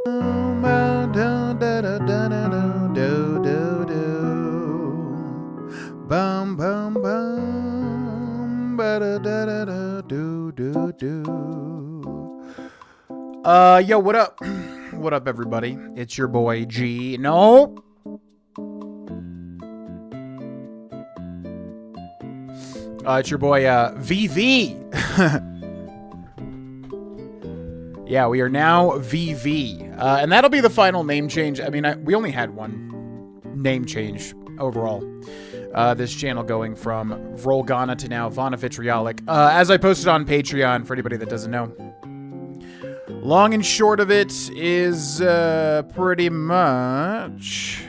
Bum bum bum ba da da da da do do do. Yo, what up? What up, everybody? It's your boy G. No. It's your boy VV. Yeah, we are now VV, and that'll be the final name change. I mean, we only had one name change overall. This channel going from Vrolgana to now Vana Vitriolic. As I posted on Patreon, for anybody that doesn't know. Long and short of it is pretty much...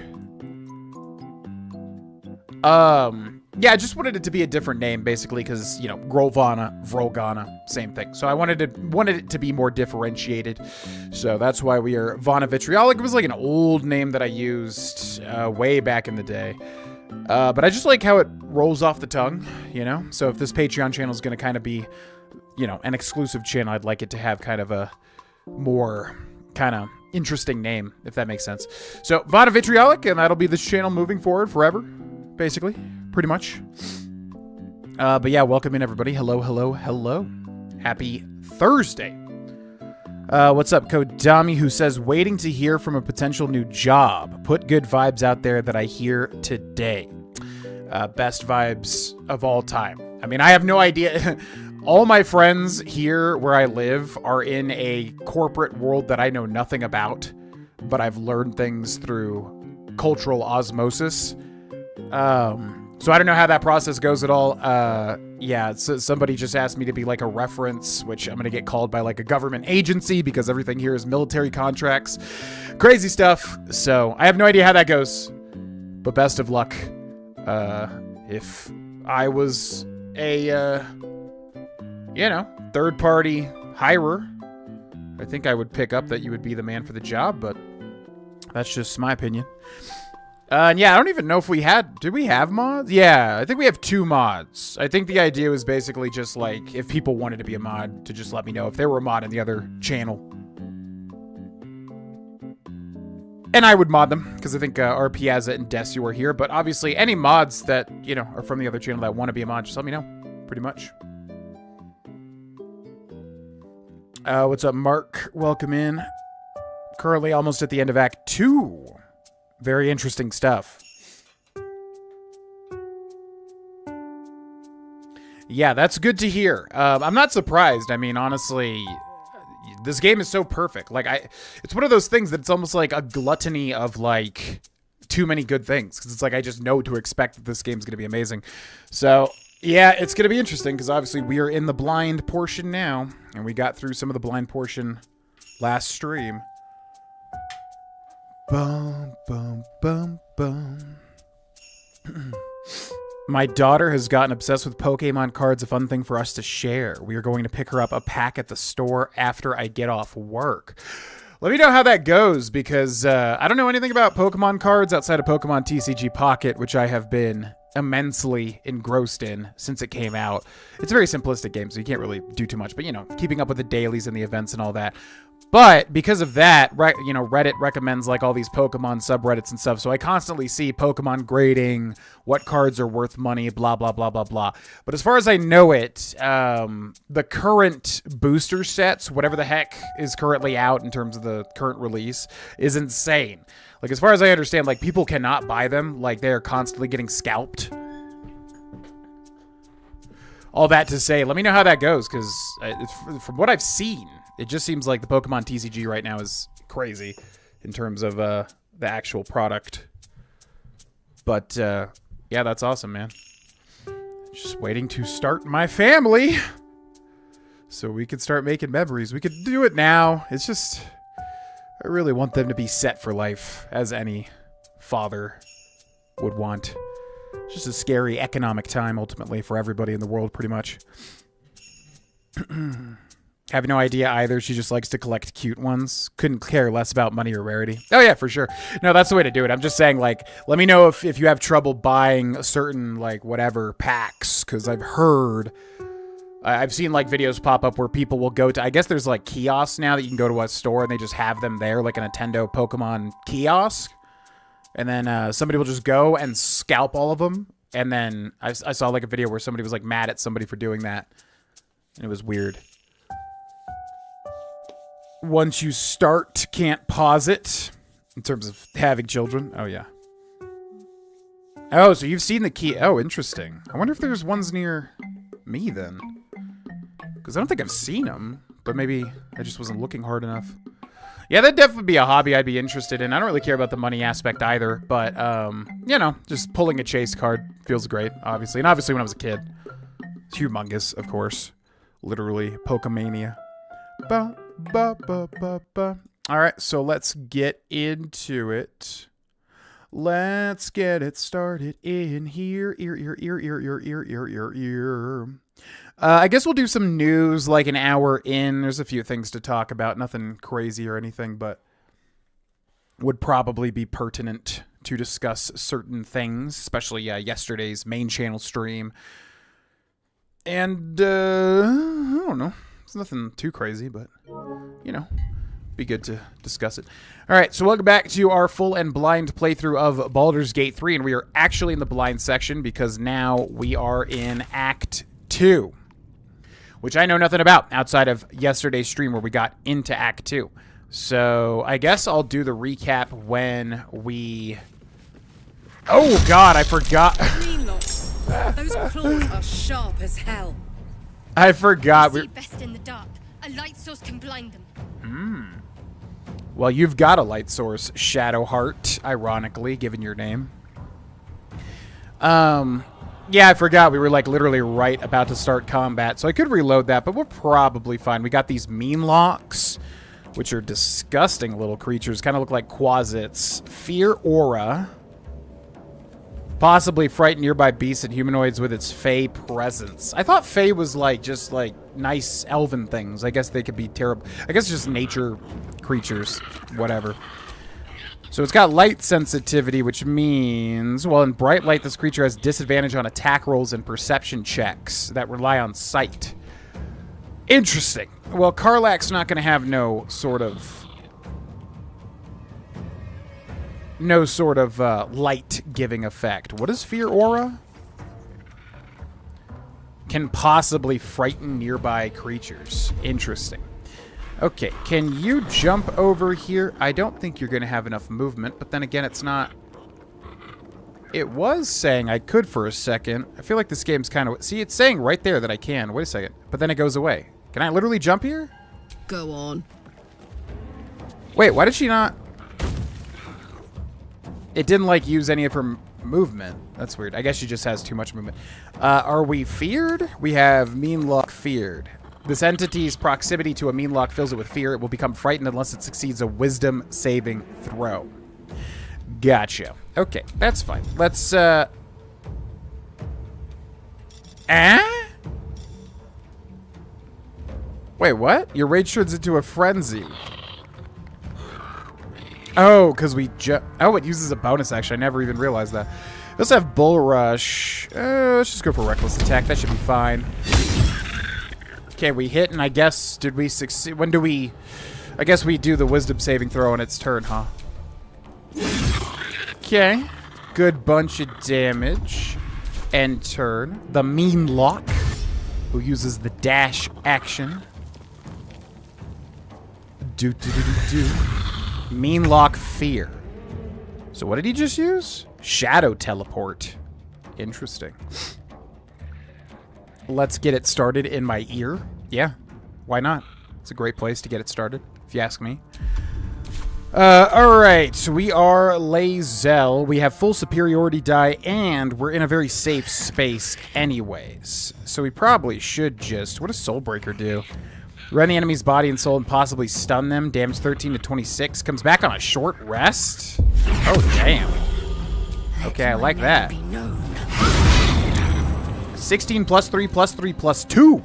Yeah, I just wanted it to be a different name, basically, because, you know, Grolvana, Vrolgana, same thing. So I wanted it to be more differentiated. So that's why we are Vana Vitriolic. It was like an old name that I used way back in the day. But I just like how it rolls off the tongue, you know? So if this Patreon channel is going to kind of be, you know, an exclusive channel, I'd like it to have kind of a more kind of interesting name, if that makes sense. So Vana Vitriolic, and that'll be this channel moving forward forever, basically. Pretty much. But yeah, welcome in, everybody. Hello, hello, hello. Happy Thursday. What's up, Kodami, who says, waiting to hear from a potential new job. Put good vibes out there that I hear today. Best vibes of all time. I mean, I have no idea. All my friends here where I live are in a corporate world that I know nothing about, but I've learned things through cultural osmosis. So I don't know how that process goes at all. Yeah, so somebody just asked me to be like a reference, which I'm going to get called by like a government agency because everything here is military contracts. Crazy stuff. So I have no idea how that goes, but best of luck. If I was a, you know, third-party hirer, I think I would pick up that you would be the man for the job, but that's just my opinion. And yeah, I don't even know if we had... Did we have mods? Yeah, I think we have 2 mods. I think the idea was basically just like, if people wanted to be a mod, to just let me know if they were a mod in the other channel. And I would mod them, because I think RP has it and Desu are here. But obviously, any mods that, you know, are from the other channel that want to be a mod, just let me know. Pretty much. What's up, Mark? Welcome in. Currently almost at the end of Act 2. Very interesting stuff. Yeah, that's good to hear. I'm not surprised. I mean, honestly, this game is so perfect. Like, it's one of those things that it's almost like a gluttony of, like, too many good things. Because it's like, I just know to expect that this game's going to be amazing. So, yeah, it's going to be interesting. Because obviously, we are in the blind portion now. And we got through some of the blind portion last stream. Bum, bum, bum, bum. My daughter has gotten obsessed with Pokemon cards, a fun thing for us to share. We are going to pick her up a pack at the store after I get off work. Let me know how that goes, because I don't know anything about Pokemon cards outside of Pokemon TCG Pocket, which I have been immensely engrossed in since it came out. It's a very simplistic game, so you can't really do too much, but, you know, keeping up with the dailies and the events and all that. But because of that, you know, Reddit recommends like all these Pokemon subreddits and stuff. So I constantly see Pokemon grading, what cards are worth money, blah, blah, blah, blah, blah. But as far as I know it, the current booster sets, whatever the heck is currently out in terms of the current release, is insane. Like, as far as I understand, like, people cannot buy them. Like, they are constantly getting scalped. All that to say, let me know how that goes, because from what I've seen, it just seems like the Pokemon TCG right now is crazy in terms of the actual product. But, yeah, that's awesome, man. Just waiting to start my family so we can start making memories. We could do it now. It's just, I really want them to be set for life, as any father would want. It's just a scary economic time, ultimately, for everybody in the world, pretty much. Have no idea either. She just likes to collect cute ones. Couldn't care less about money or rarity. Oh, yeah, for sure. No, that's the way to do it. I'm just saying, like, let me know if you have trouble buying a certain, like, whatever packs, because I've heard I've seen like videos pop up where people will go to, I guess there's like kiosks now that you can go to a store and they just have them there, like a Nintendo Pokemon kiosk. And then somebody will just go and scalp all of them. And then I saw like a video where somebody was like mad at somebody for doing that. And it was weird. Once you start, can't pause it. In terms of having children. Oh, yeah. Oh, so you've seen the key. Oh, interesting. I wonder if there's ones near me then. Because I don't think I've seen them. But maybe I just wasn't looking hard enough. Yeah, that'd definitely be a hobby I'd be interested in. I don't really care about the money aspect either. But, you know, just pulling a chase card feels great, obviously. And obviously when I was a kid. It's humongous, of course. Literally, Pokemania. Ba, ba, ba, ba, ba. All right, so let's get into it. Let's get it started in here. I guess we'll do some news like an hour in. There's a few things to talk about. Nothing crazy or anything, but would probably be pertinent to discuss certain things, especially yesterday's main channel stream. And, I don't know. It's nothing too crazy, but, you know, be good to discuss it. All right, so welcome back to our full and blind playthrough of Baldur's Gate 3, and we are actually in the blind section because now we are in Act 2, which I know nothing about outside of yesterday's stream where we got into Act 2. So I guess I'll do the recap when we... Oh, God, I forgot. Those claws are sharp as hell. I forgot. See best in the dark. A light source can blind them. Well, you've got a light source, Shadowheart, ironically, given your name. Yeah, I forgot. We were, like, literally right about to start combat, so I could reload that, but we're probably fine. We got these meme locks, which are disgusting little creatures. Kind of look like quasits. Fear Aura. Possibly frighten nearby beasts and humanoids with its fey presence. I thought fey was like just like nice elven things. I guess they could be terrible. I guess just nature creatures, whatever. So it's got light sensitivity, which means, well, in bright light, this creature has disadvantage on attack rolls and perception checks that rely on sight. Interesting. Well, Karlach's not going to have no sort of light-giving effect. What is Fear Aura? Can possibly frighten nearby creatures. Interesting. Okay, can you jump over here? I don't think you're going to have enough movement, but then again, it's not... It was saying I could for a second. I feel like this game's kind of... See, it's saying right there that I can. Wait a second. But then it goes away. Can I literally jump here? Go on. Wait, why did she not... It didn't, like, use any of her movement. That's weird. I guess she just has too much movement. Are we feared? We have Mean Lock feared. This entity's proximity to a Mean Lock fills it with fear. It will become frightened unless it succeeds a wisdom saving throw. Gotcha. Okay, that's fine. Let's, Wait, what? Your rage turns into a frenzy. Oh, because we oh, it uses a bonus action. I never even realized that. We also have Bull Rush. Let's just go for Reckless Attack. That should be fine. Okay, we hit, and I guess, did we succeed? When do we... I guess we do the Wisdom saving throw on its turn, huh? Okay. Good bunch of damage. End turn. The Mean Lock, who uses the dash action. Do. Mean Lock Fear. So what did he just use? Shadow Teleport. Interesting. Let's get it started in my ear. Yeah, why not? It's a great place to get it started, if you ask me. Alright, so we are Lae'zel. We have full superiority die, and we're in a very safe space anyways. So we probably should just... What does Soulbreaker do? Run the enemy's body and soul and possibly stun them. Damage 13 to 26. Comes back on a short rest. Oh, damn. Okay, I like that. 16 plus 3 plus 3 plus 2.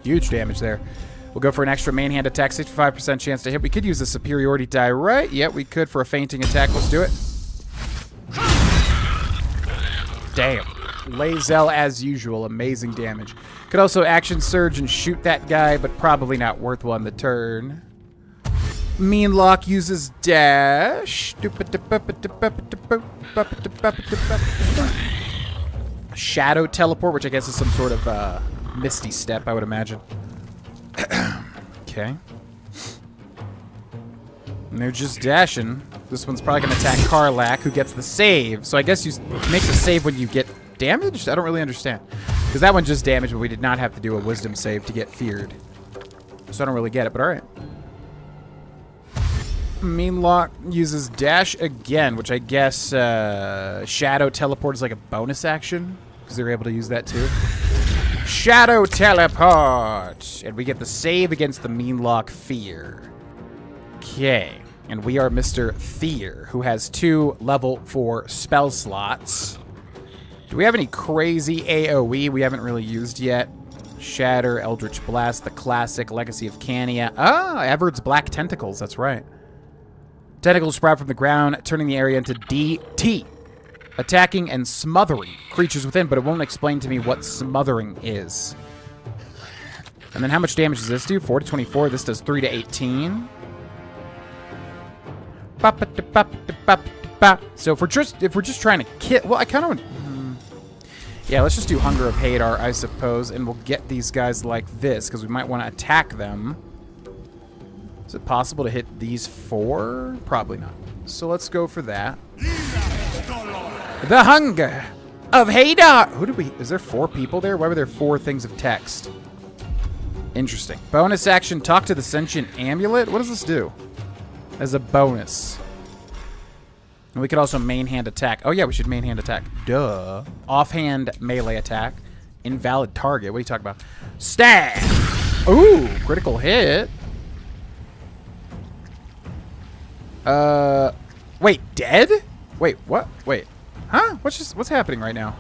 Huge damage there. We'll go for an extra main hand attack. 65% chance to hit. We could use a superiority die, right? Yeah, we could for a fainting attack. Let's do it. Damn. Lae'zel, as usual, amazing damage. Could also action surge and shoot that guy, but probably not worth one the turn. Meanlock uses dash. Shadow teleport, which I guess is some sort of misty step, I would imagine. Okay. And they're just dashing. This one's probably going to attack Karlach, who gets the save. So I guess you make the save when you get damaged? I don't really understand. Because that one just damaged, but we did not have to do a wisdom save to get feared. So I don't really get it, but alright. Meanlock uses dash again, which I guess Shadow Teleport is like a bonus action. Because they're able to use that too. Shadow Teleport! And we get the save against the Meanlock Fear. Okay. And we are Mr. Fear, who has 2 level 4 spell slots. Do we have any crazy AoE we haven't really used yet? Shatter, Eldritch Blast, the classic, Legacy of Cania. Ah, Everard's Black Tentacles, that's right. Tentacles sprout from the ground, turning the area into DT. Attacking and smothering creatures within, but it won't explain to me what smothering is. And then how much damage does this do? 4 to 24. This does 3 to 18. So if we're just trying to kill, well, I kind of, yeah, let's just do Hunger of Hadar, I suppose, and we'll get these guys like this because we might want to attack them. Is it possible to hit these 4? Probably not. So let's go for that. The Hunger of Hadar. Who did we? Is there 4 people there? Why were there 4 things of text? Interesting. Bonus action: talk to the sentient amulet. What does this do? As a bonus. And we could also main hand attack. Oh yeah, we should main hand attack. Duh. Offhand melee attack. Invalid target. What are you talking about? Stab! Ooh, critical hit. Wait, dead? Wait, what? Wait. Huh? What's happening right now?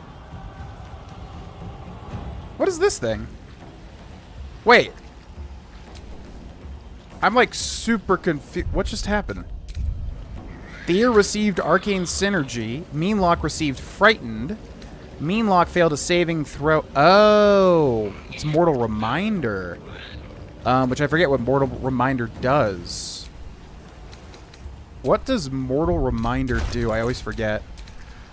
What is this thing? Wait. I'm like super confused. What just happened? Fear received Arcane Synergy. Meanlock received Frightened. Meanlock failed a saving throw. Oh, it's Mortal Reminder. Which I forget what Mortal Reminder does. What does Mortal Reminder do? I always forget.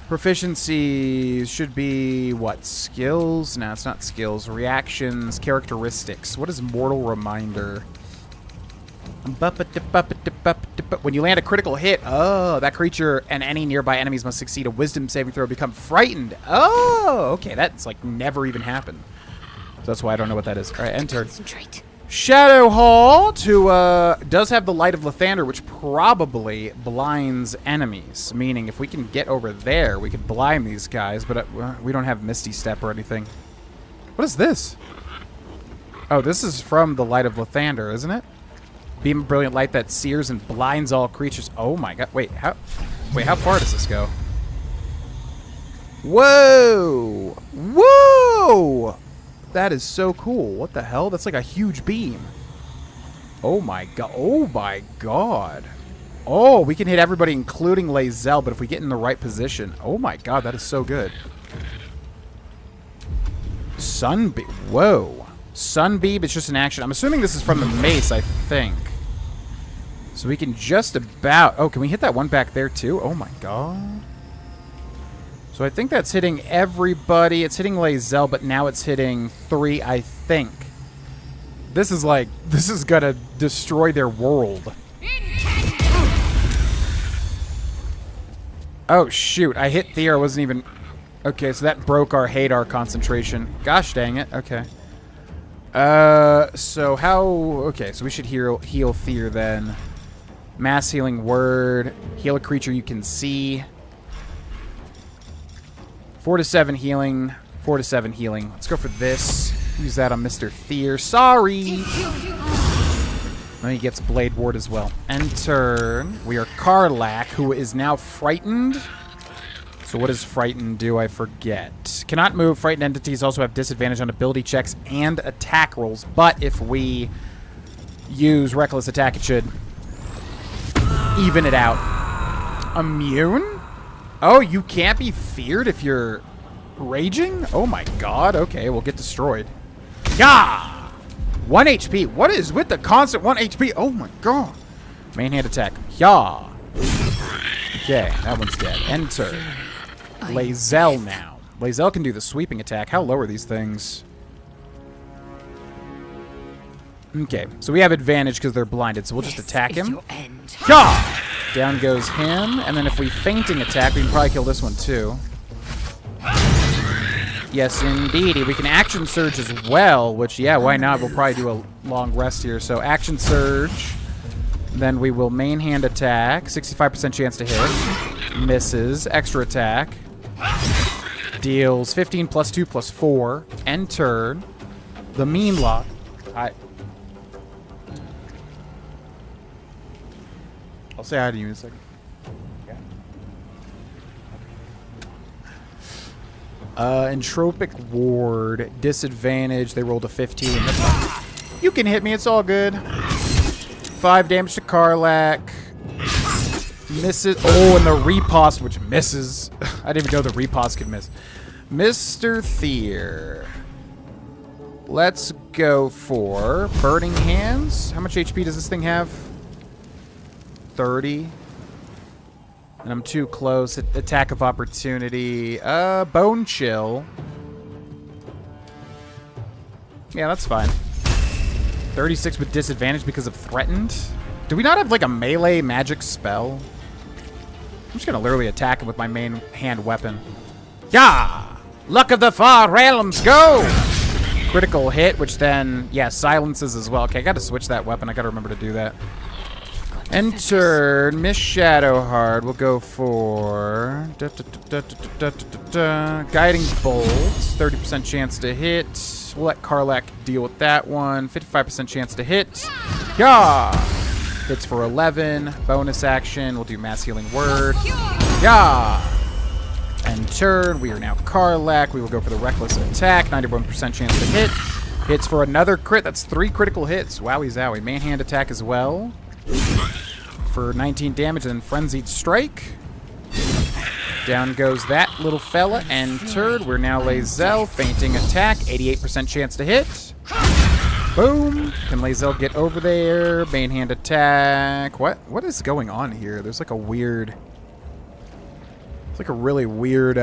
Proficiency should be, what, skills? No, it's not skills. Reactions, characteristics. What is Mortal Reminder? When you land a critical hit, oh, that creature and any nearby enemies must succeed a wisdom saving throw, become frightened. Oh, okay, that's like never even happened. So that's why I don't know what that is. All right, enter. Concentrate. Shadow Halt, who does have the Light of Lathander, which probably blinds enemies. Meaning, if we can get over there, we could blind these guys, but we don't have Misty Step or anything. What is this? Oh, this is from the Light of Lathander, isn't it? Beam of brilliant light that sears and blinds all creatures. Oh my god! Wait, how far does this go? Whoa! Whoa! That is so cool. What the hell? That's like a huge beam. Oh my god. Oh my god. Oh, we can hit everybody, including Lae'zel, but if we get in the right position. Oh my god, that is so good. Sunbeam. Whoa. Sunbeam, it's just an action. I'm assuming this is from the mace, I think. So we can just about... Oh, can we hit that one back there too? Oh my god. So I think that's hitting everybody. It's hitting Lae'zel, but now it's hitting 3, I think. This is like... This is gonna destroy their world. Oh, shoot. I hit Thea. I wasn't even... Okay, so that broke our Hadar concentration. Gosh dang it. Okay. So how... Okay, so we should heal Fear then. Mass healing word. Heal a creature you can see. 4 to 7 healing. 4 to 7 healing. Let's go for this. Use that on Mr. Fear. Sorry! And he gets Blade Ward as well. End turn. We are Karlach, who is now frightened. So what does Frightened do? I forget. Cannot move. Frightened entities also have disadvantage on ability checks and attack rolls. But if we use Reckless Attack, it should even it out. Immune? Oh, you can't be feared if you're... Raging? Oh my god. Okay, we'll get destroyed. Yeah! 1 HP. What is with the constant 1 HP? Oh my god. Main hand attack. Yeah. Okay, that one's dead. Enter. Lae'zel now. Lae'zel can do the sweeping attack. How low are these things? Okay, so we have advantage because they're blinded, so we'll just attack him. Yeah! Down goes him, and then if we fainting attack, we can probably kill this one too. Yes, indeedy. We can action surge as well, which, yeah, why not? We'll probably do a long rest here. So action surge. Then we will main hand attack. 65% chance to hit. Misses. Extra attack. Deals 15 plus 2 plus 4. End turn. The mean lock. I'll say hi to you in a second. Entropic Ward. Disadvantage. They rolled a 15. You can hit me. It's all good. 5 damage to Karlach. Misses. Oh, and the riposte, which misses. I didn't even know the riposte could miss. Mr. Thier. Let's go for Burning Hands. How much HP does this thing have? 30. And I'm too close. Attack of opportunity. Bone Chill. Yeah, that's fine. 36 with disadvantage because of threatened. Do we not have like a melee magic spell? I'm just gonna literally attack him with my main hand weapon. Yeah! Luck of the Far Realms, go! Critical hit, which then, yeah, silences as well. Okay, I gotta switch that weapon. I gotta remember to do that. Enter Miss Shadowheart. We'll go for Guiding Bolts. 30% chance to hit. We'll let Karlach deal with that one. 55% chance to hit. Yeah! Hits for 11. Bonus action. We'll do Mass Healing Word. Yeah! And turn. We are now Karlach. We will go for the Reckless Attack. 91% chance to hit. Hits for another crit. That's 3 critical hits. Wowie zowie. Main hand attack as well. For 19 damage, and then Frenzied Strike. Down goes that little fella. Entered. We're now Lae'zel. Fainting attack. 88% chance to hit. Boom. Can Lae'zel get over there? Main hand attack. What is going on here? There's like a weird... It's like a really weird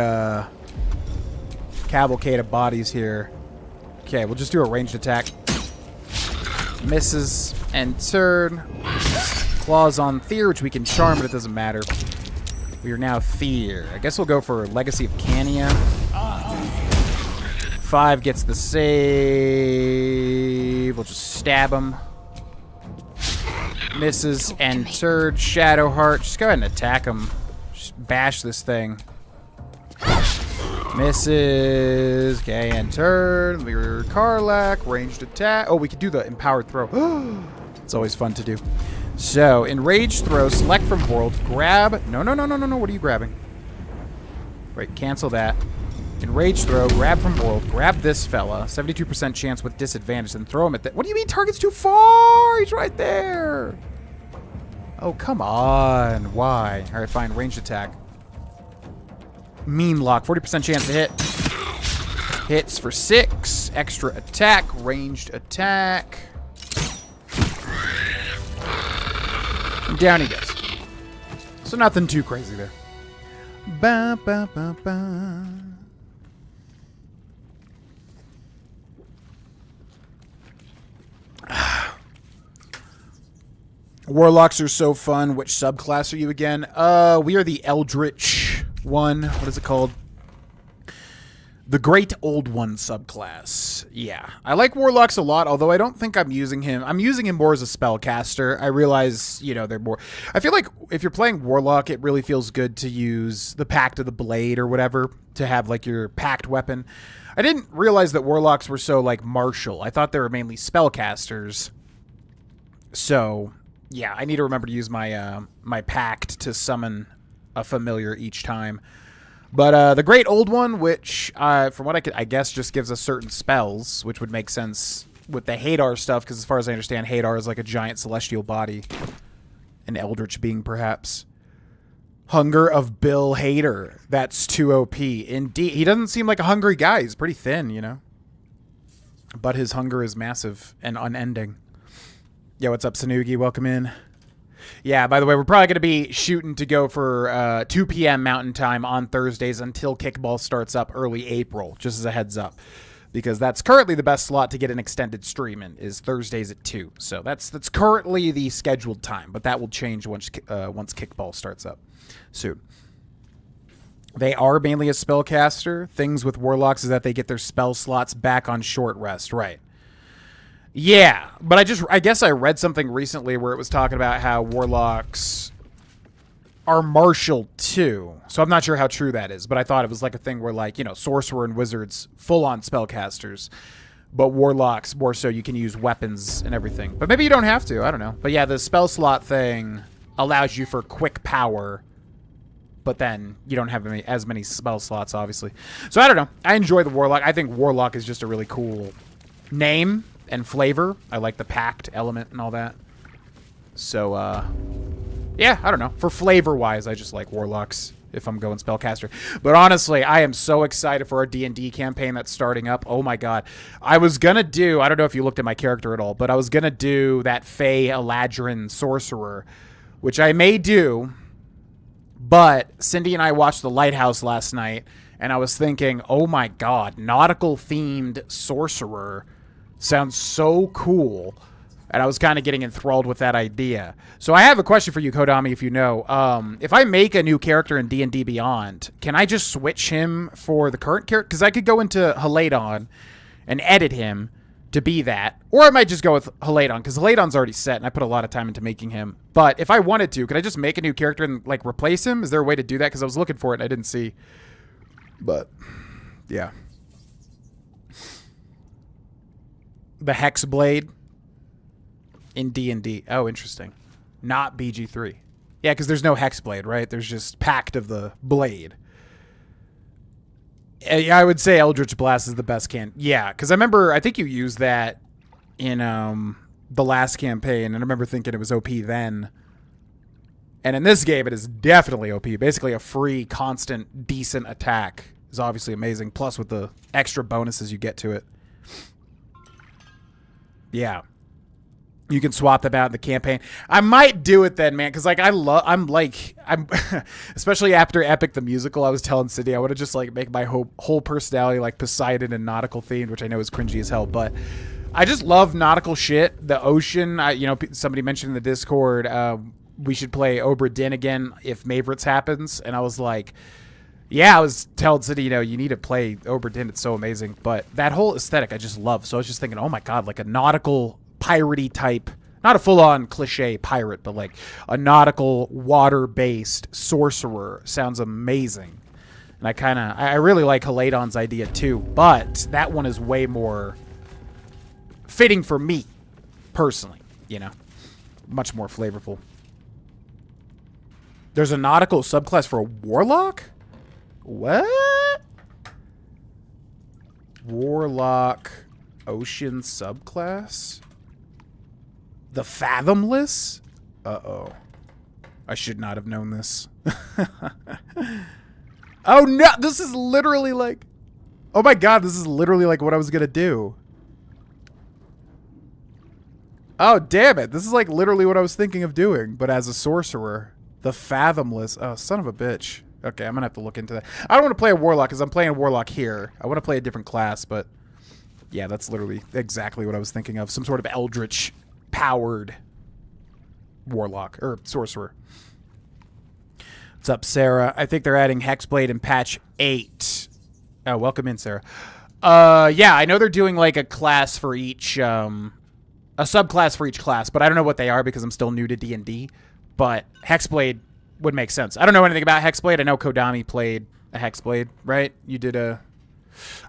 cavalcade of bodies here. Okay, we'll just do a ranged attack. Misses. Entered. Claws on Thier, which we can charm, but it doesn't matter. We are now Thier. I guess we'll go for Legacy of Cania. 5 gets the save. We'll just stab him. Misses. Entered. Shadowheart. Just go ahead and attack him. Just bash this thing. Misses. Okay, entered. We're Karlach. Ranged attack. Oh, we could do the empowered throw. It's always fun to do. So, enraged throw, select from world, grab... No. What are you grabbing? Wait, cancel that. Enraged throw, grab from world, grab this fella. 72% chance with disadvantage, then throw him at the... What do you mean target's too far? He's right there. Oh, come on. Why? All right, fine. Ranged attack. Mean lock, 40% chance to hit. Hits for 6. Extra attack, ranged attack. Down he goes. So nothing too crazy there. Ba, ba, ba, ba. Warlocks are so fun. Which subclass are you again? We are the Eldritch one. What is it called? The Great Old One subclass. Yeah. I like Warlocks a lot, although I don't think I'm using him. I'm using him more as a spellcaster. I realize, you know, they're more... I feel like if you're playing Warlock, it really feels good to use the Pact of the Blade or whatever to have, like, your Pact weapon. I didn't realize that Warlocks were so, like, martial. I thought they were mainly spellcasters. So, yeah, I need to remember to use my, my Pact to summon a familiar each time. But the Great Old One, which, from what I guess just gives us certain spells, which would make sense with the Hadar stuff, because as far as I understand, Hadar is like a giant celestial body. An eldritch being, perhaps. Hunger of Bill Hader. That's too OP. Indeed. He doesn't seem like a hungry guy. He's pretty thin, you know? But his hunger is massive and unending. Yeah, what's up, Sanugi? Welcome in. Yeah, by the way, we're probably going to be shooting to go for 2 p.m. Mountain Time on Thursdays until kickball starts up early April, just as a heads up. Because that's currently the best slot to get an extended stream in, is Thursdays at 2. So that's currently the scheduled time, but that will change once kickball starts up soon. They are mainly a spellcaster. Things with warlocks is that they get their spell slots back on short rest, right? Yeah, but I guess I read something recently where it was talking about how warlocks are martial too. So I'm not sure how true that is, but I thought it was like a thing where, like, you know, sorcerer and wizards full-on spellcasters, but warlocks more so you can use weapons and everything. But maybe you don't have to, I don't know. But yeah, the spell slot thing allows you for quick power, but then you don't have as many spell slots, obviously. So I don't know. I enjoy the warlock. I think warlock is just a really cool name and flavor. I like the pact element and all that. So, yeah, I don't know. For flavor-wise, I just like warlocks if I'm going spellcaster. But honestly, I am so excited for our D&D campaign that's starting up. Oh my god. I was gonna do, I don't know if you looked at my character at all, but I was gonna do that Fey Eladrin sorcerer, which I may do, but Cindy and I watched The Lighthouse last night, and I was thinking, oh my god, nautical-themed sorcerer sounds so cool. And I was kind of getting enthralled with that idea. So I have a question for you, Kodami, if you know. If I make a new character in D&D Beyond, can I just switch him for the current character? Because I could go into Haladon and edit him to be that. Or I might just go with Haladon, because Haladon's already set, and I put a lot of time into making him. But if I wanted to, could I just make a new character and, like, replace him? Is there a way to do that? Because I was looking for it and I didn't see. But, yeah. The Hexblade in D&D. Oh, interesting. Not BG3. Yeah, because there's no Hexblade, right? There's just Pact of the Blade. I would say Eldritch Blast is the best can. Yeah, because I think you used that in the last campaign, and I remember thinking it was OP then. And in this game, it is definitely OP. Basically, a free, constant, decent attack is obviously amazing. Plus, with the extra bonuses you get to it. Yeah. You can swap them out in the campaign. I might do it then, man, because like I'm especially after Epic the Musical. I was telling Cindy I want to just like make my whole personality like Poseidon and nautical themed, which I know is cringy as hell, but I just love nautical shit. The ocean. Somebody mentioned in the Discord we should play Obra Dinn again if Maveritt's happens, and I was like, yeah, I was telling Cindy, you need to play Obra Dinn. It's so amazing, but that whole aesthetic I just love. So I was just thinking, oh my god, like a nautical piratey type, not a full-on cliche pirate, but like a nautical water-based sorcerer sounds amazing. And I really like Haladon's idea too, but that one is way more fitting for me personally, much more flavorful. There's a nautical subclass for a warlock? What? Warlock ocean subclass? The Fathomless? Uh-oh. I should not have known this. Oh no, this is literally like... Oh my god, this is literally like what I was gonna do. Oh, damn it. This is like literally what I was thinking of doing, but as a sorcerer. The Fathomless. Oh, son of a bitch. Okay, I'm gonna have to look into that. I don't want to play a warlock because I'm playing a warlock here. I want to play a different class, but... Yeah, that's literally exactly what I was thinking of. Some sort of eldritch powered warlock or sorcerer. What's up, Sarah? I think they're adding Hexblade in patch 8. Oh, welcome in, Sarah. Yeah, I know they're doing like a class for each, a subclass for each class, but I don't know what they are because I'm still new to D&D. But Hexblade would make sense. I don't know anything about Hexblade. I know Kodami played a Hexblade, right? You did a...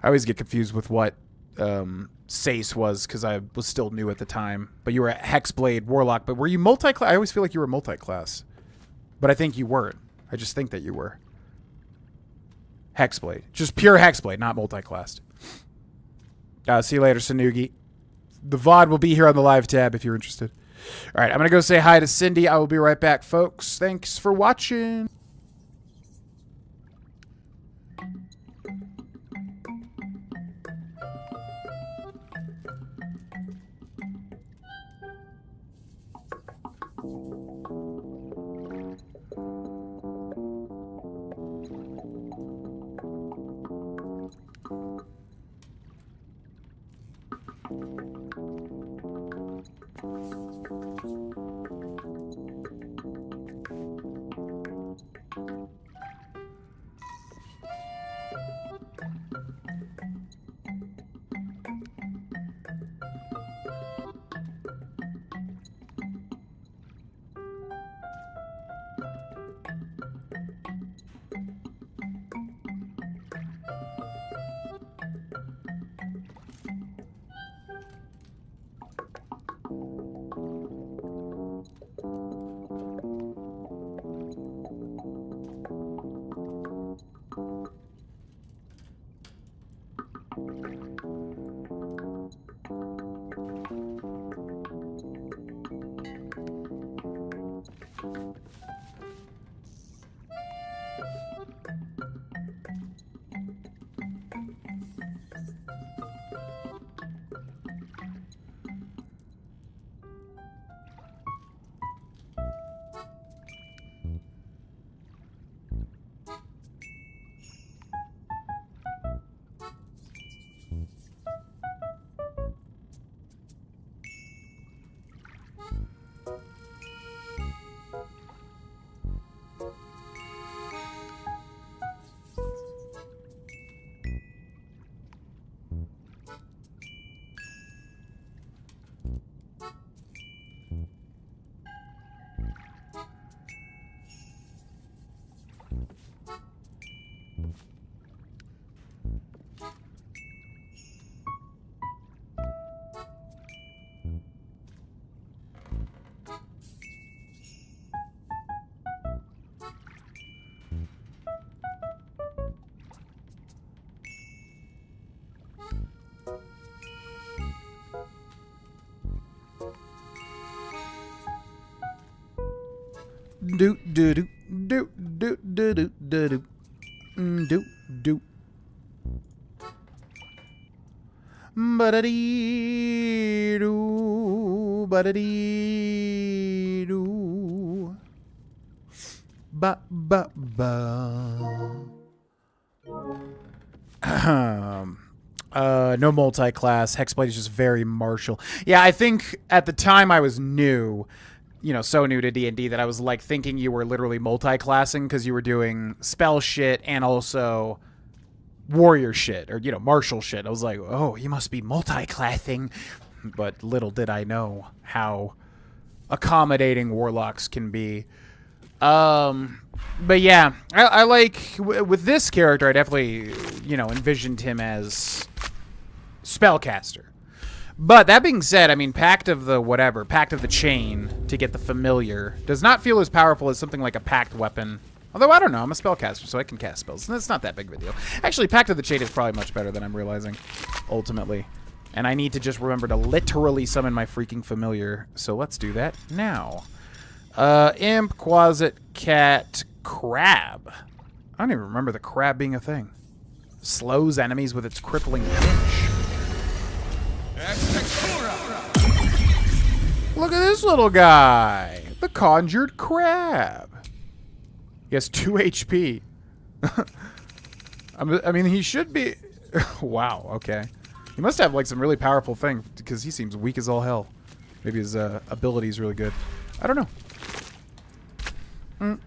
I always get confused with what Sace was because I was still new at the time. But you were a Hexblade Warlock. But were you multi-class? I always feel like you were multi-class. But I think you weren't. I just think that you were. Hexblade. Just pure Hexblade, not multi-classed. See you later, Sanugi. The VOD will be here on the live tab if you're interested. All right, I'm going to go say hi to Cindy. I will be right back, folks. Thanks for watching. Do do do do do do do do do do do. Ba-da-dee doo, ba-da-dee doo. Ba ba ba. No multi-class. Hexblade is just very martial. Yeah, I think at the time I was new, you know, so new to D&D that I was like thinking you were literally multi-classing because you were doing spell shit and also warrior shit or, you know, martial shit. I was like, oh, you must be multi-classing. But little did I know how accommodating warlocks can be. But yeah, I like, with this character, I definitely, you know, envisioned him as spellcaster. But that being said, I mean, Pact of the Chain to get the familiar does not feel as powerful as something like a Pact weapon. Although, I don't know, I'm a spellcaster, so I can cast spells. And that's not that big of a deal. Actually, Pact of the Chain is probably much better than I'm realizing, ultimately. And I need to just remember to literally summon my freaking familiar. So let's do that now. Imp, Quasit, Cat, Crab. I don't even remember the crab being a thing. Slows enemies with its crippling pinch. Look at this little guy. The conjured crab. He has 2 HP. I mean, he should be... Wow, okay. He must have, like, some really powerful thing, because he seems weak as all hell. Maybe his ability is really good. I don't know.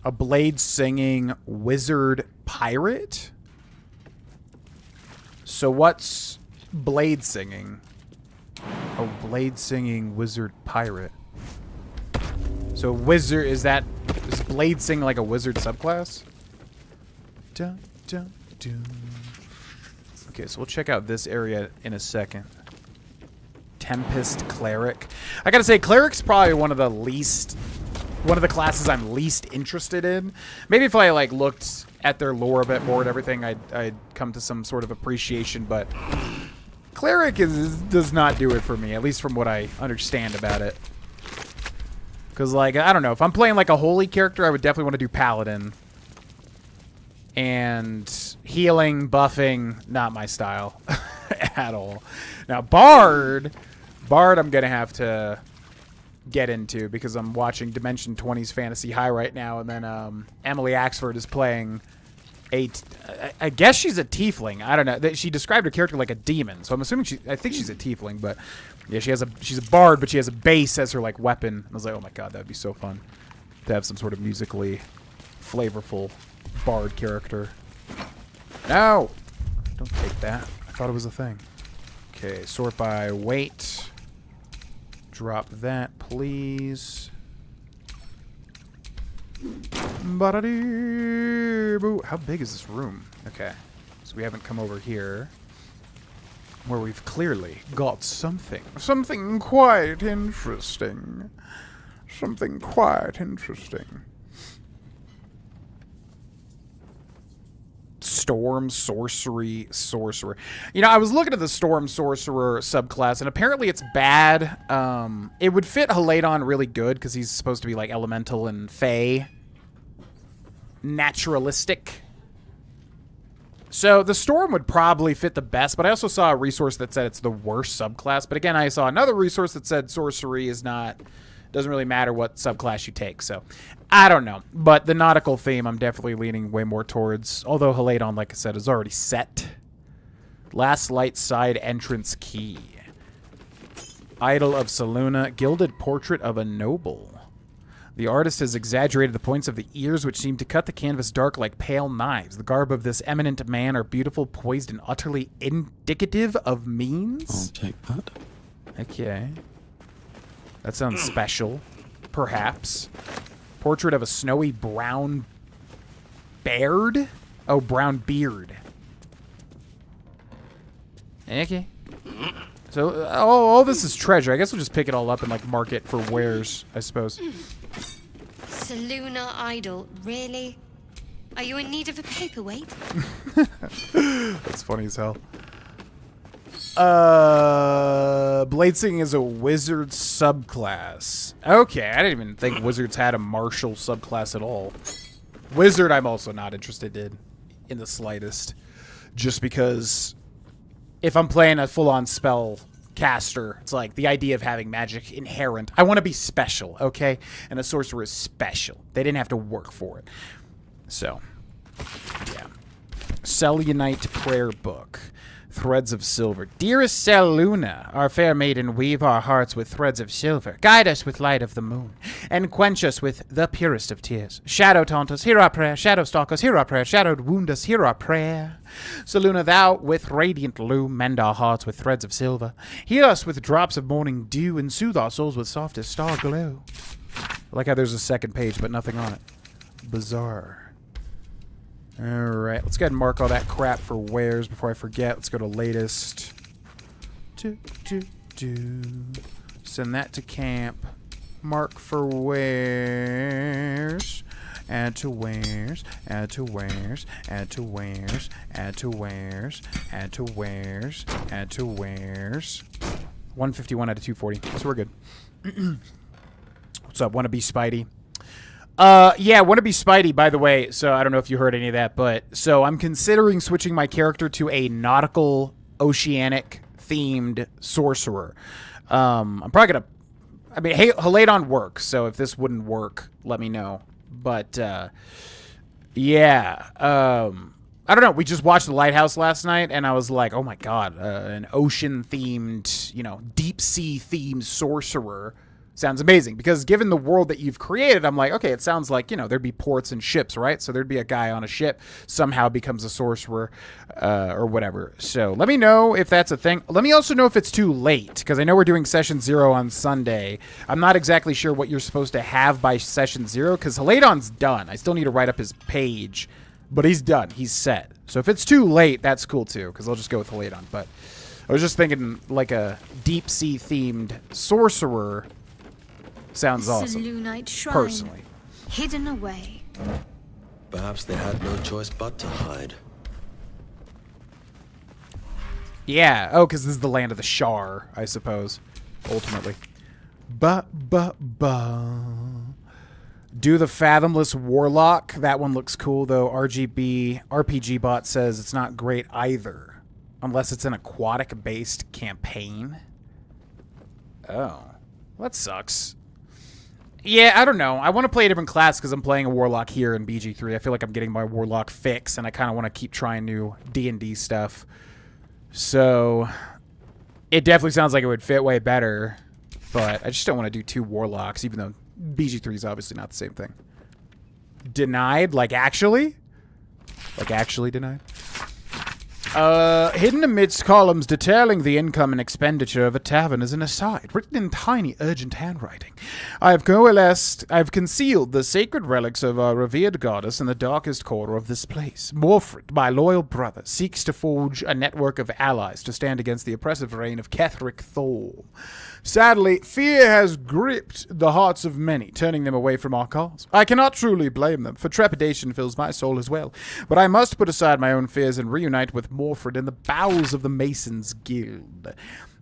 A blade-singing wizard pirate? So what's blade-singing? A blade-singing wizard pirate. So wizard, is blade sing like a wizard subclass? Dun, dun, dun. Okay, so we'll check out this area in a second. Tempest Cleric. I gotta say, Cleric's probably one of the classes I'm least interested in. Maybe if I like looked at their lore a bit more and everything, I'd come to some sort of appreciation, but Cleric does not do it for me, at least from what I understand about it. Because, like, I don't know. If I'm playing, like, a holy character, I would definitely want to do Paladin. And healing, buffing, not my style at all. Now, Bard I'm going to have to get into because I'm watching Dimension 20's Fantasy High right now. And then Emily Axford is playing I guess she's a tiefling. I don't know. She described her character like a demon. So I'm assuming I think she's a tiefling, but... Yeah, she's a bard, but she has a bass as her, like, weapon. I was like, oh my god, that'd be so fun to have some sort of musically flavorful bard character. No! Don't take that. I thought it was a thing. Okay, sort by weight. Drop that, please. Ba-da-dee-boo. How big is this room? Okay, so we haven't come over here. Where we've clearly got something quite interesting. Something quite interesting. Storm Sorcery Sorcerer. You know, I was looking at the Storm Sorcerer subclass, and apparently it's bad. It would fit Haladon really good, because he's supposed to be, like, elemental and fey. Naturalistic. So the Storm would probably fit the best, but I also saw a resource that said it's the worst subclass. But again, I saw another resource that said sorcery doesn't really matter what subclass you take. So I don't know. But the nautical theme, I'm definitely leaning way more towards. Although Haladon, like I said, is already set. Last light side entrance key. Idol of Saluna, gilded portrait of a noble. The artist has exaggerated the points of the ears, which seem to cut the canvas dark like pale knives. The garb of this eminent man are beautiful, poised, and utterly indicative of means. I'll take that. Okay. That sounds special. Perhaps. Portrait of a snowy brown beard? Oh, brown beard. Okay. So, all this is treasure. I guess we'll just pick it all up and, like, mark it for wares, I suppose. Saluna idol, really? Are you in need of a paperweight? That's funny as hell. Bladesing is a wizard subclass. Okay, I didn't even think wizards had a martial subclass at all. Wizard, I'm also not interested in the slightest. Just because if I'm playing a full-on spell caster, it's like the idea of having magic inherent. I want to be special, okay? And a sorcerer is special. They didn't have to work for it. So, yeah. Selunite Prayer Book. Threads of Silver. Dearest Seluna, our fair maiden, weave our hearts with threads of silver. Guide us with light of the moon, and quench us with the purest of tears. Shadow taunt us, hear our prayer. Shadow stalk us, hear our prayer. Shadowed wound us, hear our prayer. Seluna, thou with radiant loom, mend our hearts with threads of silver. Heal us with drops of morning dew, and soothe our souls with softest star glow. I like how there's a second page, but nothing on it. Bizarre. Alright, let's go ahead and mark all that crap for wares before I forget. Let's go to latest. Send that to camp. Mark for wares. Add to wares. Add to wares. Add to wares. Add to wares. Add to wares. Add to wares. 151 out of 240. So we're good. What's up, wannabe Spidey? Yeah, wannabe Spidey, by the way, so I don't know if you heard any of that, but so I'm considering switching my character to a nautical, oceanic themed sorcerer. I'm probably gonna, I mean, hey, Haladon works, so if this wouldn't work, let me know. But, yeah, I don't know, we just watched The Lighthouse last night, and I was like, oh my god, an ocean-themed, you know, deep-sea-themed sorcerer sounds amazing, because given the world that you've created, I'm like, okay, it sounds like, you know, there'd be ports and ships, right? So there'd be a guy on a ship, somehow becomes a sorcerer, or whatever. So let me know if that's a thing. Let me also know if it's too late, because I know we're doing session 0 on Sunday. I'm not exactly sure what you're supposed to have by session 0, because Haladon's done. I still need to write up his page, but he's done. He's set. So if it's too late, that's cool too, because I'll just go with Haladon. But I was just thinking like a deep sea themed sorcerer sounds awesome, Selunite shrine, personally. hidden away. Perhaps they had no choice but to hide. Yeah, oh, because this is the land of the Shar, I suppose, ultimately. Do the Fathomless Warlock. That one looks cool, though. RPG bot says it's not great either, unless it's an aquatic-based campaign. Oh, that sucks. Yeah, I don't know. I want to play a different class because I'm playing a Warlock here in BG3. I feel like I'm getting my Warlock fix, and I kind of want to keep trying new D&D stuff. So, it definitely sounds like it would fit way better, but I just don't want to do 2 Warlocks, even though BG3 is obviously not the same thing. Denied? Like actually? Like actually denied? Hidden amidst columns detailing the income and expenditure of a tavern is an aside, written in tiny, urgent handwriting. I have concealed the sacred relics of our revered goddess in the darkest corner of this place. Morfred, my loyal brother, seeks to forge a network of allies to stand against the oppressive reign of Ketheric Thor. Sadly, fear has gripped the hearts of many, turning them away from our cause. I cannot truly blame them, for trepidation fills my soul as well. But I must put aside my own fears and reunite with Morfred in the bowels of the Masons' Guild.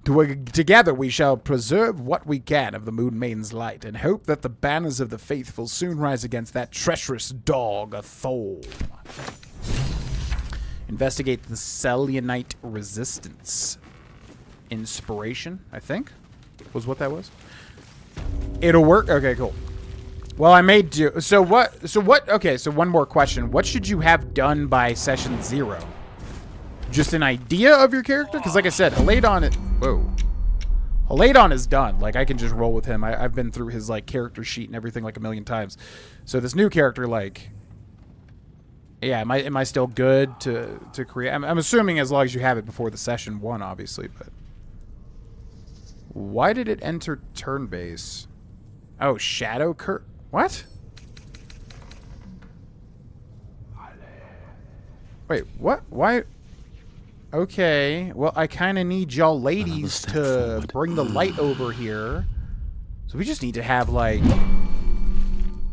Together we shall preserve what we can of the Moon Maiden's light, and hope that the banners of the faithful soon rise against that treacherous dog, Thor. Investigate the Selunite resistance. Inspiration, I think, was what that was. It'll work? Okay, cool. Well, I may do... So what... Okay, so one more question. What should you have done by session 0? Just an idea of your character? Because like I said, Haladon... Whoa. Haladon is done. Like, I can just roll with him. I've been through his, like, character sheet and everything, like, a million times. So this new character, like... Yeah, am I still good to create? I'm assuming as long as you have it before the session 1, obviously, but... Why did it enter turn base? Oh, Shadow Cur... What? Wait, what? Why? Okay, well, I kind of need y'all ladies to bring the light over here. So we just need to have, like...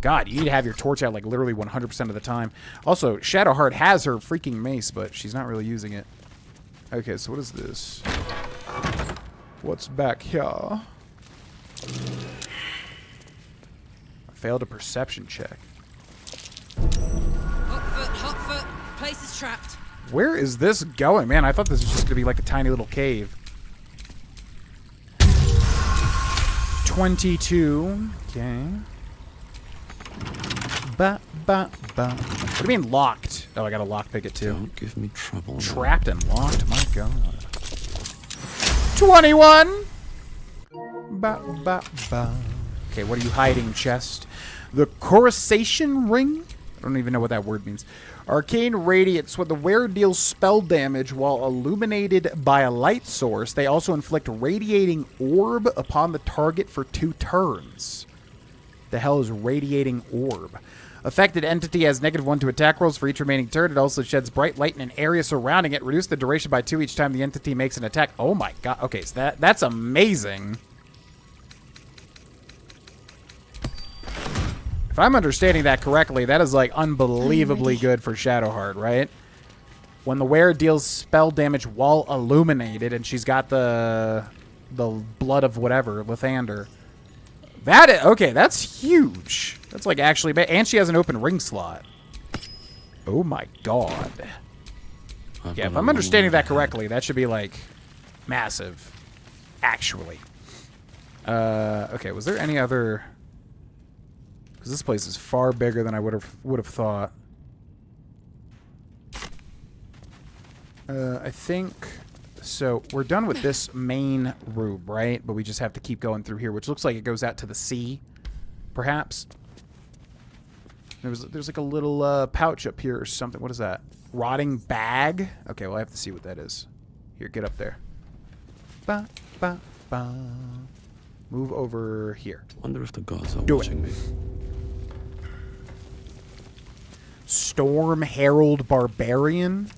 God, you need to have your torch out, like, literally 100% of the time. Also, Shadowheart has her freaking mace, but she's not really using it. Okay, so what is this? What's back here? I failed a perception check. Hot foot. Place is trapped. Where is this going, man? I thought this was just gonna be like a tiny little cave. 22. Okay. What do you mean locked? Oh, I got a lockpick it too. Don't give me trouble. Trapped and locked. My God. 21. Okay, what are you hiding, chest? The Coruscation Ring? I don't even know what that word means. Arcane Radiance. When the wearer deals spell damage while illuminated by a light source, they also inflict radiating orb upon the target for 2 turns. The hell is radiating orb? Affected entity has -1 to attack rolls for each remaining turn. It also sheds bright light in an area surrounding it. Reduce the duration by 2 each time the entity makes an attack. Oh my God. Okay, so that's amazing. If I'm understanding that correctly, that is like unbelievably good for Shadowheart, right? When the wearer deals spell damage while illuminated, and she's got the blood of whatever, Lathander. Okay, that's huge. That's like actually bad. And she has an open ring slot. Oh my God. Yeah, if I'm understanding that correctly, that should be like massive. Actually. Okay, was there any other... Because this place is far bigger than I would have thought. I think... So, we're done with this main room, right? But we just have to keep going through here, which looks like it goes out to the sea, perhaps. There's like a little pouch up here or something. What is that? Rotting bag? Okay, well, I have to see what that is. Here, get up there. Ba, ba, ba. Move over here. Wonder if the gods are Do watching me. Storm Herald Barbarian?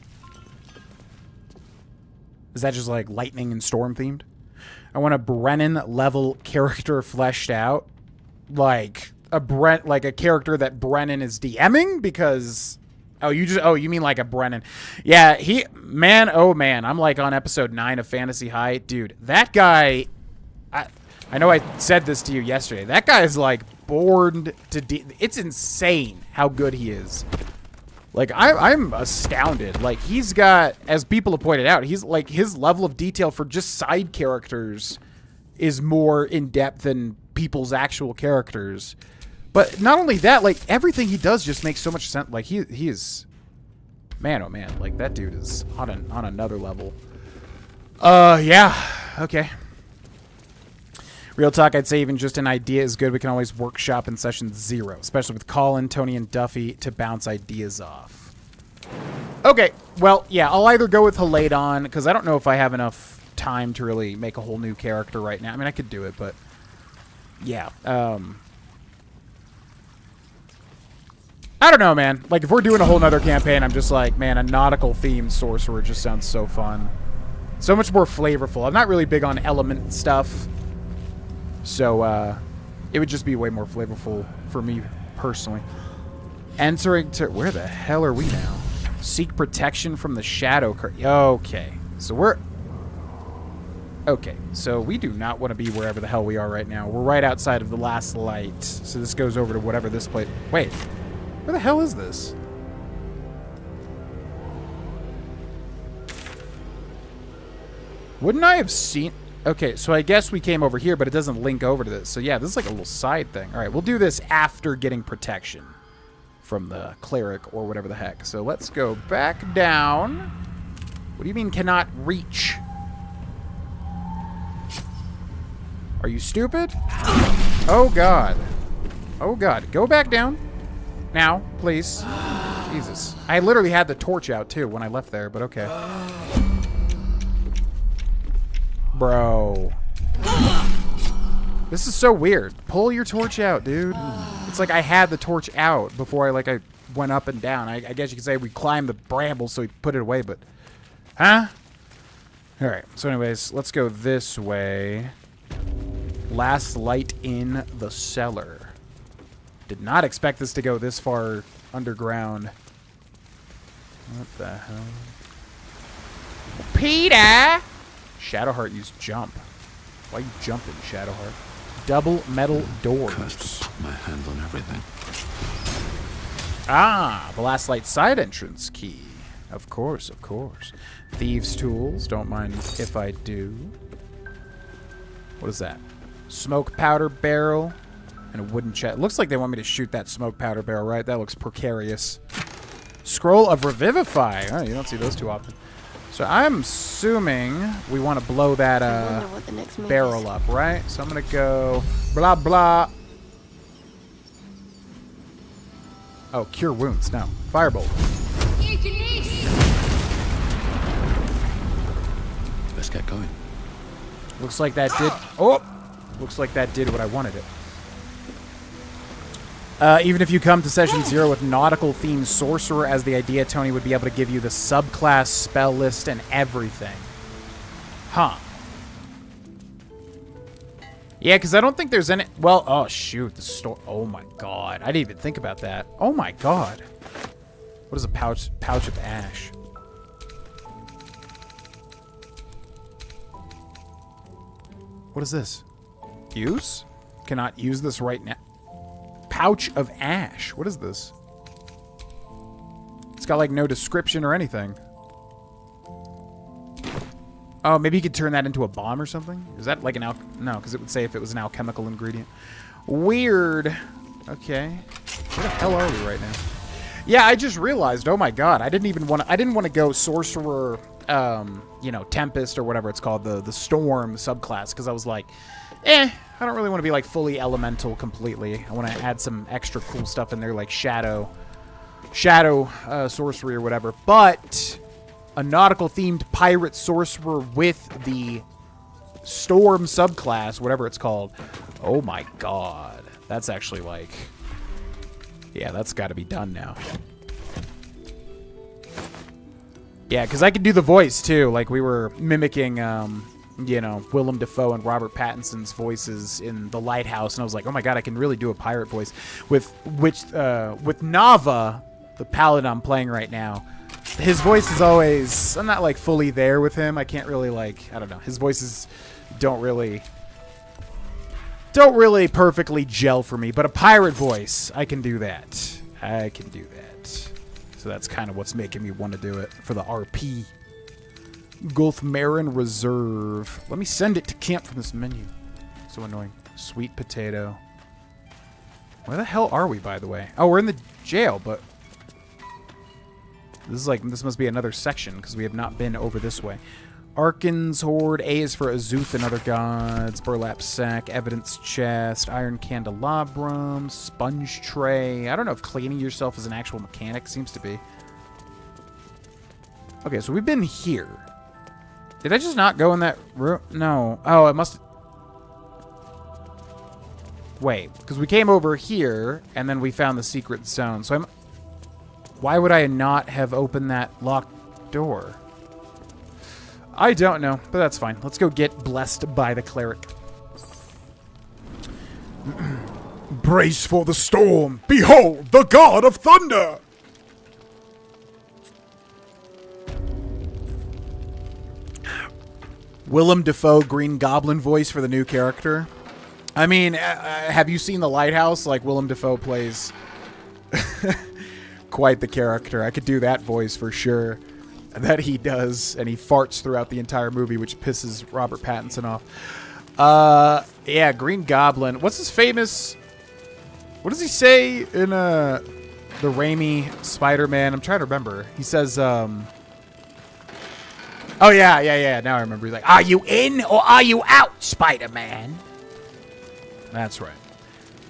Is that just like lightning and storm themed? I want a Brennan level character fleshed out. Like a character that Brennan is DMing because you mean like a Brennan. Yeah, oh man, I'm like on episode 9 of Fantasy High. Dude, that guy I know I said this to you yesterday. That guy is like born to it's insane how good he is. Like, I'm astounded. Like, he's got, as people have pointed out, he's like, his level of detail for just side characters is more in-depth than people's actual characters. But not only that, like, everything he does just makes so much sense. Like, he is, man, oh man, like, that dude is on another level. Yeah, okay. Real talk, I'd say even just an idea is good. We can always workshop in session 0, especially with Colin, Tony, and Duffy to bounce ideas off. Okay, well, yeah, I'll either go with Haladon, because I don't know if I have enough time to really make a whole new character right now. I mean, I could do it, but yeah. I don't know, man. Like, if we're doing a whole nother campaign, I'm just like, man, a nautical-themed sorcerer just sounds so fun. So much more flavorful. I'm not really big on element stuff. So, it would just be way more flavorful for me, personally. Entering to... Where the hell are we now? Seek protection from the shadow curtain. Okay. So we're... Okay. So we do not want to be wherever the hell we are right now. We're right outside of the last light. So this goes over to whatever this place... Wait. Where the hell is this? Wouldn't I have seen... Okay, so I guess we came over here, but it doesn't link over to this. So yeah, this is like a little side thing. All right, we'll do this after getting protection from the cleric or whatever the heck. So let's go back down. What do you mean cannot reach? Are you stupid? Oh, God. Oh, God. Go back down. Now, please. Jesus. I literally had the torch out, too, when I left there, but okay. Bro. This is so weird. Pull your torch out, dude. It's like I had the torch out before I went up and down. I guess you could say we climbed the bramble, so we put it away, but... Huh? Alright, so anyways, let's go this way. Last light in the cellar. Did not expect this to go this far underground. What the hell? Peter! Shadowheart used jump. Why you jumping, Shadowheart? Double metal doors. Cursed to put my hand on everything. Ah, the last light side entrance key. Of course, of course. Thieves' tools. Don't mind if I do. What is that? Smoke powder barrel and a wooden chest. Looks like they want me to shoot that smoke powder barrel, right? That looks precarious. Scroll of Revivify. Oh, you don't see those too often. So I'm assuming we want to blow that barrel up, right? So I'm going to go blah, blah. Oh, cure wounds. No. Firebolt. Let's get going. Looks like that did... Oh! Looks like that did what I wanted it. Even if you come to Session 0 with Nautical-themed Sorcerer as the idea, Tony would be able to give you the subclass spell list and everything. Huh. Yeah, because I don't think there's any... Well, oh, shoot. The store... Oh, my God. I didn't even think about that. Oh, my God. What is a pouch of ash? What is this? Use? Cannot use this right now. Pouch of ash. What is this? It's got like no description or anything. Oh, maybe you could turn that into a bomb or something? Is that like an no, because it would say if it was an alchemical ingredient. Weird. Okay. Where the hell are we right now? Yeah, I just realized, oh my God, I didn't want to go sorcerer, you know, tempest or whatever it's called, the storm subclass, because I was like, I don't really want to be like fully elemental completely. I want to add some extra cool stuff in there like shadow sorcery or whatever. But a nautical themed pirate sorcerer with the storm subclass, whatever it's called. Oh my God. That's actually like, yeah, that's got to be done now. Yeah, because I could do the voice too. Like we were mimicking, you know, Willem Dafoe and Robert Pattinson's voices in The Lighthouse, and I was like, oh my God, I can really do a pirate voice. With Nava, the paladin I'm playing right now, his voice is always, I'm not like fully there with him. I can't really like, I don't know. His voices don't really perfectly gel for me, but a pirate voice, I can do that. I can do that. So that's kind of what's making me want to do it for the RP. Gulfmarin Reserve. Let me send it to camp from this menu. So annoying. Sweet potato. Where the hell are we, by the way? Oh, we're in the jail, but this must be another section because we have not been over this way. Arkan's Horde. A is for Azuth and other gods. Burlap sack. Evidence chest. Iron candelabrum. Sponge tray. I don't know if cleaning yourself is an actual mechanic. Seems to be. Okay, so we've been here. Did I just not go in that room? No. Oh, I must... Wait, because we came over here, and then we found the secret zone. So why would I not have opened that locked door? I don't know, but that's fine. Let's go get blessed by the cleric. Brace for the storm! Behold, the god of thunder! Willem Dafoe Green Goblin voice for the new character. I mean, have you seen The Lighthouse? Like, Willem Dafoe plays quite the character. I could do that voice for sure. That he does, and he farts throughout the entire movie, which pisses Robert Pattinson off. Yeah, Green Goblin. What's his famous... What does he say in the Raimi Spider-Man? I'm trying to remember. He says, Oh, yeah. Now I remember. He's like, are you in or are you out, Spider-Man? That's right.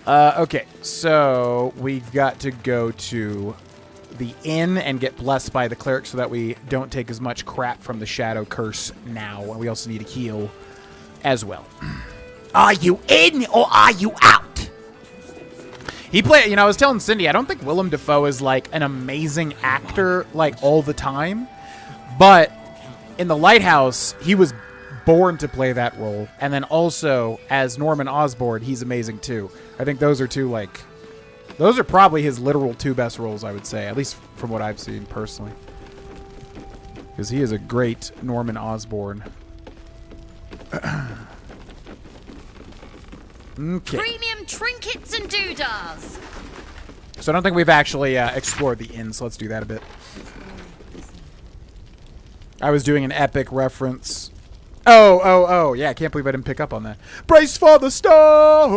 Okay, so we've got to go to the inn and get blessed by the cleric so that we don't take as much crap from the shadow curse now. And we also need to heal as well. Are you in or are you out? He played, you know, I was telling Cindy, I don't think Willem Dafoe is like an amazing actor like all the time. But in The Lighthouse, he was born to play that role. And then also, as Norman Osborn, he's amazing too. I think those are two, like, those are probably his literal two best roles, I would say. At least from what I've seen personally. Because he is a great Norman Osborn. Okay. Premium trinkets and doodads. So I don't think we've actually explored the inn, so let's do that a bit. I was doing an epic reference. Oh, yeah, I can't believe I didn't pick up on that. Brace for the storm!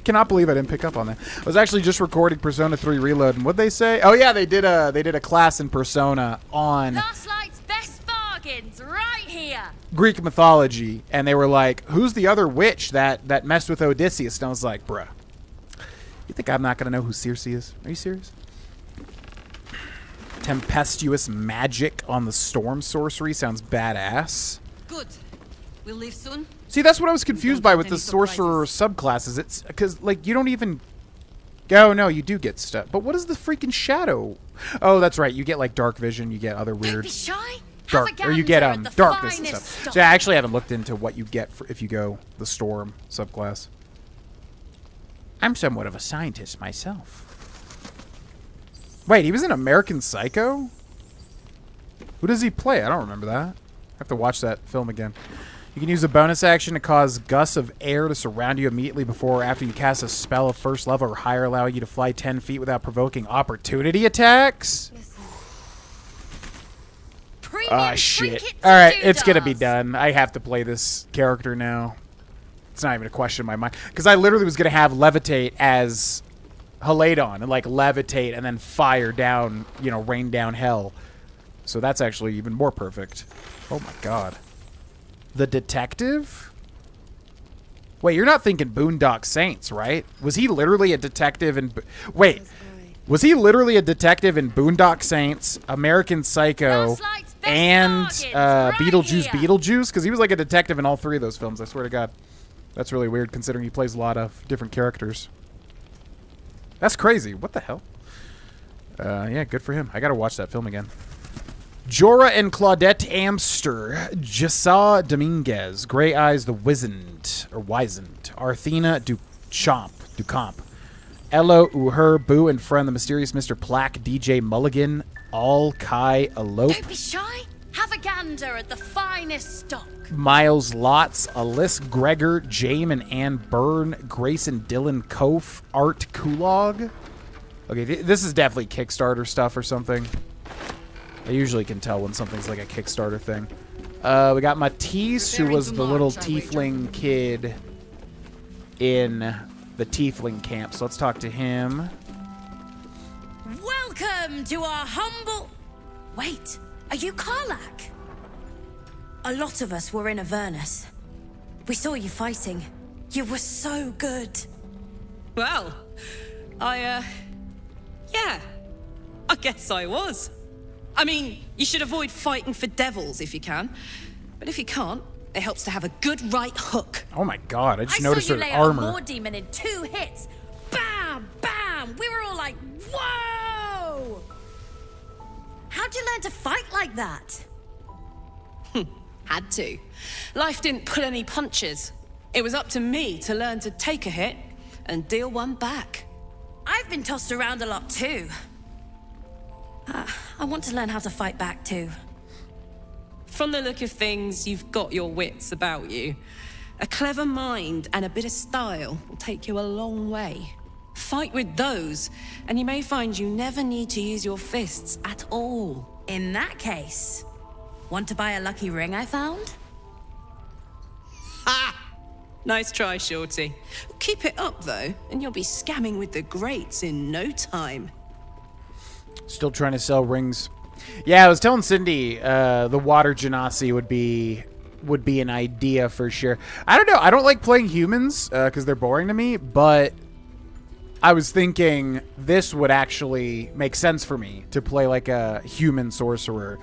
Cannot believe I didn't pick up on that. I was actually just recording Persona 3 Reload, and what'd they say? Oh yeah, they did a class in Persona on Last Light's best bargains right here. Greek mythology, and they were like, who's the other witch that messed with Odysseus? And I was like, bruh, you think I'm not gonna know who Circe is? Are you serious? Tempestuous magic on the storm sorcery sounds badass. Good. We'll leave soon. See, that's what I was confused by with the sorcerer subclasses. It's because, like, you don't even... Oh, no, you do get stuff. But what is the freaking shadow? Oh, that's right. You get, like, dark vision. You get other Don't weird... be shy. Dark, Have a or you get gander at the darkness and finest stuff. stock. So I actually haven't looked into what you get for if you go the storm subclass. I'm somewhat of a scientist myself. Wait, he was in American Psycho? Who does he play? I don't remember that. I have to watch that film again. You can use a bonus action to cause gusts of air to surround you immediately before or after you cast a spell of first level or higher, allowing you to fly 10 feet without provoking opportunity attacks. Ah, shit. Alright, it's gonna be done. I have to play this character now. It's not even a question in my mind. Because I literally was gonna have Levitate as Haladon and, like, levitate and then fire down, you know, rain down hell. So that's actually even more perfect. Oh my god. The detective? Wait, you're not thinking Boondock Saints, right? Was he literally a detective in... Wait. Was he literally a detective in Boondock Saints, American Psycho, and Beetlejuice? Because he was like a detective in all three of those films, I swear to God. That's really weird considering he plays a lot of different characters. That's crazy. What the hell? Yeah, good for him. I gotta watch that film again. Jorah and Claudette Amster, Jessa Dominguez, Grey Eyes the Wizened, Arthena Ducamp, Elo Uher, Boo and Friend, the Mysterious Mr. Plaque, DJ Mulligan, All Kai Elope. Don't be shy. Have a gander at the finest stock. Miles Lotz, Alyssa Gregor, Jame and Ann Byrne, Grace and Dylan Kof, Art Kulog. Okay, this is definitely Kickstarter stuff or something. I usually can tell when something's like a Kickstarter thing. We got Matisse, who was the little tiefling kid in the tiefling camp. So let's talk to him. Welcome to our humble... Wait, are you Karlak? A lot of us were in Avernus. We saw you fighting. You were so good. Well, yeah, I guess I was. I mean, you should avoid fighting for devils if you can. But if you can't, it helps to have a good right hook. Oh my god, I just I noticed saw you her lay armor. out a Moor demon in 2 hits. Bam! Bam! We were all like, whoa! How'd you learn to fight like that? Had to. Life didn't pull any punches. It was up to me to learn to take a hit and deal one back. I've been tossed around a lot too. I want to learn how to fight back too. From the look of things, you've got your wits about you. A clever mind and a bit of style will take you a long way. Fight with those, and you may find you never need to use your fists at all. In that case, want to buy a lucky ring I found? Ha! Nice try, Shorty. Keep it up, though, and you'll be scamming with the greats in no time. Still trying to sell rings. Yeah, I was telling Cindy the water genasi would be an idea for sure. I don't know. I don't like playing humans because they're boring to me, but I was thinking this would actually make sense for me to play like a human sorcerer,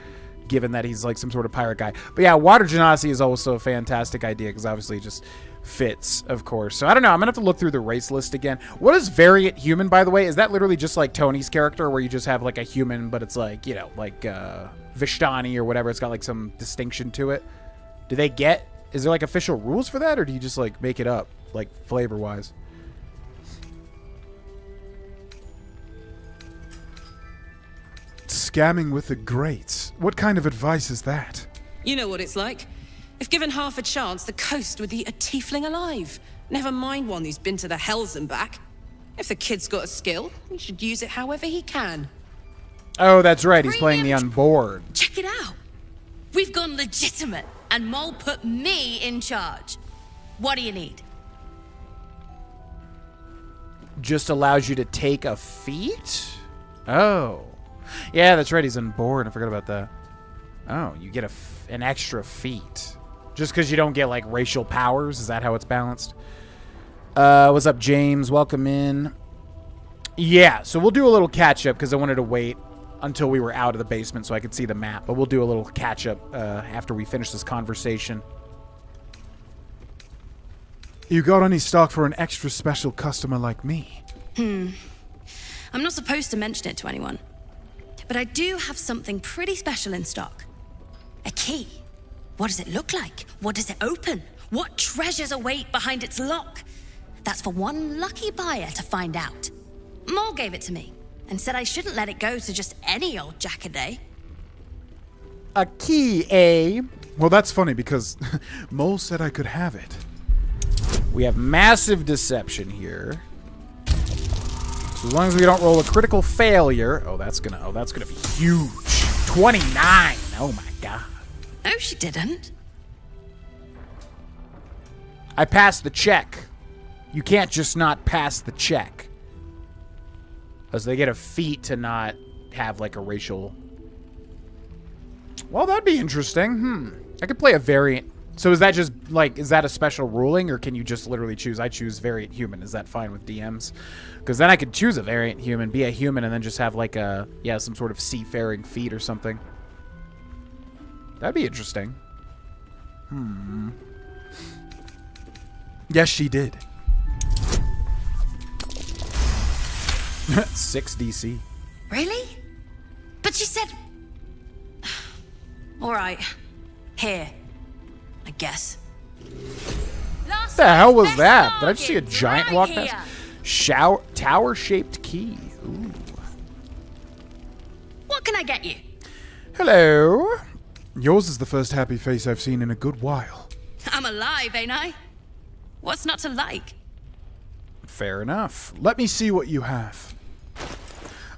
given that he's like some sort of pirate guy. But yeah, water genasi is also a fantastic idea because obviously it just fits, of course. So I don't know. I'm gonna have to look through the race list again. What is variant human, by the way? Is that literally just like Tony's character, where you just have like a human, but it's like, you know, like Vishtani or whatever? It's got like some distinction to it. Do they get? Is there like official rules for that, or do you just like make it up, like flavor wise? scamming with the greats. What kind of advice is that? You know what it's like. If given half a chance, the coast would eat a tiefling alive. Never mind one who's been to the hells and back. If the kid's got a skill, he should use it however he can. Oh, that's right. He's playing me on board. Check it out. We've gone legitimate, and Mole put me in charge. What do you need? Just allows you to take a feat? Oh. Yeah, that's right. He's on board. I forgot about that. Oh, you get an extra feat. Just because you don't get, like, racial powers? Is that how it's balanced? What's up, James? Welcome in. Yeah, so we'll do a little catch-up because I wanted to wait until we were out of the basement so I could see the map. But we'll do a little catch-up after we finish this conversation. You got any stock for an extra special customer like me? I'm not supposed to mention it to anyone. But I do have something pretty special in stock. A key. What does it look like? What does it open? What treasures await behind its lock? That's for one lucky buyer to find out. Mole gave it to me and said I shouldn't let it go to just any old jackaday. A key, eh? Well, that's funny because Mole said I could have it. We have massive deception here. So as long as we don't roll a critical failure, that's gonna be huge. 29. Oh my god. No, she didn't. I passed the check. You can't just not pass the check. As they get a feat to not have like a racial. Well, that'd be interesting. I could play a variant. So is that just like, is that a special ruling, or can you just literally choose? I choose variant human. Is that fine with DMs? Because then I could choose a variant human, be a human, and then just have like a, yeah, some sort of seafaring feat or something. That'd be interesting. Yes, she did. 6 DC. Really? But she said... All right. Here. I guess. What the hell was that? Did I just see a giant walk past? Tower-shaped key. Ooh. What can I get you? Hello. Yours is the first happy face I've seen in a good while. I'm alive, ain't I? What's not to like? Fair enough. Let me see what you have.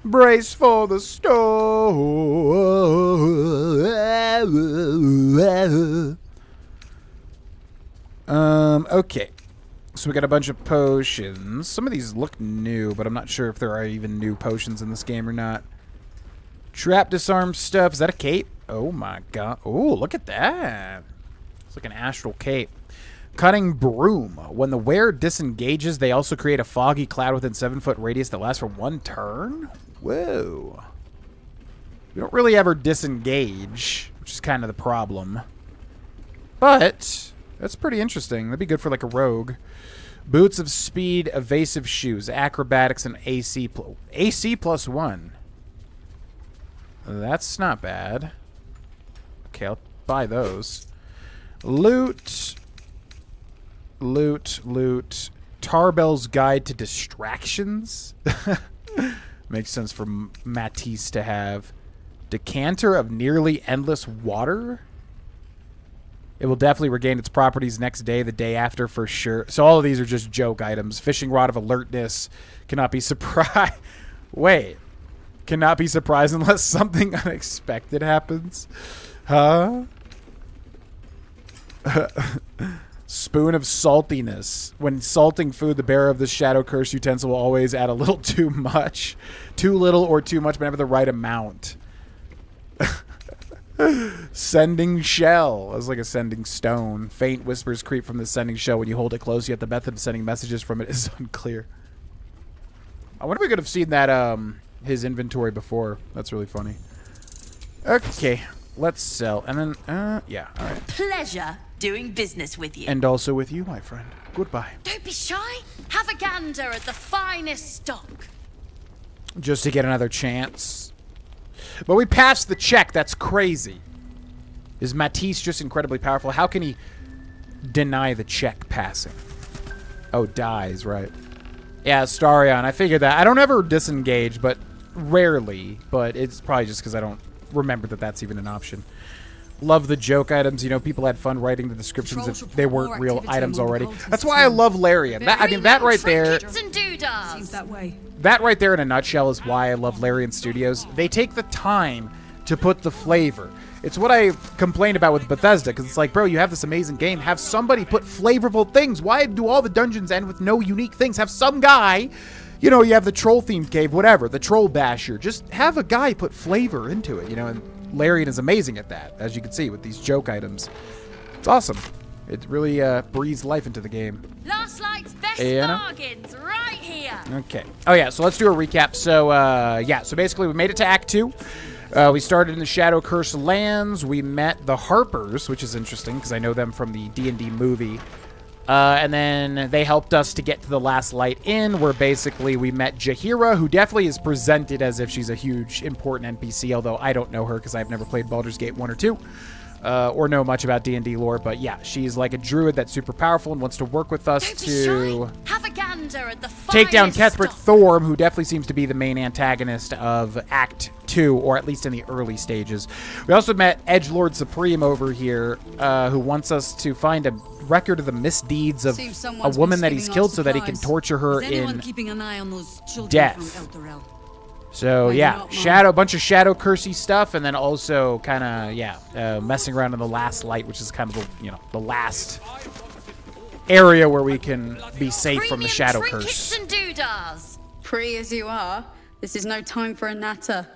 Brace for the storm. Okay. So we got a bunch of potions. Some of these look new, but I'm not sure if there are even new potions in this game or not. Trap disarm stuff. Is that a cape? Oh my god. Oh, look at that. It's like an astral cape. Cutting broom. When the wearer disengages, they also create a foggy cloud within 7-foot radius that lasts for 1 turn? Whoa. We don't really ever disengage, which is kind of the problem. But that's pretty interesting. That'd be good for like a rogue. Boots of speed, evasive shoes, acrobatics, and AC. AC plus 1. That's not bad. Okay, I'll buy those. Loot. Tarbell's Guide to Distractions. Makes sense for Matisse to have. Decanter of Nearly Endless Water. It will definitely regain its properties next day, the day after for sure. So all of these are just joke items. Fishing Rod of Alertness. Cannot be surprised. Wait. Cannot be surprised unless something unexpected happens. Huh? Spoon of Saltiness. When salting food, the bearer of this Shadow Curse utensil will always add a little too much. Too little or too much, but never the right amount. Sending Shell. That's like a sending stone. Faint whispers creep from the sending shell when you hold it close, yet the method of sending messages from it is unclear. I wonder if we could have seen that, his inventory before. That's really funny. Okay, let's sell. And then, yeah, alright. Pleasure doing business with you. And also with you, my friend. Goodbye. Don't be shy. Have a gander at the finest stock. Just to get another chance. But we passed the check. That's crazy. Is Matisse just incredibly powerful? How can he deny the check passing? Oh, dies, right. Yeah, Starion. I figured that. I don't ever disengage, but rarely, but it's probably just because I don't remember that that's even an option. Love the joke items. You know, people had fun writing the descriptions if they weren't real items already. That's why I love Larian. That, I mean, that right there... Seems that way. That right there in a nutshell is why I love Larian Studios. They take the time to put the flavor. It's what I complained about with Bethesda, because it's like, bro, you have this amazing game. Have somebody put flavorful things. Why do all the dungeons end with no unique things? Have some guy, you know, you have the troll-themed cave, whatever, the troll basher. Just have a guy put flavor into it, you know, and Larian is amazing at that, as you can see with these joke items. It's awesome. It really breathes life into the game. Last Light's best bargains right here. Okay. Oh, yeah, so let's do a recap. So, yeah, so basically we made it to Act 2. We started in the Shadow Curse lands. We met the Harpers, which is interesting because I know them from the D&D movie. And then they helped us to get to the Last Light Inn, where basically we met Jaheira, who definitely is presented as if she's a huge, important NPC, although I don't know her because I've never played Baldur's Gate 1 or 2. Or know much about D&D lore, but yeah, she's like a druid that's super powerful and wants to work with us to have a gander at the take down Cuthbert Thorm, who definitely seems to be the main antagonist of Act 2, or at least in the early stages. We also met Edgelord Supreme over here, who wants us to find a record of the misdeeds of a woman that he's killed so that he can torture her in death. So yeah, bunch of shadow cursey stuff, and then also kind of messing around in the Last Light, which is kind of the last area where we can be safe from the shadow curse. And doodahs. Pretty as you are, this is no time for a natter.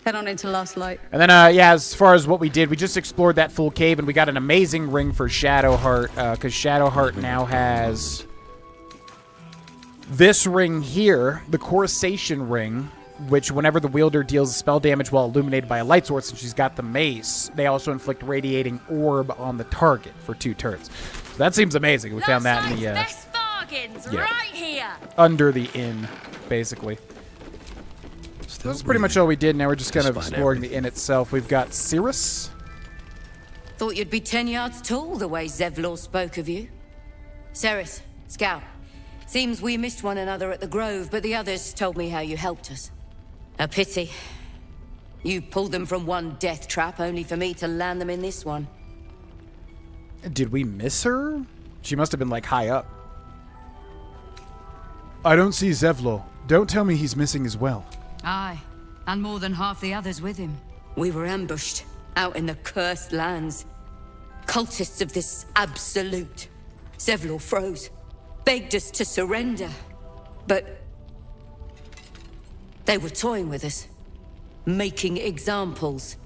Head on into Last Light. And then yeah, as far as what we did, we just explored that full cave, and we got an amazing ring for Shadowheart, because Shadowheart now has this ring here, the Corsation ring, which whenever the wielder deals spell damage while illuminated by a light source, and she's got the mace, they also inflict radiating orb on the target for 2 turns. So that seems amazing. We found that in the best bargains right here. Under the inn, basically. That's pretty much all we did. Now we're just kind of exploring the inn itself. We've got Cirrus. Thought you'd be 10 yards tall the way Zevlor spoke of you. Ceres, Scout. Seems we missed one another at the Grove, but the others told me how you helped us. A pity. You pulled them from one death trap, only for me to land them in this one. Did we miss her? She must have been, like, high up. I don't see Zevlor. Don't tell me he's missing as well. Aye, and more than half the others with him. We were ambushed, out in the cursed lands. Cultists of this absolute. Zevlor froze, begged us to surrender. But they were toying with us, making examples.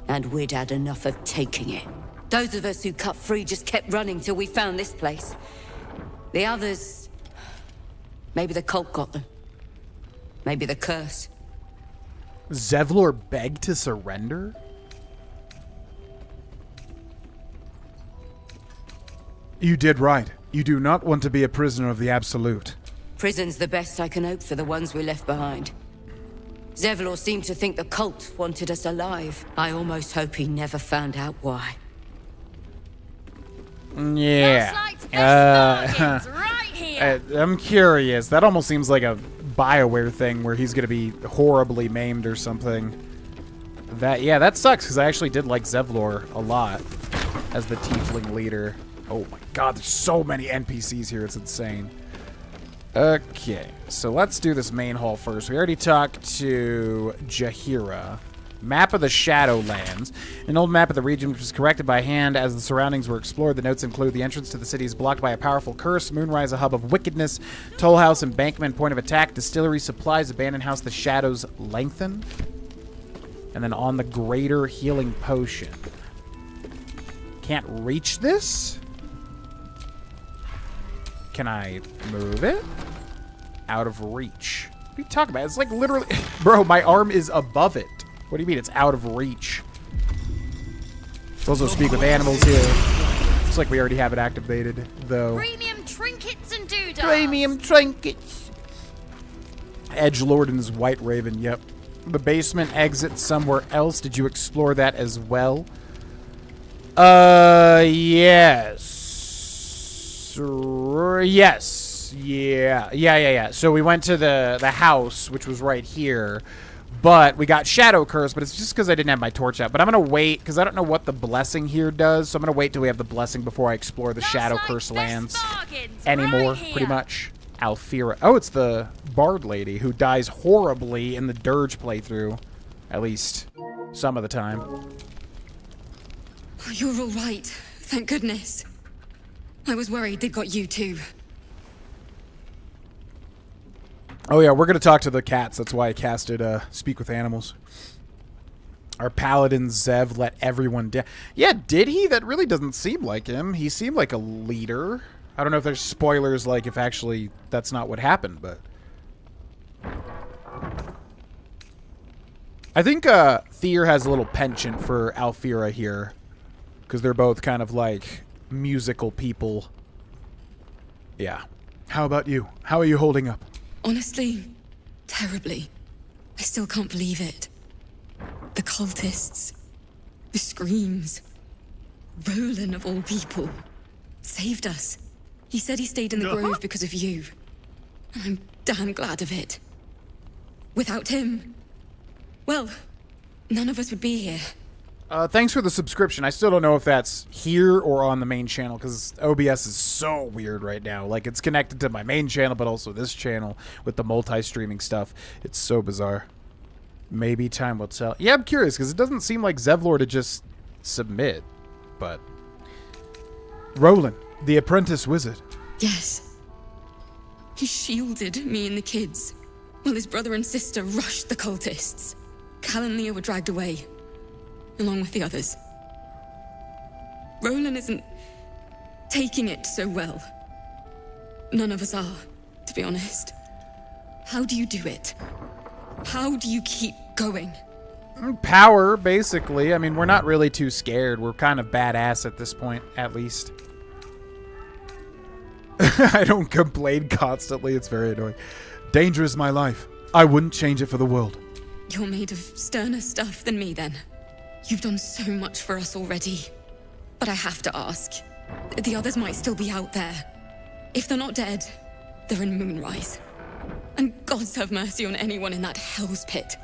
And we'd had enough of taking it. Those of us who cut free just kept running till we found this place. The others... maybe the cult got them. Maybe the curse. Zevlor begged to surrender? You did right. You do not want to be a prisoner of the Absolute. Prison's the best I can hope for the ones we left behind. Zevlor seemed to think the cult wanted us alive. I almost hope he never found out why. Yeah. Right here. I'm curious. That almost seems like a BioWare thing where he's going to be horribly maimed or something. That sucks because I actually did like Zevlor a lot as the tiefling leader. Oh my god, there's so many NPCs here, it's insane. Okay, so let's do this main hall first. We already talked to Jaheira. Map of the Shadowlands. An old map of the region which was corrected by hand as the surroundings were explored. The notes include the entrance to the city is blocked by a powerful curse. Moonrise, a hub of wickedness. Toll House, embankment, point of attack. Distillery, supplies. Abandoned house, the shadows lengthen. And then on the greater healing potion. Can't reach this? Can I move it? Out of reach. What are you talking about? It's like literally... Bro, my arm is above it. What do you mean it's out of reach? Let's also speak with animals here. Looks like we already have it activated, though. Premium trinkets and doodahs. Premium trinkets. Edgelord and his White Raven, yep. The basement exit somewhere else. Did you explore that as well? Yes. Yes. Yeah. So we went to the house, which was right here, but we got Shadow Curse, but it's just because I didn't have my torch out. But I'm going to wait, because I don't know what the blessing here does, so I'm going to wait till we have the blessing before I explore the Shadow Curse lands anymore, pretty much. Alfira. Oh, it's the Bard lady who dies horribly in the Dirge playthrough, at least some of the time. Oh, you're all right. Thank goodness. I was worried they'd got you too. Oh yeah, we're gonna talk to the cats. That's why I casted Speak with Animals. Our paladin Zev let everyone down. Yeah, did he? That really doesn't seem like him. He seemed like a leader. I don't know if there's spoilers, like if actually that's not what happened, but I think Thier has a little penchant for Alfira here, because they're both kind of like musical people. Yeah. How about you? How are you holding up? Honestly, terribly. I still can't believe it. The cultists, the screams. Roland, of all people, saved us. He said he stayed in the grove because of you. And I'm damn glad of it. Without him, well, none of us would be here. Thanks for the subscription. I still don't know if that's here or on the main channel, because OBS is so weird right now. Like, it's connected to my main channel, but also this channel with the multi-streaming stuff. It's so bizarre. Maybe time will tell. Yeah, I'm curious, because it doesn't seem like Zevlor to just submit, but... Roland, the apprentice wizard. Yes. He shielded me and the kids, while his brother and sister rushed the cultists. Cal and Leo were dragged away, along with the others. Roland isn't taking it so well. None of us are, to be honest. How do you do it? How do you keep going? Power, basically. I mean, we're not really too scared. We're kind of badass at this point, at least. I don't complain constantly. It's very annoying. Danger is my life. I wouldn't change it for the world. You're made of sterner stuff than me, then. You've done so much for us already. But I have to ask. The others might still be out there. If they're not dead, they're in Moonrise. And gods have mercy on anyone in that hell's pit.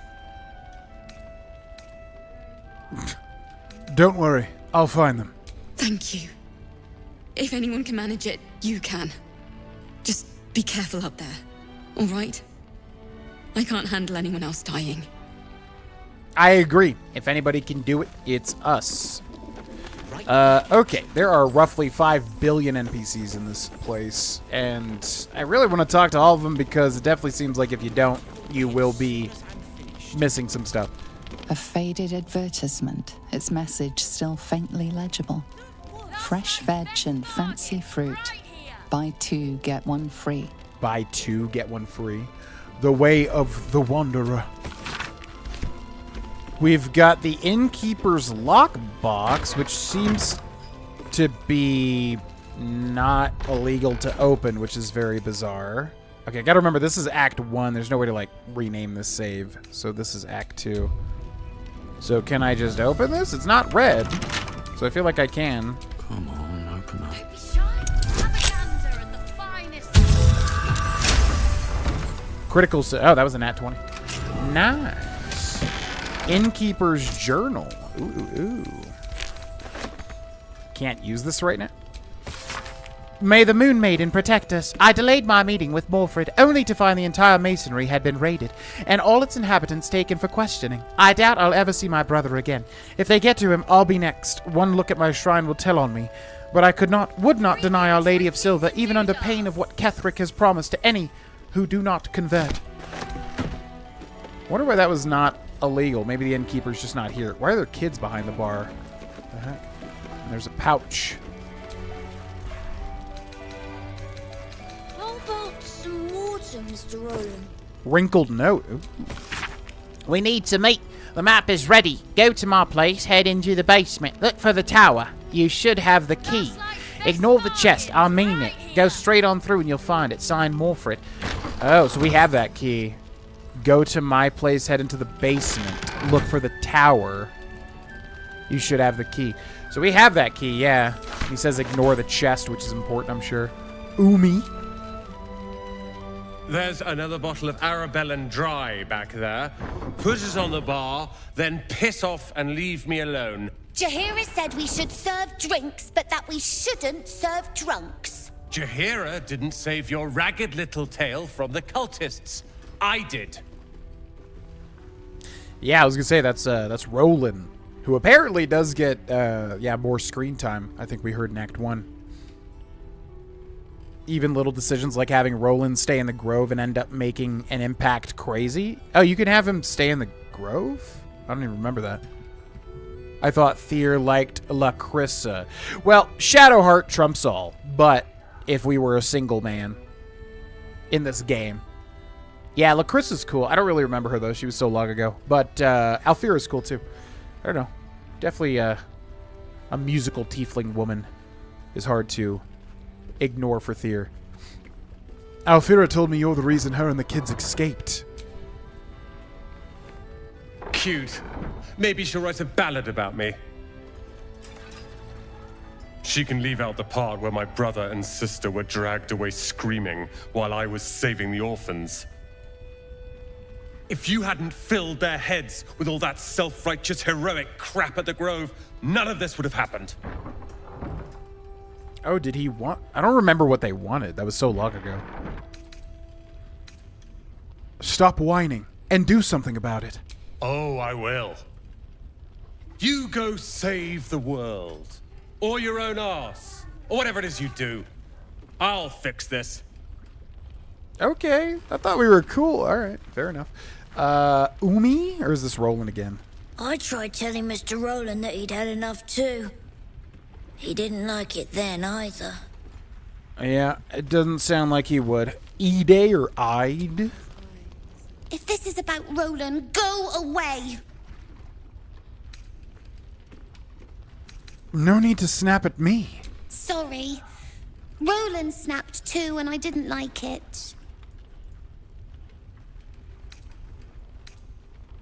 Don't worry. I'll find them. Thank you. If anyone can manage it, you can. Just be careful up there, all right? I can't handle anyone else dying. I agree. If anybody can do it, it's us. Okay, there are roughly 5 billion NPCs in this place, and I really want to talk to all of them because it definitely seems like if you don't, you will be missing some stuff. A faded advertisement, its message still faintly legible. Fresh veg and fancy fruit. Buy 2, get 1 free. Buy 2, get 1 free. The way of the wanderer. We've got the innkeeper's lockbox, which seems to be not illegal to open, which is very bizarre. Okay, I gotta remember, this is Act 1. There's no way to, like, rename this save. So this is Act 2. So can I just open this? It's not red, so I feel like I can. Come on, open up. Don't be shy. Have a gander at the finest. Critical oh, that was a nat 20. Nice. Innkeeper's journal. Ooh. Can't use this right now. May the Moon Maiden protect us. I delayed my meeting with Morfred only to find the entire masonry had been raided and all its inhabitants taken for questioning. I doubt I'll ever see my brother again. If they get to him, I'll be next. One look at my shrine will tell on me. But I would not deny Our Lady of Silver, even under pain of what Ketheric has promised to any who do not convert. Wonder why that was not illegal. Maybe the innkeeper's just not here. Why are there kids behind the bar? What the heck? And there's a pouch. How about some water, Mr. Roland? Wrinkled note. Ooh. We need to meet. The map is ready. Go to my place, head into the basement. Look for the tower. You should have the key. Ignore the chest. I mean it. Go straight on through and you'll find it. Signed Morfred. Oh, so we have that key. Go to my place, head into the basement. Look for the tower. You should have the key. So we have that key, yeah. He says ignore the chest, which is important, I'm sure. Umi. There's another bottle of Arabellan Dry back there. Put it on the bar, then piss off and leave me alone. Jaheira said we should serve drinks, but that we shouldn't serve drunks. Jaheira didn't save your ragged little tail from the cultists. I did. Yeah, I was gonna say that's Roland, who apparently does get more screen time. I think we heard in Act 1. Even little decisions like having Roland stay in the Grove and end up making an impact crazy. Oh, you can have him stay in the Grove? I don't even remember that. I thought Thier liked Lacrissa. Well, Shadowheart trumps all, but if we were a single man in this game. Yeah, Lacrissa's cool. I don't really remember her, though. She was so long ago. But Alfira's cool, too. I don't know. Definitely a musical tiefling woman is hard to ignore for Thier. Alfira told me you're the reason her and the kids escaped. Cute. Maybe she'll write a ballad about me. She can leave out the part where my brother and sister were dragged away screaming while I was saving the orphans. If you hadn't filled their heads with all that self-righteous heroic crap at the Grove, none of this would have happened. Oh, did he want... I don't remember what they wanted. That was so long ago. Stop whining and do something about it. Oh, I will. You go save the world. Or your own arse. Or whatever it is you do. I'll fix this. Okay. I thought we were cool. All right. Fair enough. Umi? Or is this Roland again? I tried telling Mr. Roland that he'd had enough too. He didn't like it then either. Yeah, it doesn't sound like he would. Ide or Ide? If this is about Roland, go away! No need to snap at me. Sorry. Roland snapped too, and I didn't like it.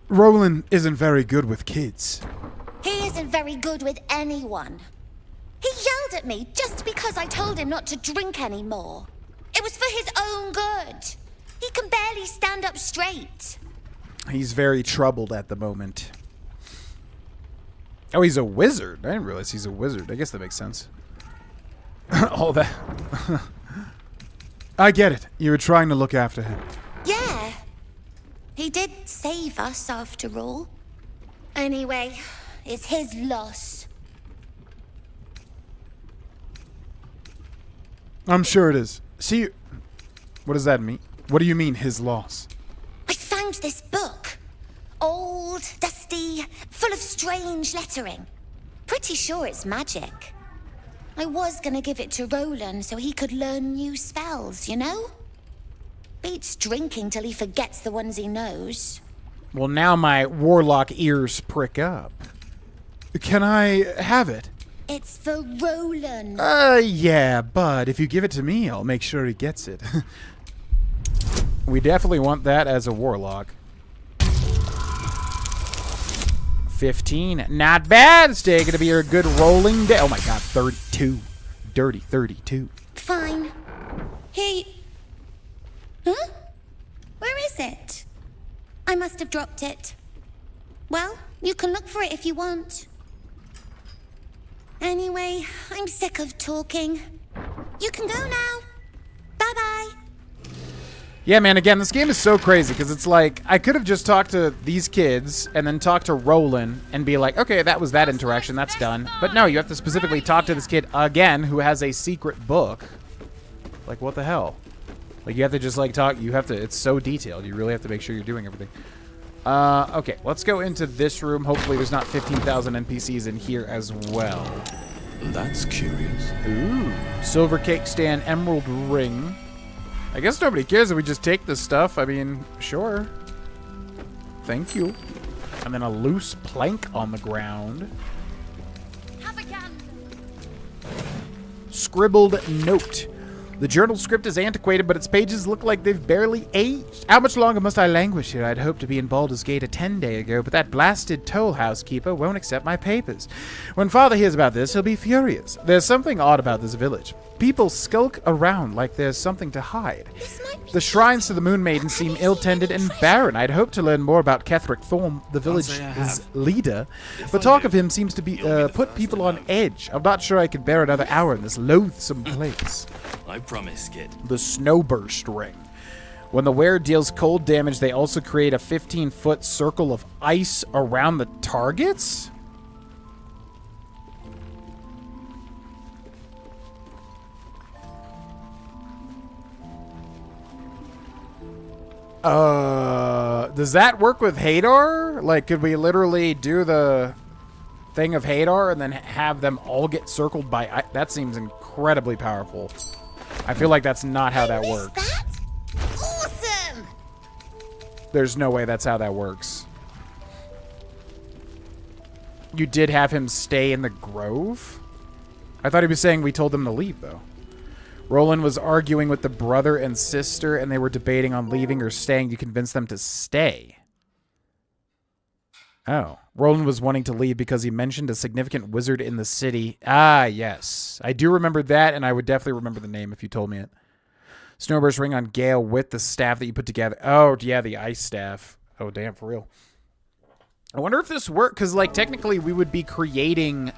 Roland isn't very good with kids. He isn't very good with anyone. He yelled at me just because I told him not to drink anymore. It was for his own good. He can barely stand up straight. He's very troubled at the moment. Oh, he's a wizard. I didn't realize he's a wizard. I guess that makes sense. All that. I get it. You were trying to look after him. Yeah. He did save us after all. Anyway, it's his loss. I'm sure it is. See, what does that mean? What do you mean, his loss? I found this book. Old, dusty, full of strange lettering. Pretty sure it's magic. I was gonna give it to Roland so he could learn new spells, you know? Beats drinking till he forgets the ones he knows. Well, now my warlock ears prick up. Can I have it? It's for Roland. Yeah, but if you give it to me, I'll make sure he gets it. We definitely want that as a warlock. 15. Not bad. It's going to be a good rolling day. Oh my god, 32. Dirty 32. Fine. Here. Huh? Where is it? I must have dropped it. Well, you can look for it if you want. Anyway, I'm sick of talking. You can go now. Bye-bye. Yeah, man, again, this game is so crazy because it's like I could have just talked to these kids and then talked to Roland and be like, okay, that was that interaction, that's done. But no, you have to specifically talk to this kid again who has a secret book. Like, what the hell? Like, you have to just, like, talk. You have to, it's so detailed. You really have to make sure you're doing everything. Okay, let's go into this room. Hopefully there's not 15,000 NPCs in here as well. That's curious. Ooh. Silver cake stand, emerald ring. I guess nobody cares if we just take this stuff. I mean, sure. Thank you. And then a loose plank on the ground. Scribbled note. The journal script is antiquated, but its pages look like they've barely aged. How much longer must I languish here? I'd hoped to be in Baldur's Gate a 10-day ago, but that blasted toll housekeeper won't accept my papers. When Father hears about this, he'll be furious. There's something odd about this village. People skulk around like there's something to hide. The shrines to the Moon Maiden seem ill-tended and barren. I'd hoped to learn more about Ketheric Thorm, the village's leader, but talk of him seems to be put people on edge. I'm not sure I could bear another hour in this loathsome place. I promise, kid. The Snowburst Ring. When the wearer deals cold damage, they also create a 15-foot circle of ice around the targets? Does that work with Hadar? Like, could we literally do the thing of Hadar and then have them all get circled by... That seems incredibly powerful. I feel like that's not how that works. Awesome! There's no way that's how that works. You did have him stay in the grove? I thought he was saying we told him to leave, though. Roland was arguing with the brother and sister, and they were debating on leaving or staying to convince them to stay. Oh. Roland was wanting to leave because he mentioned a significant wizard in the city. Ah, yes. I do remember that, and I would definitely remember the name if you told me it. Snowburst Ring on Gale with the staff that you put together. Oh, yeah, the ice staff. Oh, damn, for real. I wonder if this worked, because, like, technically we would be creating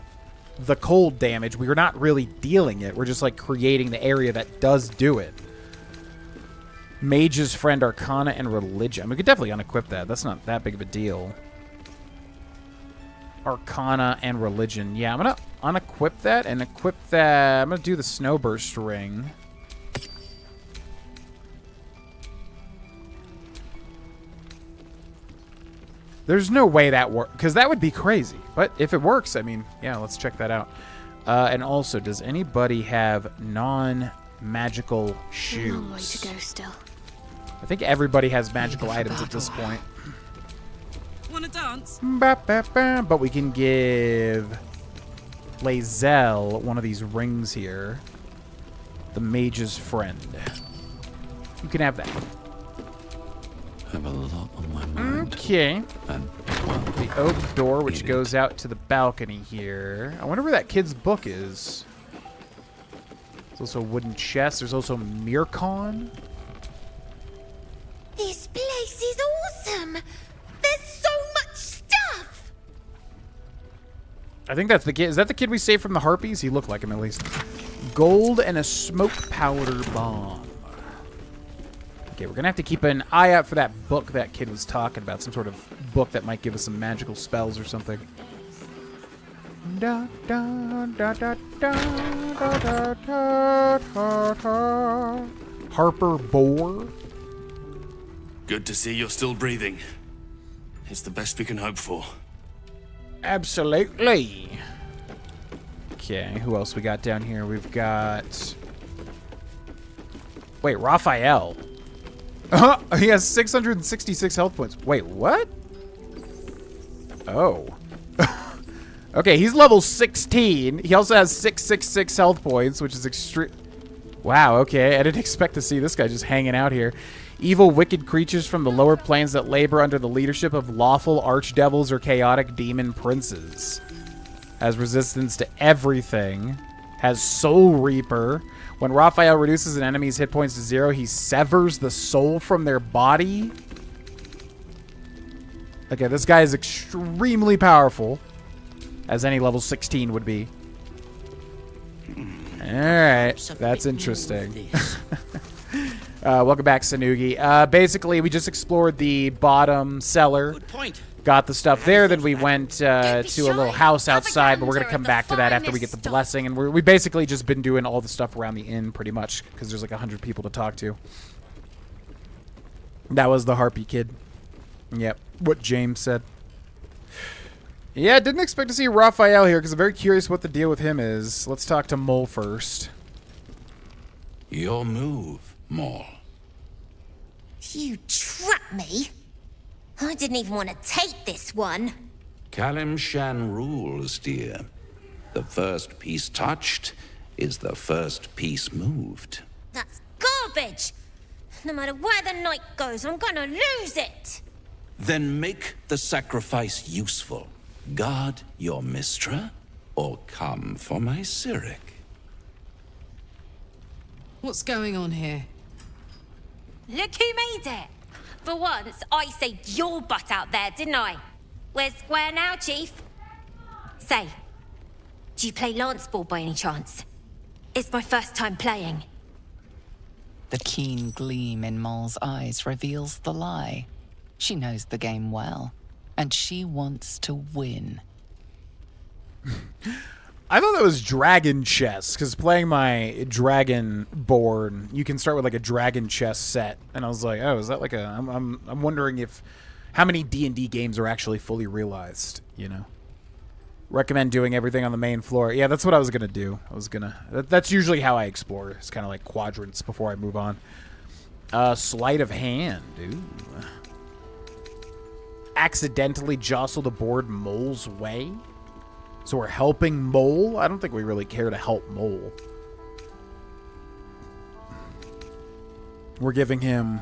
the cold damage. We are not really dealing it. We're just, like, creating the area that does do it. Mage's Friend, Arcana, and Religion. I mean, we could definitely unequip that. That's not that big of a deal. Arcana and Religion. Yeah, I'm going to unequip that and equip that. I'm going to do the Snowburst Ring. There's no way that works, because that would be crazy. But if it works, I mean, yeah, let's check that out. And also, does anybody have non-magical shoes? A long way to go still. I think everybody has magical items at this point. Wanna dance? But we can give Lae'zel one of these rings here. The Mage's Friend. You can have that. I have a lot on my mind. Okay. And the oak door, which goes out to the balcony here. I wonder where that kid's book is. There's also a wooden chest. There's also Mircon. This place is awesome! There's so much stuff! I think that's the kid. Is that the kid we saved from the Harpies? He looked like him, at least. Gold and a smoke powder bomb. Okay, we're going to have to keep an eye out for that book that kid was talking about. Some sort of book that might give us some magical spells or something. Da, da, da, da, da, da, da, da, da. Harper Boar. good to see you're still breathing. It's the best we can hope for. Absolutely. Okay, who else we got down here? We've got... Wait, Raphael. He has 666 health points. Wait, what? Oh. Okay, he's level 16. He also has 666 health points, which is extreme. Wow, okay. I didn't expect to see this guy just hanging out here. Evil, wicked creatures from the lower planes that labor under the leadership of lawful archdevils or chaotic demon princes. Has resistance to everything. Has Soul Reaper. When Raphael reduces an enemy's hit points to 0, he severs the soul from their body. Okay, this guy is extremely powerful. As any level 16 would be. Alright, that's interesting. Welcome back, Sanugi. Basically, we just explored the bottom cellar. Good point. Got the stuff there, then we went to a little house outside, but we're going to come back to that after we get the blessing. And we basically just been doing all the stuff around the inn, pretty much, because there's like 100 people to talk to. That was the Harpy kid. Yep, what James said. Yeah, didn't expect to see Raphael here, because I'm very curious what the deal with him is. Let's talk to Mole first. Your move, Mole. You trapped me? I didn't even want to take this one. Kalimshan rules, dear. The first piece touched is the first piece moved. That's garbage! No matter where the night goes, I'm gonna lose it! Then make the sacrifice useful. Guard your Mistra, or come for my Cyric. What's going on here? Look who made it! For once, I saved your butt out there, didn't I? We're square now, Chief. Say, do you play lance ball by any chance? It's my first time playing. The keen gleam in Moll's eyes reveals the lie. She knows the game well, and she wants to win. I thought that was dragon chess, because playing my dragon board, you can start with like a dragon chess set, and I was like, oh, is that like a? I'm wondering if how many D&D games are actually fully realized. You know, recommend doing everything on the main floor. Yeah, that's what I was gonna do. That's usually how I explore. It's kind of like quadrants before I move on. Sleight of hand, dude. Accidentally jostle the board Mole's way. So we're helping Mole? I don't think we really care to help Mole. We're giving him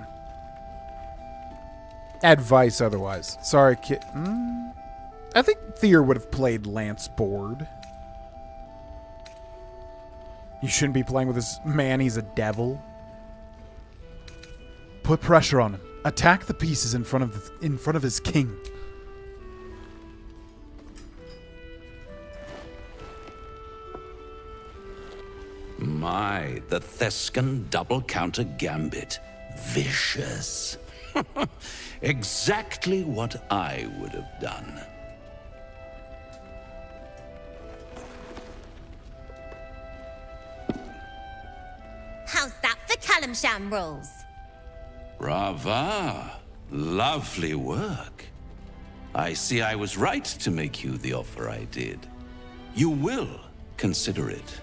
advice otherwise. Sorry, kid. I think Thier would have played Lance Board. You shouldn't be playing with this man. He's a devil. Put pressure on him. Attack the pieces in front of his king. My, the Thescan double counter gambit. Vicious. Exactly what I would have done. How's that for Kalimshan rules? Brava. Lovely work. I see I was right to make you the offer I did. You will consider it,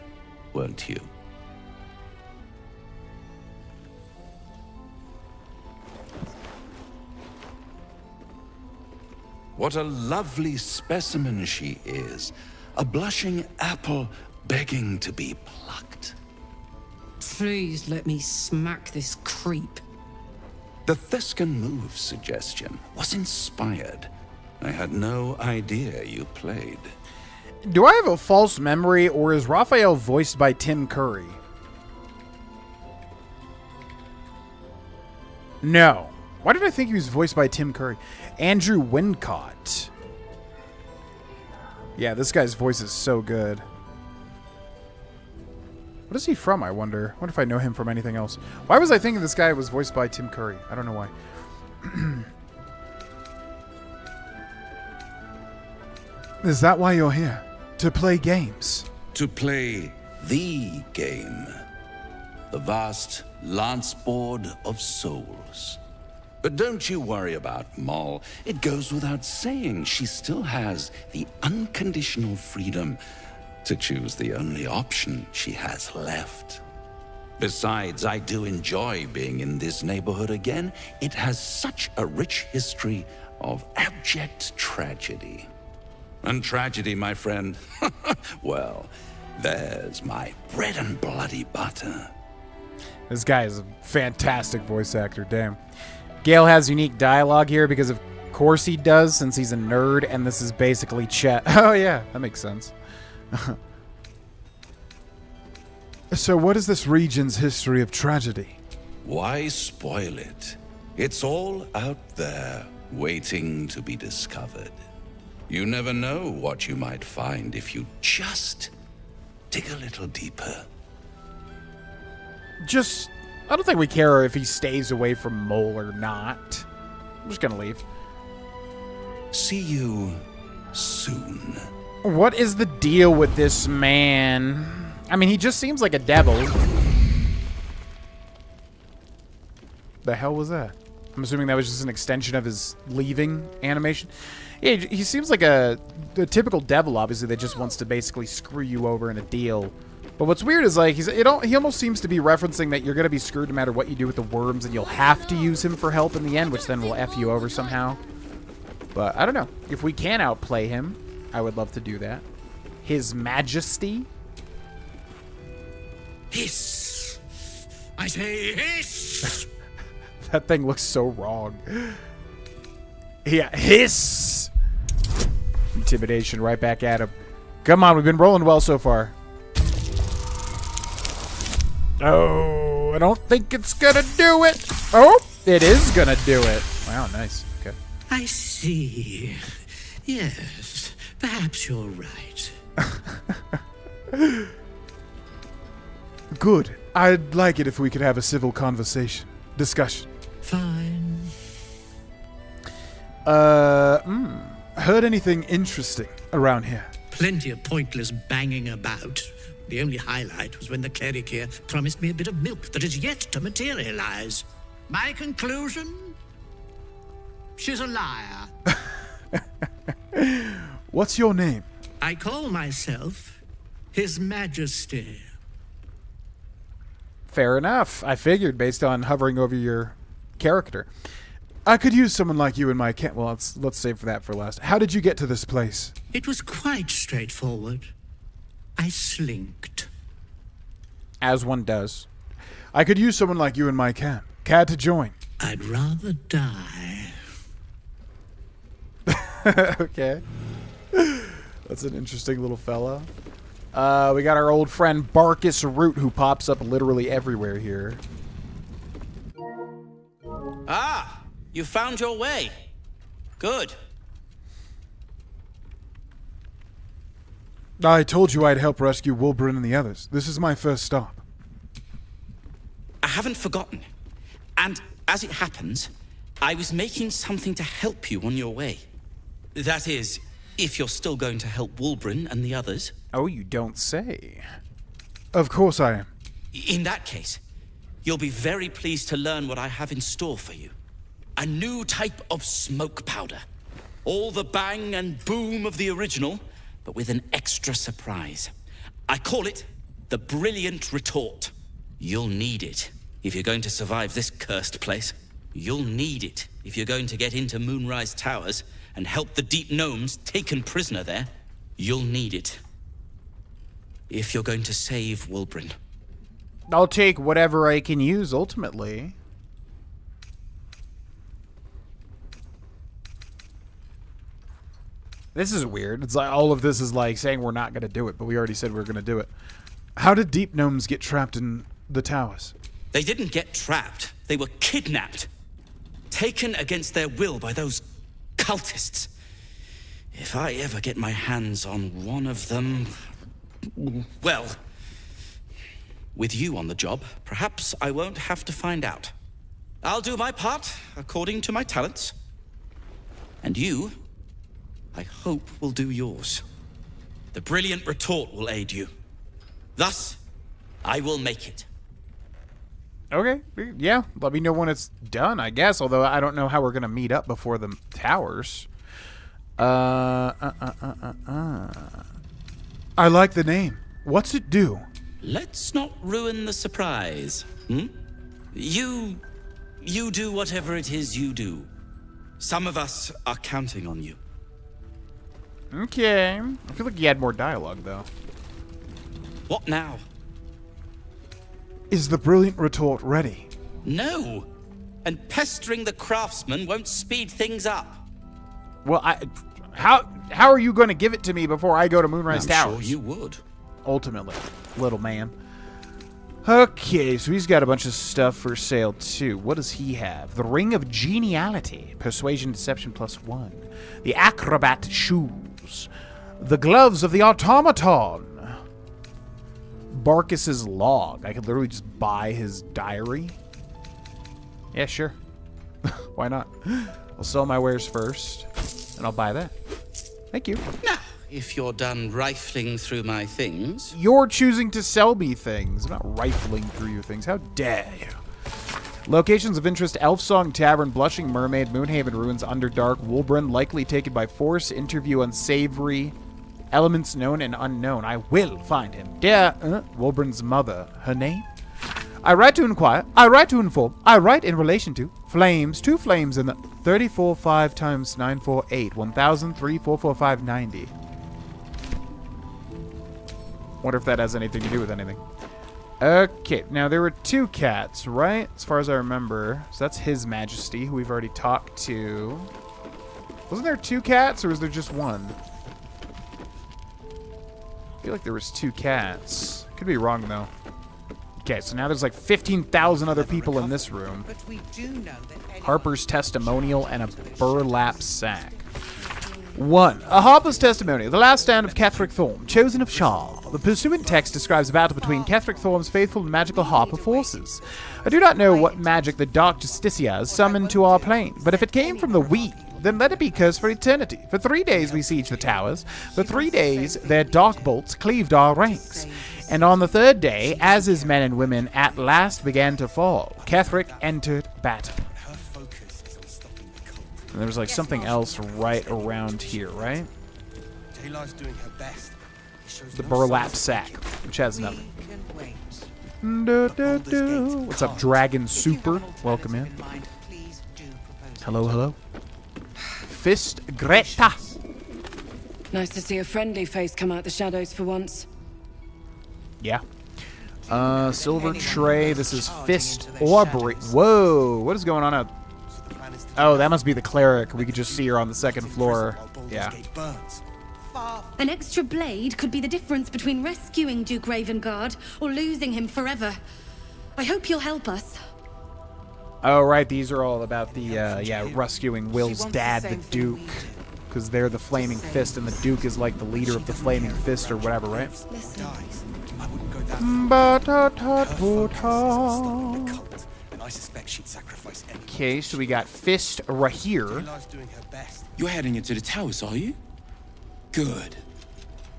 won't you? What a lovely specimen she is. A blushing apple begging to be plucked. Please let me smack this creep. The Thescan move suggestion was inspired. I had no idea you played. Do I have a false memory, or is Raphael voiced by Tim Curry? No. Why did I think he was voiced by Tim Curry? Andrew Wincott. Yeah, this guy's voice is so good. What is he from, I wonder? I wonder if I know him from anything else. Why was I thinking this guy was voiced by Tim Curry? I don't know why. Is that why you're here? To play games? To play the game. The vast lance board of souls. But don't you worry about Moll. It goes without saying she still has the unconditional freedom to choose the only option she has left. Besides, I do enjoy being in this neighborhood again. It has such a rich history of abject tragedy. And tragedy, my friend, well, there's my bread and bloody butter. This guy is a fantastic voice actor, damn. Gale has unique dialogue here because of course he does, since he's a nerd, and this is basically chat. Oh yeah, that makes sense. So what is this region's history of tragedy? Why spoil it? It's all out there, waiting to be discovered. You never know what you might find if you just dig a little deeper. I don't think we care if he stays away from Mole or not. I'm just gonna leave. See you soon. What is the deal with this man? I mean, he just seems like a devil. The hell was that? I'm assuming that was just an extension of his leaving animation. Yeah, he seems like a typical devil, obviously, that just wants to basically screw you over in a deal. But what's weird is, like, he almost seems to be referencing that you're going to be screwed no matter what you do with the worms, and you'll have to use him for help in the end, which then will F you over somehow. But, I don't know. If we can outplay him, I would love to do that. His Majesty? Hiss! I say hiss! That thing looks so wrong. Yeah, hiss! Intimidation right back at him. Come on, we've been rolling well so far. Oh, I don't think it's gonna do it. Oh, it is gonna do it. Wow, nice. Okay. I see. Yes, perhaps you're right. Good. I'd like it if we could have a civil conversation. Discussion. Fine. Heard anything interesting around here? Plenty of pointless banging about. The only highlight was when the cleric here promised me a bit of milk that is yet to materialize. My conclusion? She's a liar. What's your name? I call myself His Majesty. Fair enough. I figured based on hovering over your character. I could use someone like you in my camp. Well, let's save that for last. How did you get to this place? It was quite straightforward. I slinked. As one does. I could use someone like you in my camp. Care to join? I'd rather die. Okay. That's an interesting little fella. We got our old friend Barkus Root, who pops up literally everywhere here. Ah, you found your way. Good. I told you I'd help rescue Wulbren and the others. This is my first stop. I haven't forgotten. And as it happens, I was making something to help you on your way. That is, if you're still going to help Wulbren and the others. Oh, you don't say. Of course I am. In that case, you'll be very pleased to learn what I have in store for you. A new type of smoke powder. All the bang and boom of the original, but with an extra surprise. I call it the Brilliant Retort. You'll need it if you're going to survive this cursed place. You'll need it if you're going to get into Moonrise Towers and help the Deep Gnomes taken prisoner there. You'll need it if you're going to save Wulbren. I'll take whatever I can use, ultimately. This is weird. It's like all of this is like saying we're not going to do it, but we already said we were going to do it. How did Deep Gnomes get trapped in the towers? They didn't get trapped. They were kidnapped. Taken against their will by those cultists. If I ever get my hands on one of them... Well, with you on the job, perhaps I won't have to find out. I'll do my part according to my talents. And you, I hope, will do yours. The Brilliant Retort will aid you. Thus, I will make it. Okay, yeah. Let me know when it's done, I guess. Although I don't know how we're going to meet up before the towers. I like the name. What's it do? Let's not ruin the surprise. You do whatever it is you do. Some of us are counting on you. Okay. I feel like you had more dialogue, though. What now? Is the Brilliant Retort ready? No. And pestering the craftsman won't speed things up. Well, how are you going to give it to me before I go to Moonrise Towers? I'm sure you would. Ultimately, little man. Okay, so he's got a bunch of stuff for sale, too. What does he have? The Ring of Geniality. Persuasion, Deception +1. The Acrobat Shoes. The Gloves of the Automaton. Barkus's Log. I could literally just buy his diary. Yeah, sure. Why not? I'll sell my wares first, and I'll buy that. Thank you. Now, if you're done rifling through my things... You're choosing to sell me things. I'm not rifling through your things. How dare you? Locations of interest: Elfsong Tavern, Blushing Mermaid, Moonhaven Ruins, Underdark, Wulbren, likely taken by force, interview unsavory, elements known and unknown. I will find him. Dear Wulbren's mother. Her name? I write to inquire. I write to inform. I write in relation to flames. 2 flames in the 34.5 times 948. 1003 Wonder if that has anything to do with anything. Okay, now there were 2 cats, right? As far as I remember. So that's His Majesty, who we've already talked to. Wasn't there 2 cats, or was there just 1? I feel like there was 2 cats. Could be wrong, though. Okay, so now there's like 15,000 other people in this room. Harper's testimonial and a burlap sack. 1. A Harper's testimonial. The last stand of Ketheric Thorm, chosen of Shar. The pursuant text describes a battle between Ketheric Thorm's faithful and magical Harper forces. I do not know what magic the Dark Justicia has summoned to our plane, but if it came from the weed, then let it be cursed for eternity. For 3 days we sieged the towers. For 3 days their dark bolts cleaved our ranks. And on the 3rd day, as his men and women at last began to fall, Ketheric entered battle. And there was like something else right around here, right? The burlap sack, which has nothing. What's up, Dragon Super? Welcome in. Hello, hello. Fist Greta. Nice to see a friendly face come out the shadows for once. Yeah. Silver tray. This is Fist Aubrey. Whoa, what is going on out? Oh, that must be the cleric. We could just see her on the 2nd floor. Yeah. An extra blade could be the difference between rescuing Duke Ravengard or losing him forever. I hope you'll help us. Oh, right. These are all about the, rescuing Will's dad, the Duke. Because they're the Flaming Fist, and the Duke is like the leader of the Flaming Fist or whatever, right? Okay, so we got Fist right here. You're heading into the towers, are you? Good.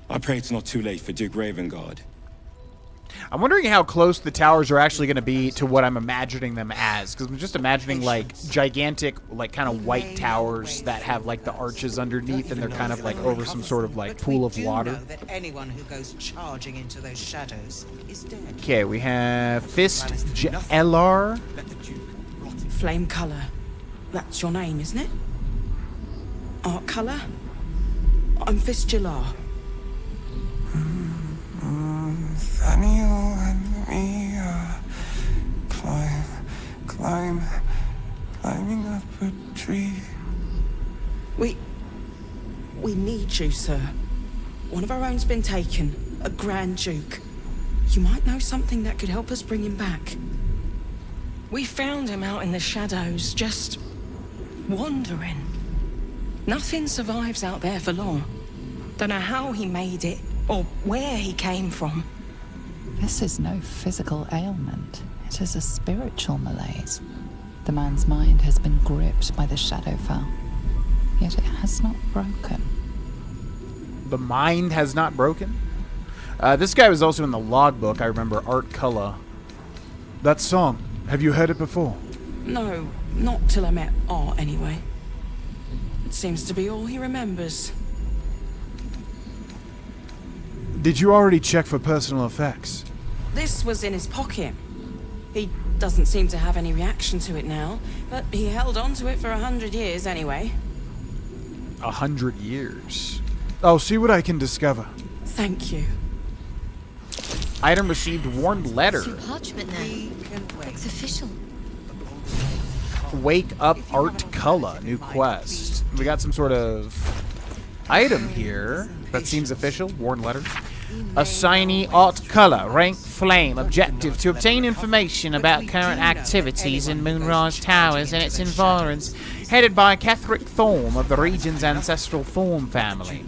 I pray it's not too late for Duke Ravengard. I'm wondering how close the towers are actually going to be to what I'm imagining them as. Because I'm just imagining, like, gigantic, like, kind of white towers that have, like, the arches underneath, and they're kind of, like, over some sort of, like, pool of water. That anyone who goes charging into those shadows is dead. Okay, we have Fist LR. Flame color. That's your name, isn't it? Art color? I'm Fist Jalar. Nathaniel and me climbing up a tree. We need you, sir. One of our own's been taken, a Grand Duke. You might know something that could help us bring him back. We found him out in the shadows, just wandering. Nothing survives out there for long. Don't know how he made it, or where he came from. This is no physical ailment. It is a spiritual malaise. The man's mind has been gripped by the Shadowfell, yet it has not broken. The mind has not broken? This guy was also in the logbook, I remember, Art Cullah. That song, have you heard it before? No, not till I met Art, anyway. It seems to be all he remembers. Did you already check for personal effects? This was in his pocket. He doesn't seem to have any reaction to it now, but he held on to it for 100 years anyway. 100 years? I'll see what I can discover. Thank you. Item received warned letter. Some parchment there. It's official. Wake up Art Cullah, new quest. We got some sort of item here that seems official. Warned letter. Assignee Art Cullah, rank Flame. Objective to obtain information about current activities in Moonrise Towers and its environs. Headed by Ketheric Thorm of the region's ancestral Thorm family.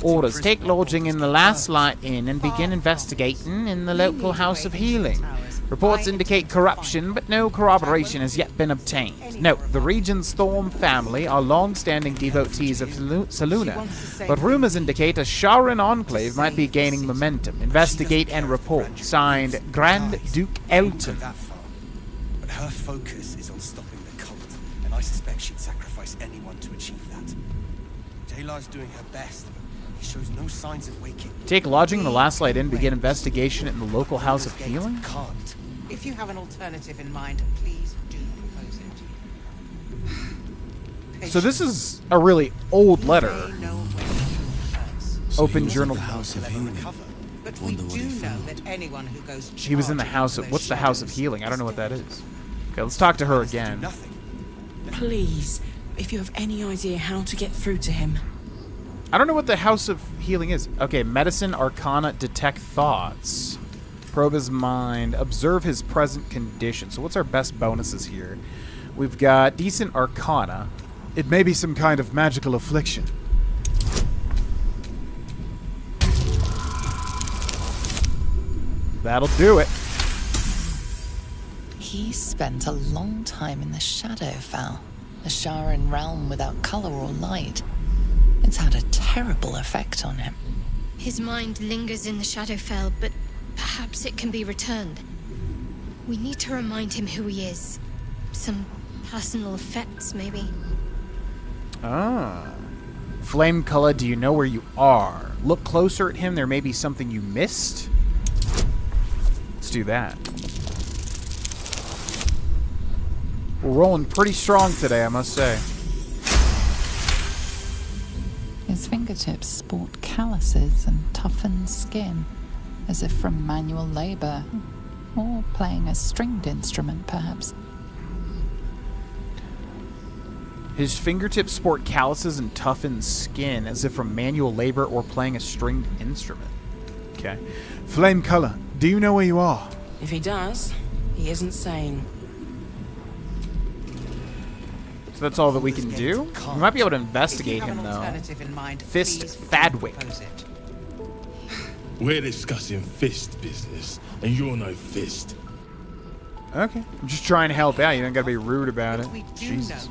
Orders: take lodging in the Last Light Inn and begin investigating in the local House of Healing. Reports indicate corruption, but no corroboration has yet been obtained. Note, the region's Thorm family are long-standing devotees of Selûne, but rumors indicate a Sharan enclave might be gaining momentum. Investigate and report. Signed, Grand Duke Elton. But her focus is on stopping the cult, and I suspect she'd sacrifice anyone to achieve that. Taylor's doing her best, but he shows no signs of waking. Take lodging in the Last Light Inn, begin investigation in the local House of Healing? Can't. If you have an alternative in mind, please do propose it. So this is a really old letter. Open journal. The House of Healing. But we do know that anyone who goes He was in the house of... What's the house of healing? I don't know what that is. Okay, let's talk to her again. Please, if you have any idea how to get through to him. I don't know what the house of healing is. Okay, medicine, arcana, detect thoughts. Probe his mind. Observe his present condition. So what's our best bonuses here? We've got decent arcana. It may be some kind of magical affliction. That'll do it. He spent a long time in the Shadowfell, a Sharan realm without color or light. It's had a terrible effect on him. His mind lingers in the Shadowfell, but perhaps it can be returned. We need to remind him who he is. Some personal effects, maybe. Ah. Flame color, do you know where you are? Look closer at him, there may be something you missed. Let's do that. We're rolling pretty strong today, I must say. His fingertips sport calluses and toughened skin, as if from manual labor, or playing a stringed instrument, perhaps. His fingertips sport calluses and toughened skin, as if from manual labor or playing a stringed instrument. Okay. Flame color, do you know where you are? If he does, he isn't sane. So that's all that we can do? We might be able to investigate him, though. Fist Fadwick. We're discussing fist business, and you're no fist. Okay. I'm just trying to help out. You don't gotta be rude about it. Jesus.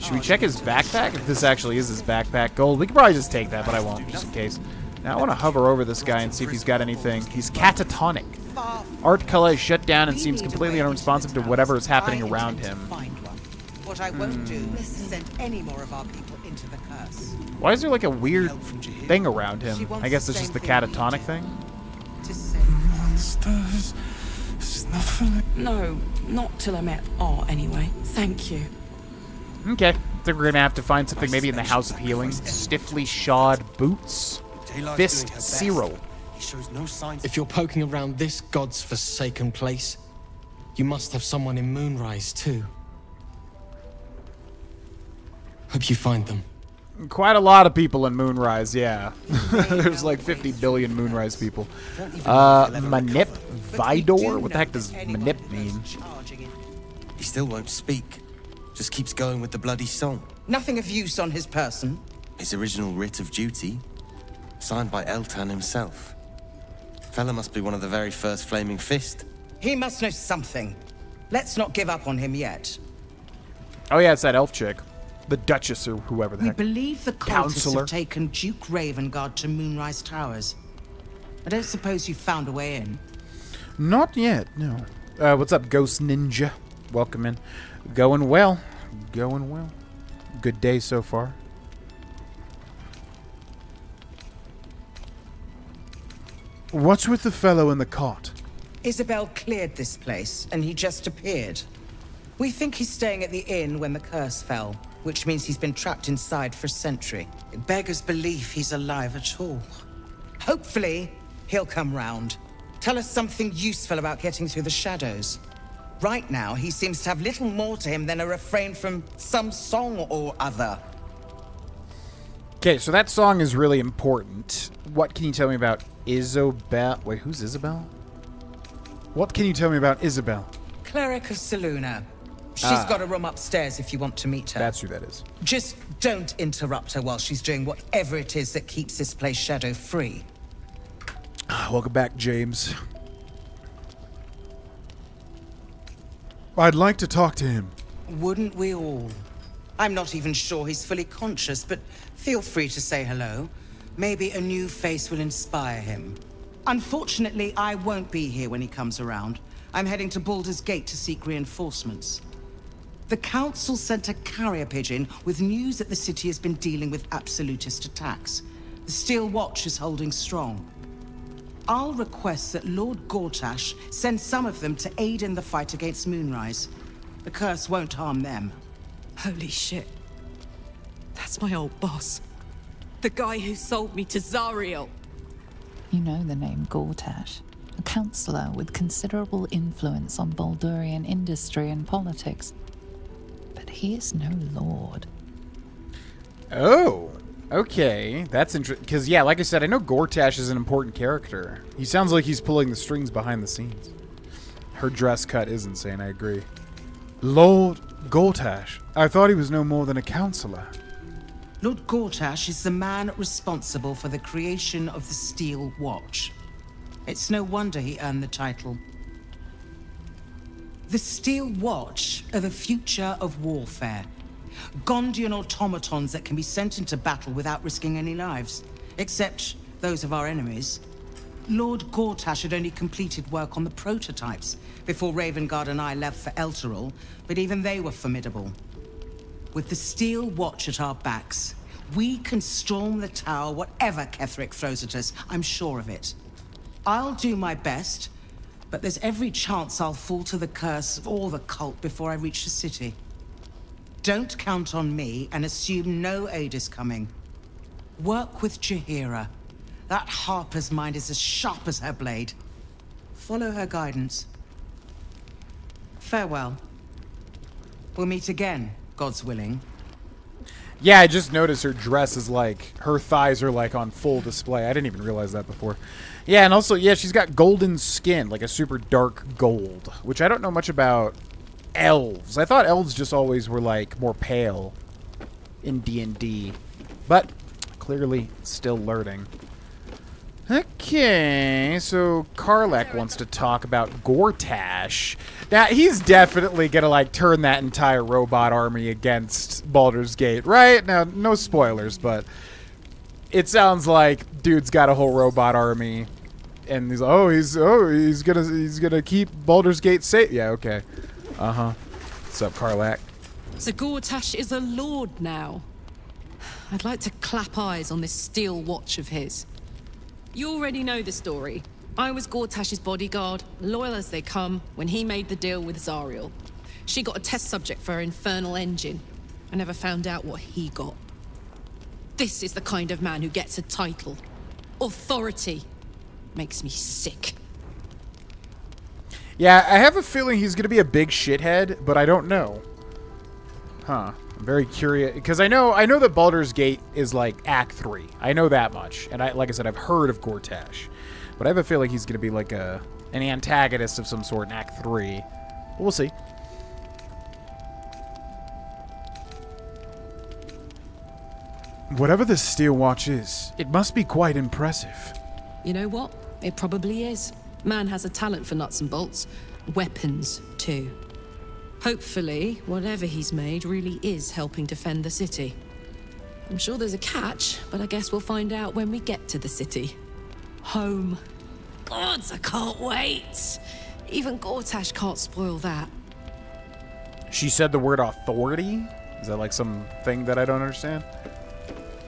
Should we check his backpack? If this actually is his backpack. Gold. We could probably just take that, but I won't, just in case. Now I want to hover over this guy and see if he's got anything. He's catatonic. Art color is shut down and seems completely unresponsive to whatever is happening around him. What I won't do is send any more of our people into the curse. Why is there like a weird thing around him? I guess it's just the catatonic thing. Monsters snuffling. No, not till I met R anyway. Thank you. Okay. I think we're gonna have to find something maybe in the House of Healing. Stiffly shod boots. Fist Zero. If you're poking around this god's forsaken place, you must have someone in Moonrise too. Hope you find them. Quite a lot of people in Moonrise, yeah. There's like 50 billion Moonrise people. Manip Vidor? What the heck does Manip mean? He still won't speak. Just keeps going with the bloody song. Nothing of use on his person. His original writ of duty, signed by Eltan himself. Fella must be one of the very first Flaming Fist. He must know something. Let's not give up on him yet. Oh yeah, it's that elf chick. The Duchess or whoever the We heck. believe the cultists Counselor. have taken Duke Ravengard to Moonrise Towers. I don't suppose you found a way in. Not yet, no. What's up, Ghost Ninja? Welcome in. Going well. Going well. Good day so far. What's with the fellow in the cot? Isabel cleared this place, and he just appeared. We think he's staying at the inn when the curse fell, which means he's been trapped inside for a century. It beggars belief he's alive at all. Hopefully, he'll come round. Tell us something useful about getting through the shadows. Right now, he seems to have little more to him than a refrain from some song or other. Okay, so that song is really important. What can you tell me about Isabel? Wait, who's Isabel? What can you tell me about Isabel? Cleric of Saluna. She's got a room upstairs if you want to meet her. That's who that is. Just don't interrupt her while she's doing whatever it is that keeps this place shadow-free. Welcome back, James. I'd like to talk to him. Wouldn't we all? I'm not even sure he's fully conscious, but feel free to say hello. Maybe a new face will inspire him. Unfortunately, I won't be here when he comes around. I'm heading to Baldur's Gate to seek reinforcements. The Council sent a carrier pigeon with news that the city has been dealing with absolutist attacks. The Steel Watch is holding strong. I'll request that Lord Gortash send some of them to aid in the fight against Moonrise. The curse won't harm them. Holy shit. That's my old boss. The guy who sold me to Zariel. You know the name Gortash, a counselor with considerable influence on Baldurian industry and politics. But he is no lord. Oh, okay. That's interesting. Because, yeah, like I said, I know Gortash is an important character. He sounds like he's pulling the strings behind the scenes. Her dress cut is insane, I agree. Lord Gortash. I thought he was no more than a counselor. Lord Gortash is the man responsible for the creation of the Steel Watch. It's no wonder he earned the title. The Steel Watch are the future of warfare. Gondian automatons that can be sent into battle without risking any lives, except those of our enemies. Lord Gortash had only completed work on the prototypes before Ravengard and I left for Elturel, but even they were formidable. With the Steel Watch at our backs, we can storm the tower whatever Ketheric throws at us, I'm sure of it. I'll do my best, but there's every chance I'll fall to the curse or the cult before I reach the city. Don't count on me and assume no aid is coming. Work with Jaheira. That Harper's mind is as sharp as her blade. Follow her guidance. Farewell. We'll meet again, God's willing. Yeah, I just noticed her dress is like, her thighs are like on full display. I didn't even realize that before. Yeah, and also, yeah, she's got golden skin, like a super dark gold, which I don't know much about elves. I thought elves just always were like more pale in D&D, but clearly still learning. Okay, so Karlach wants to talk about Gortash. Now, he's definitely gonna, like, turn that entire robot army against Baldur's Gate, right? Now, no spoilers, but it sounds like dude's got a whole robot army, and he's like, he's gonna keep Baldur's Gate safe. Yeah, okay. What's up, Karlach? So Gortash is a lord now. I'd like to clap eyes on this steel watch of his. You already know the story. I was Gortash's bodyguard, loyal as they come, when he made the deal with Zariel. She got a test subject for her infernal engine. I never found out what he got. This is the kind of man who gets a title. Authority. Makes me sick. Yeah, I have a feeling he's going to be a big shithead, but I don't know. Huh. I'm very curious, because I know that Baldur's Gate is like Act 3. I know that much, and like I said, I've heard of Gortash. But I have a feeling he's going to be like an antagonist of some sort in Act 3. But we'll see. Whatever this steel watch is, it must be quite impressive. You know what? It probably is. Man has a talent for nuts and bolts. Weapons, too. Hopefully, whatever he's made really is helping defend the city. I'm sure there's a catch, but I guess we'll find out when we get to the city. Home. Gods, I can't wait. Even Gortash can't spoil that. She said the word authority? Is that like some thing that I don't understand?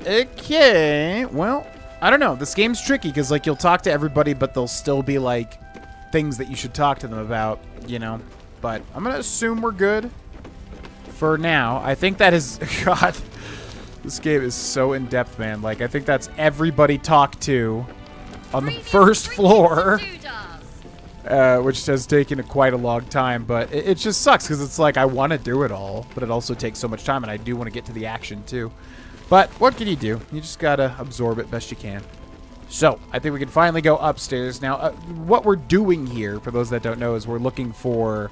Okay, well, I don't know. This game's tricky because, like, you'll talk to everybody, but there'll still be, like, things that you should talk to them about, you know? But I'm going to assume we're good for now. I think that is... God, this game is so in-depth, man. Like, I think that's everybody talked to on the first floor, which has taken quite a long time. But it just sucks because it's like I want to do it all, but it also takes so much time, and I do want to get to the action, too. But what can you do? You just got to absorb it best you can. So, I think we can finally go upstairs. Now, what we're doing here, for those that don't know, is we're looking for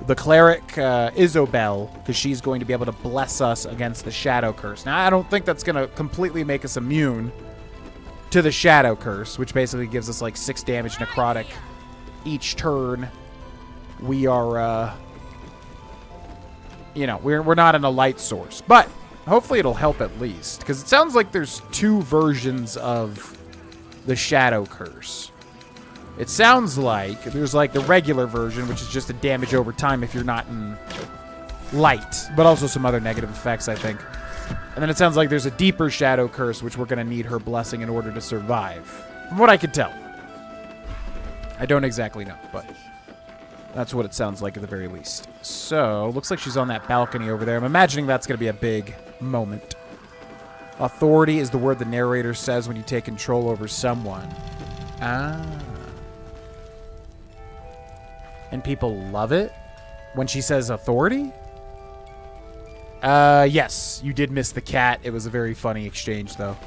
the cleric Isobel, because she's going to be able to bless us against the Shadow Curse. Now, I don't think that's going to completely make us immune to the Shadow Curse, which basically gives us like 6 damage necrotic each turn. We are, you know, we're not in a light source, but hopefully it'll help at least, because it sounds like there's 2 versions of the Shadow Curse. It sounds like there's like the regular version, which is just a damage over time if you're not in light, but also some other negative effects, I think. And then it sounds like there's a deeper Shadow Curse, which we're going to need her blessing in order to survive. From what I can tell. I don't exactly know, but that's what it sounds like at the very least. So, looks like she's on that balcony over there. I'm imagining that's going to be a big moment. Authority is the word the narrator says when you take control over someone. Ah. And people love it when she says authority? Yes, you did miss the cat. It was a very funny exchange, though.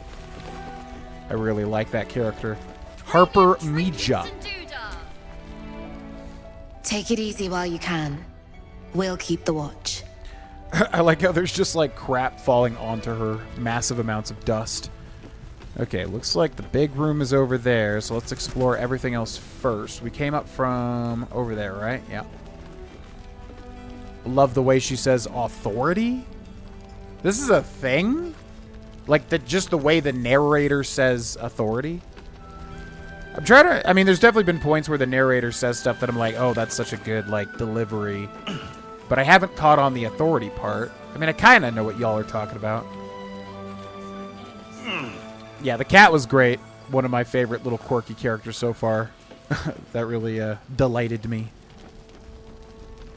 I really like that character. Harper Mija. Take it easy while you can. We'll keep the watch. I like how there's just like crap falling onto her. Massive amounts of dust. Okay, looks like the big room is over there, so let's explore everything else first. We came up from over there, right? Yeah. Love the way she says authority. This is a thing? Like, just the way the narrator says authority? I'm trying to... I mean, there's definitely been points where the narrator says stuff that I'm like, oh, that's such a good, like, delivery. But I haven't caught on the authority part. I mean, I kind of know what y'all are talking about. Yeah, the cat was great. One of my favorite little quirky characters so far. That really delighted me.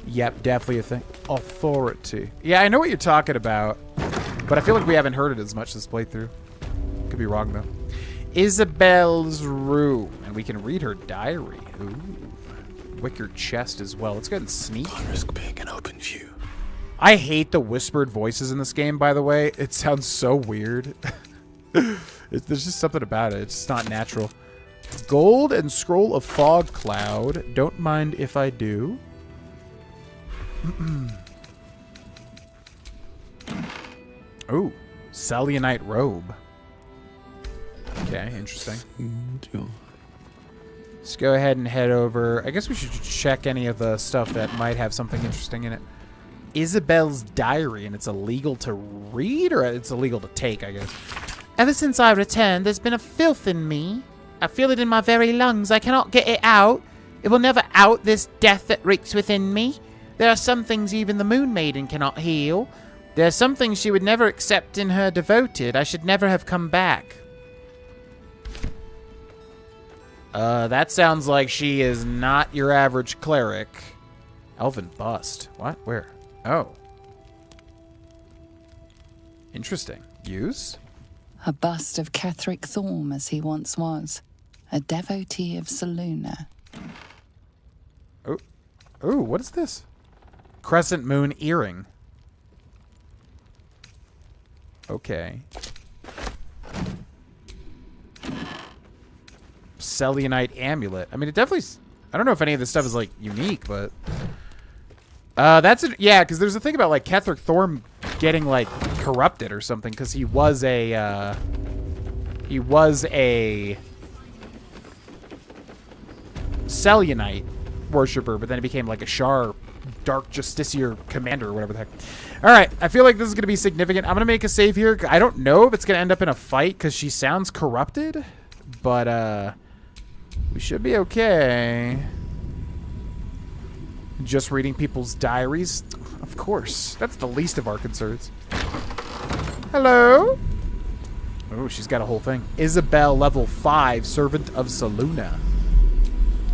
Yep, definitely a thing. Authority. Yeah, I know what you're talking about. But I feel like we haven't heard it as much this playthrough. Could be wrong, though. Isabel's room. And we can read her diary. Ooh. Wicker chest as well. Let's go ahead and sneak. Risk being an open view. I hate the whispered voices in this game, by the way. It sounds so weird. There's just something about it. It's just not natural. Gold and scroll of fog cloud. Don't mind if I do. Ooh, Selenite robe. Okay, interesting. Let's go ahead and head over. I guess we should check any of the stuff that might have something interesting in it. Isabel's diary, and it's illegal to read, or it's illegal to take, I guess. Ever since I returned, there's been a filth in me. I feel it in my very lungs. I cannot get it out. It will never out this death that reeks within me. There are some things even the Moon Maiden cannot heal. There are some things she would never accept in her devoted. I should never have come back. That sounds like she is not your average cleric. Elven bust. What? Where? Oh. Interesting. Use? A bust of Ketheric Thorm as he once was. A devotee of Selûne. Oh. Ooh, what is this? Crescent moon earring. Okay. Selenite amulet. I mean, it definitely... I don't know if any of this stuff is, like, unique, but... that's it. Yeah, because there's a thing about, like, Ketheric Thorm getting, like, corrupted or something, because he was a, Selenite worshiper, but then he became, like, a Shar Dark Justiciar commander or whatever the heck. Alright, I feel like this is going to be significant. I'm going to make a save here. I don't know if it's going to end up in a fight, because she sounds corrupted, but, we should be okay. Just reading people's diaries? Of course. That's the least of our concerns. Hello? Oh, she's got a whole thing. Isabel, level 5, servant of Selûne.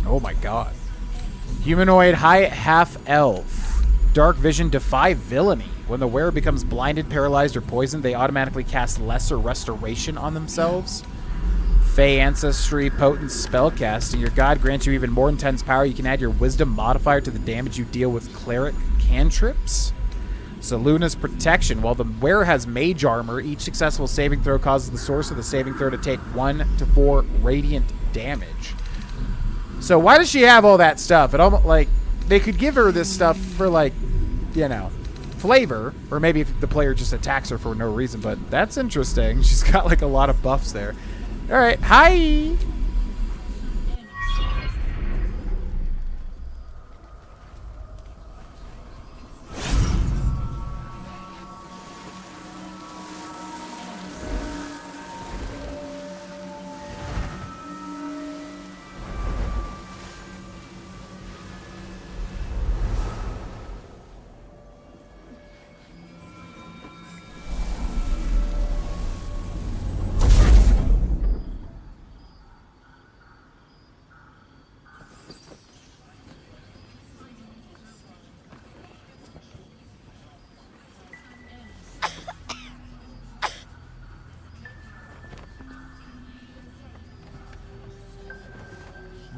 Oh my god. Humanoid, high half-elf. Dark vision, defy villainy. When the wearer becomes blinded, paralyzed, or poisoned, they automatically cast lesser restoration on themselves. Fey ancestry, potent spellcasting. Your god grants you even more intense power. You can add your wisdom modifier to the damage you deal with cleric cantrips. Selûne's protection. While the wearer has mage armor, each successful saving throw causes the source of the saving throw to take 1 to 4 radiant damage. So why does she have all that stuff? It almost like they could give her this stuff for, like, you know, flavor, or maybe if the player just attacks her for no reason. But that's interesting. She's got like a lot of buffs there. All right, hi.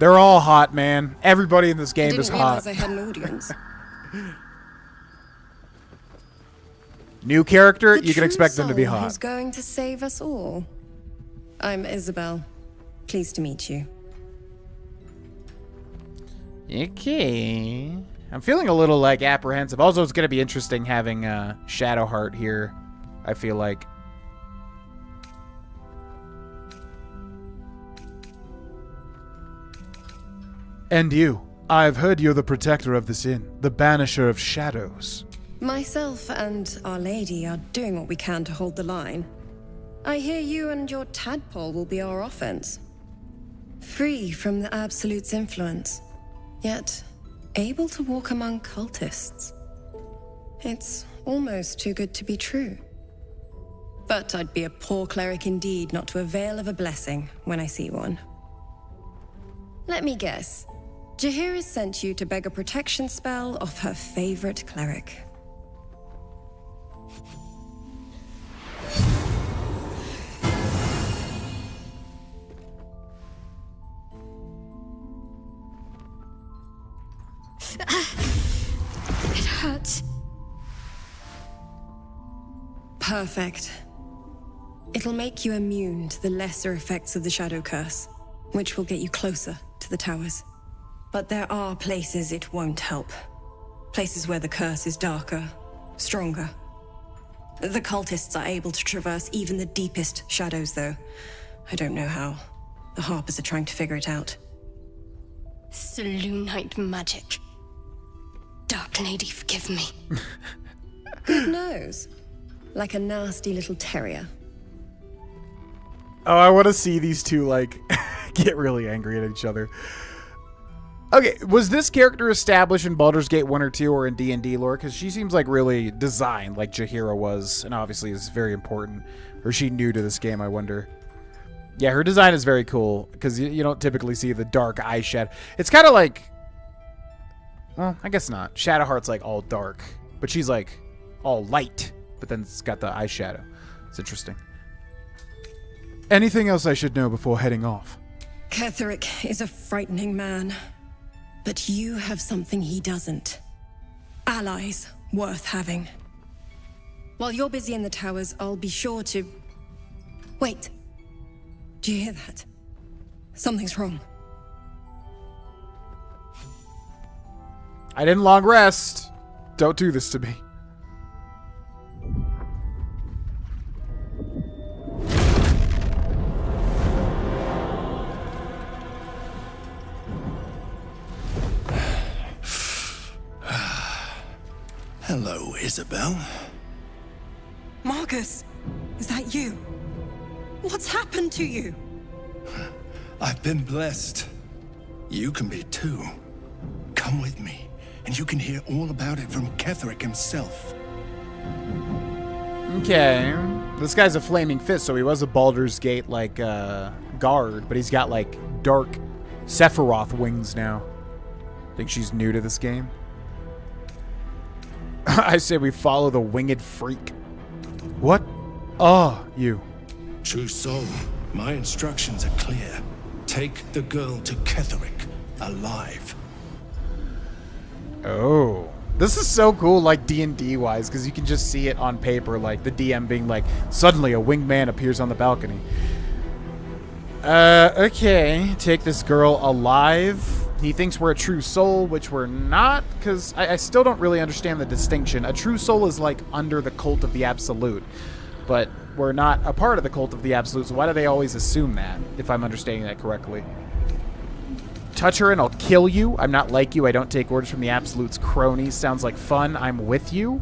They're all hot, man. Everybody in this game is I didn't hot. realize I had an audience. New character, The you can true expect them to be soul hot. Who's going to save us all? I'm Isabel. Pleased to meet you. Okay. I'm feeling a little, like, apprehensive. Also, it's going to be interesting having Shadowheart here, I feel like. And you. I've heard you're the protector of this inn, the banisher of shadows. Myself and Our Lady are doing what we can to hold the line. I hear you and your tadpole will be our offense. Free from the Absolute's influence, yet able to walk among cultists. It's almost too good to be true. But I'd be a poor cleric indeed not to avail of a blessing when I see one. Let me guess. Jaheira sent you to beg a protection spell off her favorite cleric. It hurts. Perfect. It'll make you immune to the lesser effects of the Shadow Curse, which will get you closer to the towers. But there are places it won't help. Places where the curse is darker, stronger. The cultists are able to traverse even the deepest shadows, though. I don't know how. The Harpers are trying to figure it out. Selûnite magic. Dark Lady, forgive me. Good nose. Like a nasty little terrier. Oh, I want to see these two, like, get really angry at each other. Okay, was this character established in Baldur's Gate 1 or 2 or in D&D lore? Because she seems like really designed like Jaheira was, and obviously is very important. Or is she new to this game, I wonder? Yeah, her design is very cool, because you don't typically see the dark eyeshadow. It's kind of like... Well, I guess not. Shadowheart's like all dark, but she's like all light, but then it's got the eyeshadow. It's interesting. Anything else I should know before heading off? Ketherick is a frightening man. But you have something he doesn't. Allies worth having. While you're busy in the towers, I'll be sure to... Wait. Do you hear that? Something's wrong. I didn't long rest. Don't do this to me. Hello, Isabel. Marcus, is that you? What's happened to you? I've been blessed. You can be too. Come with me, and you can hear all about it from Ketherick himself. Okay. This guy's a flaming fist, so he was a Baldur's Gate, like, guard, but he's got, like, dark Sephiroth wings now. Think she's new to this game? I say we follow the winged freak. What are you? True soul, my instructions are clear. Take the girl to Ketherick, alive. Oh. This is so cool, like, D&D wise, because you can just see it on paper, like, the DM being like, suddenly a winged man appears on the balcony. Okay. Take this girl alive. He thinks we're a true soul, which we're not, because I still don't really understand the distinction. A true soul is, like, under the cult of the Absolute, but we're not a part of the cult of the Absolute, so why do they always assume that, if I'm understanding that correctly? Touch her and I'll kill you. I'm not like you. I don't take orders from the Absolute's cronies. Sounds like fun. I'm with you.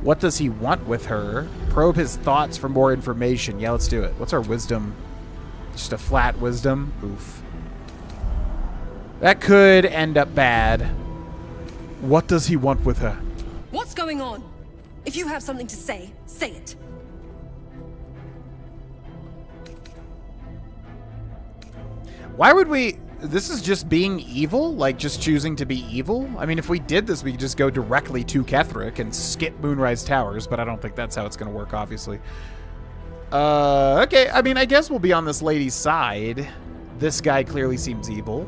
What does he want with her? Probe his thoughts for more information. Yeah, let's do it. What's our wisdom? Just a flat wisdom? Oof. That could end up bad. What does he want with her? What's going on? If you have something to say, say it. Why would we... This is just being evil? Like, just choosing to be evil? I mean, if we did this, we could just go directly to Ketherick and skip Moonrise Towers, but I don't think that's how it's going to work, obviously. Okay, I mean, I guess we'll be on this lady's side. This guy clearly seems evil.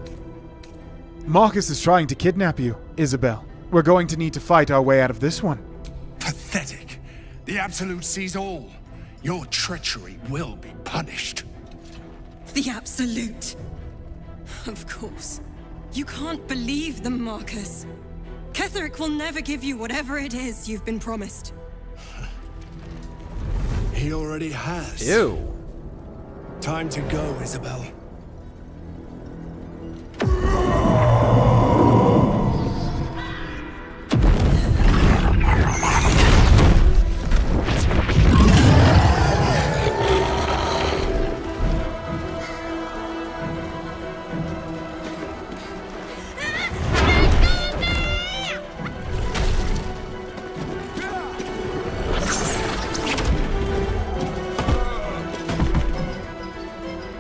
Marcus is trying to kidnap you, Isabel. We're going to need to fight our way out of this one. Pathetic. The Absolute sees all. Your treachery will be punished. The Absolute. Of course. You can't believe them, Marcus. Ketherick will never give you whatever it is you've been promised. He already has. Ew. Time to go, Isabel.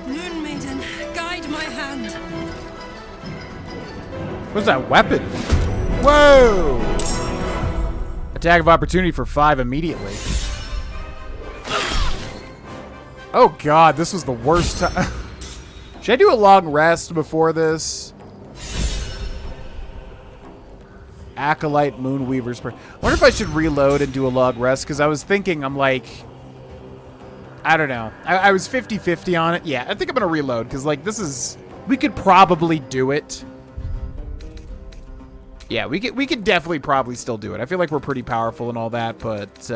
Moon Maiden, guide my hand. What's that weapon? Whoa! Attack of opportunity for 5 immediately. Oh god, this was the worst time. Should I do a long rest before this? Acolyte Moonweaver's prayer. I wonder if I should reload and do a long rest, because I was thinking, I'm like, I don't know. I was 50-50 on it. Yeah, I think I'm going to reload, because like this is, we could probably do it. Yeah, we could definitely probably still do it. I feel like we're pretty powerful and all that, but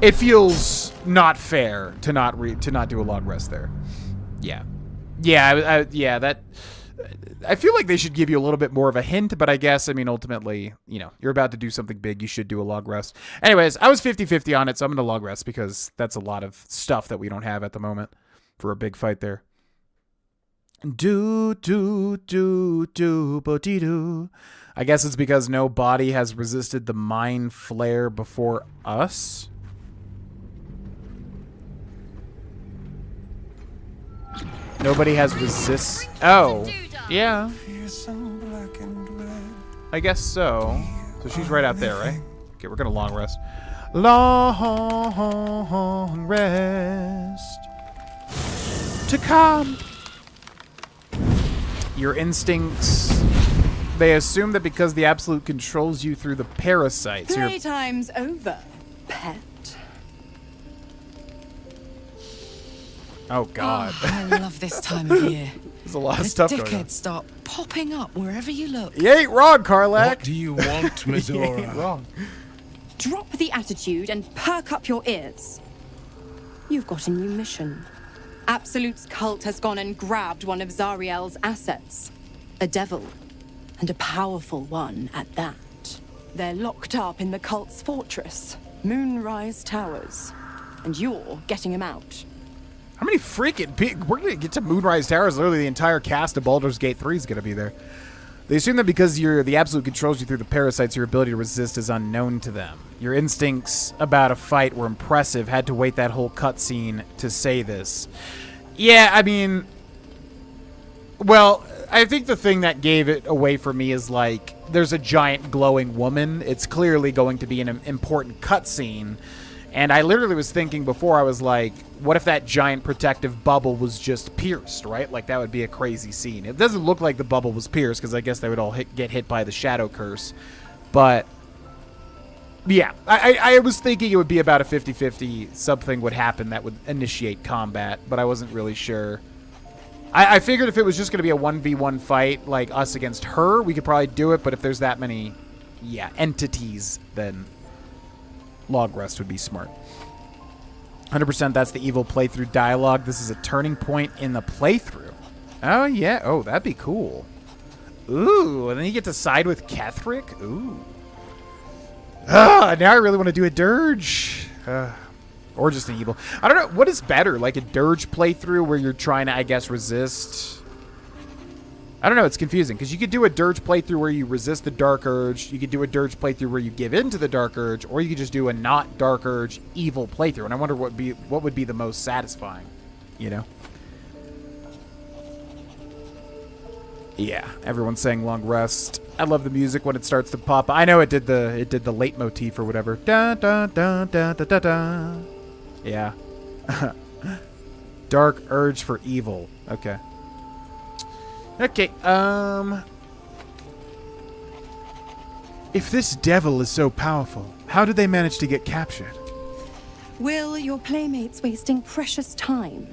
it feels not fair to not do a long rest there. Yeah. Yeah, yeah, that I feel like they should give you a little bit more of a hint, but I guess, I mean, ultimately, you know, you're about to do something big, you should do a long rest. Anyways, I was 50-50 on it, so I'm going to long rest because that's a lot of stuff that we don't have at the moment for a big fight there. Do bo-dee-doo. I guess it's because no body has resisted the mind flare before us. Nobody has resist. Oh, yeah. I guess so. So she's right out there, right? Okay, we're gonna long rest. Long rest to come. Your instincts, they assume that because the Absolute controls you through the parasites. Playtime's over, pet. Oh, God. Oh, I love this time of year. There's a lot of stuff going on. Dickheads start popping up wherever you look. You ain't wrong, Karlak. What do you want, You ain't Mizora? wrong. Drop the attitude and perk up your ears. You've got a new mission. Absolute's cult has gone and grabbed one of Zariel's assets. A devil, and a powerful one at that. They're locked up in the cult's fortress, Moonrise Towers. And you're getting him out. How many freaking big? We're gonna get to Moonrise Towers. Literally, the entire cast of Baldur's Gate 3 is gonna be there. They assume that because the Absolute controls you through the parasites, your ability to resist is unknown to them. Your instincts about a fight were impressive. Had to wait that whole cutscene to say this. Yeah, I mean, well, I think the thing that gave it away for me is like, there's a giant glowing woman. It's clearly going to be an important cutscene. And I literally was thinking before, I was like, what if that giant protective bubble was just pierced, right? Like, that would be a crazy scene. It doesn't look like the bubble was pierced, because I guess they would all get hit by the shadow curse. But, yeah, I was thinking it would be about a 50-50, something would happen that would initiate combat, but I wasn't really sure. I figured if it was just going to be a 1v1 fight, like us against her, we could probably do it, but if there's that many, yeah, entities, then log rest would be smart. 100% that's the evil playthrough dialogue. This is a turning point in the playthrough. Oh, yeah. Oh, that'd be cool. Ooh, and then you get to side with Ketherick. Ooh. Ah, now I really want to do a dirge. Or just an evil. I don't know. What is better? Like a dirge playthrough where you're trying to, I guess, resist... I don't know, it's confusing, because you could do a dirge playthrough where you resist the Dark Urge, you could do a dirge playthrough where you give in to the Dark Urge, or you could just do a not Dark Urge evil playthrough, and I wonder what would be the most satisfying, you know? Yeah, everyone's saying long rest. I love the music when it starts to pop. I know it did the leitmotif or whatever. Da da da da da da da. Yeah. Dark urge for evil. Okay. Okay, If this devil is so powerful, how did they manage to get captured? Will, your playmate's wasting precious time.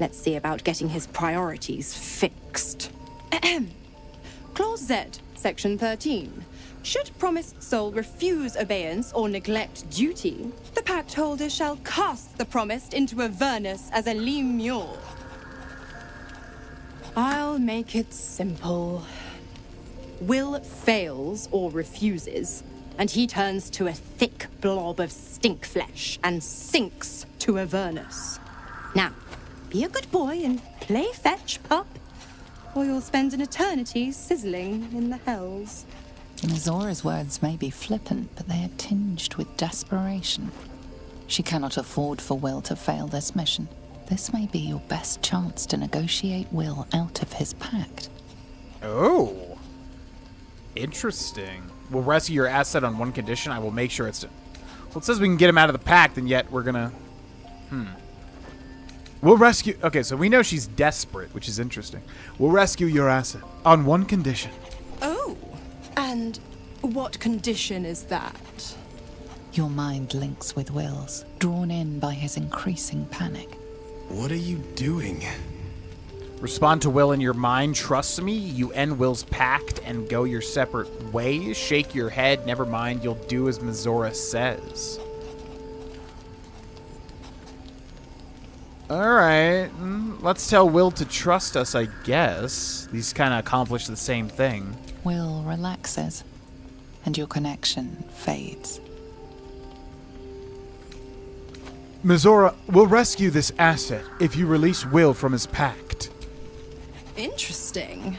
Let's see about getting his priorities fixed. Clause Z, Section 13. Should promised soul refuse obeyance or neglect duty, the pact holder shall cast the promised into Avernus as a lemure. I'll make it simple. Will fails or refuses, and he turns to a thick blob of stink flesh and sinks to Avernus. Now, be a good boy and play fetch, pup, or you'll spend an eternity sizzling in the hells. Mizora's words may be flippant, but they are tinged with desperation. She cannot afford for Will to fail this mission. This may be your best chance to negotiate Will out of his pact. Oh. Interesting. We'll rescue your asset on one condition. I will make sure it's... Well, it says we can get him out of the pact, and yet we're gonna... We'll rescue... Okay, so we know she's desperate, which is interesting. We'll rescue your asset on one condition. Oh, and what condition is that? Your mind links with Will's, drawn in by his increasing panic. What are you doing? Respond to Will in your mind. Trust me, you end Will's pact and go your separate ways. Shake your head. Never mind, you'll do as Mizora says. Alright. Let's tell Will to trust us, I guess. These kind of accomplish the same thing. Will relaxes, and your connection fades. Mizora, we'll rescue this asset if you release Will from his pact. Interesting.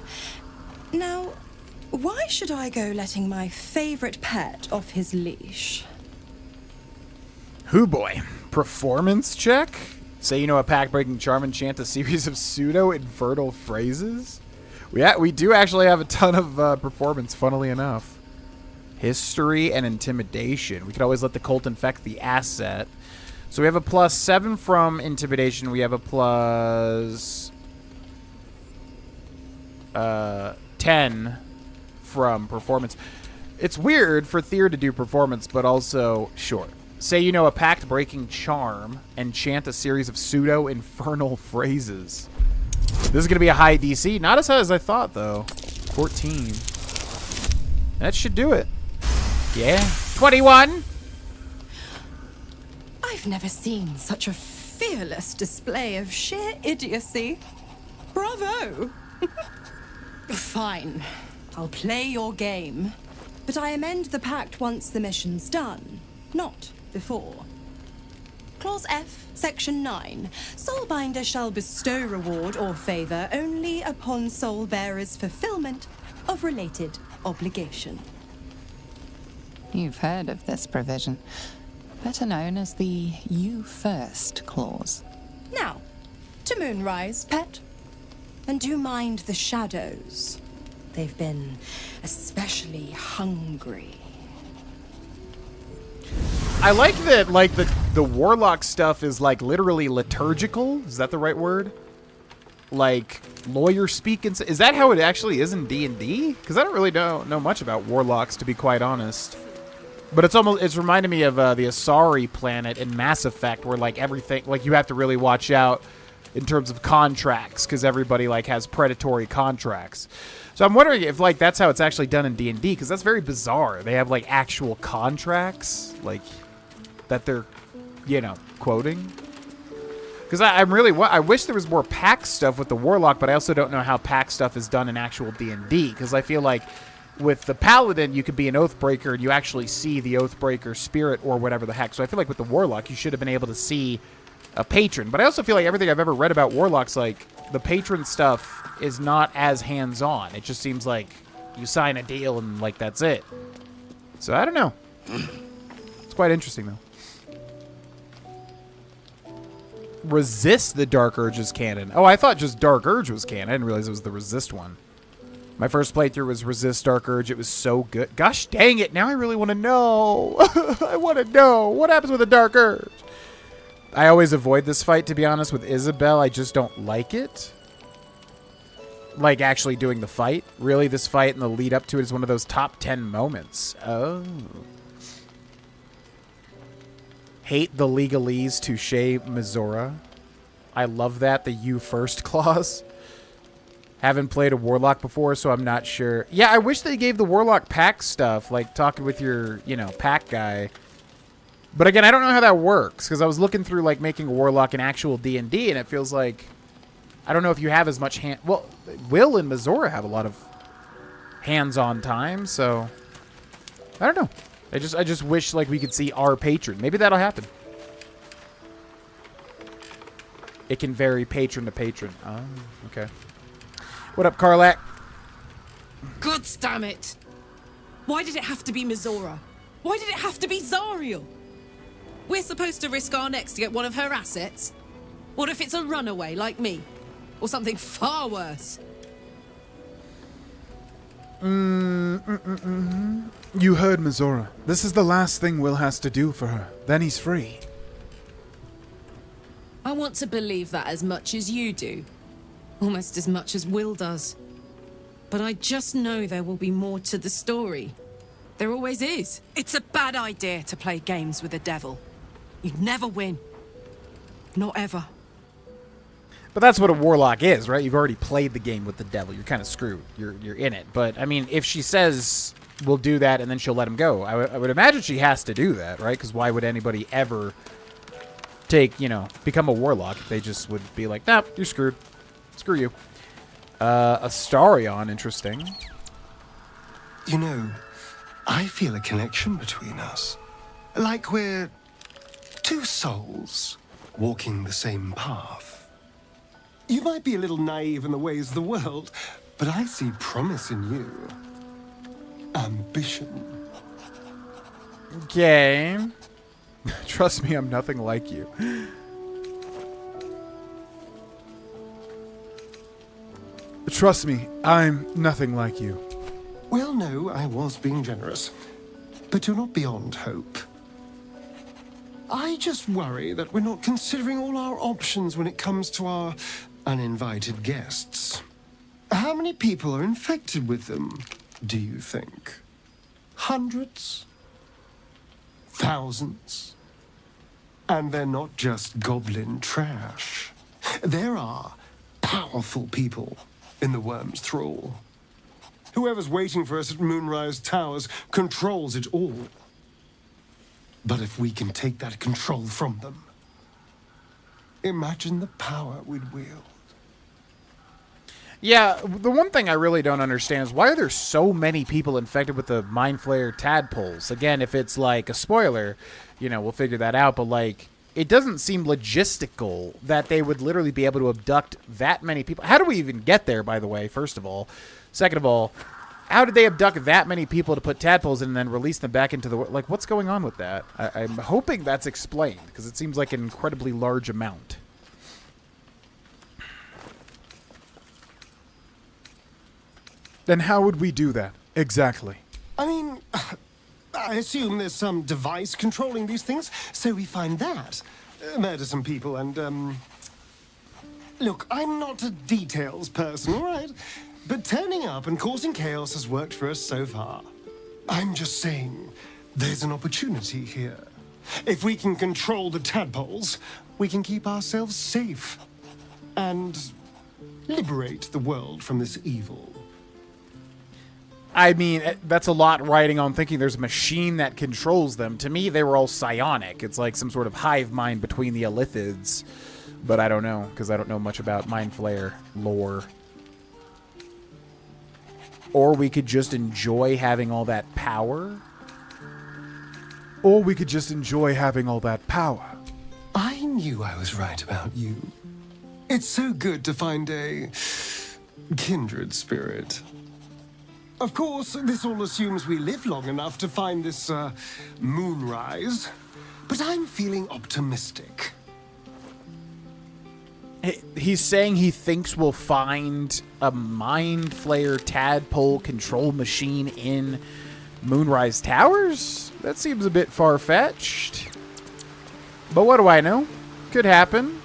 Now, why should I go letting my favorite pet off his leash? Hoo boy. Performance check? Say you know a pact-breaking charm and chant a series of pseudo-infernal phrases? We do actually have a ton of performance, funnily enough. History and intimidation. We could always let the cult infect the asset. So we have a +7 from intimidation. We have a +10 from performance. It's weird for Thea to do performance, but also sure. Say you know a pact-breaking charm and chant a series of pseudo-infernal phrases. This is going to be a high DC. Not as high as I thought, though. 14. That should do it. Yeah. 21! I've never seen such a fearless display of sheer idiocy. Bravo! Fine. I'll play your game. But I amend the pact once the mission's done, not before. Clause F, Section 9. Soulbinder shall bestow reward or favor only upon soul bearer's fulfillment of related obligation. You've heard of this provision, better known as the You First clause. Now, to Moonrise, pet. And do mind the shadows. They've been especially hungry. I like that, like, the warlock stuff is, like, literally liturgical. Is that the right word? Like, lawyer speak and... Is that how it actually is in D&D? Because I don't really know much about warlocks, to be quite honest. But it's reminding me of the Asari planet in Mass Effect, where, like, everything... Like, you have to really watch out in terms of contracts, because everybody, like, has predatory contracts. So I'm wondering if, like, that's how it's actually done in D&D, because that's very bizarre. They have, like, actual contracts, like, that they're, you know, quoting. Because I wish there was more pack stuff with the Warlock, but I also don't know how pack stuff is done in actual D&D, because I feel like with the Paladin, you could be an Oathbreaker, and you actually see the Oathbreaker spirit or whatever the heck. So I feel like with the Warlock, you should have been able to see a patron. But I also feel like everything I've ever read about Warlocks, like, the patron stuff is not as hands-on. It just seems like you sign a deal and, like, that's it. So I don't know. It's quite interesting, though. Resist the Dark Urge's canon. Oh, I thought just Dark Urge was canon. I didn't realize it was the Resist one. My first playthrough was Resist Dark Urge. It was so good. Gosh dang it. Now I really want to know. I want to know. What happens with the Dark Urge? I always avoid this fight, to be honest, with Isabel. I just don't like it. Like, actually doing the fight. Really, this fight and the lead up to it is one of those top 10 moments. Oh. Hate the legalese, touche, Mizora. I love that, the you first clause. Haven't played a Warlock before, so I'm not sure. Yeah, I wish they gave the Warlock pack stuff, like talking with your, you know, pack guy. But again, I don't know how that works, because I was looking through, like, making a Warlock in actual D&D, and it feels like... I don't know if you have as much hand... Well, Will and Mizora have a lot of hands-on time, so... I don't know. I just wish, like, we could see our patron. Maybe that'll happen. It can vary patron to patron. Oh, okay. What up, Karlak? God damn it! Why did it have to be Mizora? Why did it have to be Zariel? We're supposed to risk our necks to get one of her assets? What if it's a runaway like me? Or something far worse? You heard Mizora. This is the last thing Will has to do for her. Then he's free. I want to believe that as much as you do. Almost as much as Will does. But I just know there will be more to the story. There always is. It's a bad idea to play games with the devil. You'd never win. Not ever. But that's what a Warlock is, right? You've already played the game with the devil. You're kind of screwed. You're in it. But, I mean, if she says we'll do that and then she'll let him go, I would imagine she has to do that, right? Because why would anybody ever take, you know, become a Warlock if they just would be like, nah, you're screwed. Screw you. Astarion, interesting. You know, I feel a connection between us. Like we're two souls walking the same path. You might be a little naive in the ways of the world, but I see promise in you. Ambition. Okay. Trust me, I'm nothing like you. Trust me, I'm nothing like you. Well, no, I was being generous. But you're not beyond hope. I just worry that we're not considering all our options when it comes to our uninvited guests. How many people are infected with them, do you think? Hundreds? Thousands? And they're not just goblin trash. There are powerful people in the Worm's thrall. Whoever's waiting for us at Moonrise Towers controls it all. But if we can take that control from them, imagine the power we'd wield. Yeah, the one thing I really don't understand is why are there so many people infected with the Mind Flayer tadpoles? Again, if it's like a spoiler, you know, we'll figure that out. But, like, it doesn't seem logistical that they would literally be able to abduct that many people. How do we even get there, by the way, first of all? Second of all, how did they abduct that many people to put tadpoles in and then release them back into the... Like, what's going on with that? I'm hoping that's explained, because it seems like an incredibly large amount. Then how would we do that? Exactly. I mean, I assume there's some device controlling these things, so we find that. Murder some people and, Look, I'm not a details person, all right? But turning up and causing chaos has worked for us so far. I'm just saying, there's an opportunity here. If we can control the tadpoles, we can keep ourselves safe. And liberate the world from this evil. I mean, that's a lot riding on thinking there's a machine that controls them. To me, they were all psionic. It's like some sort of hive mind between the Illithids. But I don't know, because I don't know much about Mind Flayer lore. Or we could just enjoy having all that power. Or we could just enjoy having all that power. I knew I was right about you. It's so good to find a kindred spirit. Of course, this all assumes we live long enough to find this, moonrise. But I'm feeling optimistic. He's saying he thinks we'll find a Mind Flayer tadpole control machine in Moonrise Towers? That seems a bit far-fetched. But what do I know? Could happen.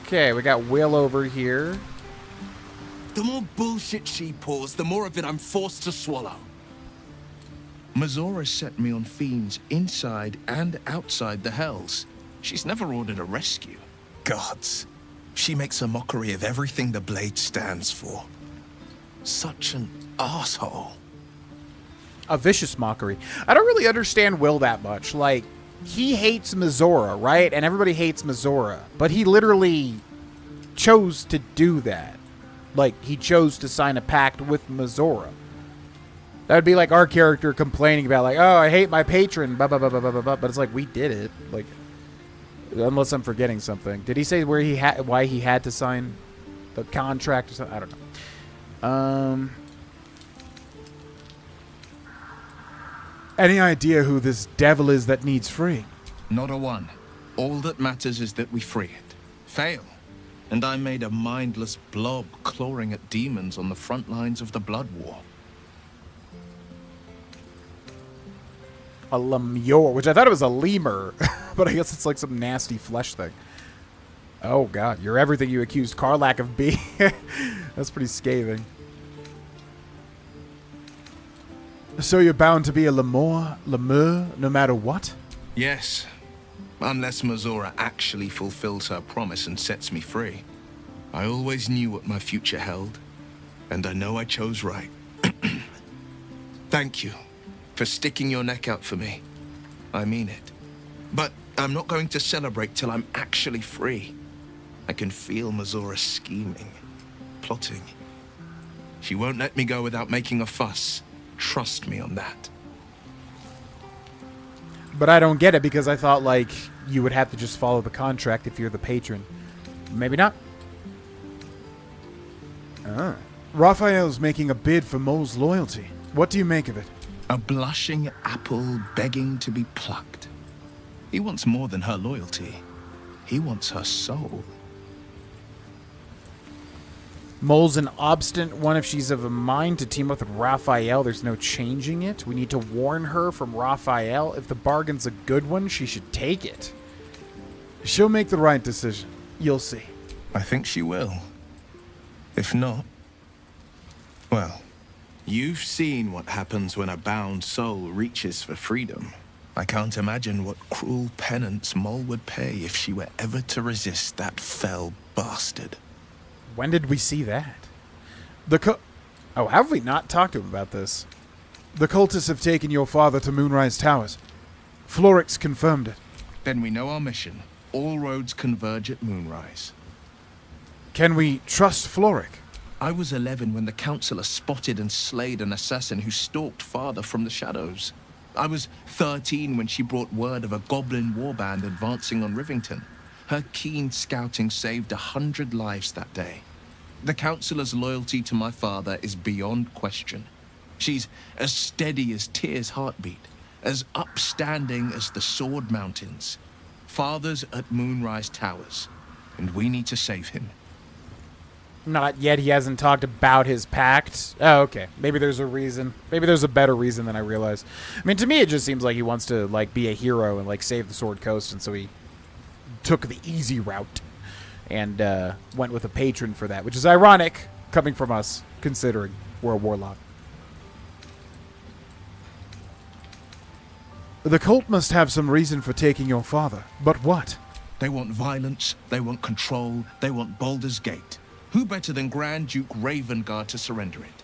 Okay, we got Will over here. The more bullshit she pours, the more of it I'm forced to swallow. Mazora set me on fiends inside and outside the Hells. She's never ordered a rescue. Gods. She makes a mockery of everything the Blade stands for. Such an asshole. A vicious mockery. I don't really understand Will that much. Like, he hates Mazora, right? And everybody hates Mazora. But he literally chose to do that. Like, he chose to sign a pact with Mazora. That would be like our character complaining about, like, oh, I hate my patron, blah, blah, blah, blah, blah, blah. But it's like, we did it. Like, unless I'm forgetting something. Did he say why he had to sign the contract or something? I don't know. Any idea who this devil is that needs freeing? Not a one. All that matters is that we free it. Fail. And I made a mindless blob clawing at demons on the front lines of the Blood War. A lemure, which I thought it was a lemur, but I guess it's like some nasty flesh thing. Oh god, you're everything you accused Karlach of being. That's pretty scathing. So you're bound to be a lemur, no matter what? Yes. Unless Mazora actually fulfills her promise and sets me free. I always knew what my future held, and I know I chose right. Thank you for sticking your neck out for me. I mean it. But I'm not going to celebrate till I'm actually free. I can feel Mazora scheming, plotting. She won't let me go without making a fuss. Trust me on that. But I don't get it because I thought, like, you would have to just follow the contract if you're the patron. Maybe not. Ah. Raphael's making a bid for Mole's loyalty. What do you make of it? A blushing apple begging to be plucked. He wants more than her loyalty. He wants her soul. Mole's an obstinate one. If she's of a mind to team up with Raphael, there's no changing it. We need to warn her from Raphael. If the bargain's a good one, she should take it. She'll make the right decision. You'll see. I think she will. If not, well, you've seen what happens when a bound soul reaches for freedom. I can't imagine what cruel penance Mole would pay if she were ever to resist that fell bastard. When did we see that? Oh, have we not talked to him about this? The cultists have taken your father to Moonrise Towers. Florix confirmed it. Then we know our mission. All roads converge at Moonrise. Can we trust Floric? I was 11 when the Councillor spotted and slayed an assassin who stalked father from the shadows. I was 13 when she brought word of a goblin warband advancing on Rivington. Her keen scouting saved 100 lives that day. The Councillor's loyalty to my father is beyond question. She's as steady as Tyr's heartbeat, as upstanding as the Sword Mountains. Father's at Moonrise Towers, and we need to save him. Not yet. He hasn't talked about his pact. Oh, okay. Maybe there's a reason. Maybe there's a better reason than I realized. I mean, to me, it just seems like he wants to, like, be a hero and, like, save the Sword Coast, and so he took the easy route and went with a patron for that, which is ironic coming from us, considering we're a warlock. The cult must have some reason for taking your father, but what? They want violence, they want control, they want Baldur's Gate. Who better than Grand Duke Ravengard to surrender it?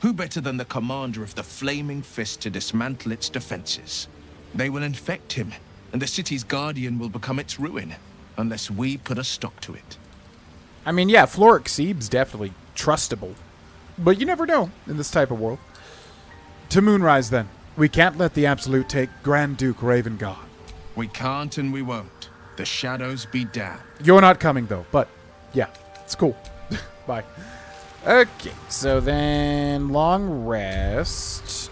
Who better than the commander of the Flaming Fist to dismantle its defenses? They will infect him, and the city's guardian will become its ruin, unless we put a stop to it. I mean, yeah, Floric seems definitely trustable, but you never know in this type of world. To Moonrise, then. We can't let the Absolute take Grand Duke Ravengard. We can't and we won't. The shadows be damned. You're not coming, though, but yeah, it's cool. Bye. Okay, so then long rest,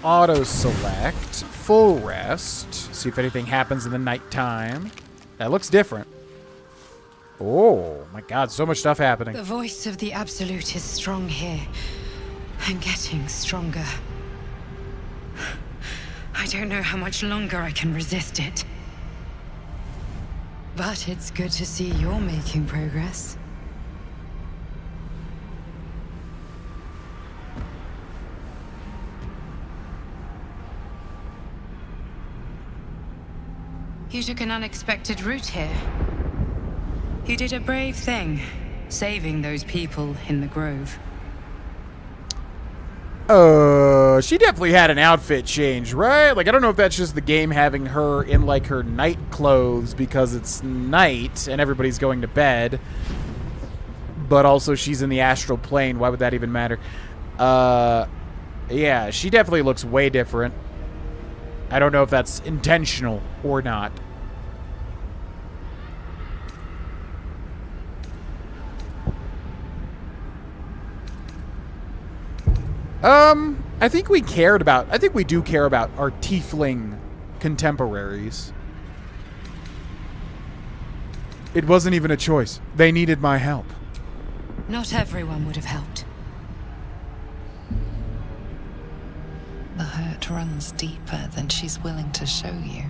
auto select, full rest, see if anything happens in the nighttime. That looks different. Oh my god, so much stuff happening. The voice of the Absolute is strong here, and getting stronger. I don't know how much longer I can resist it. But it's good to see you're making progress. You took an unexpected route here. You did a brave thing, saving those people in the Grove. She definitely had an outfit change, right? Like, I don't know if that's just the game having her in, like, her night clothes because it's night and everybody's going to bed. But also she's in the astral plane. Why would that even matter? Yeah, she definitely looks way different. I don't know if that's intentional or not. I think we do care about our tiefling contemporaries. It wasn't even a choice. They needed my help. Not everyone would have helped. The hurt runs deeper than she's willing to show you.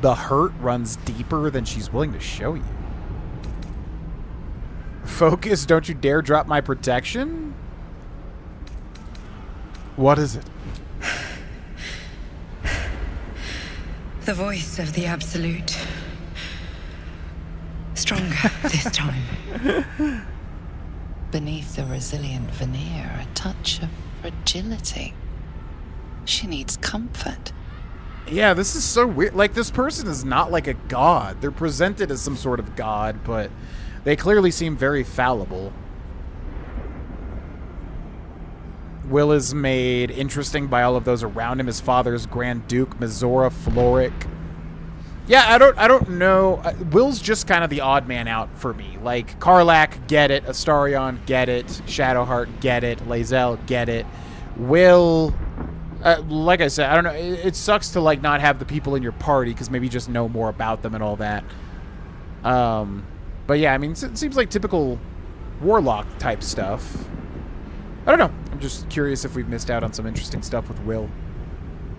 The hurt runs deeper than she's willing to show you. Focus, don't you dare drop my protection? What is it? The voice of the Absolute. Stronger this time. Beneath the resilient veneer, a touch of fragility. She needs comfort. Yeah, this is so weird. Like, this person is not like a god. They're presented as some sort of god, but they clearly seem very fallible. Will is made interesting by all of those around him. His father's Grand Duke, Mizora, Floric. Yeah, I don't know. Will's just kind of the odd man out for me. Like, Karlach, get it. Astarion, get it. Shadowheart, get it. Lae'zel, get it. Will, like I said, I don't know. It sucks to, like, not have the people in your party because maybe you just know more about them and all that. But yeah, I mean, it seems like typical warlock type stuff. I don't know. I'm just curious if we've missed out on some interesting stuff with Will.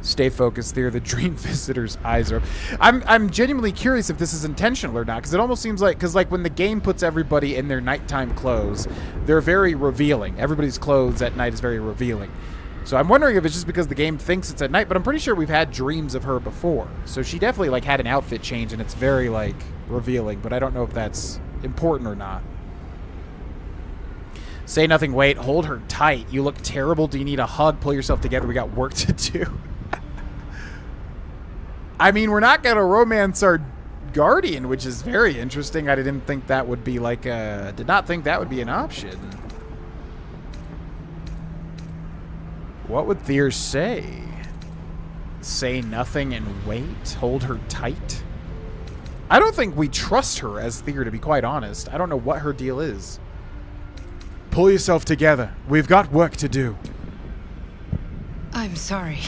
Stay focused there. The dream visitor's eyes are... I'm genuinely curious if this is intentional or not, because it almost seems like... Because, like, when the game puts everybody in their nighttime clothes, they're very revealing. Everybody's clothes at night is very revealing. So I'm wondering if it's just because the game thinks it's at night, but I'm pretty sure we've had dreams of her before. So she definitely, like, had an outfit change, and it's very, like, revealing, but I don't know if that's important or not. Say nothing, wait, hold her tight. You look terrible. Do you need a hug? Pull yourself together. We got work to do. I mean, we're not going to romance our guardian, which is very interesting. I didn't think that would be like a... Did not think that would be an option. What would Thir say? Say nothing and wait? Hold her tight? I don't think we trust her as Thir, to be quite honest. I don't know what her deal is. Pull yourself together. We've got work to do. I'm sorry.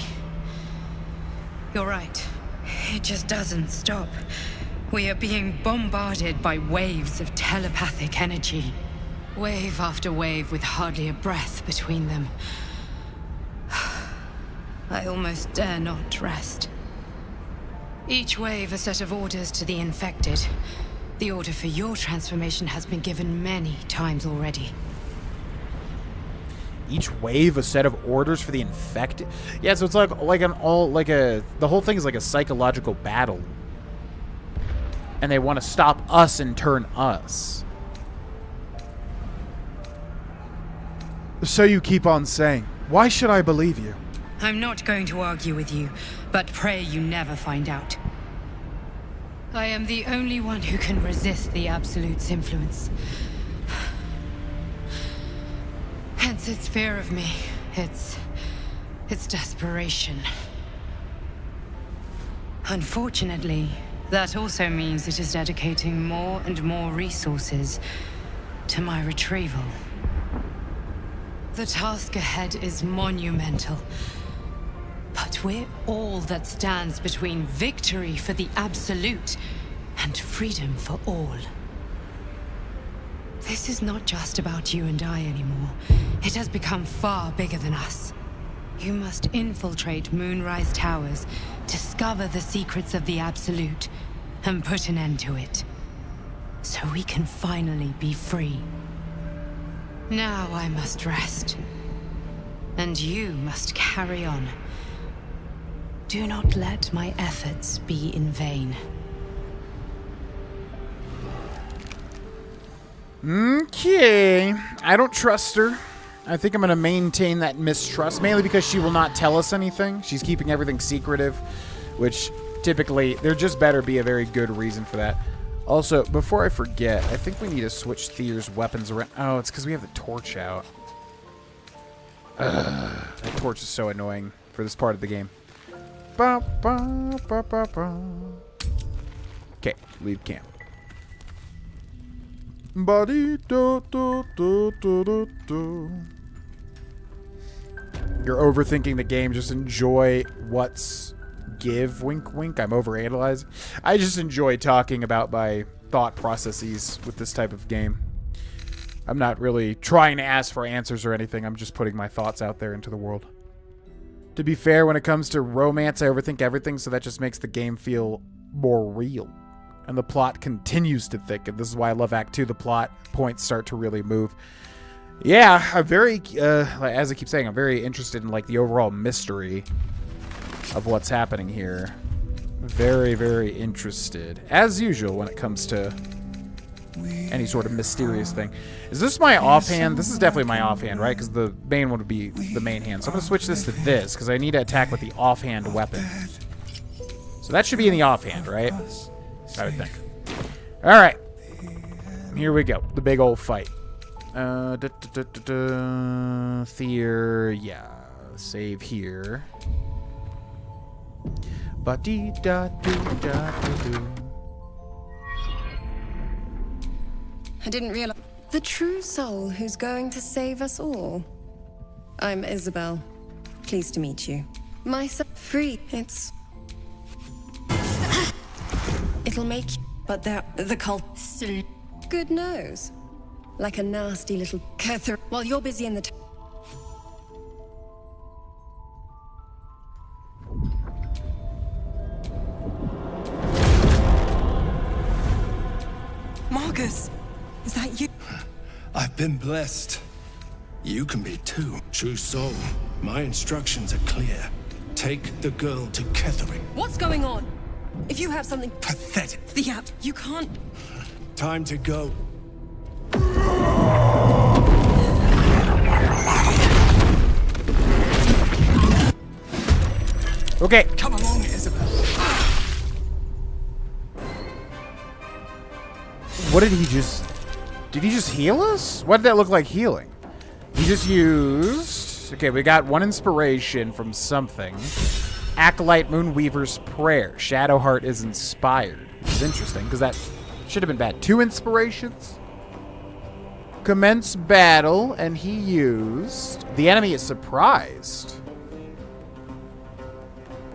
You're right. It just doesn't stop. We are being bombarded by waves of telepathic energy. Wave after wave with hardly a breath between them. I almost dare not rest. Each wave a set of orders to the infected. The order for your transformation has been given many times already. Each wave a set of orders for the infected? Yeah, so it's the whole thing is like a psychological battle. And they want to stop us and turn us. So you keep on saying, why should I believe you? I'm not going to argue with you, but pray you never find out. I am the only one who can resist the Absolute's influence. Hence its fear of me, its desperation. Unfortunately, that also means it is dedicating more and more resources to my retrieval. The task ahead is monumental, but we're all that stands between victory for the Absolute and freedom for all. This is not just about you and I anymore. It has become far bigger than us. You must infiltrate Moonrise Towers, discover the secrets of the Absolute, and put an end to it, so we can finally be free. Now I must rest, and you must carry on. Do not let my efforts be in vain. Okay. I don't trust her. I think I'm going to maintain that mistrust, mainly because she will not tell us anything. She's keeping everything secretive, which typically, there just better be a very good reason for that. Also, before I forget, I think we need to switch Thier's weapons around. Oh, it's because we have the torch out. That torch is so annoying for this part of the game. Okay, leave camp. You're overthinking the game. Just enjoy what's give. Wink, wink. I'm overanalyzing. I just enjoy talking about my thought processes with this type of game. I'm not really trying to ask for answers or anything. I'm just putting my thoughts out there into the world. To be fair, when it comes to romance, I overthink everything, so that just makes the game feel more real. And the plot continues to thicken. This is why I love Act 2. The plot points start to really move. Yeah, I'm very, as I keep saying, I'm very interested in, like, the overall mystery of what's happening here. Very, very interested. As usual when it comes to any sort of mysterious thing. Is this my offhand? This is definitely my offhand, right? Because the main one would be the main hand. So I'm going to switch this to this, because I need to attack with the offhand weapon. So that should be in the offhand, right? I would think. Alright. Here we go. The big old fight. Thier, yeah. Save here. Ba-dee-da-doo-da-doo-doo. I didn't realize. The true soul who's going to save us all. I'm Isabel. Pleased to meet you. Myself free. It'll make. But the cult. Good nose. Like a nasty little Kether. While you're busy in the. Marcus, is that you? I've been blessed. You can be too. True soul. My instructions are clear. Take the girl to Kethering. What's going on? If you have something pathetic. Yeah, you can't. Time to go. Okay. Come along, Isabel. What did he just... Did he just heal us? What did that look like healing? He just used... Okay, we got one inspiration from something. Acolyte Moonweaver's Prayer. Shadowheart is inspired. It's interesting, because that should have been bad. 2 inspirations. Commence battle, and he used... The enemy is surprised.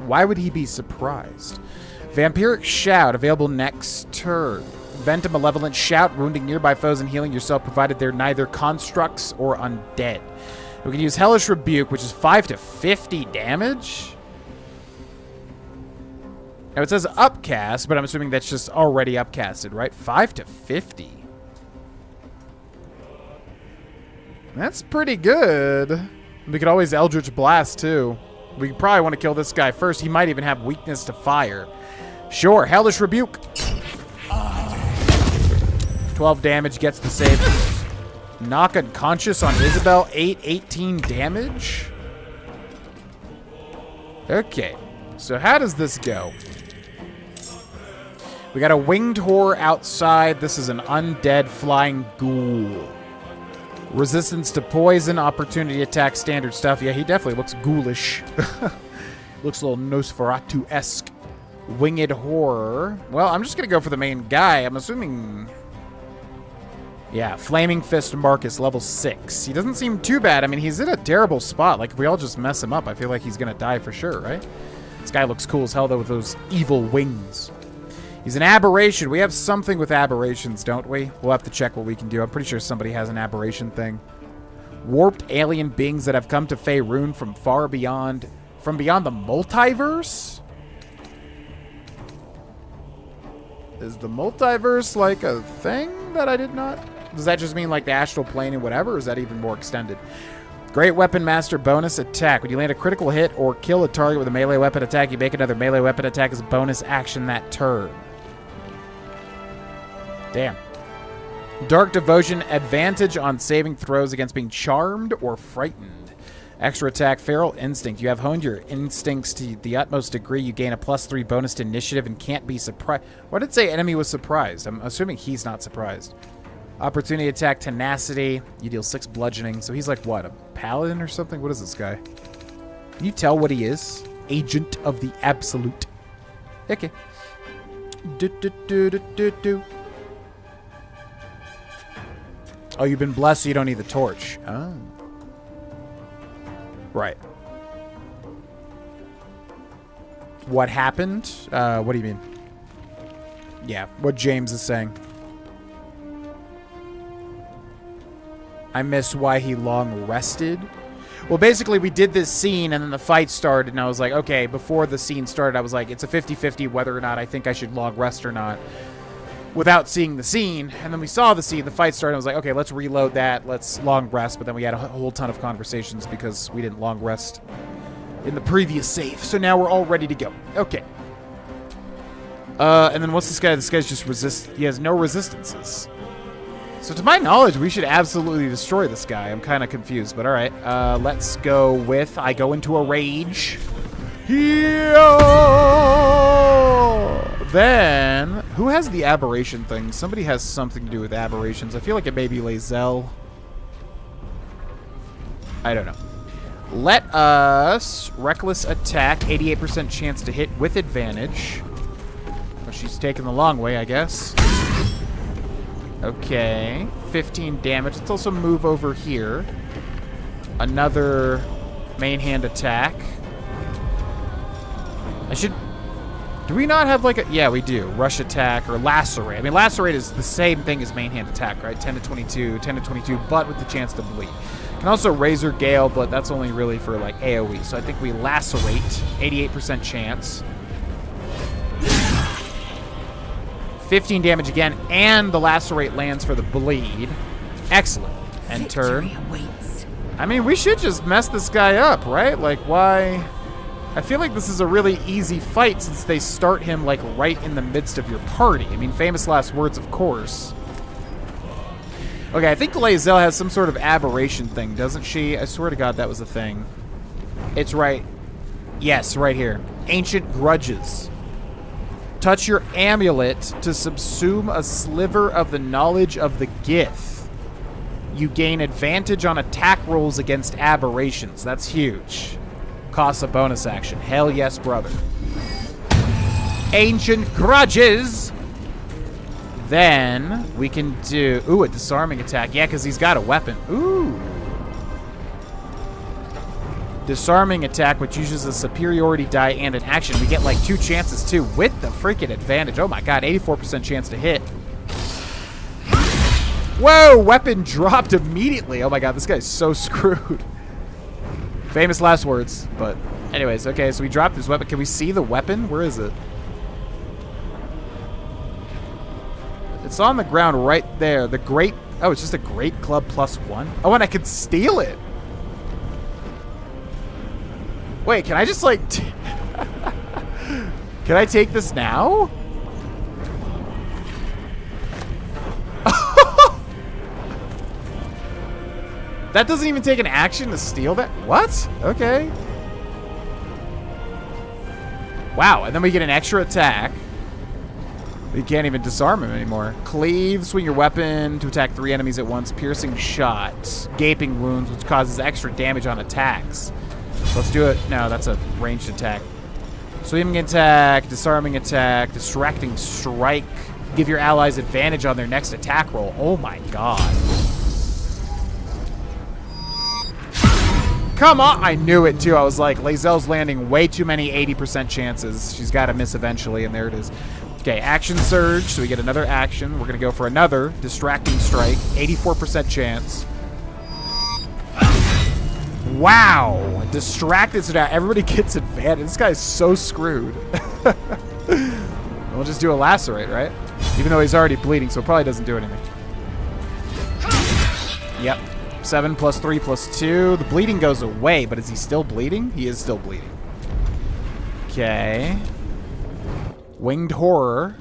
Why would he be surprised? Vampiric Shout, available next turn. Vent a malevolent shout, wounding nearby foes and healing yourself, provided they're neither constructs or undead. We can use Hellish Rebuke, which is 5 to 50 damage. Now it says upcast, but I'm assuming that's just already upcasted, right? 5 to 50. That's pretty good. We could always Eldritch Blast, too. We probably want to kill this guy first. He might even have weakness to fire. Sure, Hellish Rebuke. 12 damage gets the save. Knock unconscious on Isabel. 18 damage. Okay, so how does this go? We got a winged whore outside. This is an undead flying ghoul. Resistance to poison, opportunity attack, standard stuff. Yeah, he definitely looks ghoulish. Looks a little Nosferatu-esque. Winged horror. Well, I'm just going to go for the main guy. I'm assuming... Yeah, Flaming Fist Marcus, level 6. He doesn't seem too bad. I mean, he's in a terrible spot. Like, if we all just mess him up, I feel like he's going to die for sure, right? This guy looks cool as hell, though, with those evil wings. He's an aberration. We have something with aberrations, don't we? We'll have to check what we can do. I'm pretty sure somebody has an aberration thing. Warped alien beings that have come to Faerun from far beyond... From beyond the multiverse? Is the multiverse like a thing that I did not? Does that just mean like the astral plane and whatever, or is that even more extended? Great Weapon Master bonus attack. When you land a critical hit or kill a target with a melee weapon attack, you make another melee weapon attack as a bonus action that turn. Damn. Dark Devotion, advantage on saving throws against being charmed or frightened. Extra attack, Feral Instinct. You have honed your instincts to the utmost degree. You gain a +3 bonus to initiative and can't be surprised. Why did it say enemy was surprised? I'm assuming he's not surprised. Opportunity attack, Tenacity. You deal 6 bludgeoning. So he's like, what, a paladin or something? What is this guy? Can you tell what he is? Agent of the Absolute. Okay. Oh, you've been blessed, so you don't need the torch. Oh. Right. What happened? What do you mean? Yeah, what James is saying. I miss why he long rested. Well, basically, we did this scene, and then the fight started, and I was like, okay, before the scene started, I was like, it's a 50-50 whether or not I think I should long rest or not, without seeing the scene. And then we saw the scene, the fight started, and I was like, okay, let's reload that, let's long rest, but then we had a whole ton of conversations because we didn't long rest in the previous save. So now we're all ready to go. Okay. And then what's this guy? This guy's just he has no resistances. So to my knowledge, we should absolutely destroy this guy. I'm kind of confused, but all right. Let's go with, I go into a rage. Then, who has the aberration thing? Somebody has something to do with aberrations. I feel like it may be Lae'zel. I don't know. Let us reckless attack, 88% chance to hit with advantage. Well, she's taking the long way, I guess. Okay, 15 damage. Let's also move over here. Another main hand attack. Do we not have like a... Yeah, we do. Rush attack or lacerate. I mean, lacerate is the same thing as main hand attack, right? 10 to 22, but with the chance to bleed. Can also Razor Gale, but that's only really for like AoE. So I think we lacerate, 88% chance. 15 damage again, and the lacerate lands for the bleed. Excellent. And turn. I mean, we should just mess this guy up, right? Like, why? I feel like this is a really easy fight since they start him, like, right in the midst of your party. I mean, famous last words, of course. Okay, I think Lae'zel has some sort of aberration thing, doesn't she? I swear to God that was a thing. It's right. Yes, right here. Ancient Grudges. Touch your amulet to subsume a sliver of the knowledge of the Gith. You gain advantage on attack rolls against aberrations. That's huge. Costs a bonus action. Hell yes, brother. Ancient Grudges. Then we can do... Ooh, a disarming attack. Yeah, because he's got a weapon. Ooh. Disarming attack, which uses a superiority die and an action. We get like 2 chances too with the freaking advantage. Oh my God, 84% chance to hit. Whoa, weapon dropped immediately. Oh my God, this guy's so screwed. Famous last words, but anyways, okay, so we dropped his weapon. Can we see the weapon? Where is it? It's on the ground right there. The great, oh, it's just a great club +1. Oh, and I can steal it. Wait, can I just like... Can I take this now? That doesn't even take an action to steal that? What? Okay. Wow, and then we get an extra attack. We can't even disarm him anymore. Cleave, swing your weapon to attack 3 enemies at once. Piercing shot. Gaping wounds, which causes extra damage on attacks. Let's do it. No, that's a ranged attack. Sweeping attack, disarming attack, distracting strike. Give your allies advantage on their next attack roll. Oh my God. Come on. I knew it too. I was like, Lae'zel's landing way too many 80% chances. She's got to miss eventually, and there it is. Okay, action surge. So we get another action. We're going to go for another distracting strike. 84% chance. Wow. Distracted, so now everybody gets advantage. This guy's so screwed. We'll just do a lacerate, right? Even though he's already bleeding, so it probably doesn't do anything. Yep. 7 plus 3 plus 2. The bleeding goes away, but is he still bleeding? He is still bleeding. Okay. Winged Horror.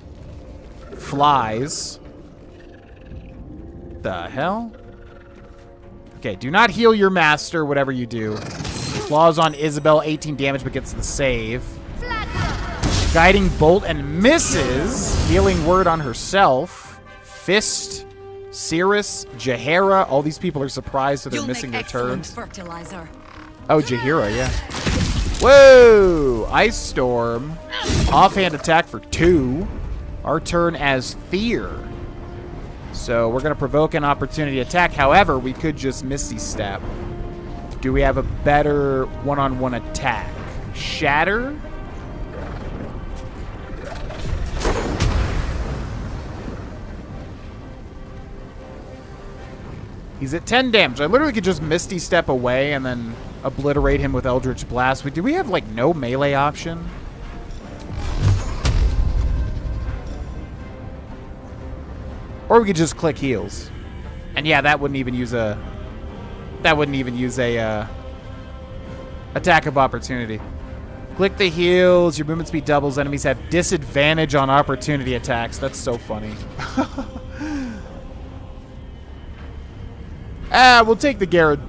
Flies. The hell? Okay, do not heal your master, whatever you do. Claws on Isabel, 18 damage, but gets the save. Guiding Bolt and misses. Healing Word on herself. Fist. Cirrus. Jaheira. All these people are surprised that they're missing their turns. Fertilizer. Oh, Jaheira, yeah. Whoa! Ice Storm. Offhand attack for 2. Our turn as Fear. So we're going to provoke an opportunity attack. However, we could just Misty Step. Do we have a better one-on-one attack? Shatter? He's at 10 damage. I literally could just Misty Step away and then obliterate him with Eldritch Blast. Do we have, like, no melee option? Or we could just click heals. And yeah, that wouldn't even use a... attack of opportunity. Click the heals. Your movement speed doubles. Enemies have disadvantage on opportunity attacks. That's so funny. We'll take the Garrett.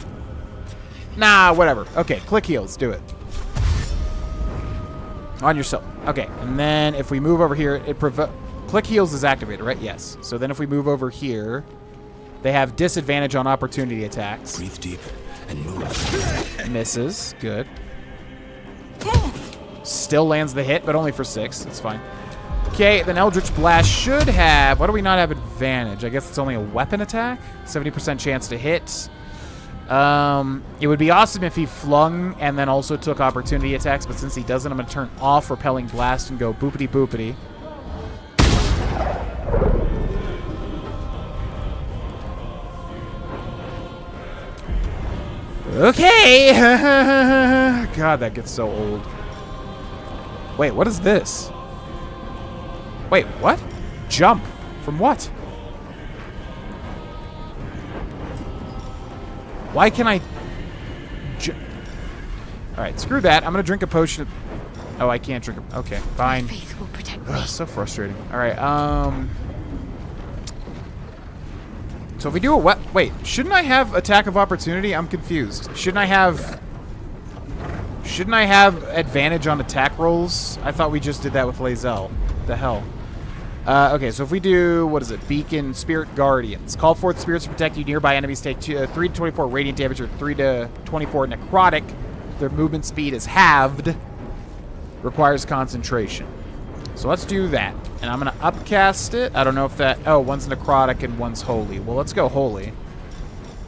Nah, whatever. Okay, click heals. Do it. On yourself. Okay, and then if we move over here, click heals is activated, right? Yes. So then if we move over here, they have disadvantage on opportunity attacks. Breathe deep and move. Misses. Good. Still lands the hit, but only for 6. That's fine. Okay, then Eldritch Blast should have... Why do we not have advantage? I guess it's only a weapon attack? 70% chance to hit. It would be awesome if he flung and then also took opportunity attacks, but since he doesn't, I'm going to turn off Repelling Blast and go boopity boopity. Okay! God, that gets so old. Wait, what is this? Wait, what? Jump. From what? Why can I... Alright, screw that. I'm gonna drink a potion. Oh, I can't drink a... Okay, fine. Faith will protect me. Ugh, so frustrating. Alright, so if we do a wait, shouldn't I have attack of opportunity? I'm confused. Shouldn't I have advantage on attack rolls? I thought we just did that with Lae'zel. The hell? Okay, so if we do, what is it? Beacon, Spirit Guardians. Call forth spirits to protect you. Nearby enemies take 3 to 24 radiant damage or 3 to 24 necrotic. Their movement speed is halved. Requires concentration. So let's do that. And I'm going to upcast it. I don't know if that... Oh, one's necrotic and one's holy. Well, let's go holy.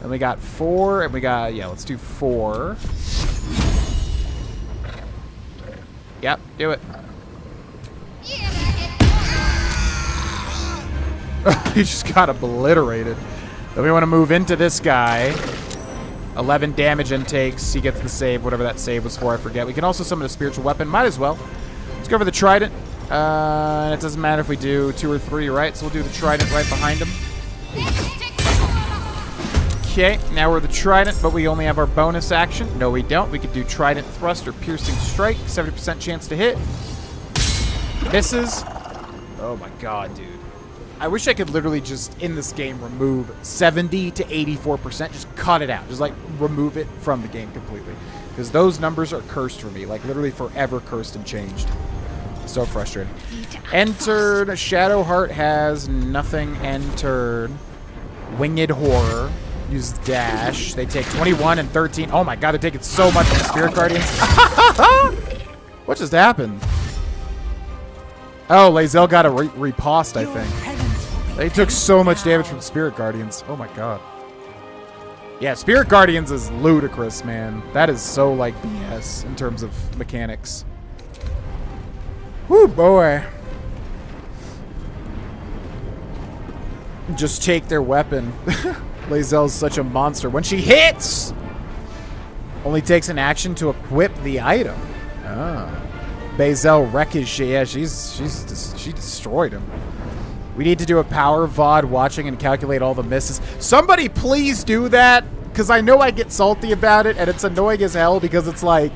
Then we got 4, and we got... Yeah, let's do 4. Yep, do it. He just got obliterated. Then we want to move into this guy. 11 damage intakes. He gets the save, whatever that save was for, I forget. We can also summon a spiritual weapon. Might as well. Let's go for the trident. And it doesn't matter if we do 2 or 3, right? So we'll do the trident right behind him. Okay, now we're the trident, but we only have our bonus action. No, we don't. We could do trident thrust or piercing strike. 70% chance to hit. Misses. Oh my god, dude. I wish I could literally just, in this game, remove 70 to 84%. Just cut it out. Just, like, remove it from the game completely. Because those numbers are cursed for me. Like, literally forever cursed and changed. So frustrating. Entered. Shadowheart has nothing entered. Winged Horror. Use dash. They take 21 and 13. Oh my god, they're taking so much from the Spirit Guardians. What just happened? Oh, Lae'zel got a riposte, I think. They took so much damage from Spirit Guardians. Oh my god. Yeah, Spirit Guardians is ludicrous, man. That is so, like, BS in terms of mechanics. Whoo, boy. Just take their weapon. Lae'zel's such a monster. When she hits, only takes an action to equip the item. Ah. Bazel Wreckage. Yeah, she destroyed him. We need to do a power VOD watching and calculate all the misses. Somebody please do that, because I know I get salty about it, and it's annoying as hell because it's like,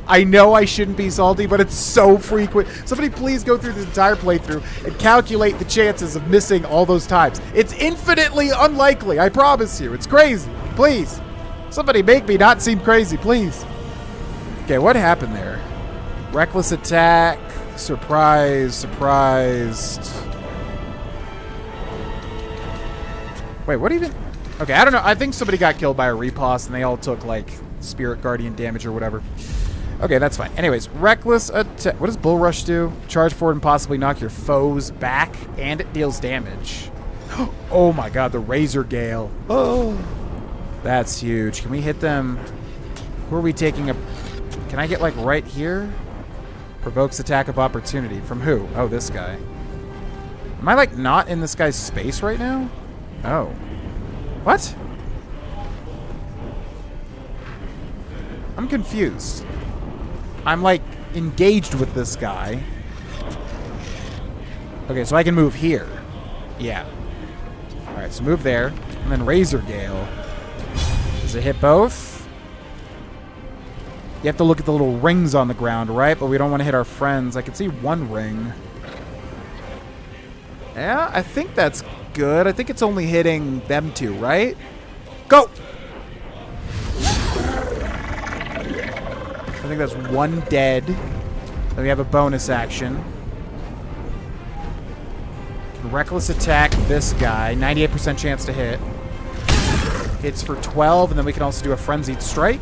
I know I shouldn't be salty, but it's so frequent. Somebody please go through this entire playthrough and calculate the chances of missing all those times. It's infinitely unlikely, I promise you. It's crazy. Please. Somebody make me not seem crazy, please. Okay, what happened there? Reckless attack. Surprised. Wait, what even? Okay, I don't know. I think somebody got killed by a riposte and they all took, like, Spirit Guardian damage or whatever. Okay, that's fine. Anyways, reckless attack. What does Bull Rush do? Charge forward and possibly knock your foes back, and it deals damage. Oh my god, the Razor Gale. Oh, that's huge. Can we hit them? Who are we taking a... Can I get, like, right here? Provokes attack of opportunity. From who? Oh, this guy. Am I, like, not in this guy's space right now? Oh. What? I'm confused. I'm, like, engaged with this guy. Okay, so I can move here. Yeah. Alright, so move there. And then Razor Gale. Does it hit both? You have to look at the little rings on the ground, right? But we don't want to hit our friends. I can see one ring. Yeah, I think that's good. I think it's only hitting them two, right? Go! I think that's one dead. Then we have a bonus action. Reckless attack this guy. 98% chance to hit. Hits for 12, and then we can also do a frenzied strike.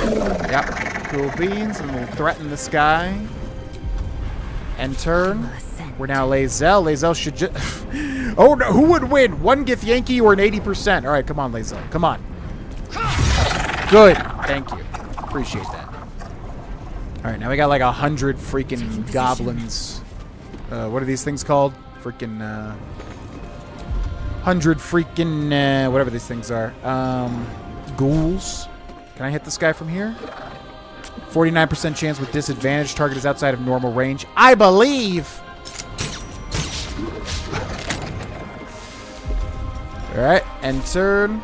Yep. Cool beans, and we'll threaten this guy. End turn. We're now Lae'zel. Lae'zel should just... Oh, no. Who would win? One Githyanki or an 80%? All right, come on, Lae'zel. Come on. Good. Thank you. Appreciate that. All right, now we got like 100 freaking goblins. What are these things called? Freaking 100 freaking whatever these things are. Ghouls. Can I hit this guy from here? 49% chance with disadvantage. Target is outside of normal range. I believe. All right, end turn.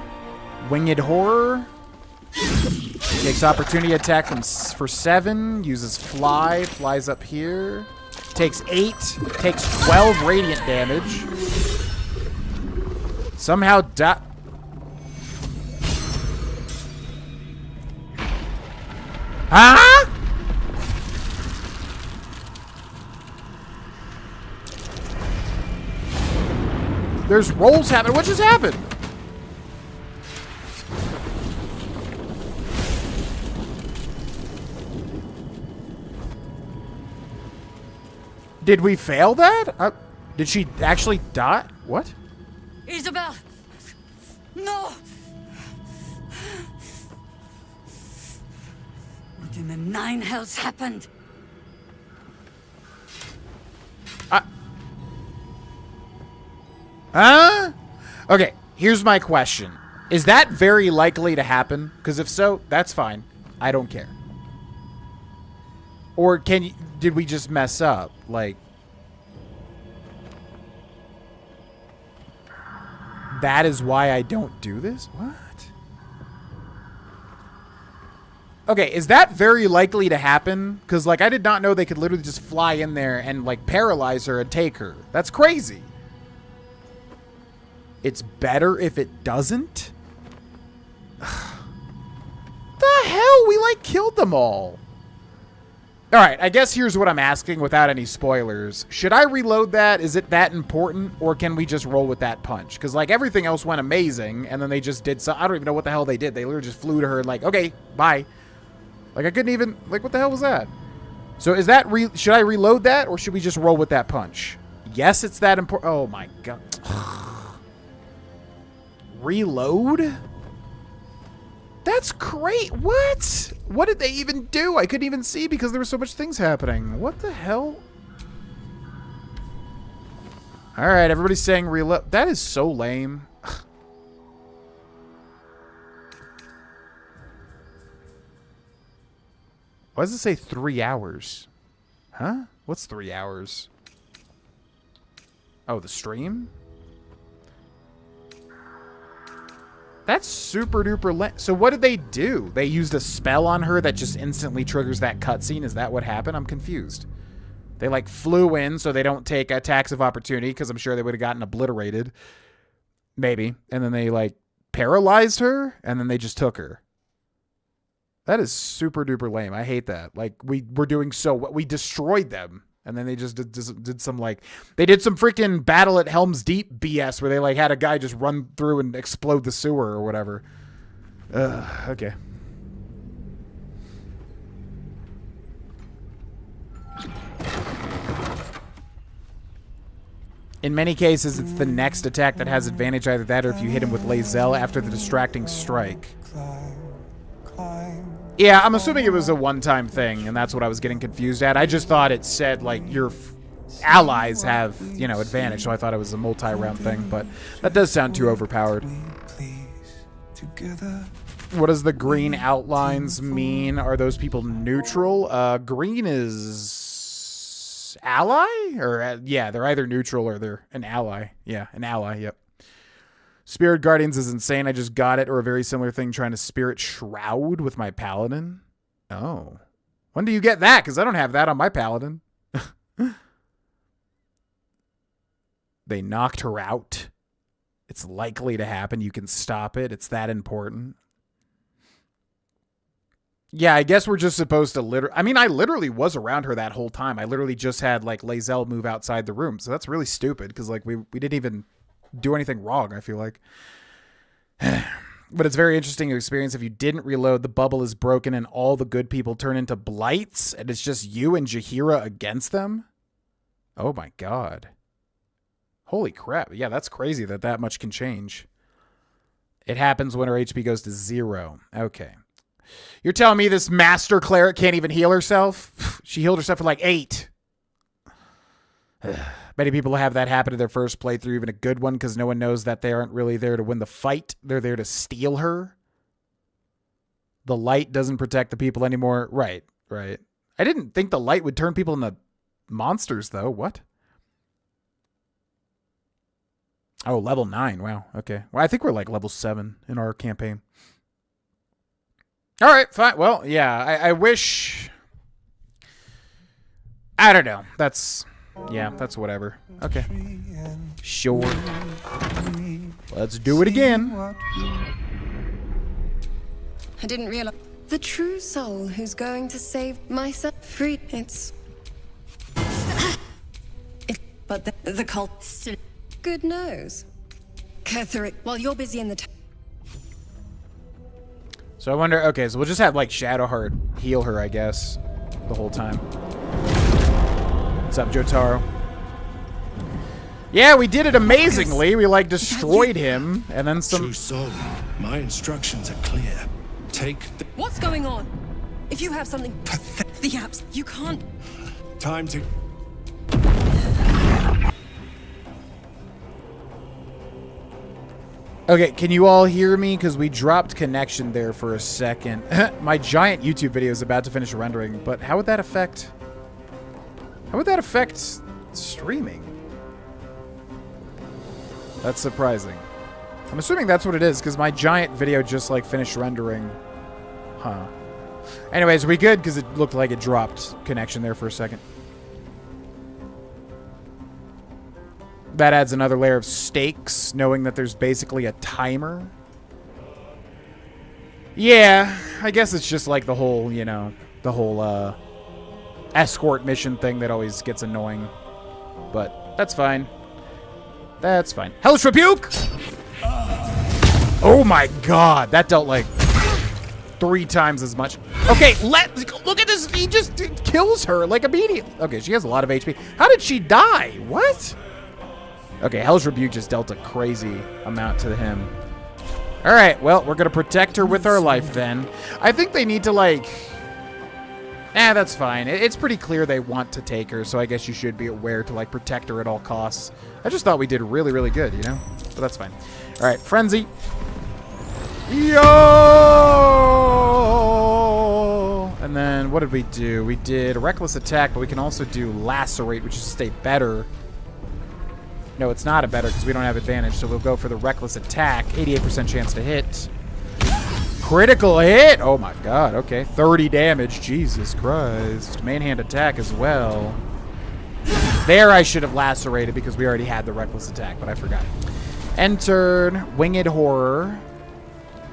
Winged Horror. Takes opportunity attack for 7. Uses fly. Flies up here. Takes 8. Takes 12 radiant damage. Somehow Huh? There's rolls happening. What just happened? Did we fail that? Did she actually die? What? Isabel! No! What in the nine hells happened? Okay, here's my question. Is that very likely to happen? Because if so, that's fine. I don't care. Or did we just mess up? Like, that is why I don't do this? What? Okay, is that very likely to happen? Because, like, I did not know they could literally just fly in there and, like, paralyze her and take her. That's crazy. It's better if it doesn't? The hell? We, like, killed them all. Alright, I guess here's what I'm asking without any spoilers. Should I reload that? Is it that important? Or can we just roll with that punch? Because, like, everything else went amazing, and then they just did I don't even know what the hell they did. They literally just flew to her and, like, okay, bye. Like, I couldn't even... Like, what the hell was that? So, is that... Should I reload that, or should we just roll with that punch? Yes, it's that important... Oh, my God. Reload? That's great. What? What did they even do? I couldn't even see because there were so much things happening. What the hell? All right, everybody's saying reload. That is so lame. Why does it say 3 hours? Huh? What's 3 hours? Oh, the stream? That's super duper lame. So what did they do? They used a spell on her that just instantly triggers that cutscene? Is that what happened? I'm confused. They like flew in so they don't take attacks of opportunity because I'm sure they would have gotten obliterated. Maybe. And then they like paralyzed her and then they just took her. That is super duper lame. I hate that. Like we were doing so we destroyed them. And then they just did some like, they did some freaking Battle at Helm's Deep BS where they like had a guy just run through and explode the sewer or whatever. Okay. In many cases, it's the next attack that has advantage, either that or if you hit him with Lae'zel after the distracting strike. Yeah, I'm assuming it was a one-time thing, and that's what I was getting confused at. I just thought it said, like, your allies have, you know, advantage, so I thought it was a multi-round thing, but that does sound too overpowered. What does the green outlines mean? Are those people neutral? Green is ally? Or, yeah, they're either neutral or they're an ally. Yeah, an ally, yep. Spirit Guardians is insane. I just got it, or a very similar thing trying to Spirit Shroud with my Paladin. Oh. When do you get that? Because I don't have that on my Paladin. They knocked her out. It's likely to happen. You can stop it. It's that important. Yeah, I guess we're just supposed to I mean, I literally was around her that whole time. I literally just had, like, Lae'zel move outside the room. So that's really stupid, because, like, we didn't even do anything wrong, I feel like. But it's very interesting to experience. If you didn't reload, the bubble is broken and all the good people turn into blights, and it's just you and Jaheira against them. Oh my god. Holy crap. Yeah, that's crazy that much can change. It happens when her HP goes to 0. Okay. You're telling me this master cleric can't even heal herself? She healed herself for like 8. Many people have that happen in their first playthrough, even a good one, because no one knows that they aren't really there to win the fight. They're there to steal her. The light doesn't protect the people anymore. Right, right. I didn't think the light would turn people into monsters, though. What? Oh, level 9. Wow, okay. Well, I think we're like level 7 in our campaign. All right, fine. Well, yeah, I wish... I don't know. That's... Yeah, that's whatever. Okay. Sure. Let's do it again. I didn't realize. The true soul who's going to save myself free. But the cult still. Good nose. Ketherick, while you're busy in the So I wonder, okay, so we'll just have like Shadowheart heal her, I guess, the whole time. What's up, Jotaro? Yeah, we did it amazingly. We like destroyed him, and then some. True soul, my instructions are clear. Take the. What's going on? If you have something, the apps, you can't. Time to. Okay, can you all hear me? Because we dropped connection there for a second. My giant YouTube video is about to finish rendering, but how would that affect? How would that affect streaming? That's surprising. I'm assuming that's what it is, because my giant video just, like, finished rendering. Huh. Anyways, are we good? Because it looked like it dropped connection there for a second. That adds another layer of stakes, knowing that there's basically a timer. Yeah, I guess it's just like the whole, you know, the whole, escort mission thing that always gets annoying. But that's fine. That's fine. Hellish Rebuke! Oh my god, that dealt like 3 times as much. Okay, look at this. He just kills her like immediately. Okay, she has a lot of HP. How did she die? What? Okay, Hellish Rebuke just dealt a crazy amount to him. All right, well, we're going to protect her with our life then. I think they need to, like... that's fine. It's pretty clear they want to take her, so I guess you should be aware to, like, protect her at all costs. I just thought we did really, really good, you know? But that's fine. All right, Frenzy. Yo! And then what did we do? We did a Reckless Attack, but we can also do Lacerate, which is to stay better. No, it's not a better because we don't have advantage, so we'll go for the reckless attack. 88% chance to hit. Critical hit! Oh my god, okay. 30 damage, Jesus Christ. Main hand attack as well. There I should have lacerated because we already had the reckless attack, but I forgot. End turn, Winged Horror.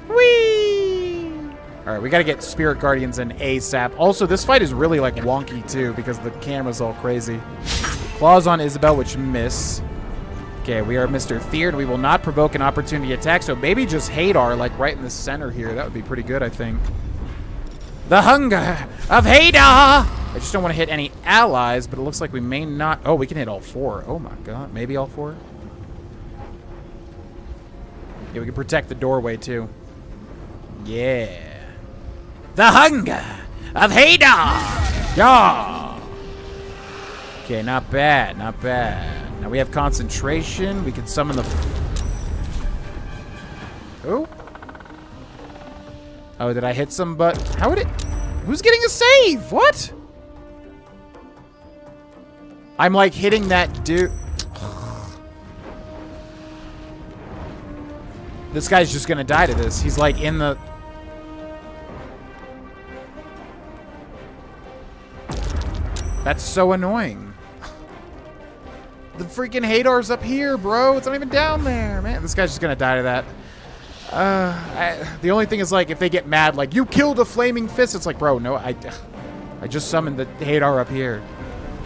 Whee! Alright, we gotta get Spirit Guardians in ASAP. Also, this fight is really like wonky too because the camera's all crazy. Claws on Isabel, which miss. Okay, we are Mr. Feared. We will not provoke an opportunity attack, so maybe just Hadar, like right in the center here. That would be pretty good, I think. The hunger of Hadar! I just don't want to hit any allies, but it looks like we may not. Oh, we can hit all 4. Oh my god, maybe all 4? Yeah, we can protect the doorway too. Yeah. The hunger of Hadar! Yeah! Okay, not bad, not bad. Now we have concentration. We can summon the... Oh? Oh, did I hit some but... How would it... Who's getting a save? What? I'm like hitting that dude... This guy's just gonna die to this. He's like in the... That's so annoying. The freaking Hadar's up here, bro. It's not even down there, man. This guy's just gonna die to that. The only thing is, like, if they get mad, like, you killed a flaming fist, it's like, bro, no, I just summoned the Hadar up here.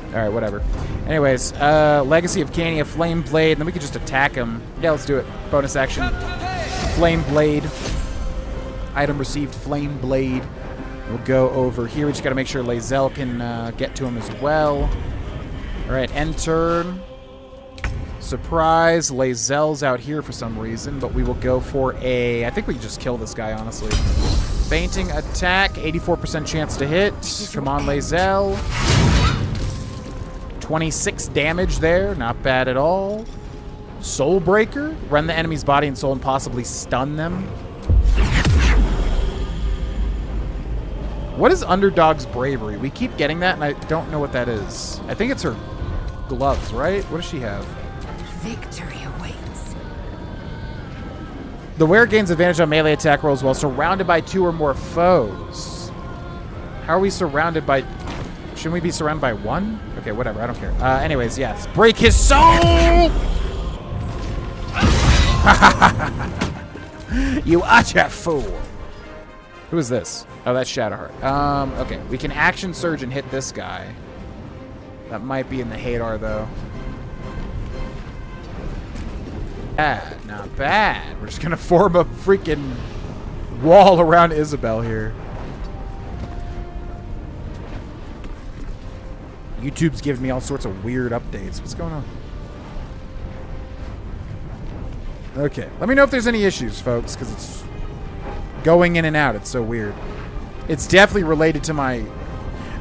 All right, whatever. Anyways, Legacy of Cania, Flame Blade, then we could just attack him. Yeah, let's do it. Bonus action. Flame Blade. Item received, Flame Blade. We'll go over here. We just gotta make sure Lae'zel can get to him as well. All right, end turn. Surprise, Lae'zel's out here for some reason, but we will go for a... I think we can just kill this guy, honestly. Fainting attack, 84% chance to hit. Come on, Lae'zel. 26 damage there, not bad at all. Soul Breaker, rend the enemy's body and soul and possibly stun them. What is Underdog's Bravery? We keep getting that, and I don't know what that is. I think it's her gloves, right? What does she have? Victory awaits. The wearer gains advantage on melee attack rolls while surrounded by 2 or more foes. How are we surrounded by... Shouldn't we be surrounded by 1? Okay, whatever. I don't care. Anyways, yes. Break his soul! You utter fool. Who is this? Oh, that's Shadowheart. Okay. We can action surge and hit this guy. That might be in the Hadar, though. Bad, not bad. We're just gonna form a freaking wall around Isabel here. YouTube's giving me all sorts of weird updates. What's going on? Okay, let me know if there's any issues, folks, because it's going in and out. It's so weird. It's definitely related to my...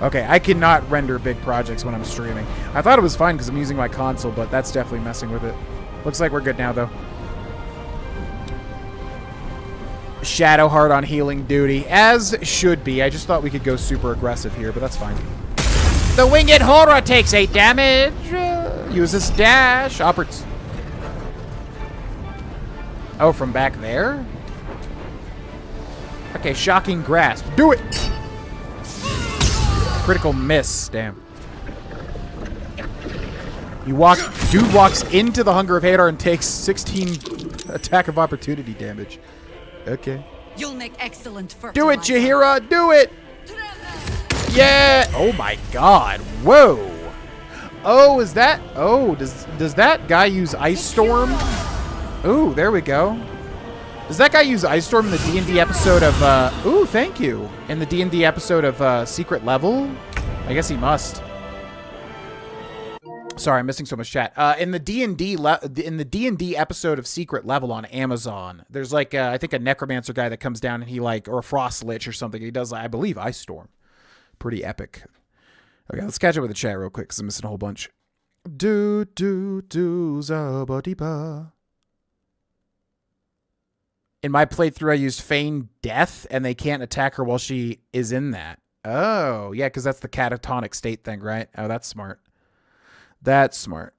Okay, I cannot render big projects when I'm streaming. I thought it was fine because I'm using my console, but that's definitely messing with it. Looks like we're good now, though. Shadowheart on healing duty, as should be. I just thought we could go super aggressive here, but that's fine. The Winged Horror takes 8 damage. Uses dash. Oh, from back there? Okay, Shocking Grasp. Do it! Critical miss. Damn. Dude walks into the Hunger of Hadar and takes 16 attack of opportunity damage. Okay. You'll make excellent Do it, Jaheira! Do it! Yeah! Oh my god. Whoa. Oh, is that... Oh, does that guy use Ice Storm? Ooh, there we go. Does that guy use Ice Storm in the D&D episode of... Ooh, thank you. In the D&D episode of Secret Level? I guess he must. Sorry, I'm missing so much chat. In the D&D episode of Secret Level on Amazon, there's like I think a necromancer guy that comes down and he like, or a frost lich or something. He does, I believe, Ice Storm. Pretty epic. Okay, let's catch up with the chat real quick because I'm missing a whole bunch. Do za-ba-dee-ba. In my playthrough, I used Feign Death, and they can't attack her while she is in that. Oh, yeah, because that's the catatonic state thing, right? Oh, that's smart. That's smart.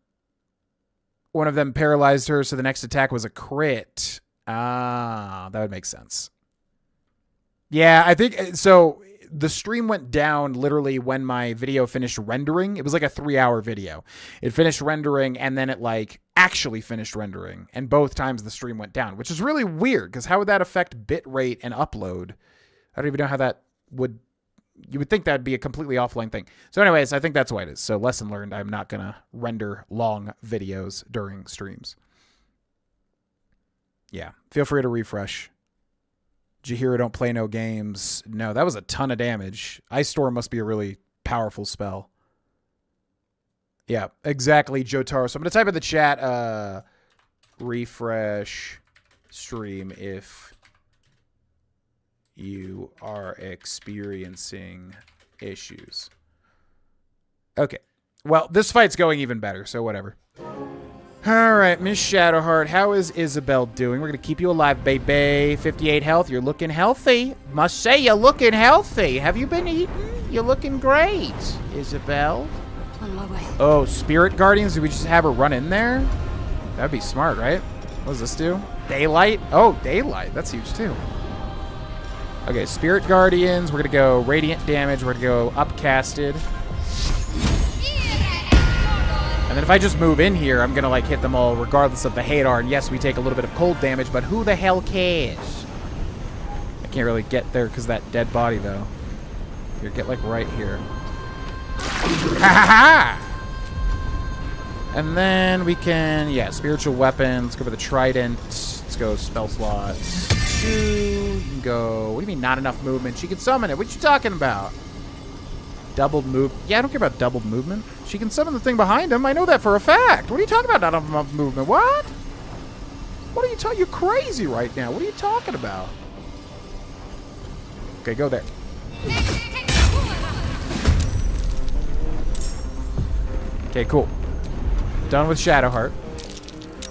one of them paralyzed her, so the next attack was a crit. Ah, that would make sense. Yeah, I think so. The stream went down literally when my video finished rendering. It was like a 3-hour video. It finished rendering and then it like actually finished rendering. And both times the stream went down, which is really weird because how would that affect bitrate and upload? I don't even know how that would... You would think that would be a completely offline thing. So anyways, I think that's why it is. So lesson learned, I'm not going to render long videos during streams. Yeah, feel free to refresh. Jahira don't play no games. No, that was a ton of damage. Ice Storm must be a really powerful spell. Yeah, exactly, Jotaro. So I'm going to type in the chat, refresh stream if you are experiencing issues. Okay. Well, this fight's going even better, so whatever. All right, Miss Shadowheart, how is Isabel doing? We're going to keep you alive, baby. 58 health. You're looking healthy. Must say, you're looking healthy. Have you been eating? You're looking great, Isabel. On my way. Oh, Spirit Guardians? Do we just have her run in there? That'd be smart, right? What does this do? Daylight? Oh, Daylight. That's huge, too. Okay, Spirit Guardians. We're going to go Radiant Damage. We're going to go Upcasted. And then if I just move in here, I'm going to like hit them all regardless of the Hadar. And yes, we take a little bit of cold damage, but who the hell cares? I can't really get there because of that dead body, though. Here, get like right here. Ha ha ha! And then we can, yeah, Spiritual Weapon. Let's go for the Trident. Let's go Spell Slots. 2. You can go, what do you mean not enough movement? She can summon it. What you talking about? Doubled move. Yeah, I don't care about doubled movement. She can summon the thing behind him. I know that for a fact. What are you talking about? Not enough movement. What? What are you talking? You're crazy right now. What are you talking about? Okay, go there. Okay, cool. Done with Shadowheart.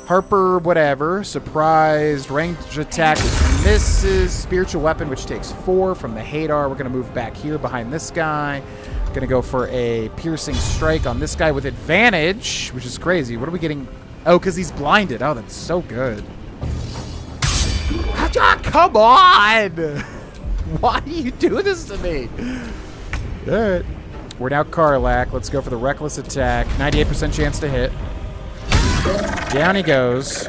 Harper, whatever. Surprised. Ranged attack, which misses. Spiritual weapon, which takes 4 from the Hadar. We're going to move back here behind this guy. Going to go for a piercing strike on this guy with advantage, which is crazy. What are we getting? Oh, because he's blinded. Oh, that's so good. Ah, come on! Why do you do this to me? All right. We're now Karlak. Let's go for the reckless attack. 98% chance to hit. Down he goes.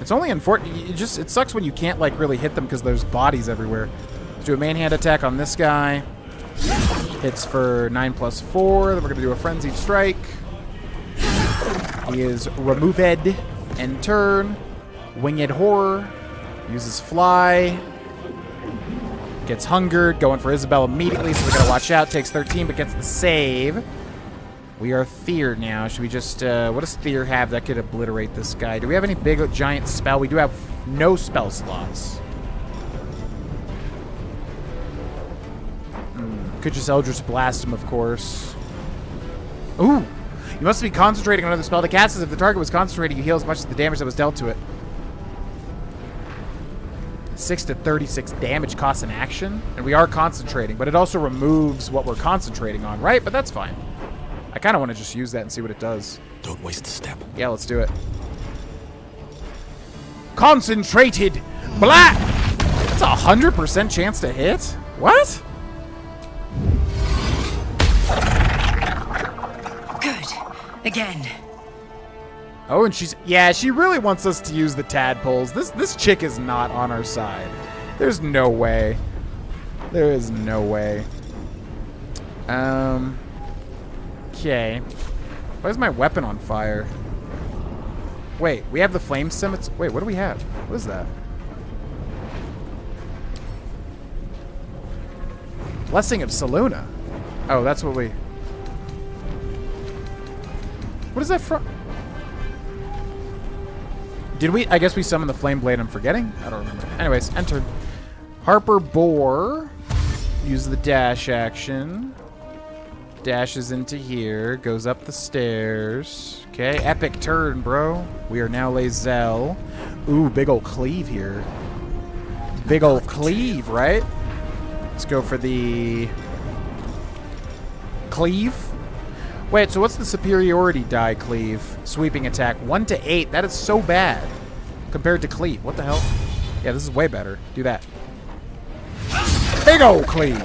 It's only unfortunate. It sucks when you can't like really hit them because there's bodies everywhere. Let's do a manhand attack on this guy. Hits for 9+4. Then we're gonna do a frenzied strike. He is removed and turn. Winged horror. Uses fly. Gets hungered. Going for Isabel immediately, so we gotta watch out. Takes 13, but gets the save. We are Thier now. Should we just, what does Thier have that could obliterate this guy? Do we have any big giant spell? We do have no spell slots. Could just Eldritch Blast him, of course. Ooh! You must be concentrating on another spell to cast as if the target was concentrating. You heal as much as the damage that was dealt to it. 6 to 36 damage costs an action. And we are concentrating, but it also removes what we're concentrating on, right? But that's fine. I kind of want to just use that and see what it does. Don't waste a step. Yeah, let's do it. Concentrated black! That's a 100% chance to hit? What? Good. Again. Oh, and she really wants us to use the tadpoles. This chick is not on our side. There's no way. There is no way. Okay. Why is my weapon on fire? Wait, we have the flame scimitar. Wait, what do we have? What is that? Blessing of Saluna. Oh, that's what we... What is that from? Did we? I guess we summoned the Flame Blade. I'm forgetting. I don't remember. Anyways, enter. Harper Boar. Use the dash action. Dashes into here. Goes up the stairs. Okay, epic turn, bro. We are now Lae'zel. Ooh, big ol' cleave here. Big ol' cleave, right? Let's go for the cleave. Wait, so what's the superiority die, Cleave? Sweeping attack. 1 to 8. That is so bad compared to Cleave. What the hell? Yeah, this is way better. Do that. Big ol' Cleave.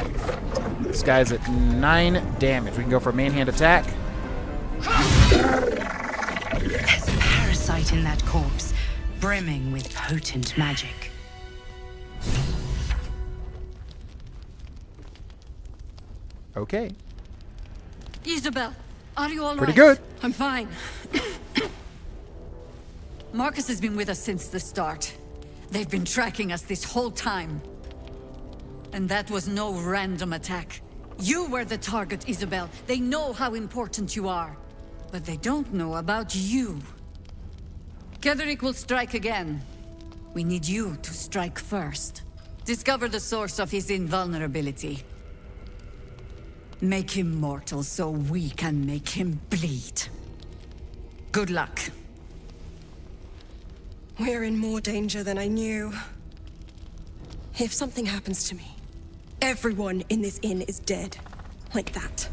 This guy's at 9 damage. We can go for a main hand attack. There's a parasite in that corpse, brimming with potent magic. Okay. Isabel, are you all Pretty right? good. I'm fine. Marcus has been with us since the start. They've been tracking us this whole time. And that was no random attack. You were the target, Isabel. They know how important you are. But they don't know about you. Ketherick will strike again. We need you to strike first. Discover the source of his invulnerability. Make him mortal so we can make him bleed. Good luck. We're in more danger than I knew. If something happens to me, everyone in this inn is dead. Like that.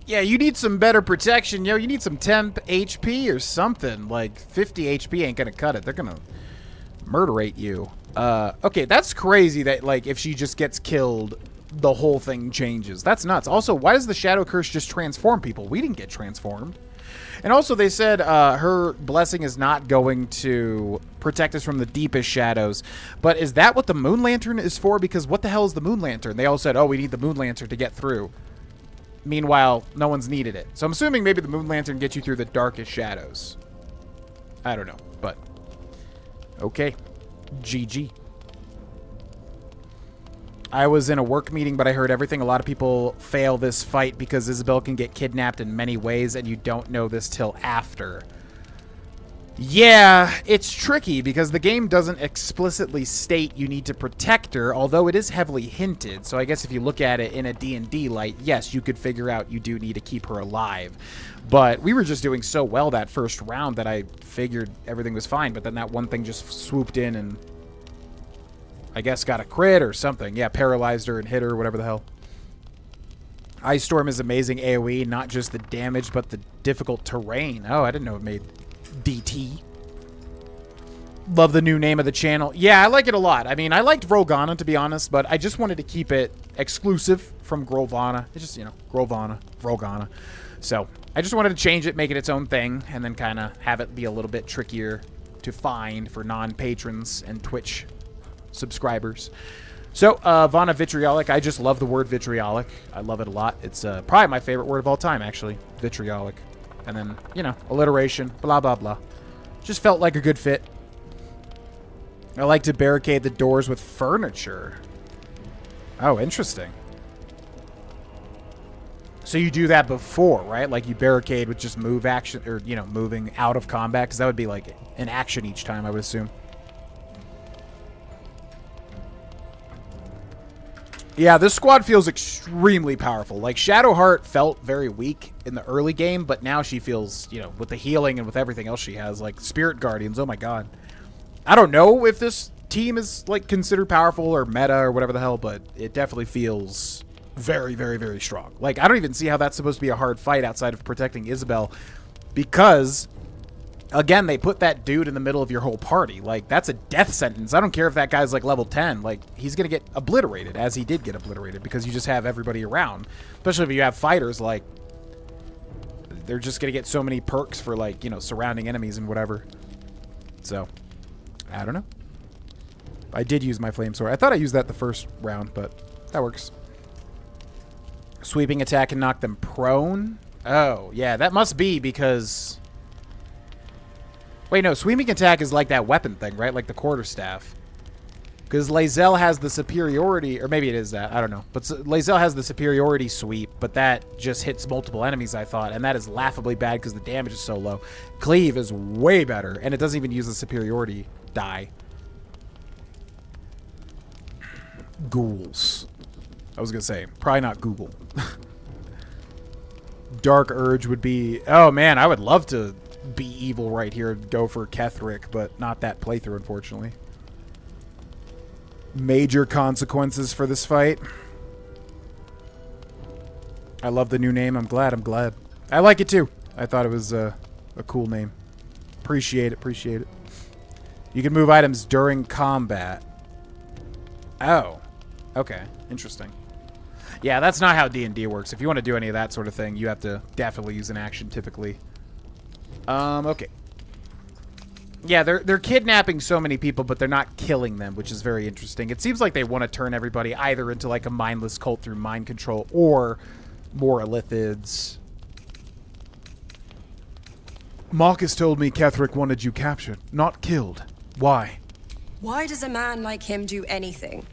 Yeah, you need some better protection, yo. You need some temp HP or something. Like, 50 HP ain't gonna cut it. They're gonna murderate you. Okay, that's crazy that, like, if she just gets killed, the whole thing changes. That's nuts. Also, why does the Shadow Curse just transform people? We didn't get transformed. And also, they said her blessing is not going to protect us from the deepest shadows. But is that what the Moon Lantern is for? Because what the hell is the Moon Lantern? They all said, oh, we need the Moon Lantern to get through. Meanwhile, no one's needed it. So I'm assuming maybe the Moon Lantern gets you through the darkest shadows. I don't know, but okay. GG. I was in a work meeting, but I heard everything. A lot of people fail this fight because Isabel can get kidnapped in many ways, and you don't know this till after. Yeah, it's tricky because the game doesn't explicitly state you need to protect her, although it is heavily hinted. So I guess if you look at it in a D&D light, yes, you could figure out you do need to keep her alive. But we were just doing so well that first round that I figured everything was fine, but then that one thing just swooped in and I guess got a crit or something. Yeah, paralyzed her and hit her, whatever the hell. Ice Storm is amazing AoE, not just the damage, but the difficult terrain. Oh, I didn't know it made DT. Love the new name of the channel. Yeah, I like it a lot. I mean, I liked Vrogana, to be honest, but I just wanted to keep it exclusive from Grovana. It's just, you know, Vrogana. So, I just wanted to change it, make it its own thing, and then kind of have it be a little bit trickier to find for non-patrons and Twitch subscribers. So, Vana Vitriolic, I just love the word vitriolic. I love it a lot. It's probably my favorite word of all time, actually. Vitriolic. And then, you know, alliteration, blah, blah, blah. Just felt like a good fit. I like to barricade the doors with furniture. Oh, interesting. So you do that before, right? Like you barricade with just move action, or, you know, moving out of combat, because that would be like an action each time, I would assume. Yeah, this squad feels extremely powerful. Like, Shadowheart felt very weak in the early game, but now she feels, you know, with the healing and with everything else she has, like Spirit Guardians, oh my god. I don't know if this team is, like, considered powerful or meta or whatever the hell, but it definitely feels very, very, very strong. Like, I don't even see how that's supposed to be a hard fight outside of protecting Isabel, because again, they put that dude in the middle of your whole party. Like, that's a death sentence. I don't care if that guy's like level 10. Like, he's going to get obliterated, as he did get obliterated, because you just have everybody around. Especially if you have fighters, like, they're just going to get so many perks for, like, you know, surrounding enemies and whatever. So, I don't know. I did use my flame sword. I thought I used that the first round, but that works. Sweeping attack and knock them prone? Oh, yeah, that must be because... Wait, no, sweeping attack is like that weapon thing, right? Like the quarterstaff. Because Lae'zel has the superiority, or maybe it is that, I don't know. But Lae'zel has the superiority sweep, but that just hits multiple enemies, I thought. And that is laughably bad because the damage is so low. Cleave is way better, and it doesn't even use the superiority die. Ghouls. I was going to say, probably not Google. Dark Urge would be... Oh, man, I would love to be evil right here and go for Ketherick, but not that playthrough, unfortunately. Major consequences for this fight. I love the new name. I'm glad. I like it too. I thought it was a cool name. Appreciate it. Appreciate it. You can move items during combat. Oh. Okay. Interesting. Yeah, that's not how D&D works. If you want to do any of that sort of thing, you have to definitely use an action typically. Okay. Yeah, they're kidnapping so many people, but they're not killing them, which is very interesting. It seems like they want to turn everybody either into like a mindless cult through mind control or more lithids. Marcus told me Ketherick wanted you captured, not killed. Why? Why does a man like him do anything?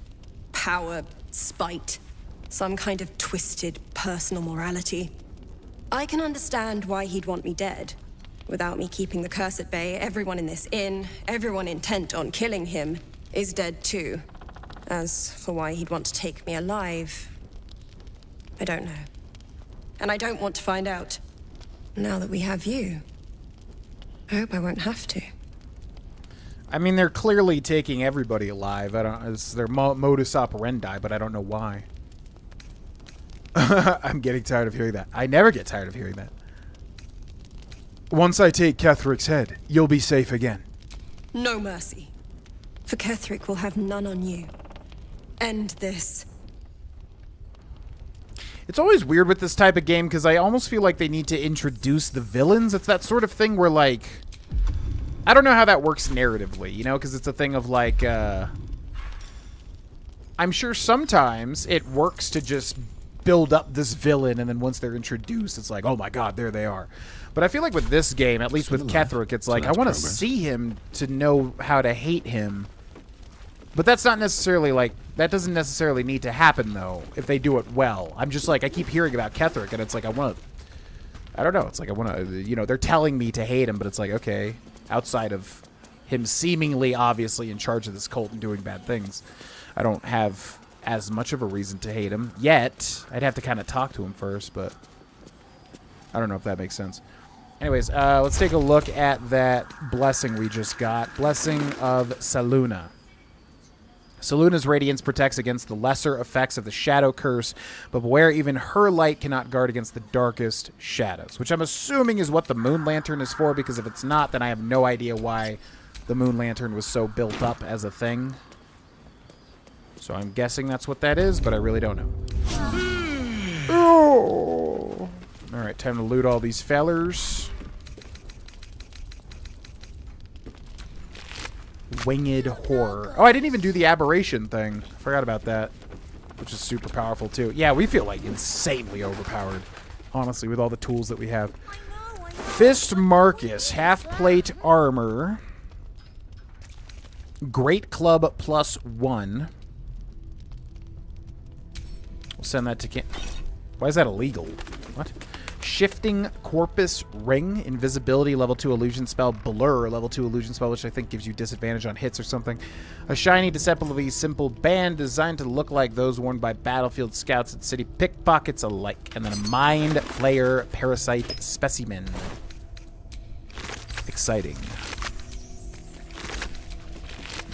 Power, spite, some kind of twisted personal morality. I can understand why he'd want me dead. Without me keeping the curse at bay, everyone in this inn, everyone intent on killing him, is dead too. As for why he'd want to take me alive, I don't know. And I don't want to find out. Now that we have you, I hope I won't have to. I mean, they're clearly taking everybody alive. It's their modus operandi, but I don't know why. I'm getting tired of hearing that. I never get tired of hearing that. Once I take Ketherick's head, you'll be safe again. No mercy. For Ketherick will have none on you. End this. It's always weird with this type of game because I almost feel like they need to introduce the villains. It's that sort of thing where, like, I don't know how that works narratively, you know, because it's a thing of, like, I'm sure sometimes it works to just build up this villain, and then once they're introduced, it's like, oh my god, there they are. But I feel like with this game, at least with Ketherick, it's like, I want to see him to know how to hate him. But that's not necessarily, like, that doesn't necessarily need to happen, though, if they do it well. I'm just like, I keep hearing about Ketherick, and it's like, I want to, I don't know, it's like, I want to, you know, they're telling me to hate him, but it's like, okay, outside of him seemingly obviously in charge of this cult and doing bad things, I don't have as much of a reason to hate him yet. I'd have to kind of talk to him first, but I don't know if that makes sense. Anyways, let's take a look at that blessing we just got. Blessing of Saluna. Saluna's radiance protects against the lesser effects of the shadow curse, but beware, even her light cannot guard against the darkest shadows, which I'm assuming is what the moon lantern is for, because if it's not, then I have no idea why the moon lantern was so built up as a thing. So I'm guessing that's what that is, but I really don't know. Oh. All right, time to loot all these fellers. Winged Horror. Oh, I didn't even do the aberration thing. Forgot about that, which is super powerful too. Yeah, we feel like insanely overpowered, honestly, with all the tools that we have. Fist Marcus, half plate armor, Great Club +1. We'll send that to Kim. Why is that illegal? What? Shifting Corpus Ring, Invisibility, level 2 illusion spell, Blur, level 2 illusion spell, which I think gives you disadvantage on hits or something. A shiny, deceptively simple band designed to look like those worn by battlefield scouts and city pickpockets alike. And then a Mind Flayer Parasite Specimen. Exciting.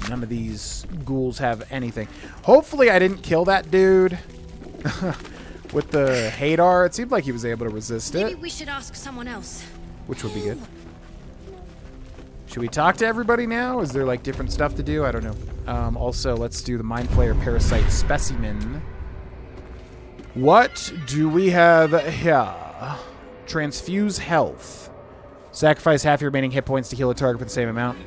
None of these ghouls have anything. Hopefully I didn't kill that dude. With the Hadar, it seemed like he was able to resist it. Maybe we should ask someone else. Which would be good. Should we talk to everybody now? Is there, like, different stuff to do? I don't know. Also, let's do the Mind Flayer Parasite Specimen. What do we have here? Transfuse health. Sacrifice half your remaining hit points to heal a target for the same amount.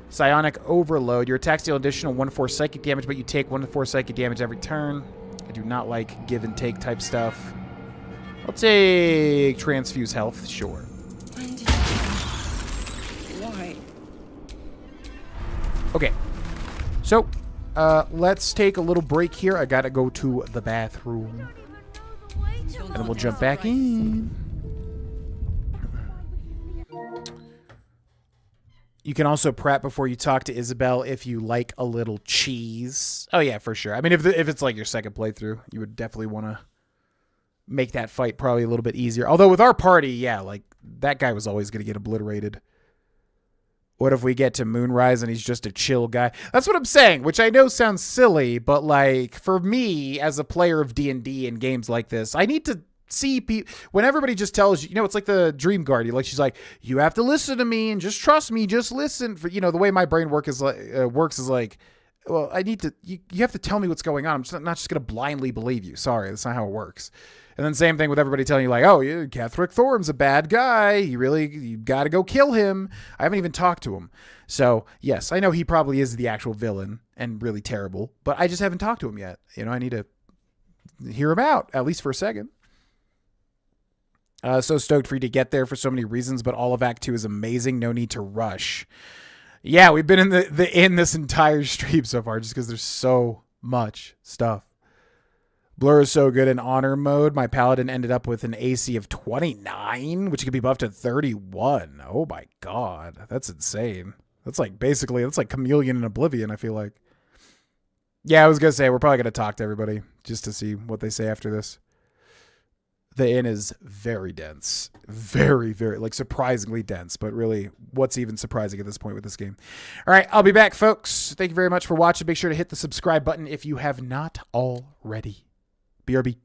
Psionic Overload. Your attacks deal additional 1-4 psychic damage, but you take 1-4 psychic damage every turn. I do not like give and take type stuff. I'll take Transfuse Health, sure. Why? Okay. So, let's take a little break here. I gotta go to the bathroom. And then we'll jump back in. You can also prep before you talk to Isabel if you like a little cheese. Oh, yeah, for sure. I mean, if it's like your second playthrough, you would definitely want to make that fight probably a little bit easier. Although with our party, yeah, like, that guy was always going to get obliterated. What if we get to Moonrise and he's just a chill guy? That's what I'm saying, which I know sounds silly, but, like, for me, as a player of D&D and games like this, I need to see people when everybody just tells you, you know, it's like the dream guardian. Like she's like, you have to listen to me and just trust me. Just listen. For, you know, the way my brain works is like, well, I need to. You have to tell me what's going on. I'm not just gonna blindly believe you. Sorry, that's not how it works. And then same thing with everybody telling you like, oh, yeah, Catherick Thorm's a bad guy. You got to go kill him. I haven't even talked to him. So yes, I know he probably is the actual villain and really terrible, but I just haven't talked to him yet. You know, I need to hear him out at least for a second. So stoked for you to get there for so many reasons, but all of Act 2 is amazing. No need to rush. Yeah, we've been in the this entire stream so far just because there's so much stuff. Blur is so good in honor mode. My paladin ended up with an AC of 29, which could be buffed to 31. Oh my god, that's insane. That's like Chameleon in Oblivion, I feel like. Yeah, I was gonna say we're probably gonna talk to everybody just to see what they say after this. The inn is very dense. Very, very, like surprisingly dense, but really what's even surprising at this point with this game. All right, I'll be back, folks. Thank you very much for watching. Make sure to hit the subscribe button if you have not already. BRB.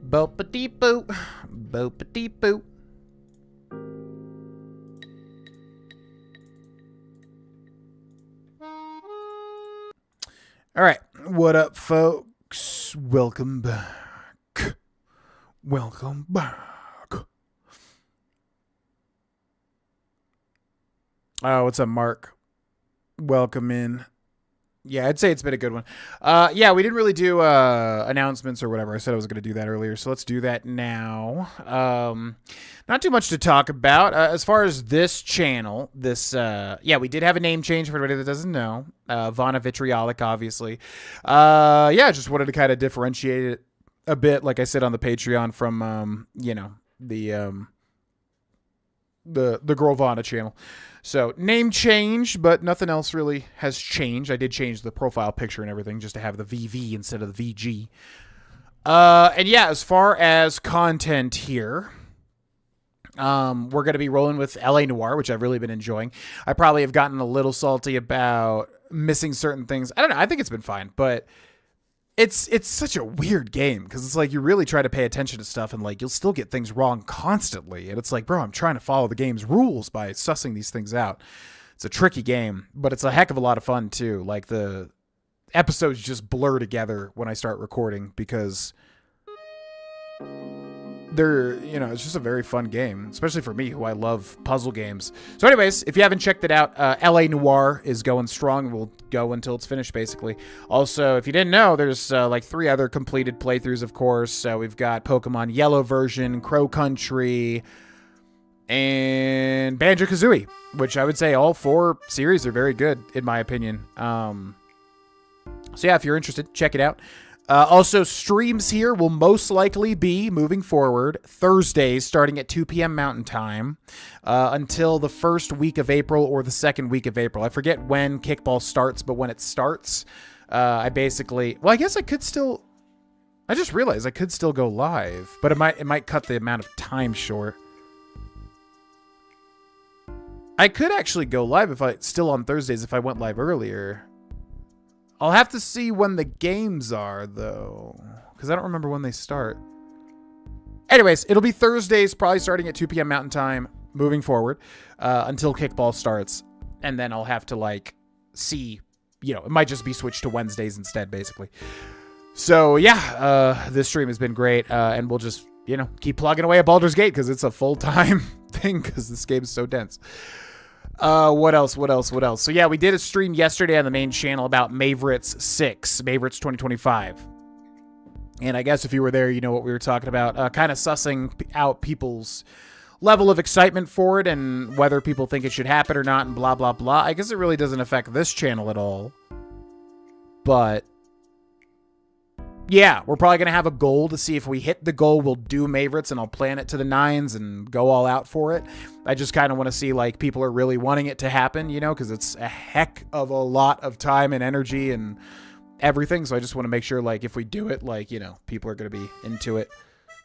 Boop-a-dee-boo. Boop-a-dee-boo. All right. What up, folks? Welcome back. Welcome back. Oh, what's up, Mark? Welcome in. Yeah, I'd say it's been a good one. Yeah, we didn't really do announcements or whatever. I said I was going to do that earlier, so let's do that now. Not too much to talk about. As far as this channel, yeah, we did have a name change for everybody that doesn't know. Vana Vitriolic, obviously. Yeah, just wanted to kind of differentiate it a bit, like I said on the Patreon, from, you know, the Girl Vana channel. So name changed, but nothing else really has changed. I did change the profile picture and everything just to have the VV instead of the VG. And yeah, as far as content here, we're going to be rolling with LA Noire, which I've really been enjoying. I probably have gotten a little salty about missing certain things. I don't know. I think it's been fine, but it's such a weird game because it's like you really try to pay attention to stuff and like you'll still get things wrong constantly. And it's like, bro, I'm trying to follow the game's rules by sussing these things out. It's a tricky game, but it's a heck of a lot of fun too. Like the episodes just blur together when I start recording because they're, you know, it's just a very fun game, especially for me who I love puzzle games. So anyways, if you haven't checked it out, LA Noire is going strong and will go until it's finished basically. Also, if you didn't know, there's like 3 other completed playthroughs, of course. We've got Pokemon Yellow version, Crow Country, and Banjo-Kazooie, which I would say all 4 series are very good in my opinion. So yeah, if you're interested, check it out. Also, streams here will most likely be, moving forward, Thursdays starting at 2 p.m. Mountain Time until the first week of April or the second week of April. I forget when Kickball starts, but when it starts, I basically... Well, I guess I could still... I just realized I could still go live, but it might cut the amount of time short. I could actually go live if still on Thursdays if I went live earlier. I'll have to see when the games are, though, because I don't remember when they start. Anyways, it'll be Thursdays, probably starting at 2 p.m. Mountain Time, moving forward, until Kickball starts. And then I'll have to, like, see, you know, it might just be switched to Wednesdays instead, basically. So, yeah, this stream has been great, and we'll just, you know, keep plugging away at Baldur's Gate, because it's a full-time thing, because this game is so dense. What else? So yeah, we did a stream yesterday on the main channel about Maverick's 6, Maverick's 2025. And I guess if you were there, you know what we were talking about, kind of sussing out people's level of excitement for it and whether people think it should happen or not and blah, blah, blah. I guess it really doesn't affect this channel at all. But yeah, we're probably going to have a goal to see if we hit the goal, we'll do Mavericks and I'll plan it to the 9s and go all out for it. I just kind of want to see like people are really wanting it to happen, you know, because it's a heck of a lot of time and energy and everything. So I just want to make sure like if we do it, like, you know, people are going to be into it.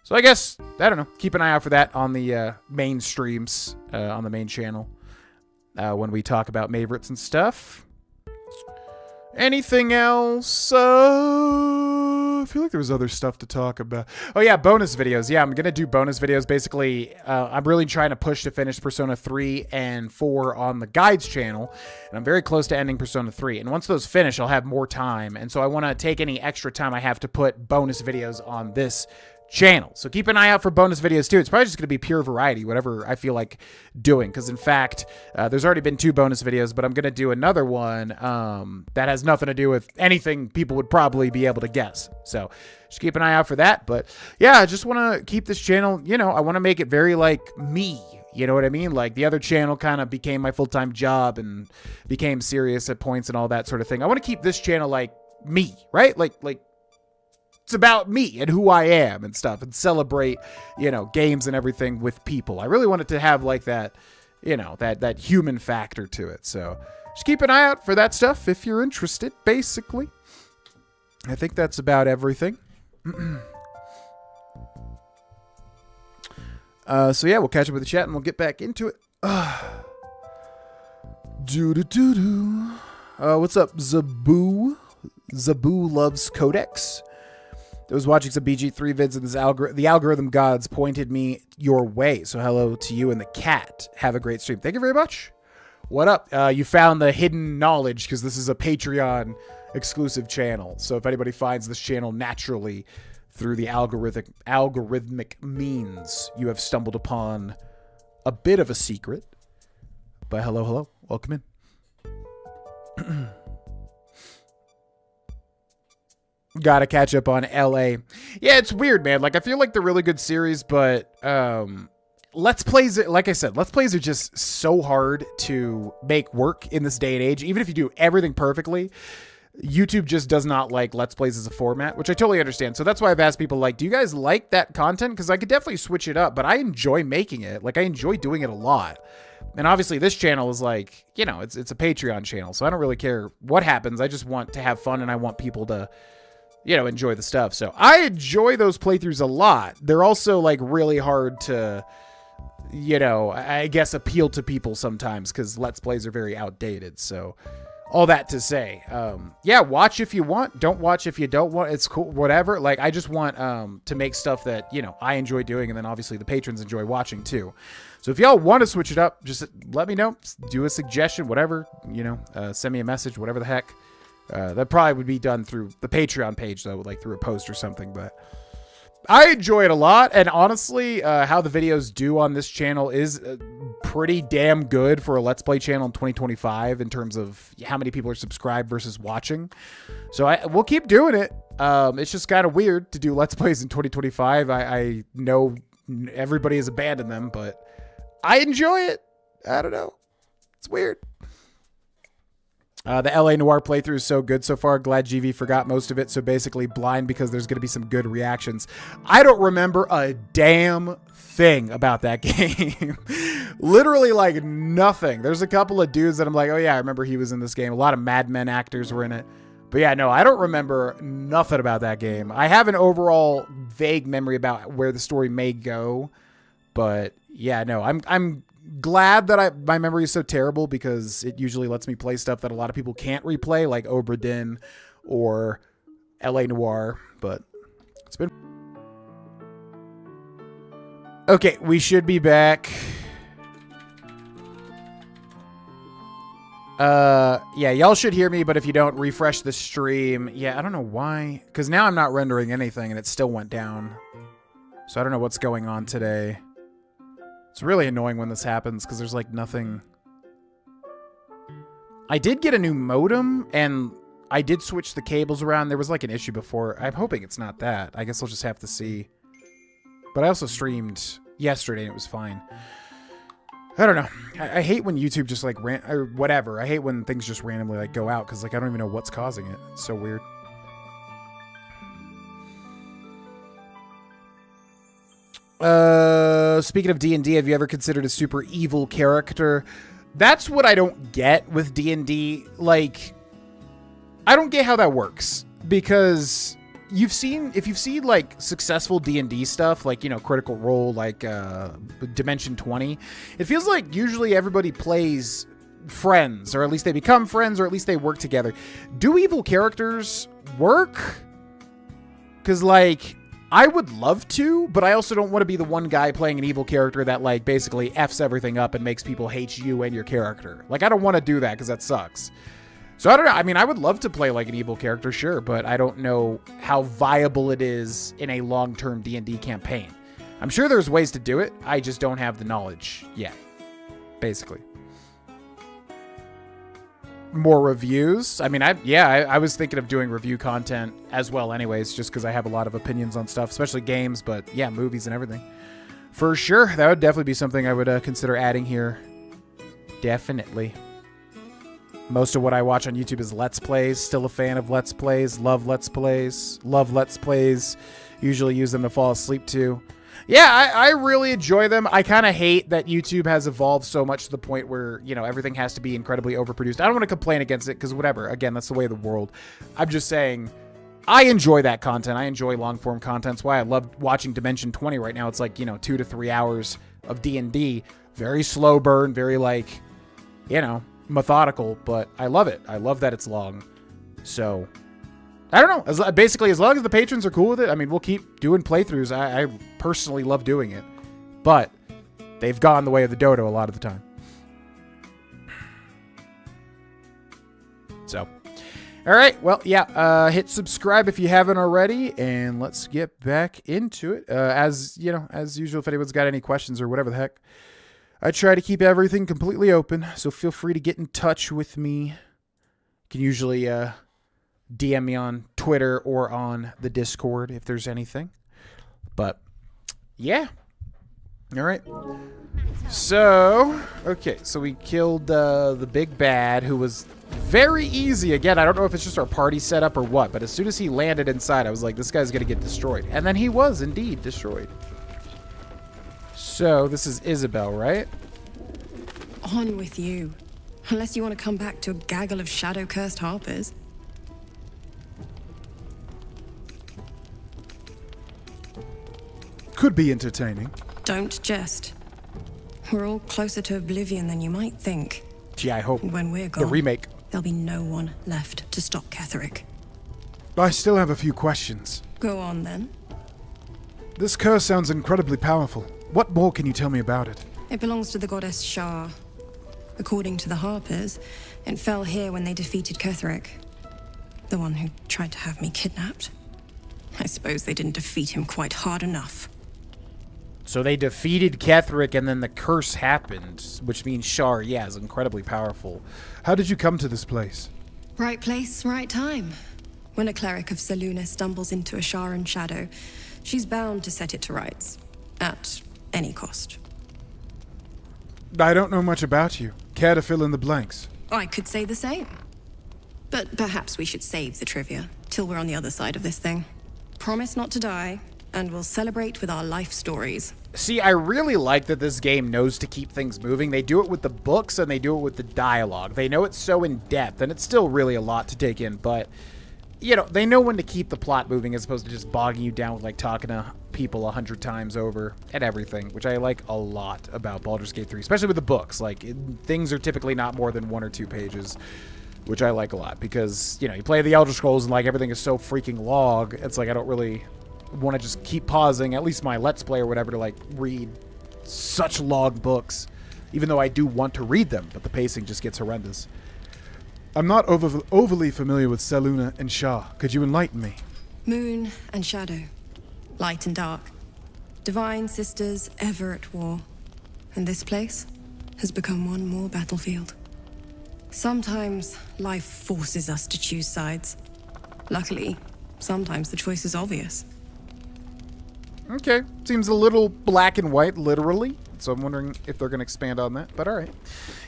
So I guess, I don't know, keep an eye out for that on the main streams on the main channel when we talk about Mavericks and stuff. Anything else? I feel like there was other stuff to talk about. Oh yeah, bonus videos. Yeah, I'm going to do bonus videos. Basically, I'm really trying to push to finish Persona 3 and 4 on the Guides channel. And I'm very close to ending Persona 3. And once those finish, I'll have more time. And so I want to take any extra time I have to put bonus videos on this channel. So keep an eye out for bonus videos too. It's probably just going to be pure variety, whatever I feel like doing. Because in fact, there's already been 2 bonus videos, but I'm going to do another one that has nothing to do with anything people would probably be able to guess. So just keep an eye out for that. But yeah, I just want to keep this channel, you know, I want to make it very like me. You know what I mean? Like the other channel kind of became my full-time job and became serious at points and all that sort of thing. I want to keep this channel like me, right? Like it's about me and who I am and stuff and celebrate, you know, games and everything with people. I really want it to have like that, you know, that human factor to it. So just keep an eye out for that stuff if you're interested, basically. I think that's about everything. So yeah, we'll catch up with the chat and we'll get back into it. What's up, Zaboo? Zaboo loves Codex. I was watching some BG3 vids and this the algorithm gods pointed me your way. So hello to you and the cat. Have a great stream. Thank you very much. What up? You found the hidden knowledge because this is a Patreon exclusive channel. So if anybody finds this channel naturally through the algorithmic means, you have stumbled upon a bit of a secret. But hello, welcome in. Gotta catch up on LA. Yeah, it's weird, man. Like, I feel like they're really good series, but Let's Plays, like I said, Let's Plays are just so hard to make work in this day and age. Even if you do everything perfectly, YouTube just does not like Let's Plays as a format, which I totally understand. So that's why I've asked people, like, do you guys like that content? Because I could definitely switch it up, but I enjoy making it. Like, I enjoy doing it a lot. And obviously this channel is like, you know, it's a Patreon channel, so I don't really care what happens. I just want to have fun, and I want people to, you know, enjoy the stuff. So I enjoy those playthroughs a lot. They're also like really hard to, you know, I guess appeal to people sometimes because Let's Plays are very outdated. So all that to say, yeah, watch if you want, don't watch if you don't want. It's cool, whatever. Like, I just want to make stuff that, you know, I enjoy doing, and then obviously the patrons enjoy watching too. So if y'all want to switch it up, just let me know, do a suggestion, whatever, you know, send me a message, whatever the heck. That probably would be done through the Patreon page, though, like through a post or something. But I enjoy it a lot. And honestly, how the videos do on this channel is pretty damn good for a Let's Play channel in 2025 in terms of how many people are subscribed versus watching. So we'll keep doing it. It's just kind of weird to do Let's Plays in 2025. I know everybody has abandoned them, but I enjoy it. I don't know. It's weird. The LA Noire playthrough is so good so far. Glad GV forgot most of it. So basically blind because there's going to be some good reactions. I don't remember a damn thing about that game. Literally like nothing. There's a couple of dudes that I'm like, oh yeah, I remember he was in this game. A lot of Mad Men actors were in it. But yeah, no, I don't remember nothing about that game. I have an overall vague memory about where the story may go. But yeah, no, I'm glad that my memory is so terrible because it usually lets me play stuff that a lot of people can't replay, like Obra Dinn or LA Noire, but it's been... Okay, we should be back. Yeah, y'all should hear me, but if you don't, refresh the stream. Yeah, I don't know why, because now I'm not rendering anything and it still went down. So I don't know what's going on today. It's really annoying when this happens because there's like nothing. I did get a new modem and I did switch the cables around. There was like an issue before. I'm hoping it's not that. I guess I'll just have to see. But I also streamed yesterday and it was fine. I don't know. I hate when YouTube just like or whatever. I hate when things just randomly like go out because like I don't even know what's causing it. It's so weird. Speaking of D&D, have you ever considered a super evil character? That's what I don't get with D&D. Like, I don't get how that works because if you've seen like successful D&D stuff, like, you know, Critical Role, like Dimension 20, it feels like usually everybody plays friends, or at least they become friends, or at least they work together. Do evil characters work? Because like, I would love to, but I also don't want to be the one guy playing an evil character that like basically F's everything up and makes people hate you and your character. Like, I don't want to do that because that sucks. So I don't know. I mean, I would love to play like an evil character, sure, but I don't know how viable it is in a long-term D&D campaign. I'm sure there's ways to do it. I just don't have the knowledge yet, basically. More reviews. I mean, I was thinking of doing review content as well anyways, just because I have a lot of opinions on stuff, especially games, but yeah, movies and everything. For sure, that would definitely be something I would consider adding here. Definitely. Most of what I watch on YouTube is Let's Plays. Still a fan of Let's Plays. Love Let's Plays. Love Let's Plays. Usually use them to fall asleep to. Yeah, I really enjoy them. I kind of hate that YouTube has evolved so much to the point where, you know, everything has to be incredibly overproduced. I don't want to complain against it because whatever. Again, that's the way of the world. I'm just saying I enjoy that content. I enjoy long-form content. That's why I love watching Dimension 20 right now. It's like, you know, 2 to 3 hours of D&D. Very slow burn, very like, you know, methodical, but I love it. I love that it's long. So I don't know. Basically, as long as the patrons are cool with it, I mean, we'll keep doing playthroughs. I personally love doing it, but they've gone the way of the dodo a lot of the time. All right, well, yeah, hit subscribe if you haven't already, and let's get back into it. As usual, if anyone's got any questions or whatever the heck, I try to keep everything completely open, so feel free to get in touch with me. You can usually DM me on Twitter or on the Discord if there's anything. But, yeah. All right. So, okay, so we killed the big bad, who was very easy. Again, I don't know if it's just our party setup or what, but as soon as he landed inside, I was like, this guy's going to get destroyed. And then he was indeed destroyed. So, this is Isabel, right? On with you. Unless you want to come back to a gaggle of shadow-cursed harpers. Could be entertaining. Don't jest. We're all closer to oblivion than you might think. Gee, I hope. When we're gone, the remake. There'll be no one left to stop Ketherick. I still have a few questions. Go on, then. This curse sounds incredibly powerful. What more can you tell me about it? It belongs to the goddess Shar. According to the Harpers, it fell here when they defeated Ketherick. The one who tried to have me kidnapped. I suppose they didn't defeat him quite hard enough. So they defeated Ketherick, and then the curse happened, which means Shar, yeah, is incredibly powerful. How did you come to this place? Right place, right time. When a cleric of Selûne stumbles into a Sharan shadow, she's bound to set it to rights. At any cost. I don't know much about you. Care to fill in the blanks? I could say the same. But perhaps we should save the trivia till we're on the other side of this thing. Promise not to die, and we'll celebrate with our life stories. See, I really like that this game knows to keep things moving. They do it with the books, and they do it with the dialogue. They know it's so in-depth, and it's still really a lot to take in, but, you know, they know when to keep the plot moving as opposed to just bogging you down with, like, talking to people 100 times over and everything, which I like a lot about Baldur's Gate 3, especially with the books. Like, things are typically not more than 1 or 2 pages, which I like a lot, because, you know, you play the Elder Scrolls, and, like, everything is so freaking long, it's like I don't really want to just keep pausing, at least my Let's Play or whatever, to like read such long books, even though I do want to read them, but the pacing just gets horrendous. I'm not overly familiar with Selûne and Shah. Could you enlighten me? Moon and shadow. Light and dark. Divine sisters ever at war. And this place has become one more battlefield. Sometimes life forces us to choose sides. Luckily, sometimes the choice is obvious. Okay, seems a little black and white, literally. So I'm wondering if they're going to expand on that, but all right.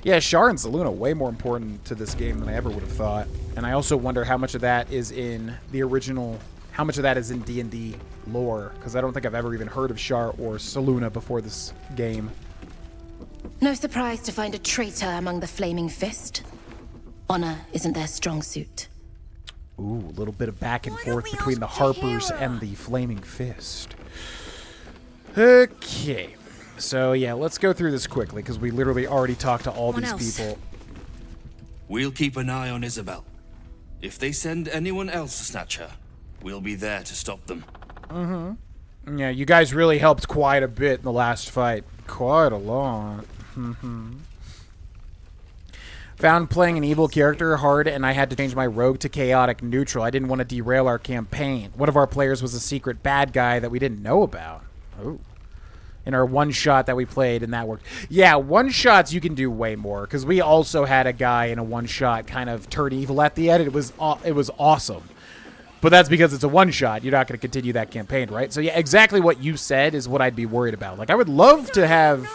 Yeah, Shar and Selûne are way more important to this game than I ever would have thought. And I also wonder how much of that is in the original, how much of that is in D&D lore, because I don't think I've ever even heard of Shar or Selûne before this game. No surprise to find a traitor among the Flaming Fist. Honor isn't their strong suit. Ooh, a little bit of back and forth between the Harpers and the Flaming Fist. Okay. So, yeah, let's go through this quickly, because we literally already talked to all these people. We'll keep an eye on Isabel. If they send anyone else to snatch her, we'll be there to stop them. Mm-hmm. Yeah, you guys really helped quite a bit in the last fight. Quite a lot. Mm-hmm. Found playing an evil character hard, and I had to change my rogue to chaotic neutral. I didn't want to derail our campaign. One of our players was a secret bad guy that we didn't know about. Oh. In our one-shot that we played, and that worked. Yeah, one-shots you can do way more, because we also had a guy in a one-shot kind of turn evil at the end. It was awesome. But that's because it's a one-shot. You're not going to continue that campaign, right? So, yeah, exactly what you said is what I'd be worried about. Like, I would love to have...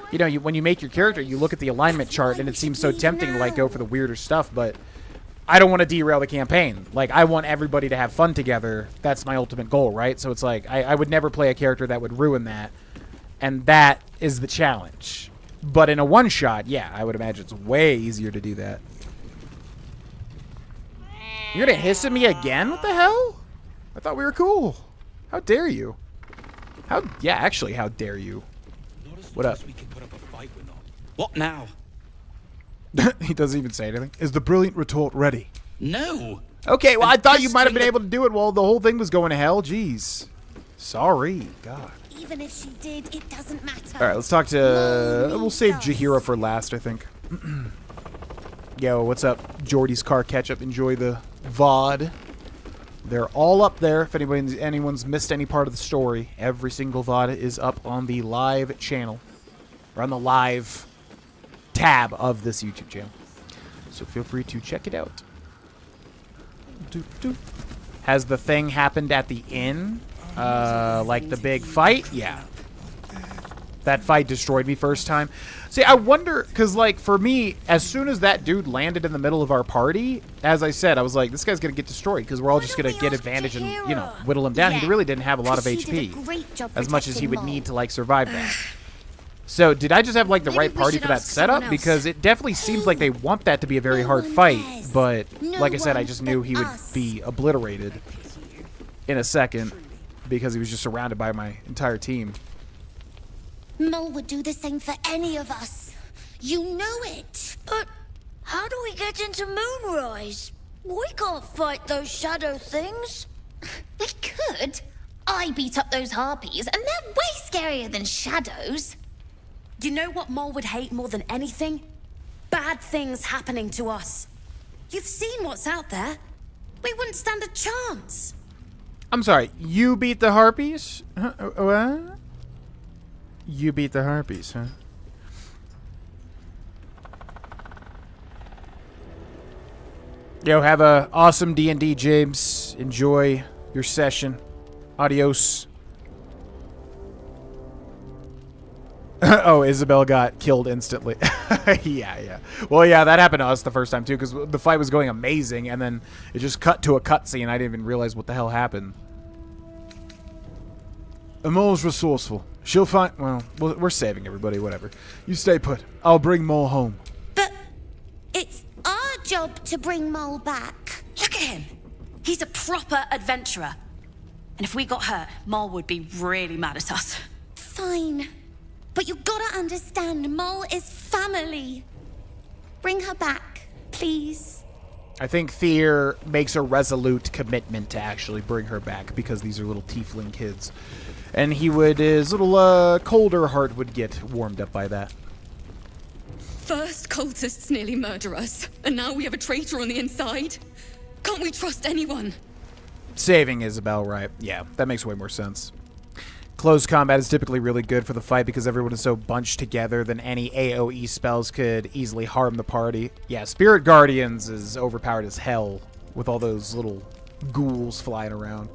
You know, when you make your character, you look at the alignment chart, and it seems so tempting to, like, go for the weirder stuff, but I don't want to derail the campaign. Like, I want everybody to have fun together. That's my ultimate goal, right? So it's like, I would never play a character that would ruin that, and that is the challenge. But in a one-shot, yeah, I would imagine it's way easier to do that. You're gonna hiss at me again? What the hell? I thought we were cool. How dare you? Yeah, actually, how dare you? What up? What now? He doesn't even say anything. Is the brilliant retort ready? No. Okay, well, I thought you might have been able to do it while the whole thing was going to hell. Jeez. Sorry. God. Even if she did, it doesn't matter. All right, let's talk to... we'll save Jaheira for last, I think. Yo, what's up? Jordy's car catch-up. Enjoy the VOD. They're all up there. If anyone's missed any part of the story, every single VOD is up on the live channel. Or on the live tab of this YouTube channel. So feel free to check it out. Has the thing happened at the inn? Like the big fight? Yeah. That fight destroyed me first time. See, I wonder, because, like, for me, as soon as that dude landed in the middle of our party, as I said, I was like, this guy's going to get destroyed, because we're all just going to get advantage and, you know, whittle him down. He really didn't have a lot of HP, as much as he would need to, like, survive that. So, did I just have, like, the right party for that setup? Because it definitely seems like they want that to be a very hard fight, but, like I said, I just knew he would be obliterated in a second, because he was just surrounded by my entire team. Mole would do the same for any of us. You know it. But how do we get into Moonrise? We can't fight those shadow things. We could. I beat up those harpies, and they're way scarier than shadows. You know what Mole would hate more than anything? Bad things happening to us. You've seen what's out there. We wouldn't stand a chance. I'm sorry, you beat the harpies? What? You beat the harpies, huh? Yo, have a awesome D&D, James. Enjoy your session. Adios. Oh, Isabel got killed instantly. Yeah. Well, yeah, that happened to us the first time, too, because the fight was going amazing, and then it just cut to a cutscene. I didn't even realize what the hell happened. Mole's resourceful. She'll find... Well, we're saving everybody, whatever. You stay put. I'll bring Mole home. But it's our job to bring Mole back. Look at him. He's a proper adventurer. And if we got hurt, Mole would be really mad at us. Fine. But you gotta understand, Mole is family. Bring her back, please. I think Thier makes a resolute commitment to actually bring her back because these are little tiefling kids. And his little colder heart would get warmed up by that. First cultists nearly murder us, and now we have a traitor on the inside. Can't we trust anyone? Saving Isabel, right. Yeah, that makes way more sense. Close combat is typically really good for the fight because everyone is so bunched together that any AoE spells could easily harm the party. Yeah, Spirit Guardians is overpowered as hell with all those little ghouls flying around.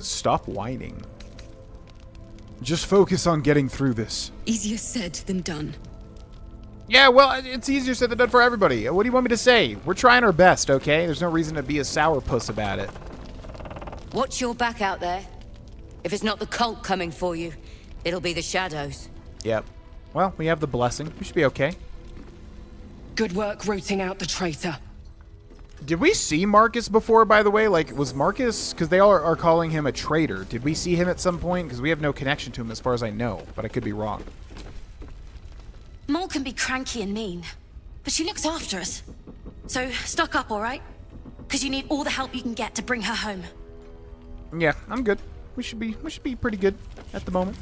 Stop whining. Just focus on getting through this. Easier said than done. Yeah, well, it's easier said than done for everybody. What do you want me to say? We're trying our best, okay? There's no reason to be a sourpuss about it. Watch your back out there. If it's not the cult coming for you, it'll be the shadows. Yep. Well, we have the blessing. We should be okay. Good work rooting out the traitor. Did we see Marcus before, by the way? Like, was Marcus... Because they all are calling him a traitor. Did we see him at some point? Because we have no connection to him as far as I know, but I could be wrong. Mole can be cranky and mean, but she looks after us. So, stock up, all right? Because you need all the help you can get to bring her home. Yeah, I'm good. We should be pretty good at the moment.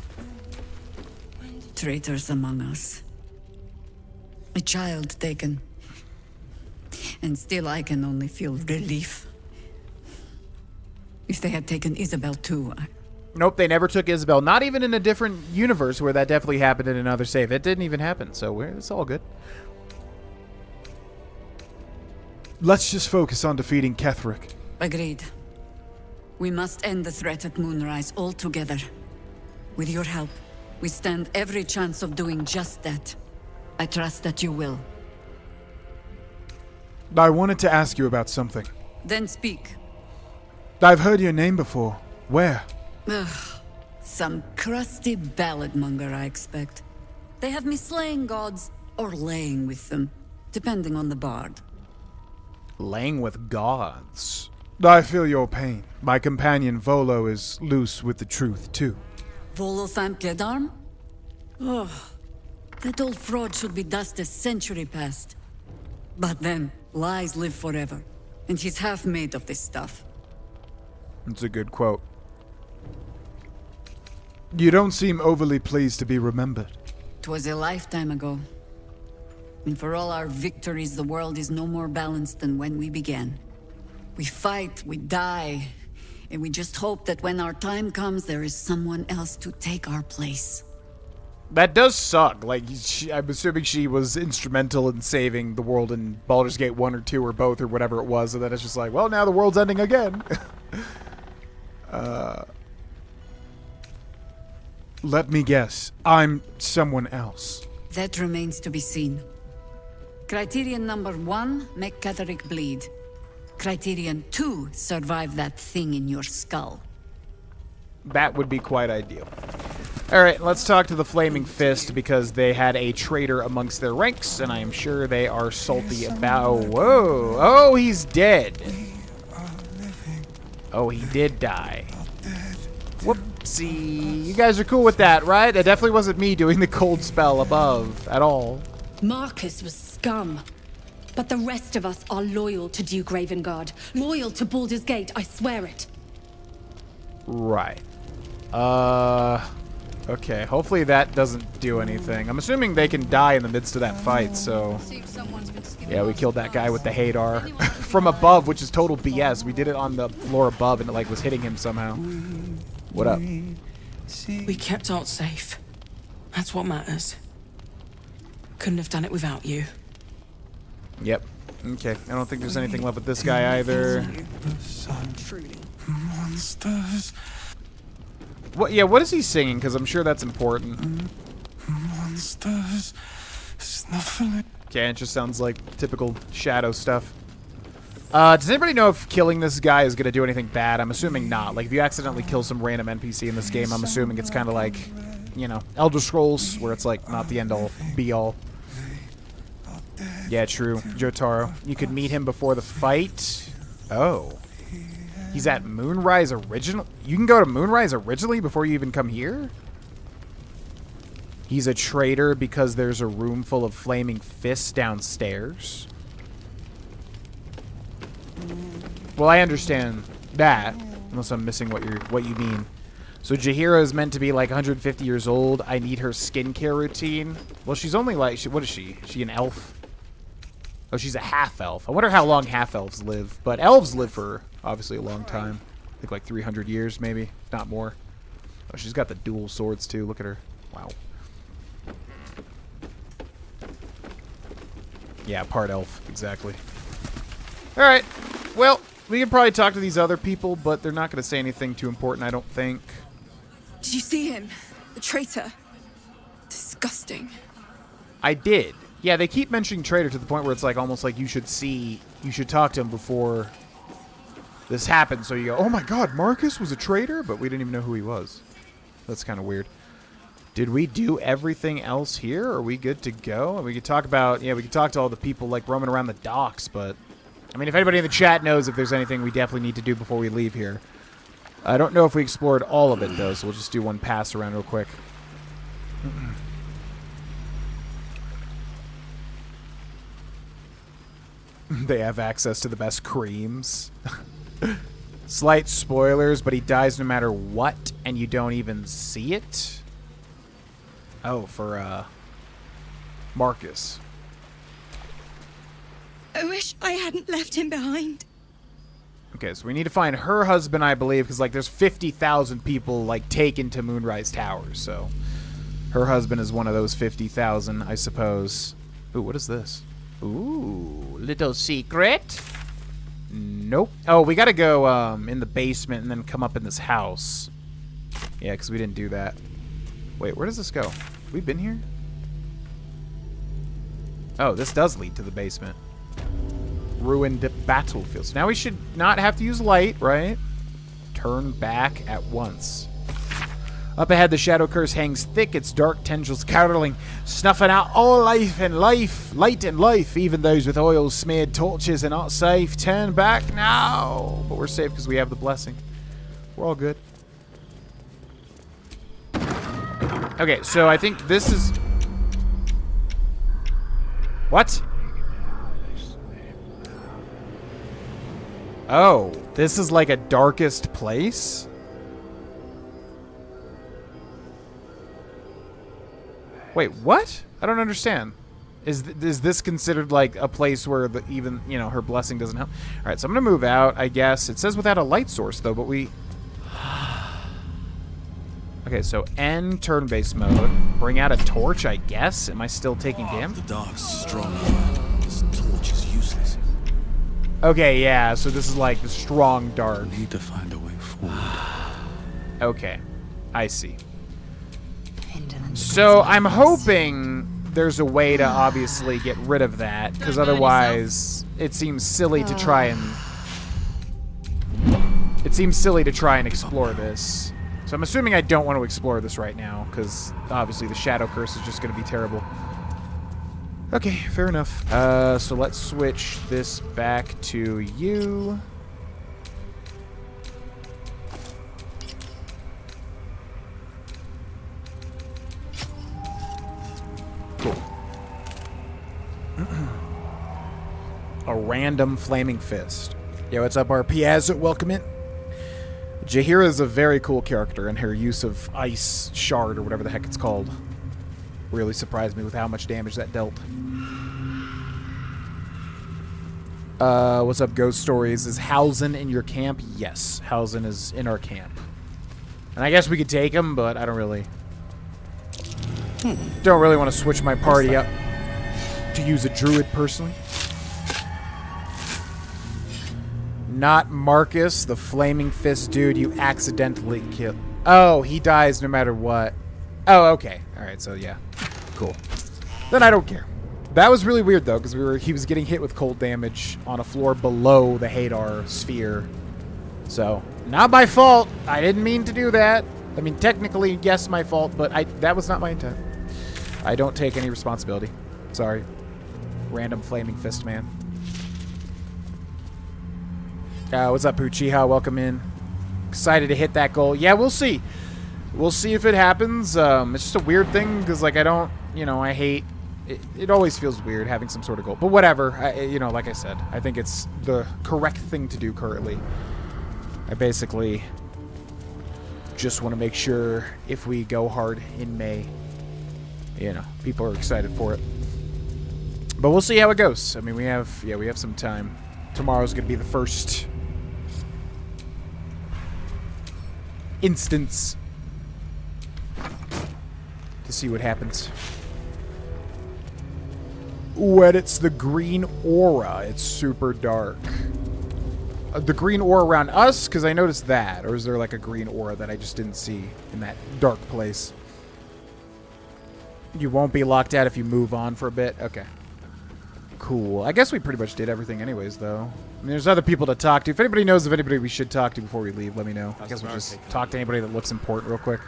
Traitors among us. A child taken. And still I can only feel relief. If they had taken Isabel too, Nope, they never took Isabel. Not even in a different universe where that definitely happened in another save. It didn't even happen, so it's all good. Let's just focus on defeating Ketherick. Agreed. We must end the threat at Moonrise altogether. With your help, we stand every chance of doing just that. I trust that you will. I wanted to ask you about something. Then speak. I've heard your name before. Where? Ugh, some crusty ballad monger, I expect. They have me slaying gods or laying with them, depending on the bard. Laying with gods? I feel your pain. My companion Volo is loose with the truth, too. Volo Thamkedarm? Oh, that old fraud should be dust a century past. But then, lies live forever, and he's half made of this stuff. It's a good quote. You don't seem overly pleased to be remembered. 'Twas a lifetime ago. And for all our victories, the world is no more balanced than when we began. We fight, we die, and we just hope that when our time comes, there is someone else to take our place. That does suck. Like, I'm assuming she was instrumental in saving the world in Baldur's Gate 1 or 2 or both or whatever it was, and then it's just like, well, now the world's ending again. Let me guess. I'm someone else. That remains to be seen. Criterion number 1, make Catterick bleed. Criterion 2, survive that thing in your skull. That would be quite ideal. Alright, let's talk to the Flaming Fist, because they had a traitor amongst their ranks, and I am sure they are salty about... Whoa! Oh, he's dead! Oh, he did die. Whoopsie. You guys are cool with that, right? That definitely wasn't me doing the cold spell above at all. Marcus was scum. But the rest of us are loyal to Duke Ravengard. Loyal to Baldur's Gate, I swear it. Right. Okay, hopefully that doesn't do anything. I'm assuming they can die in the midst of that fight, so... Yeah, we killed that guy with the Hadar from above, which is total BS. We did it on the floor above, and it, like, was hitting him somehow. What up? We kept Art safe. That's what matters. Couldn't have done it without you. Yep. Okay, I don't think there's anything left with this guy either. Monsters. What? Yeah, what is he singing? Because I'm sure that's important. Monsters. Snuffling. Okay, it just sounds like typical shadow stuff. Does anybody know if killing this guy is going to do anything bad? I'm assuming not. Like, if you accidentally kill some random NPC in this game, I'm assuming it's kind of like, you know, Elder Scrolls, where it's like not the end-all, be-all. Yeah, true. Jotaro. You could meet him before the fight. Oh. He's at Moonrise Original? You can go to Moonrise originally before you even come here? He's a traitor because there's a room full of flaming fists downstairs? Well, I understand that, unless I'm missing what you mean. So Jaheira is meant to be like 150 years old. I need her skincare routine. Well, she's only like, what is she? Is she an elf? Oh, she's a half-elf. I wonder how long half-elves live. But elves live for, obviously, a long time. I think like 300 years, maybe. If not more. Oh, she's got the dual swords, too. Look at her. Wow. Yeah, part elf. Exactly. Alright. Well, we can probably talk to these other people, but they're not going to say anything too important, I don't think. Did you see him? The traitor? Disgusting. I did. Yeah, they keep mentioning traitor to the point where it's like almost like you should talk to him before this happened. So you go, oh my god, Marcus was a traitor? But we didn't even know who he was. That's kind of weird. Did we do everything else here? Are we good to go? We could talk about, yeah, we could talk to all the people like roaming around the docks, but I mean, if anybody in the chat knows if there's anything we definitely need to do before we leave here. I don't know if we explored all of it, though, so we'll just do one pass around real quick. They have access to the best creams. Slight spoilers, but he dies no matter what, and you don't even see it? Oh, for, Marcus. I wish I hadn't left him behind. Okay, so we need to find her husband, I believe, because, like, there's 50,000 people, like, taken to Moonrise Towers, so her husband is one of those 50,000, I suppose. Ooh, what is this? Ooh, little secret? Nope. Oh, we gotta go, in the basement and then come up in this house. Yeah, because we didn't do that. Wait, where does this go? Have we been here? Oh, this does lead to the basement. Ruined battlefields. Now we should not have to use light, right? Turn back at once. Up ahead, the shadow curse hangs thick, its dark tendrils curdling, snuffing out all light and life. Even those with oil-smeared torches are not safe. Turn back now. But we're safe because we have the blessing. We're all good. Okay, so I think this is... What? Oh, this is like a darkest place? Wait, what? I don't understand. Is this considered like a place where even, you know, her blessing doesn't help? All right, so I'm going to move out, I guess. It says without a light source, though, but we... Okay, so end turn-based mode. Bring out a torch, I guess. Am I still taking damage? The dark's strong. This torch is useless. Okay, yeah, so this is like the strong dark. Need to find a way forward. Okay, I see. So I'm hoping there's a way to obviously get rid of that, because otherwise it seems silly to try and... It seems silly to try and explore this. So I'm assuming I don't want to explore this right now, because obviously the Shadow Curse is just going to be terrible. Okay, fair enough. So let's switch this back to you. Cool. A random flaming fist. Yo, what's up, RP? Welcome in. Jaheira is a very cool character, and her use of ice shard, or whatever the heck it's called, really surprised me with how much damage that dealt. What's up, Ghost Stories? Is Hausen in your camp? Yes, Hausen is in our camp. And I guess we could take him, but I don't really want to switch my party up to use a druid personally. Not Marcus, the flaming fist dude you accidentally killed. Oh, he dies no matter what. Oh, okay. Alright, so yeah. Cool. Then I don't care. That was really weird, though, because he was getting hit with cold damage on a floor below the Hadar sphere. So, not my fault. I didn't mean to do that. I mean, technically, yes, my fault, but that was not my intent. I don't take any responsibility. Sorry. Random flaming fist man. What's up, Uchiha? Welcome in. Excited to hit that goal. Yeah, we'll see. We'll see if it happens. It's just a weird thing because, like, I don't, you know, I hate... It always feels weird having some sort of goal. But whatever. You know, like I said, I think it's the correct thing to do currently. I basically just want to make sure if we go hard in May, you know, people are excited for it. But we'll see how it goes. I mean, we have some time. Tomorrow's going to be the first instance to see what happens. Ooh, and it's the green aura. It's super dark. The green aura around us? Because I noticed that. Or is there like a green aura that I just didn't see in that dark place? You won't be locked out if you move on for a bit? Okay. Cool. I guess we pretty much did everything anyways, though. I mean, there's other people to talk to. If anybody knows of anybody we should talk to before we leave, let me know. I guess we'll just talk to anybody that looks important real quick.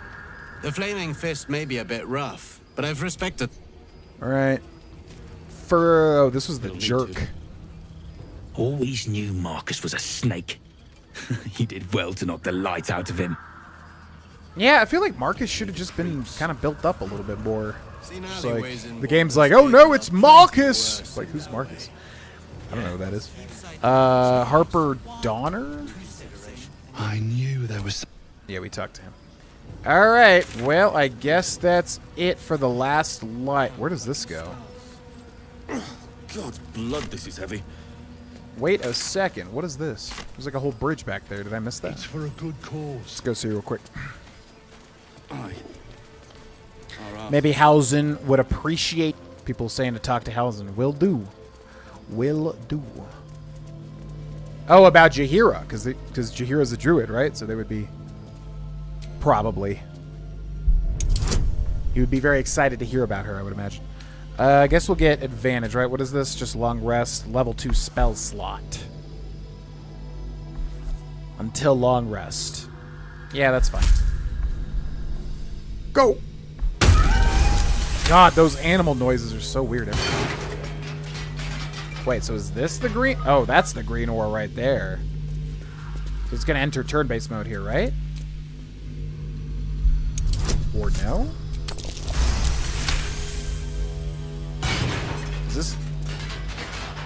The flaming fist may be a bit rough, but I've respected... Alright. Oh, this was the jerk. Always knew Marcus was a snake. You did well to knock the light out of him. Yeah, I feel like Marcus should have just been kind of built up a little bit more. Just like, the game's like, oh no, it's Marcus! Like, who's Marcus? I don't know who that is. Harper Donner? I knew there was... Yeah, we talked to him. Alright, well, I guess that's it for the last light. Where does this go? God's blood, this is heavy. Wait a second. What is this? There's like a whole bridge back there. Did I miss that? It's for a good cause. Let's go see real quick. Aye. Maybe Hausen would appreciate people saying to talk to Hausen. Will do. Will do. Oh, about Jaheira, because Jaheira's a druid, right? So they would be... Probably. He would be very excited to hear about her, I would imagine. I guess we'll get advantage, right? What is this? Just long rest. Level 2 spell slot. Until long rest. Yeah, that's fine. Go! God, those animal noises are so weird. Wait, so is this the green? Oh, that's the green ore right there. So it's going to enter turn-based mode here, right? Or no? Is this...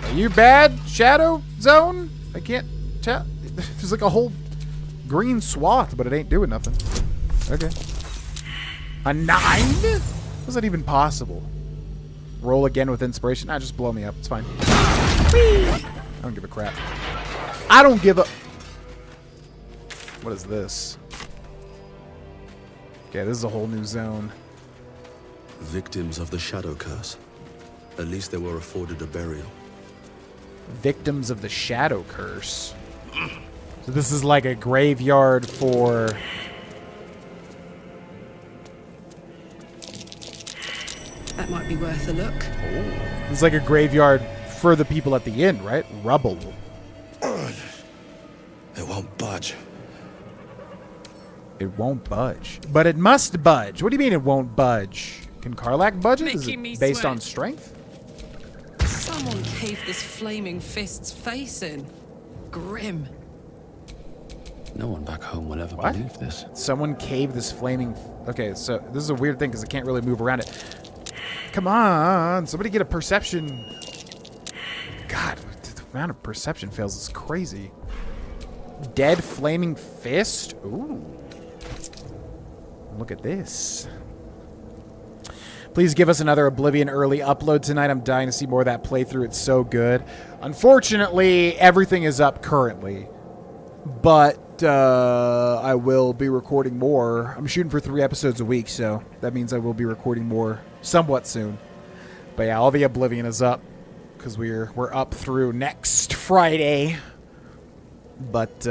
Are you bad, Shadow Zone? I can't tell. There's like a whole green swath, but it ain't doing nothing. Okay. A 9? How's that even possible? Roll again with inspiration. Nah, just blow me up. It's fine. I don't give a crap. I don't give a... What is this? Okay, this is a whole new zone. Victims of the Shadow Curse. At least they were afforded a burial. Victims of the Shadow Curse. So this is like a graveyard for... That might be worth a look. It's like a graveyard for the people at the end, right? Rubble. It won't budge. It won't budge. But it must budge. What do you mean it won't budge? Can Karlach budge it? Is Making me it based sweat. on strength? Someone caved this flaming fist's face in. Grim. No one back home will ever What? believe this. Someone caved this flaming... Okay, so this is a weird thing because I can't really move around it. Come on, somebody get a perception. God, the amount of perception fails is crazy. Dead flaming fist? Ooh. Look at this. Please give us another Oblivion early upload tonight. I'm dying to see more of that playthrough. It's so good. Unfortunately, everything is up currently. But I will be recording more. I'm shooting for 3 episodes a week, so that means I will be recording more somewhat soon. But yeah, all the Oblivion is up because we're up through next Friday. But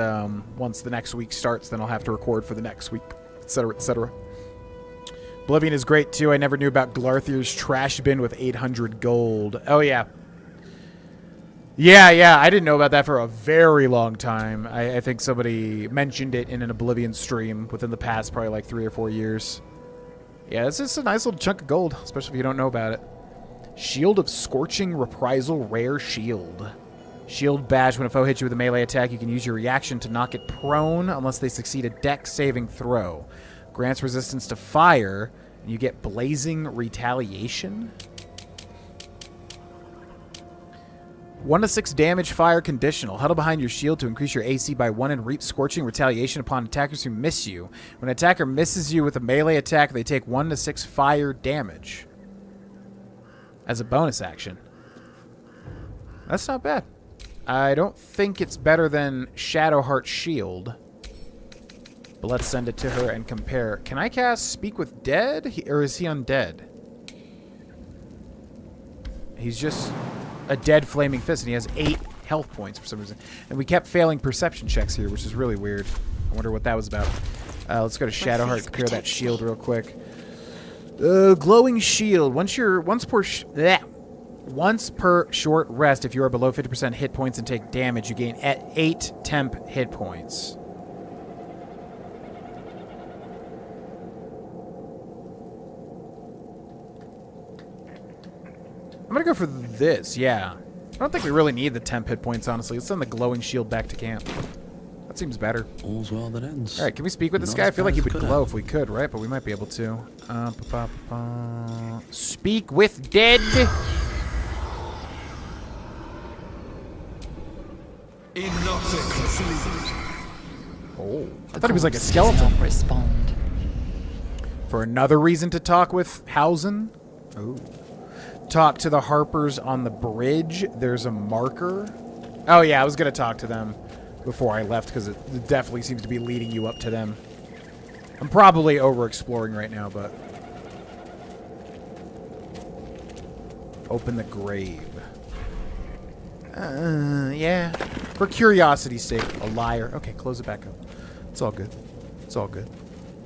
once the next week starts, then I'll have to record for the next week, etc., etc. Oblivion is great too. I never knew about Glarthir's trash bin with 800 gold. Oh yeah. Yeah, I didn't know about that for a very long time. I think somebody mentioned it in an Oblivion stream within the past probably like 3 or 4 years. Yeah, it's just a nice little chunk of gold, especially if you don't know about it. Shield of Scorching Reprisal Rare Shield. Shield badge. When a foe hits you with a melee attack, you can use your reaction to knock it prone unless they succeed a dex saving throw. Grants resistance to fire, and you get Blazing Retaliation. 1 to 6 damage, fire conditional. Huddle behind your shield to increase your AC by 1 and reap Scorching Retaliation upon attackers who miss you. When an attacker misses you with a melee attack, they take 1 to 6 fire damage. As a bonus action. That's not bad. I don't think it's better than Shadowheart Shield. But let's send it to her and compare. Can I cast Speak with Dead? Or is he undead? He's just a dead flaming fist, and he has 8 health points for some reason. And we kept failing perception checks here, which is really weird. I wonder what that was about. Let's go to Shadowheart, compare that shield real quick. Glowing shield. Once per short rest, if you are below 50% hit points and take damage, you gain 8 temp hit points. I'm gonna go for this, yeah. I don't think we really need the temp hit points, honestly. Let's send the glowing shield back to camp. That seems better. All's well that ends. Alright, can we speak with this guy? I feel like he would glow if we could, right? But we might be able to. Speak with Dead! Oh, I thought he was like a skeleton. Respond. For another reason to talk with Hausen. Oh. Talk to the Harpers on the bridge. There's a marker. Oh yeah, I was gonna talk to them before I left because it definitely seems to be leading you up to them. I'm probably over-exploring right now, but... Open the grave. Yeah. For curiosity's sake. A liar. Okay, close it back up. It's all good. It's all good.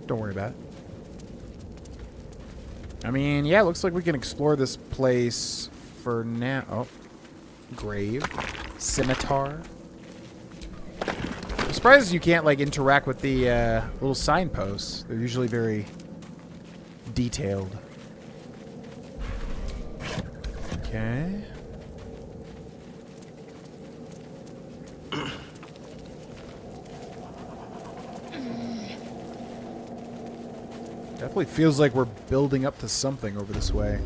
Don't worry about it. I mean, yeah, it looks like we can explore this place for now. Oh. Grave. Scimitar. I'm surprised you can't, like, interact with the little signposts. They're usually very detailed. Okay. Definitely feels like we're building up to something over this way.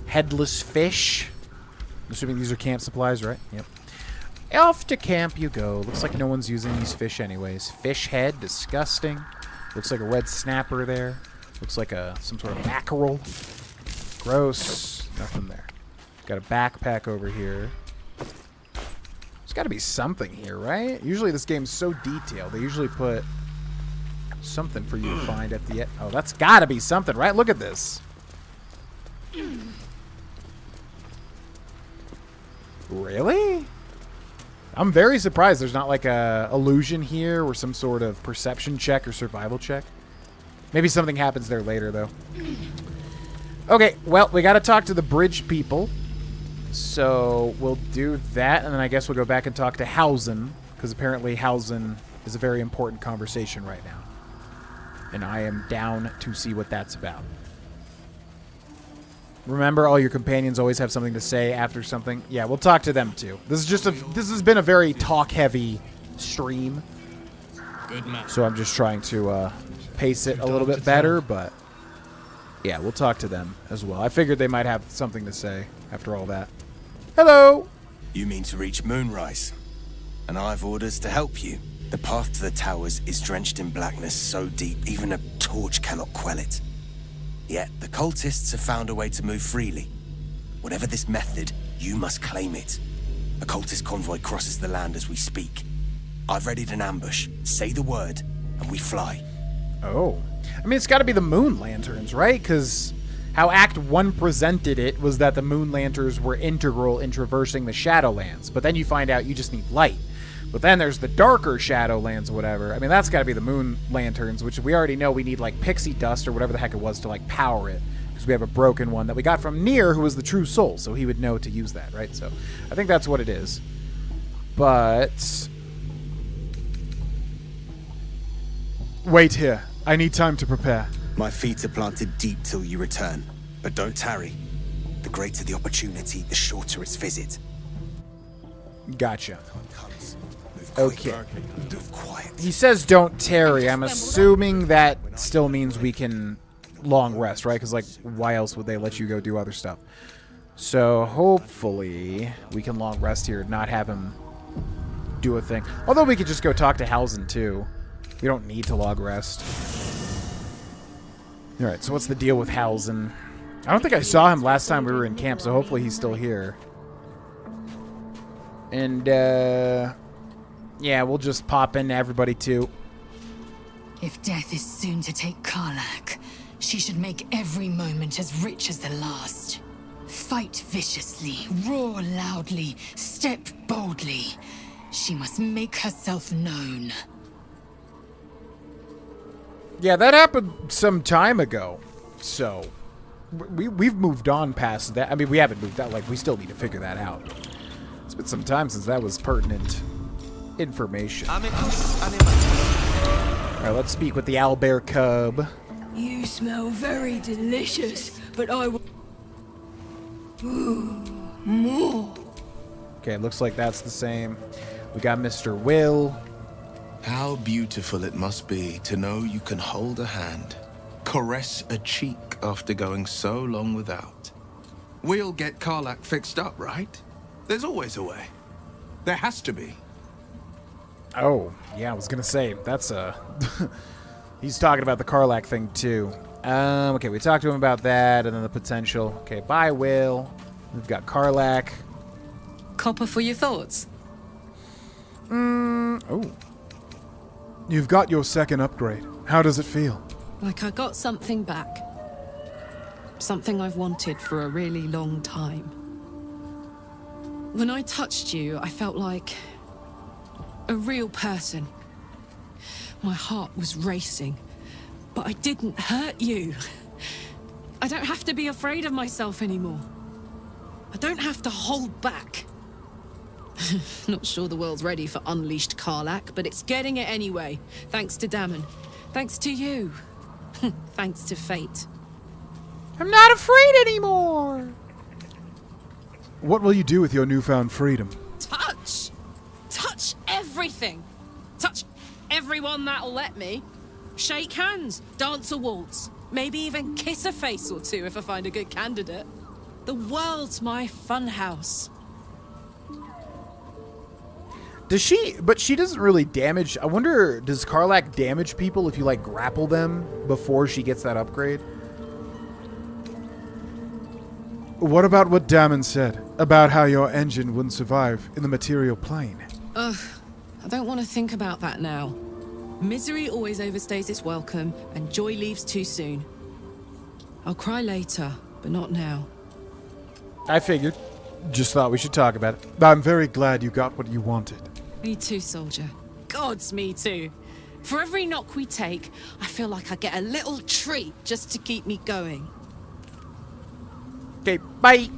Headless fish. I'm assuming these are camp supplies, right? Yep. Off to camp you go. Looks like no one's using these fish anyways. Fish head, disgusting. Looks like a red snapper there. Looks like some sort of mackerel. Gross. Nothing there. Got a backpack over here. There's got to be something here, right? Usually this game's so detailed. They usually put something for you to find at the end. Oh, that's got to be something, right? Look at this. Really? I'm very surprised there's not like a illusion here or some sort of perception check or survival check. Maybe something happens there later, though. Okay, well, we got to talk to the bridge people. So we'll do that, and then I guess we'll go back and talk to Hausen, because apparently Hausen is a very important conversation right now. And I am down to see what that's about. Remember, all your companions always have something to say after something. Yeah, we'll talk to them too. This has been a very talk-heavy stream. Good man. So I'm just trying to pace it a little bit better, but yeah, we'll talk to them as well. I figured they might have something to say after all that. Hello. You mean to reach Moonrise, and I've orders to help you. The path to the towers is drenched in blackness so deep even a torch cannot quell it. Yet, the cultists have found a way to move freely. Whatever this method, you must claim it. A cultist convoy crosses the land as we speak. I've readied an ambush. Say the word, and we fly. Oh. I mean, it's got to be the Moon Lanterns, right? Because how Act 1 presented it was that the Moon Lanterns were integral in traversing the Shadowlands. But then you find out you just need light. But then there's the darker Shadowlands or whatever. I mean, that's got to be the Moon Lanterns, which we already know we need, like, pixie dust or whatever the heck it was to, like, power it. Because we have a broken one that we got from Nier, who was the true soul, so he would know to use that, right? So I think that's what it is. But wait here. I need time to prepare. My feet are planted deep till you return. But don't tarry. The greater the opportunity, the shorter its visit. Gotcha. Okay. He says don't tarry. I'm assuming that still means we can long rest, right? Because, like, why else would they let you go do other stuff? So hopefully we can long rest here, not have him do a thing. Although we could just go talk to Hausen, too. We don't need to log rest. Alright, so what's the deal with Hausen? I don't think I saw him last time we were in camp, so hopefully he's still here. And, yeah, we'll just pop into everybody, too. If death is soon to take Karlach, she should make every moment as rich as the last. Fight viciously, roar loudly, step boldly. She must make herself known. Yeah, that happened some time ago. So, we've moved on past that. I mean, we haven't moved that. Like, we still need to figure that out. It's been some time since that was pertinent information. Alright, let's speak with the owlbear cub. You smell very delicious, but I will... Ooh, more. Okay, looks like that's the same. We got Mr. Will. How beautiful it must be to know you can hold a hand, caress a cheek after going so long without. We'll get Karlach fixed up, right? There's always a way. There has to be. Oh, yeah, I was gonna say, that's he's talking about the Karlach thing, too. Okay, we talked to him about that, and then the potential. Okay, bye, Will. We've got Karlach. Copper for your thoughts? Oh. You've got your second upgrade. How does it feel? Like I got something back. Something I've wanted for a really long time. When I touched you, I felt like a real person. My heart was racing, but I didn't hurt you. I don't have to be afraid of myself anymore. I don't have to hold back. Not sure the world's ready for unleashed Karlach, but it's getting it anyway. Thanks to Dammon. Thanks to you. Thanks to fate. I'm not afraid anymore. What will you do with your newfound freedom? Touch! Touch everything! Touch everyone that'll let me. Shake hands, dance a waltz, maybe even kiss a face or two if I find a good candidate. The world's my funhouse. Does she? But she doesn't really damage. I wonder, does Karlach damage people if you like grapple them before she gets that upgrade? What about what Damon said about how your engine wouldn't survive in the material plane? Ugh, I don't want to think about that now. Misery always overstays its welcome, and joy leaves too soon. I'll cry later, but not now. I figured. Just thought we should talk about it. I'm very glad you got what you wanted. Me too, soldier. Gods, me too. For every knock we take, I feel like I get a little treat just to keep me going. Okay, bye.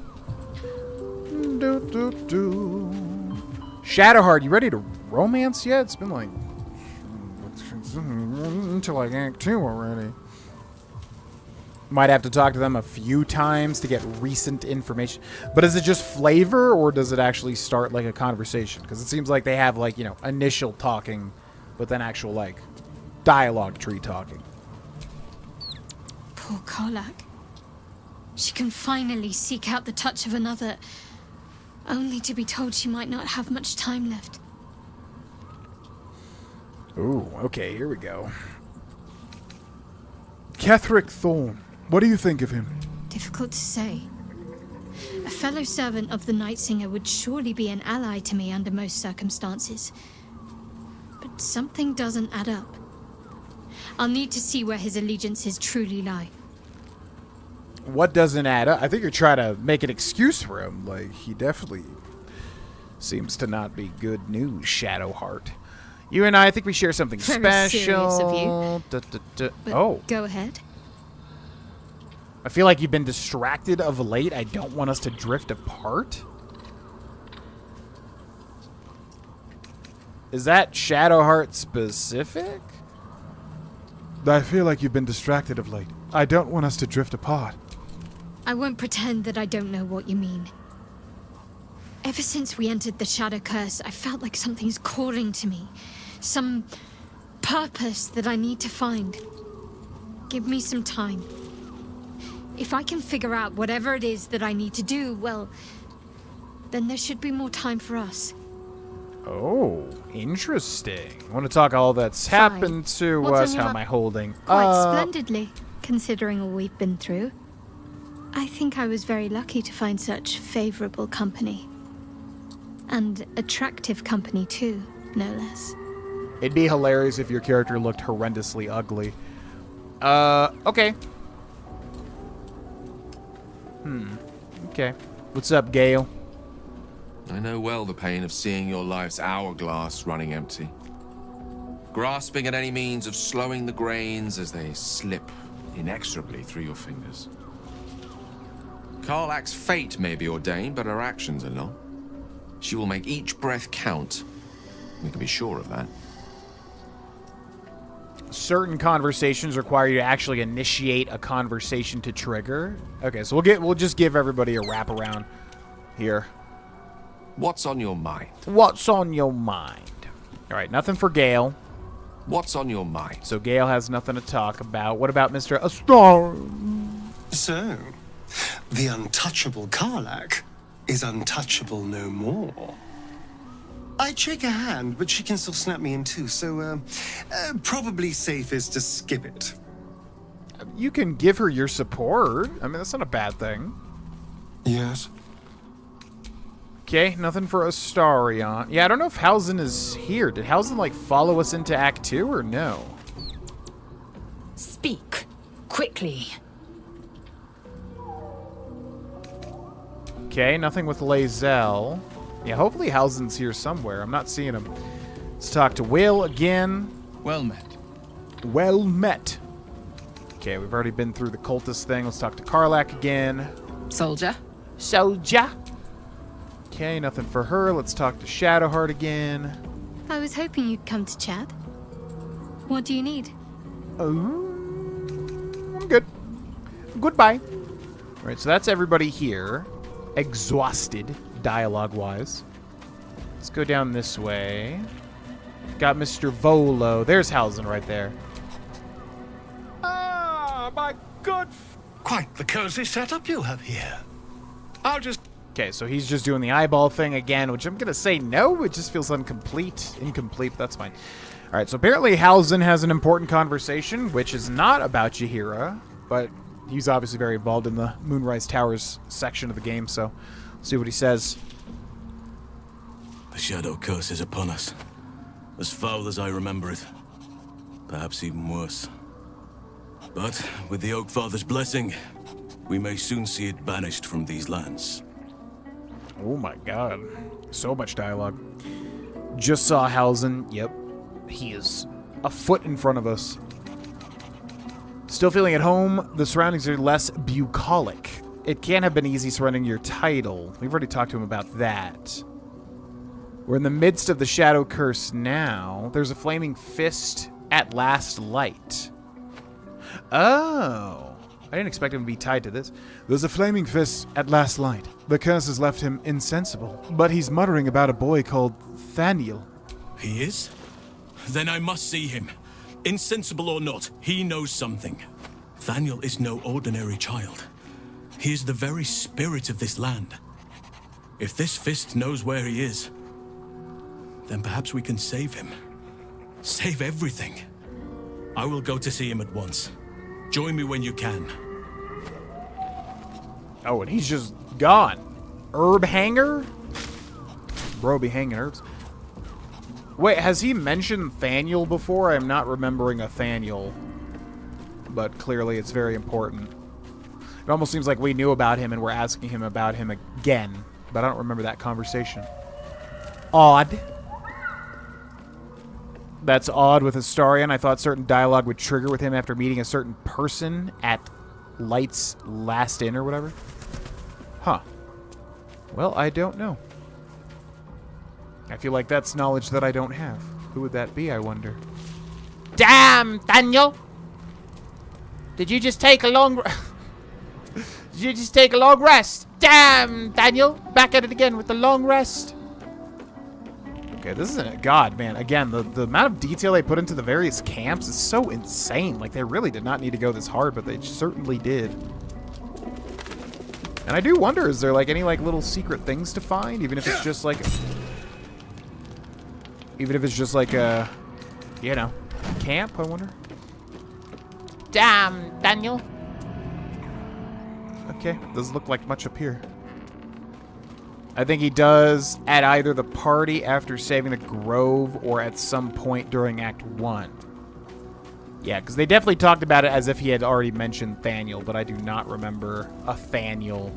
Shadowheart, you ready to romance yet? It's been like to like Act 2 already. Might have to talk to them a few times to get recent information. But is it just flavor, or does it actually start like a conversation? Because it seems like they have like, you know, initial talking, but then actual like dialogue tree talking. Poor Karlach. She can finally seek out the touch of another, only to be told she might not have much time left. Ooh, okay, here we go. Ketheric Thorn, what do you think of him? Difficult to say. A fellow servant of the Night Singer would surely be an ally to me under most circumstances. But something doesn't add up. I'll need to see where his allegiances truly lie. What doesn't add up? I think you're trying to make an excuse for him. Like, he definitely seems to not be good news, Shadowheart. You and I think we share something Very special. serious of you. But Oh. go ahead. I feel like you've been distracted of late. I don't want us to drift apart. Is that Shadowheart specific? I feel like you've been distracted of late. I don't want us to drift apart. I won't pretend that I don't know what you mean. Ever since we entered the Shadow Curse, I felt like something's calling to me. Some purpose that I need to find. Give me some time. If I can figure out whatever it is that I need to do, well, then there should be more time for us. Oh, interesting. I want to talk all that's Fine. happened to What's us. on your How am I holding? Quite splendidly, considering all we've been through. I think I was very lucky to find such favorable company. And attractive company too, no less. It'd be hilarious if your character looked horrendously ugly. Okay. Okay. What's up, Gale? I know well the pain of seeing your life's hourglass running empty. Grasping at any means of slowing the grains as they slip inexorably through your fingers. Karlach's fate may be ordained, but her actions are not. She will make each breath count. We can be sure of that. Certain conversations require you to actually initiate a conversation to trigger. Okay, so we'll just give everybody a wraparound here. What's on your mind? What's on your mind? All right, nothing for Gale. What's on your mind? So Gale has nothing to talk about. What about Mr. Astar? So, the untouchable Karlach is untouchable no more. I'd shake her hand, but she can still snap me in two, so probably safest to skip it. You can give her your support. I mean, that's not a bad thing. Yes. Okay, nothing for Astarion. Yeah, I don't know if Halsin is here. Did Halsin, like, follow us into Act 2 or no? Speak. Quickly. Okay, nothing with Lae'zel. Yeah, hopefully Halsin's here somewhere. I'm not seeing him. Let's talk to Will again. Well met. Well met. Okay, we've already been through the cultist thing. Let's talk to Karlach again. Soldier. Soldier. Okay, nothing for her. Let's talk to Shadowheart again. I was hoping you'd come to chat. What do you need? Oh, I'm good. Goodbye. All right, so that's everybody here. Exhausted, dialogue-wise. Let's go down this way. Got Mr. Volo. There's Halsin right there. Ah, my good... Quite the cozy setup you have here. I'll just Okay, so he's just doing the eyeball thing again, which I'm going to say no. It just feels incomplete. Incomplete, but that's fine. All right, so apparently Halsin has an important conversation, which is not about Jaheira, but he's obviously very involved in the Moonrise Towers section of the game, so let's see what he says. The Shadow Curse is upon us. As foul as I remember it. Perhaps even worse. But with the Oak Father's blessing, we may soon see it banished from these lands. Oh my god. So much dialogue. Just saw Halsin. Yep. He is a foot in front of us. Still feeling at home. The surroundings are less bucolic. It can't have been easy surrendering your title. We've already talked to him about that. We're in the midst of the Shadow Curse now. There's a flaming fist at last light. Oh. I didn't expect him to be tied to this. There's a flaming fist at last light. The curse has left him insensible, but he's muttering about a boy called Thaniel. He is? Then I must see him. Insensible or not, he knows something. Thaniel is no ordinary child. He is the very spirit of this land. If this fist knows where he is, then perhaps we can save him. Save everything. I will go to see him at once. Join me when you can. Oh, and he's just gone. Herb hanger? Bro be hanging herbs. Wait, has he mentioned Thaniel before? I'm not remembering a Thaniel. But clearly it's very important. It almost seems like we knew about him and we're asking him about him again. But I don't remember that conversation. Odd. That's odd with Astarion. I thought certain dialogue would trigger with him after meeting a certain person at Light's Last Inn or whatever. Huh. Well, I don't know. I feel like that's knowledge that I don't have. Who would that be, I wonder? Damn, Daniel! Did you just take a long... Did you just take a long rest? Damn, Daniel! Back at it again with the long rest. Okay, this isn't it. God, man. Again, the amount of detail they put into the various camps is so insane. Like, they really did not need to go this hard, but they certainly did. And I do wonder, is there, like, any, like, little secret things to find? Even if it's just, like... Even if it's just, like, a... You know, camp, I wonder? Damn, Daniel! Okay, doesn't look like much up here. I think he does at either the party after saving the Grove or at some point during Act 1. Yeah, because they definitely talked about it as if he had already mentioned Thaniel, but I do not remember a Thaniel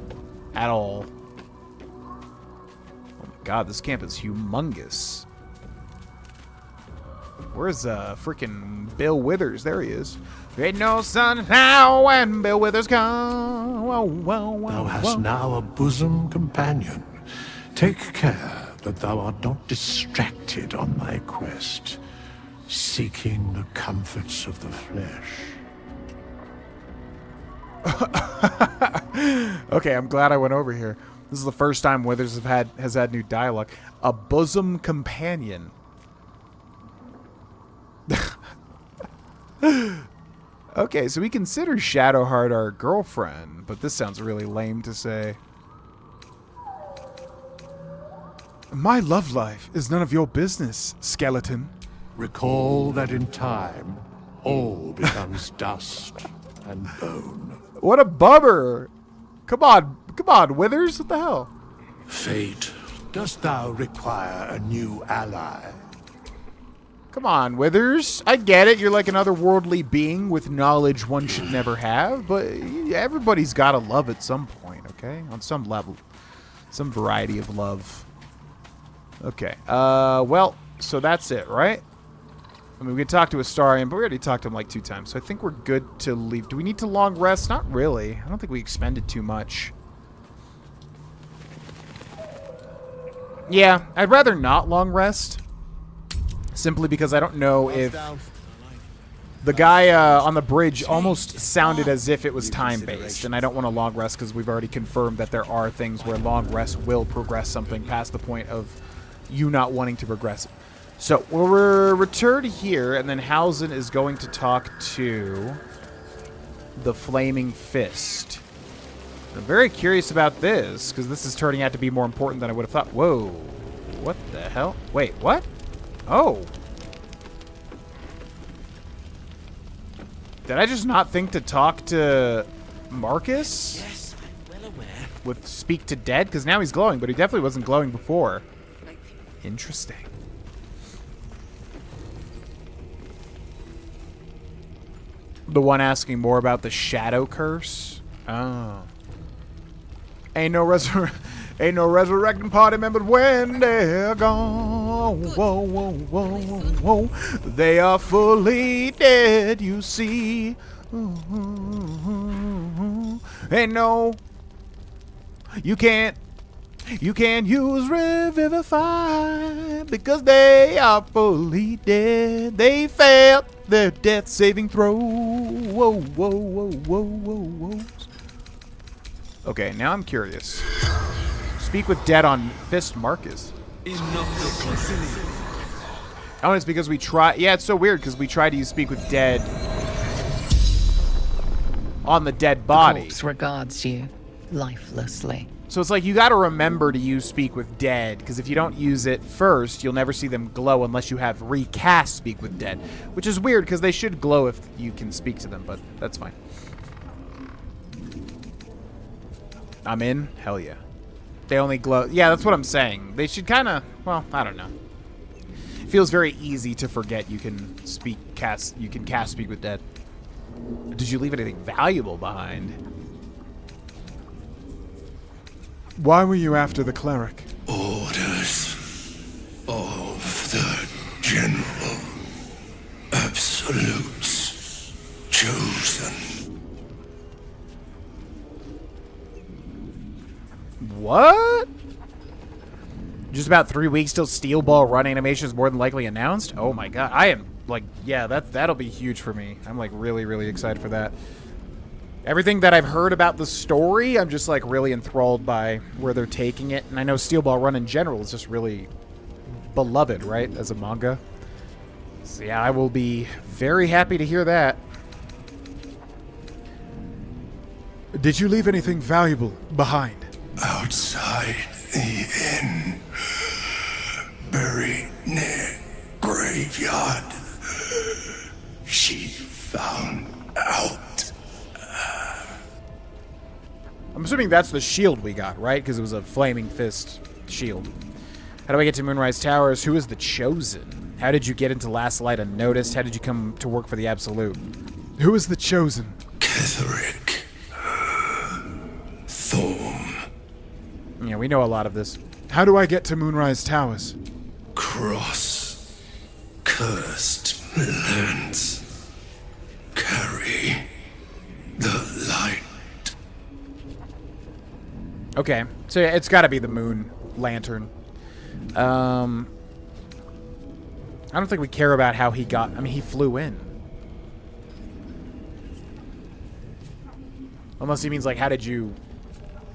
at all. Oh my god, this camp is humongous. Where's freaking Bill Withers? There he is. Ain't no sun now when Bill Withers comes. Whoa, whoa, whoa, Thou hast now a bosom companion. Take care that thou art not distracted on thy quest, seeking the comforts of the flesh. Okay, I'm glad I went over here. This is the first time Withers has had new dialogue. A bosom companion. Okay, so we consider Shadowheart our girlfriend, but this sounds really lame to say. My love life is none of your business, skeleton. Recall that in time, all becomes dust and bone. What a bummer! Come on, Withers, what the hell? Fate, dost thou require a new ally? Come on, Withers. I get it. You're like an otherworldly being with knowledge one should never have, but everybody's got to love at some point, okay? On some level. Some variety of love. Okay. Well, so that's it, right? I mean, we could talk to Astarion, but we already talked to him like 2 times, so I think we're good to leave. Do we need to long rest? Not really. I don't think we expended too much. Yeah, I'd rather not long rest. Simply because I don't know if... The guy on the bridge almost sounded as if it was time-based, and I don't want to long rest because we've already confirmed that there are things where long rest will progress something past the point of you not wanting to progress it. So we'll return here, and then Halsin is going to talk to the Flaming Fist. I'm very curious about this, because this is turning out to be more important than I would have thought. Whoa. What the hell? Wait, what? Oh. Did I just not think to talk to Marcus? Yes, I'm well aware. With speak to dead? Because now he's glowing, but he definitely wasn't glowing before. Interesting. The one asking more about the shadow curse? Oh. Ain't no resurrecting party members when they're gone. Whoa, whoa, whoa, whoa, whoa. They are fully dead, you see. Ain't no. You can't use Revivify because they are fully dead. They failed their death saving throw. Whoa, whoa, whoa, whoa, whoa, whoa. Okay, now I'm curious. Speak with dead on Fist Marcus. Oh, it's because we try. Yeah, it's so weird because we tried to use speak with dead on the dead body. The corpse regards you lifelessly. So it's like you got to remember to use speak with dead, because if you don't use it first, you'll never see them glow unless you have recast speak with dead, which is weird because they should glow if you can speak to them, but that's fine. I'm in? Hell yeah. They only glow. Yeah, that's what I'm saying. They should kind of, well, I don't know. It feels very easy to forget you can cast speak with dead. Did you leave anything valuable behind? Why were you after the cleric? Orders of the General. Absolutes chosen. What? Just about 3 weeks till Steel Ball run animation is more than likely announced? Oh my god. I am, like, yeah, that'll be huge for me. I'm, like, really, really excited for that. Everything that I've heard about the story, I'm just, like, really enthralled by where they're taking it. And I know Steel Ball Run in general is just really beloved, right, as a manga. So, yeah, I will be very happy to hear that. Did you leave anything valuable behind? Outside the inn, buried near graveyard, she found out. I'm assuming that's the shield we got, right? Because it was a flaming fist shield. How do I get to Moonrise Towers? Who is the Chosen? How did you get into Last Light unnoticed? How did you come to work for the Absolute? Who is the Chosen? Ketherick. Thorm. Yeah, we know a lot of this. How do I get to Moonrise Towers? Cross. Cursed lands. Carry the light. Okay, so yeah, it's got to be the moon lantern. I don't think we care about how he got. I mean, he flew in. Unless he means like, how did you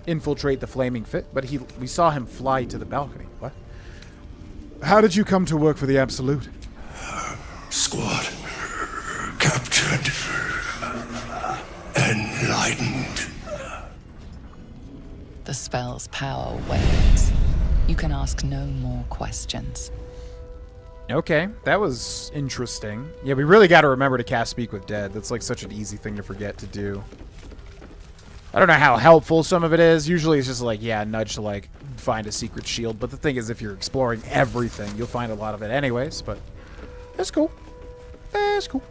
infiltrate the flaming fit? But we saw him fly to the balcony. What? How did you come to work for the Absolute? Squad. Captured. Enlightened. The spell's power wanes. You can ask no more questions. Okay, that was interesting. Yeah, we really got to remember to cast Speak with Dead. That's like such an easy thing to forget to do. I don't know how helpful some of it is. Usually it's just like, yeah, nudge to like find a secret shield. But the thing is, if you're exploring everything, you'll find a lot of it anyways. But that's cool. That's cool.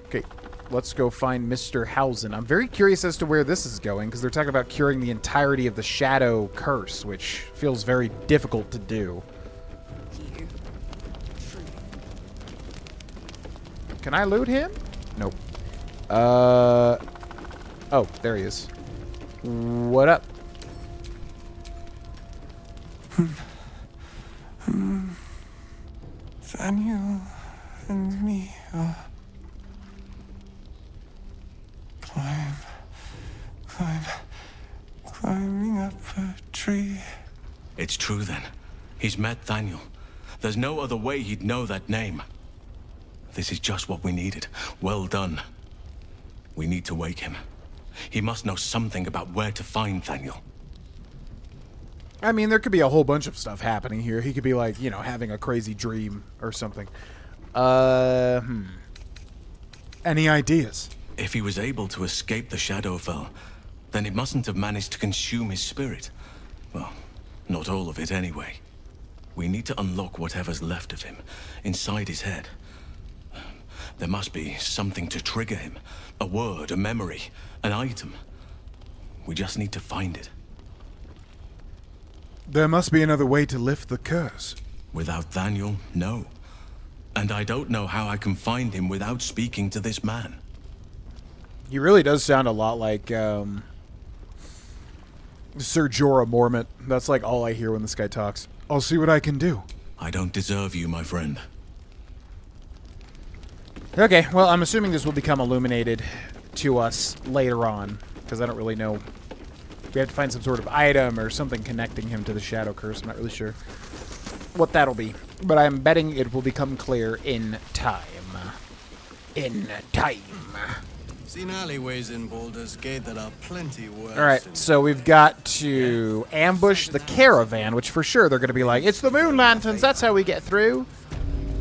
Okay, let's go find Mr. Hausen. I'm very curious as to where this is going, because they're talking about curing the entirety of the Shadow Curse, which feels very difficult to do. Can I loot him? Nope. Oh, there he is. What up? Daniel and me are climbing up a tree. It's true then. He's met Daniel. There's no other way he'd know that name. This is just what we needed. Well done. We need to wake him. He must know something about where to find Thaniel. I mean, there could be a whole bunch of stuff happening here. He could be like, you know, having a crazy dream or something. Any ideas? If he was able to escape the Shadowfell, then it mustn't have managed to consume his spirit. Well, not all of it anyway. We need to unlock whatever's left of him, inside his head. There must be something to trigger him. A word, a memory, an item. We just need to find it. There must be another way to lift the curse. Without Thaniel, no. And I don't know how I can find him without speaking to this man. He really does sound a lot like Sir Jorah Mormont. That's like all I hear when this guy talks. I'll see what I can do. I don't deserve you, my friend. Okay, well, I'm assuming this will become illuminated to us later on, because I don't really know. We have to find some sort of item or something connecting him to the Shadow Curse. I'm not really sure what that'll be, but I'm betting it will become clear in time. In time. Seen alleyways in Baldur's Gate that are plenty worse. Alright, so we've got to ambush the caravan, which for sure they're going to be like, it's the moon lanterns, that's how we get through.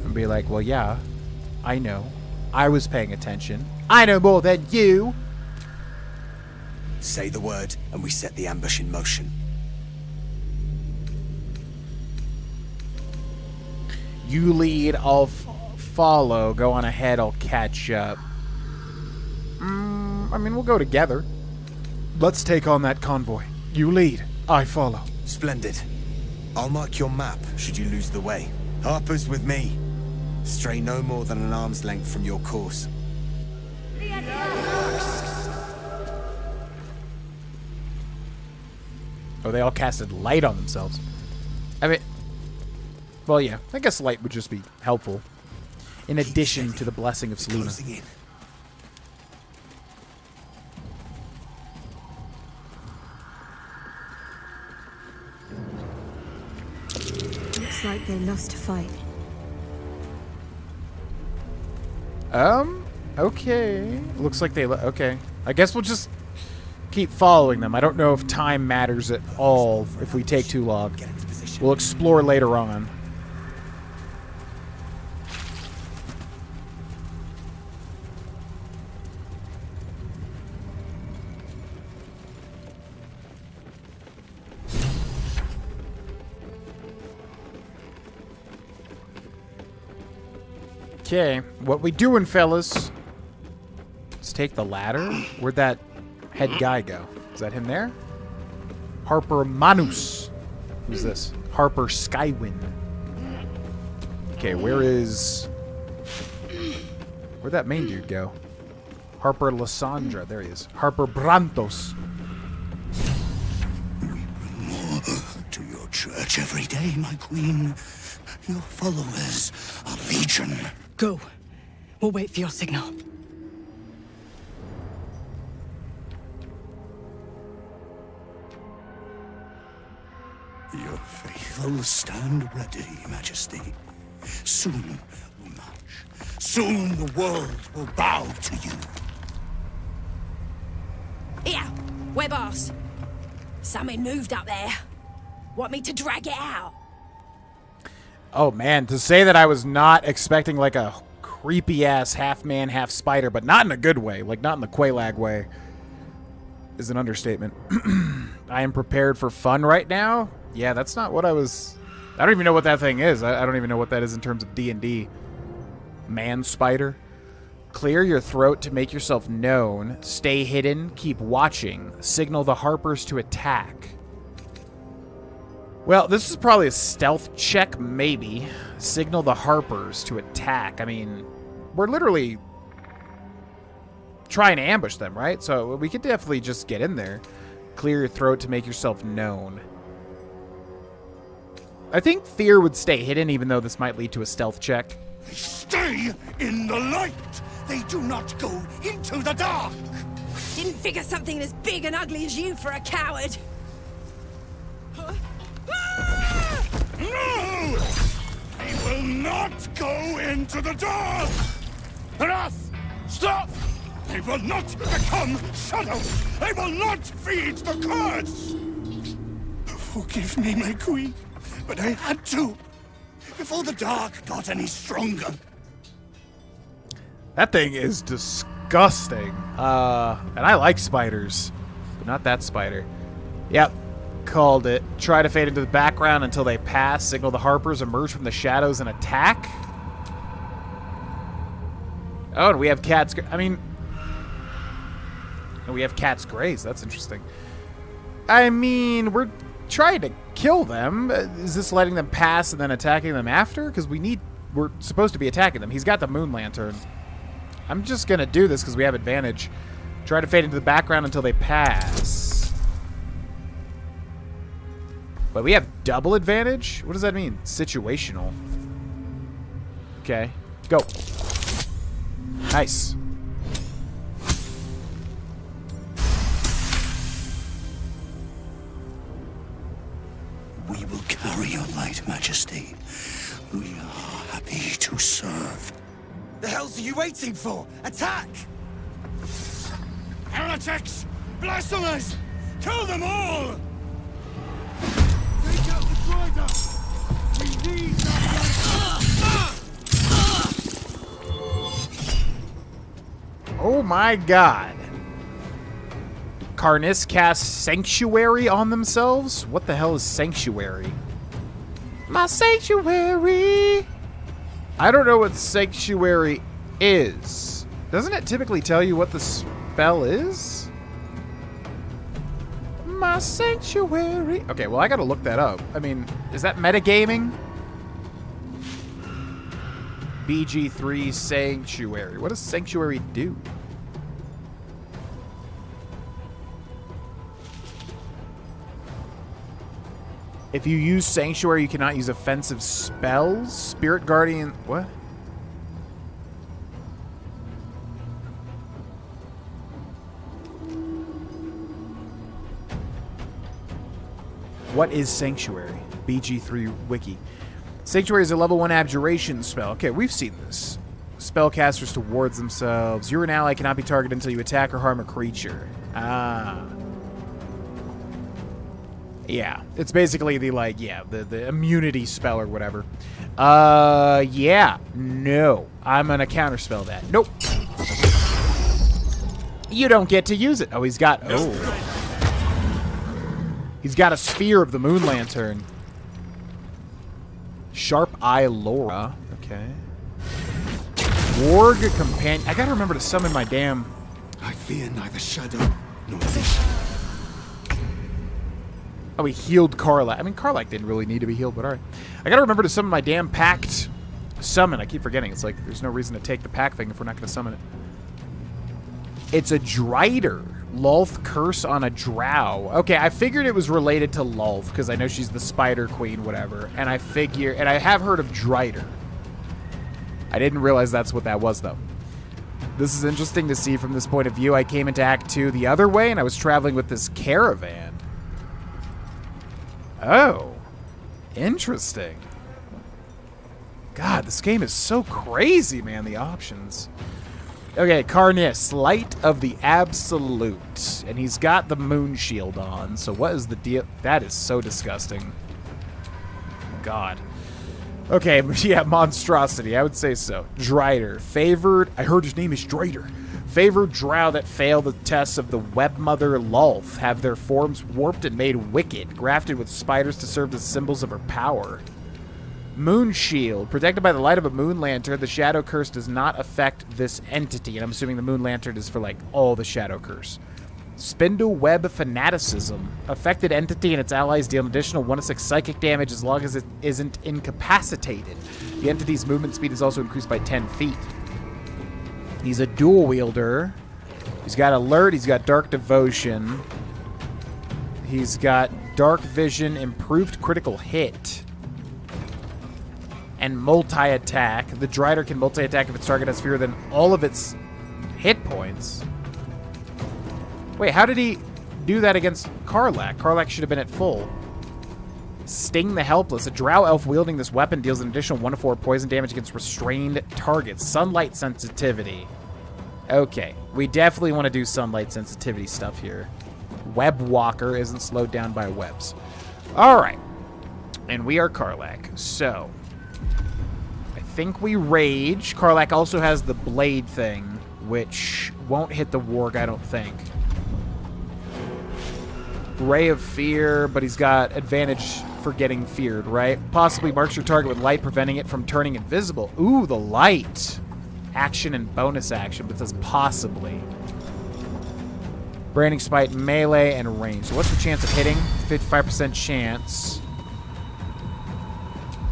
And be like, well, yeah, I know. I was paying attention. I know more than you. Say the word, and we set the ambush in motion. You lead, I'll follow. Go on ahead, I'll catch up. I mean, we'll go together. Let's take on that convoy. You lead, I follow. Splendid. I'll mark your map should you lose the way. Harper's with me. Stray no more than an arm's length from your course. Oh, they all casted light on themselves. I mean, well, yeah. I guess light would just be helpful. In addition to the blessing of Selena. Looks like they lost a fight. Okay. Looks like they... Okay. I guess we'll just keep following them. I don't know if time matters at all if we take too long. We'll explore later on. Okay, what we doing, fellas? Let's take the ladder. Where'd that head guy go? Is that him there? Harper Manus. Who's this? Harper Skywind. Okay, where'd that main dude go? Harper Lysandra. There he is. Harper Brantos. More to your church every day, my queen. Your followers are legion. Go. We'll wait for your signal. Your faithful stand ready, Majesty. Soon we march. Soon the world will bow to you. Here, we're boss. Something moved up there. Want me to drag it out? Oh man, to say that I was not expecting like a creepy ass half man, half spider, but not in a good way, like not in the Quelaag way, is an understatement. I am prepared for fun right now. Yeah, that's not what I was... I don't even know what that thing is. I don't even know what that is in terms of D&D. Man spider. Clear your throat to make yourself known. Stay hidden. Keep watching. Signal the Harpers to attack. Well, this is probably a stealth check, maybe. Signal the Harpers to attack. I mean, we're literally trying to ambush them, right? So we could definitely just get in there. Clear your throat to make yourself known. I think fear would stay hidden, even though this might lead to a stealth check. Stay in the light. They do not go into the dark. Didn't figure something as big and ugly as you for a coward. No! They will not go into the dark! Enough! Stop! They will not become shadows! They will not feed the curse! Forgive me, my queen, but I had to, before the dark got any stronger. That thing is disgusting. And I like spiders, but not that spider. Yep, called it. Try to fade into the background until they pass. Signal the Harpers emerge from the shadows and attack. Oh, and we have Cat's... I mean... And we have Cat's Graze. That's interesting. I mean, we're trying to kill them. Is this letting them pass and then attacking them after? Because we're supposed to be attacking them. He's got the Moon Lantern. I'm just going to do this because we have advantage. Try to fade into the background until they pass. But we have double advantage? What does that mean? Situational. Okay. Go. Nice. We will carry your light, Majesty. We are happy to serve. The hell's are you waiting for? Attack! Heretics! Blasphemers! Kill them all! Take out the driver! We need that Oh my god. Karnis cast Sanctuary on themselves? What the hell is Sanctuary? My Sanctuary! I don't know what Sanctuary is. Doesn't it typically tell you what the spell is? My Sanctuary. Okay, well, I gotta look that up. I mean, is that metagaming? BG3 Sanctuary. What does Sanctuary do? If you use Sanctuary, you cannot use offensive spells. Spirit Guardian... What? What is Sanctuary? BG3 Wiki. Sanctuary is a level 1 abjuration spell. Okay, we've seen this. Spellcasters to wards themselves. You or an ally cannot be targeted until you attack or harm a creature. Ah. Yeah, it's basically the, like, yeah, the immunity spell or whatever. Yeah, no. I'm gonna counterspell that. Nope. You don't get to use it. Oh, he's got, he's got a sphere of the Moon Lantern. Sharp Eye Laura. Okay. Warg Companion. I gotta remember to summon my damn... I fear neither shadow nor vision. Oh, he healed Karlak. I mean, Karlak didn't really need to be healed, but alright. I gotta remember to summon my damn packed summon. I keep forgetting. It's like, there's no reason to take the pack thing if we're not gonna summon it. It's a Drider. Lulth Curse on a Drow. Okay, I figured it was related to Lulth, because I know she's the Spider Queen, whatever. And I have heard of Drider. I didn't realize that's what that was, though. This is interesting to see from this point of view. I came into Act 2 the other way, and I was traveling with this caravan. Oh. Interesting. God, this game is so crazy, man, the options. Okay, Karnis, Light of the Absolute. And he's got the moon shield on, so what is the deal? That is so disgusting. God. Okay, yeah, monstrosity, I would say so. Drider, favored, I heard his name is Drider. Favored drow that fail the tests of the webmother Lulth, have their forms warped and made wicked, grafted with spiders to serve as symbols of her power. Moon Shield. Protected by the light of a moon lantern, the shadow curse does not affect this entity. And I'm assuming the moon lantern is for, like, all the shadow curse. Spindle Web Fanaticism. Affected entity and its allies deal an additional 1/6 psychic damage as long as it isn't incapacitated. The entity's movement speed is also increased by 10 feet. He's a dual wielder. He's got Alert. He's got Dark Devotion. He's got Dark Vision, Improved Critical Hit. And multi-attack. The Drider can multi-attack if its target has fewer than all of its hit points. Wait, how did he do that against Karlak? Karlak should have been at full. Sting the Helpless. A drow elf wielding this weapon deals an additional 1/4 poison damage against restrained targets. Sunlight sensitivity. Okay, we definitely want to do sunlight sensitivity stuff here. Web Walker isn't slowed down by webs. All right, and we are Karlach, so I think we rage. Karlach also has the blade thing, which won't hit the warg, I don't think. Ray of Fear, but he's got advantage for getting feared, right? Possibly marks your target with light, preventing it from turning invisible. Ooh, the light. Action and bonus action, but it says possibly. Branding Spite, melee, and range. So what's the chance of hitting? 55% chance.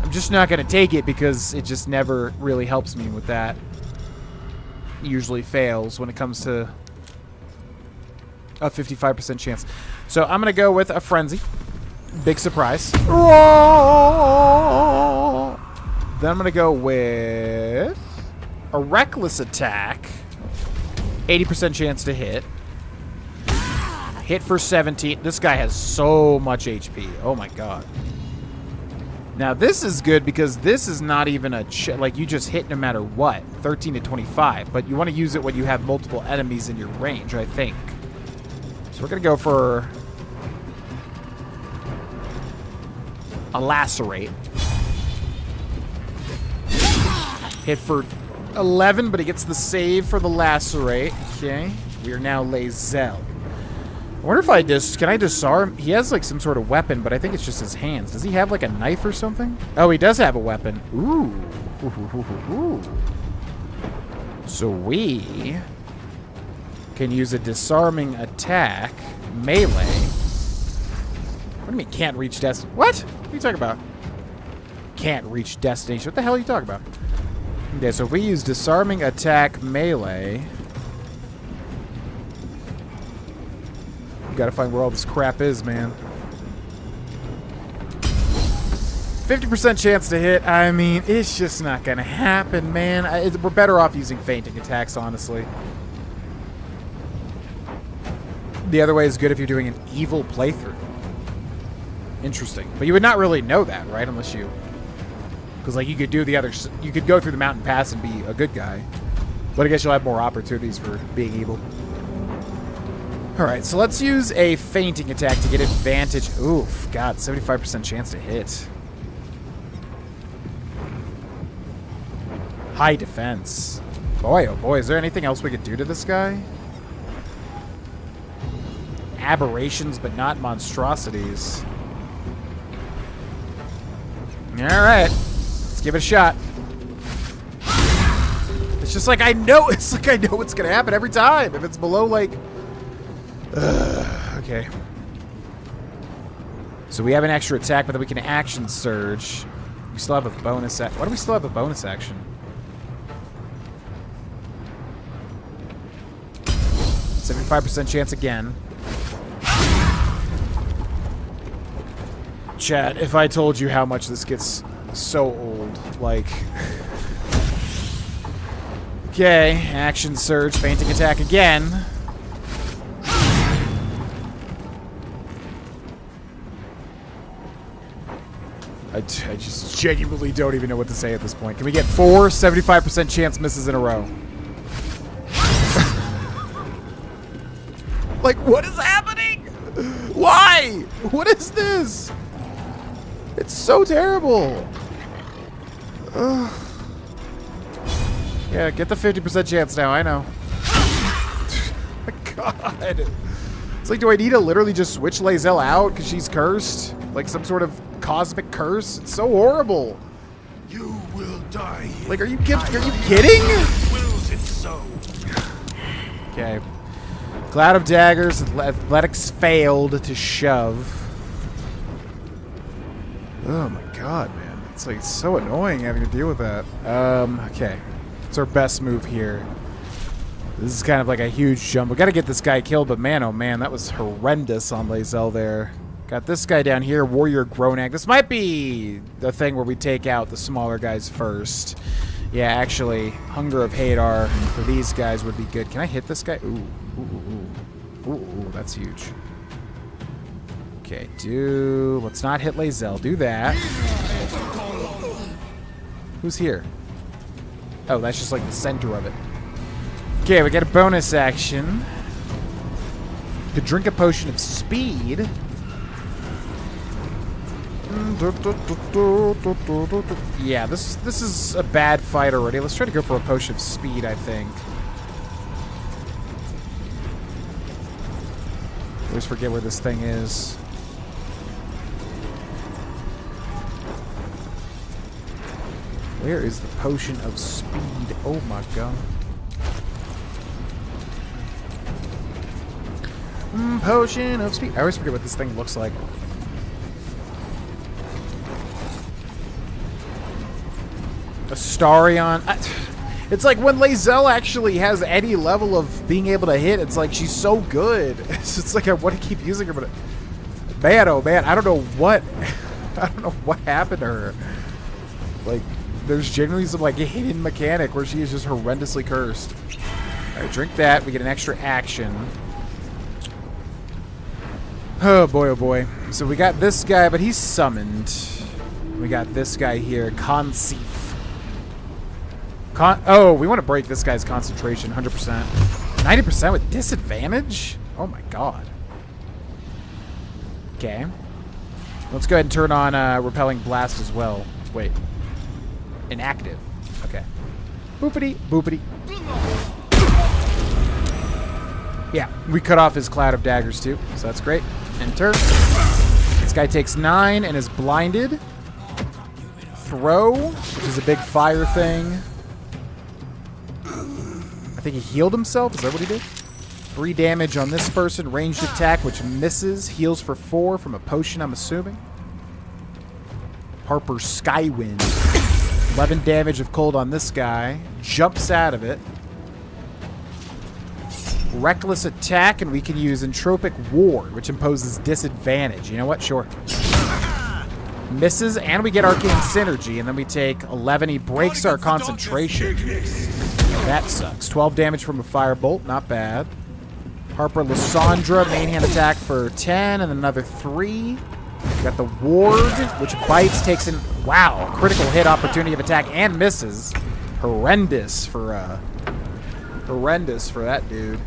I'm just not going to take it because it just never really helps me with that. It usually fails when it comes to a 55% chance. So I'm going to go with a Frenzy. Big surprise. Then I'm going to go with a Reckless Attack. 80% chance to hit. Hit for 17. This guy has so much HP. Oh my god. Now this is good because this is not even a like you just hit no matter what. 13 to 25. But you want to use it when you have multiple enemies in your range, I think. So we're going to go for a Lacerate. Hit for 11, but he gets the save for the Lacerate. Okay. We are now Lae'zel. I wonder if can I disarm? He has like some sort of weapon, but I think it's just his hands. Does he have like a knife or something? Oh, he does have a weapon. Ooh. Ooh. So we can use a disarming attack, melee. What do you mean can't reach destination? What? What are you talking about? Can't reach destination. What the hell are you talking about? Okay, so if we use disarming attack, melee. Gotta find where all this crap is, man. 50% chance to hit. I mean, it's just not gonna happen, man. We're better off using fainting attacks, honestly. The other way is good if you're doing an evil playthrough. Interesting. But you would not really know that, right? Unless you... Because, like, you could do the other... You could go through the mountain pass and be a good guy. But I guess you'll have more opportunities for being evil. Alright, so let's use a fainting attack to get advantage. Oof, god, 75% chance to hit. High defense. Boy, oh boy, is there anything else we could do to this guy? Aberrations, but not monstrosities. Alright, let's give it a shot. It's just like I know, it's like I know what's gonna happen every time. If it's below, like... okay. So we have an extra attack, but then we can action surge. We still have a bonus action. Why do we still have a bonus action? 75% chance again. Chat, if I told you how much this gets so old, like... Okay, action surge, fainting attack again. I just genuinely don't even know what to say at this point. Can we get 4 75% chance misses in a row? Like, what is happening? Why? What is this? It's so terrible. Ugh. Yeah, get the 50% chance now, I know. My god. It's like, do I need to literally just switch Lae'zel out because she's cursed? Like some sort of cosmic curse? It's so horrible. You will die. Like, are you kidding? Wills it so. Okay. Cloud of Daggers, athletics failed to shove. Oh my god, man. It's like so annoying having to deal with that. Okay. It's our best move here. This is kind of like a huge jump. We gotta get this guy killed, but man, oh man, that was horrendous on Lae'zel there. Got this guy down here, Warrior Gronag. This might be the thing where we take out the smaller guys first. Yeah, actually, Hunger of Hadar for these guys would be good. Can I hit this guy? Ooh, ooh, ooh, ooh, ooh, that's huge. Okay, let's not hit Lae'zel. Do that. Who's here? Oh, that's just like the center of it. Okay, we get a bonus action. Could drink a potion of speed. Yeah, this is a bad fight already. Let's try to go for a potion of speed, I think. Always forget where this thing is. Where is the potion of speed? Oh my god. Potion of speed. I always forget what this thing looks like. Astarion. It's like when Lae'zel actually has any level of being able to hit, it's like she's so good. It's like I want to keep using her, but man, oh man, I don't know what happened to her. Like, there's generally some like hidden mechanic where she is just horrendously cursed. All right, drink that. We get an extra action. Oh boy, oh boy. So we got this guy, but he's summoned. We got this guy here, Consif. Oh, we want to break this guy's concentration, 100%. 90% with disadvantage? Oh my god. Okay. Let's go ahead and turn on Repelling Blast as well. Wait. Inactive. Okay. Boopity, boopity. Yeah, we cut off his Cloud of Daggers too, so that's great. Enter. This guy takes 9 and is blinded. Throw, which is a big fire thing. I think he healed himself. Is that what he did? 3 damage on this person. Ranged attack, which misses. Heals for 4 from a potion, I'm assuming. Harper Skywind. 11 damage of cold on this guy. Jumps out of it. Reckless attack, and we can use Entropic Ward, which imposes disadvantage. You know what? Sure. Misses, and we get Arcane Synergy, and then we take 11. He breaks our concentration. That sucks. 12 damage from a firebolt. Not bad. Harper Lysandra, main hand attack for 10, and another 3. Got the Ward, which bites, takes in... Wow, critical hit, opportunity of attack, and misses. Horrendous for that dude.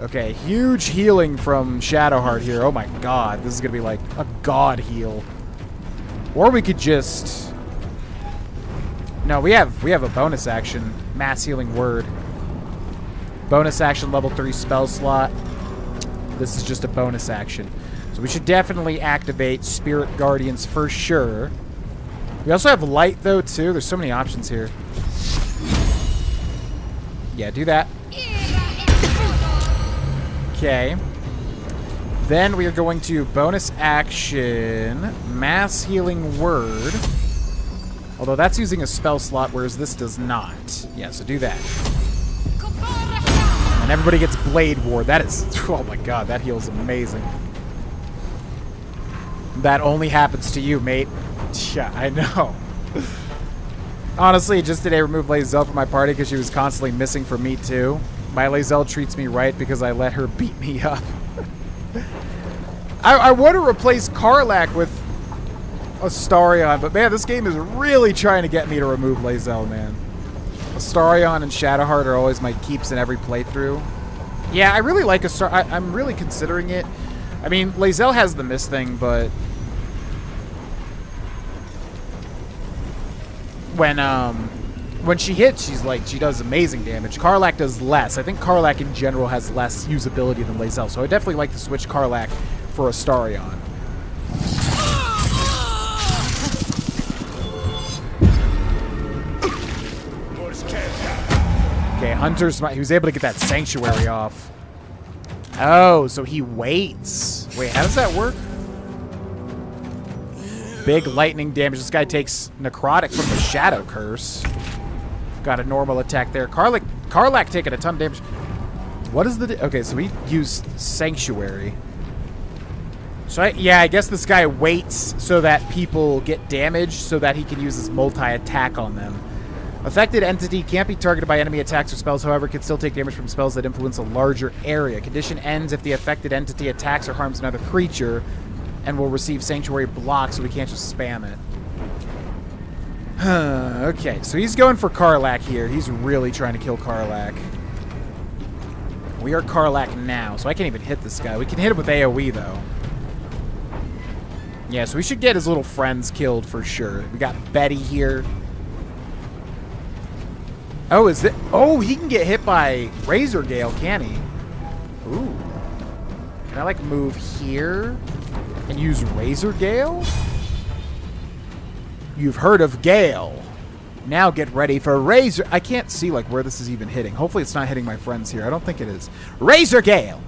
Okay, huge healing from Shadowheart here. Oh my god, this is gonna be like a god heal. Or we could just... No, we have a bonus action. Mass Healing Word. Bonus action, level 3 spell slot. This is just a bonus action. So we should definitely activate Spirit Guardians for sure. We also have Light, though, too. There's so many options here. Yeah, do that. Okay. Then we are going to bonus action, Mass Healing Word. Although that's using a spell slot, whereas this does not. Yeah, so do that. And everybody gets Blade Ward. That is... Oh my god, that heals amazing. That only happens to you, mate. Yeah, I know. Honestly, just today removed Lae'zel from my party because she was constantly missing from me too. My Lae'zel treats me right because I let her beat me up. I want to replace Karlach with Astarion, but man, this game is really trying to get me to remove Lae'zel, man. Astarion and Shadowheart are always my keeps in every playthrough. Yeah, I really like I'm really considering it. I mean, Lae'zel has the miss thing, but when she hits, she does amazing damage. Karlach does less. I think Karlach in general has less usability than Lae'zel, so I definitely like to switch Karlach for Astarion. Okay, Hunter's... He was able to get that Sanctuary off. Oh, so he waits. Wait, how does that work? Big lightning damage. This guy takes necrotic from the Shadow Curse. Got a normal attack there. Karlach taking a ton of damage. What is the... Okay, so we used Sanctuary. So, I guess this guy waits so that people get damaged so that he can use his multi-attack on them. Affected entity can't be targeted by enemy attacks or spells, however, can still take damage from spells that influence a larger area. Condition ends if the affected entity attacks or harms another creature and will receive Sanctuary block, so we can't just spam it. Okay, so he's going for Karlach here. He's really trying to kill Karlach. We are Karlach now, so I can't even hit this guy. We can hit him with AoE, though. Yeah, so we should get his little friends killed for sure. We got Betty here. Oh, is it? Oh, he can get hit by Razor Gale, can he? Ooh. Can I, like, move here and use Razor Gale? You've heard of Gale. Now get ready for Razor... I can't see, like, where this is even hitting. Hopefully it's not hitting my friends here. I don't think it is. Razor Gale!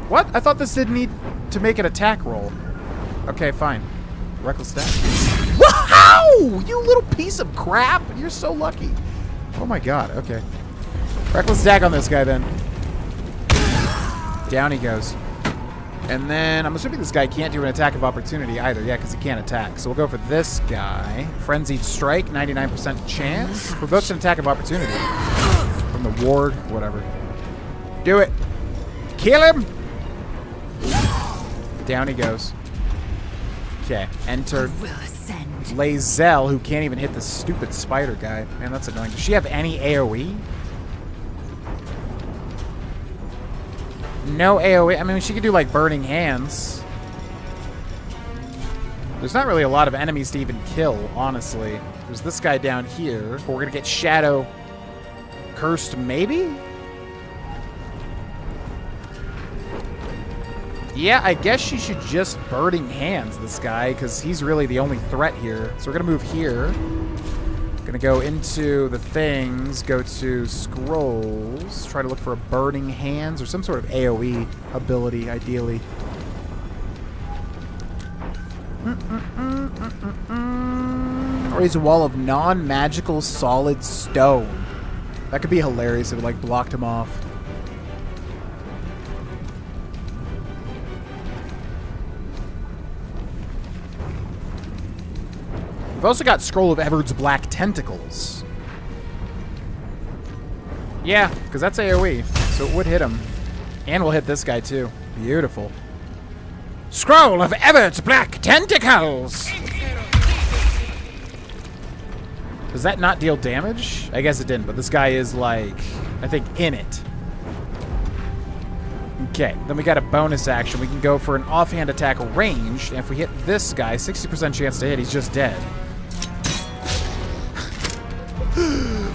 What? I thought this didn't need to make an attack roll. Okay, fine. Reckless dash. Wow! You little piece of crap! You're so lucky. Oh my god, okay. Reckless dash on this guy, then. Down he goes. And then, I'm assuming this guy can't do an attack of opportunity either. Yeah, because he can't attack. So we'll go for this guy. Frenzied Strike, 99% chance. Provokes an attack of opportunity. From the ward, whatever. Do it. Kill him! Down he goes. Okay, enter Lae'zel, who can't even hit the stupid spider guy. Man, that's annoying. Does she have any AoE? No AoE. I mean, she could do, like, Burning Hands. There's not really a lot of enemies to even kill, honestly. There's this guy down here. But we're gonna get Shadow Cursed, maybe? Yeah, I guess she should just Burning Hands this guy, because he's really the only threat here. So we're going to move here. Going to go into the things, go to Scrolls, try to look for a Burning Hands or some sort of AoE ability, ideally. Raise a wall of non-magical solid stone. That could be hilarious if it, like, blocked him off. We've also got Scroll of Everard's Black Tentacles. Yeah, because that's AoE, so it would hit him. And we'll hit this guy, too. Beautiful. Scroll of Everard's Black Tentacles! Does that not deal damage? I guess it didn't, but this guy is, like, I think, in it. Okay, then we got a bonus action. We can go for an offhand attack ranged, and if we hit this guy, 60% chance to hit, he's just dead.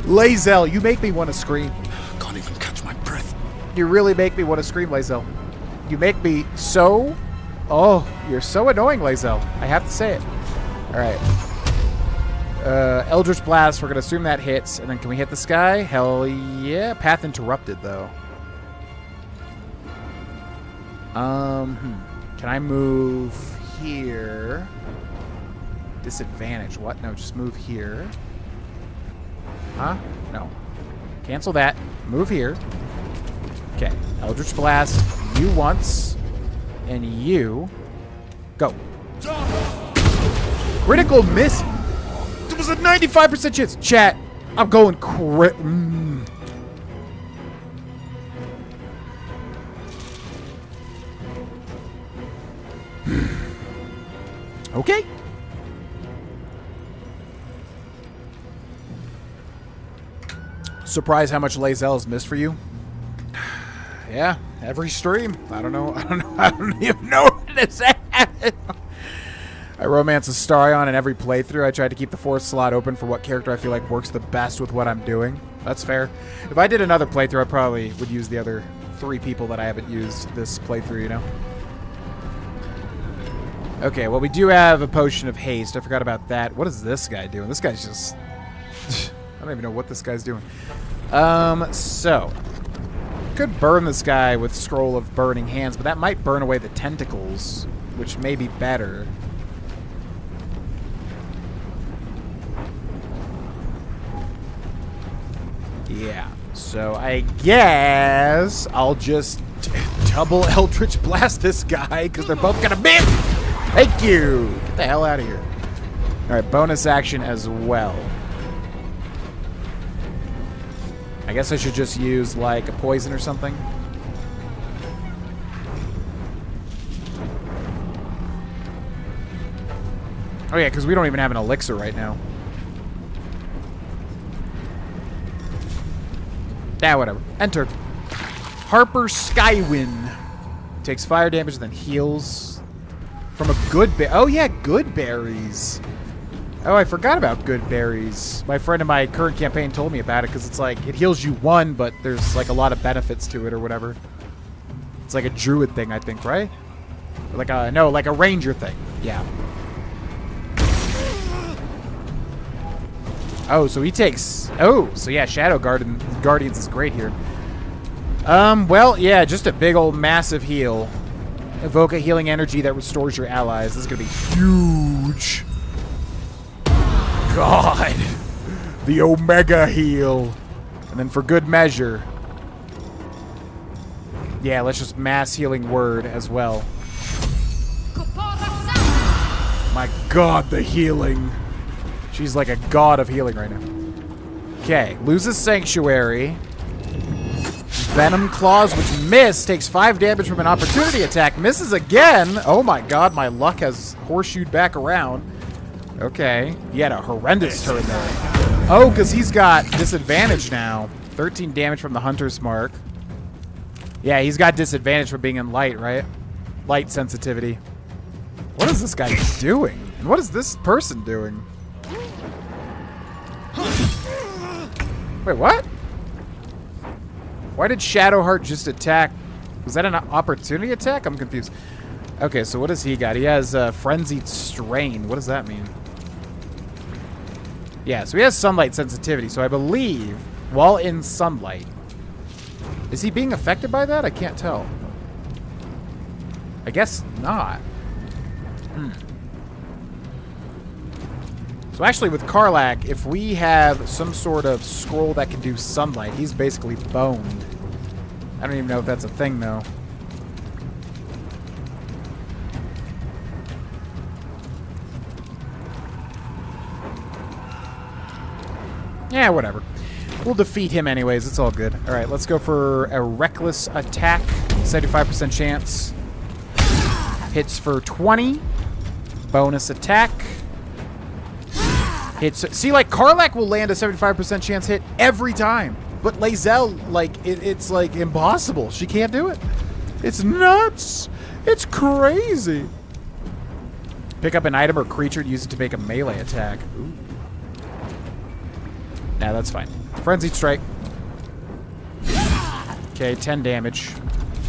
Lae'zel, you make me want to scream. Can't even catch my breath. You really make me want to scream, Lae'zel. You make me so... Oh, you're so annoying, Lae'zel. I have to say it. Alright. Eldritch Blast, we're going to assume that hits. And then can we hit this guy? Hell yeah. Path interrupted, though. Can I move here? Disadvantage. What? No, just move here. Huh? No. Cancel that. Move here. Okay. Eldritch Blast. You once. And you. Go. Critical miss. It was a 95% chance. Chat. I'm going Okay. Surprised how much Lae'zel has missed for you. Yeah, every stream. I don't even know what to say. I romance a Starion in every playthrough. I tried to keep the fourth slot open for what character I feel like works the best with what I'm doing. That's fair. If I did another playthrough, I probably would use the other 3 people that I haven't used this playthrough, you know? Okay, well, we do have a Potion of Haste. I forgot about that. What is this guy doing? This guy's just... I don't even know what this guy's doing. So... Could burn this guy with Scroll of Burning Hands, but that might burn away the tentacles, which may be better. Yeah, so I guess I'll just double Eldritch Blast this guy, because they're both gonna miss! Thank you! Get the hell out of here. Alright, bonus action as well. I guess I should just use, like, a poison or something. Oh yeah, because we don't even have an elixir right now. Yeah, whatever. Enter. Harper Skywin. Takes fire damage, then heals from a good oh yeah, good berries. Oh, I forgot about good berries. My friend in my current campaign told me about it because it's like it heals you 1, but there's like a lot of benefits to it or whatever. It's like a druid thing, I think, right? Like a no, like a ranger thing. Yeah. Oh, so he takes. Oh, so yeah, Shadow Guardians is great here. Well, yeah, just a big old massive heal. Evoke a healing energy that restores your allies. This is gonna be huge. God, the Omega heal, and then for good measure, yeah, let's just mass healing word as well. My God, the healing. She's like a god of healing right now. Okay, loses Sanctuary. Venom Claws, which miss, takes 5 damage from an opportunity attack. Misses again. Oh my God, my luck has horseshoed back around. Okay, he had a horrendous turn there. Oh, because he's got disadvantage now. 13 damage from the Hunter's Mark. Yeah, he's got disadvantage for being in light, right? Light sensitivity. What is this guy doing? And what is this person doing? Wait, what? Why did Shadowheart just attack? Was that an opportunity attack? I'm confused. Okay, so what does he got? He has Frenzied Strain. What does that mean? Yeah, so he has sunlight sensitivity. So I believe while in sunlight, is he being affected by that? I can't tell. I guess not. So actually with Karlach, if we have some sort of scroll that can do sunlight, he's basically boned. I don't even know if that's a thing though. Yeah, whatever. We'll defeat him anyways. It's all good. All right, let's go for a reckless attack. 75% chance. Hits for 20. Bonus attack. Hits. See, like, Karlach will land a 75% chance hit every time. But Lae'zel, like, it's, like, impossible. She can't do it. It's nuts. It's crazy. Pick up an item or creature and use it to make a melee attack. Ooh. Nah, that's fine. Frenzied Strike. Okay, 10 damage.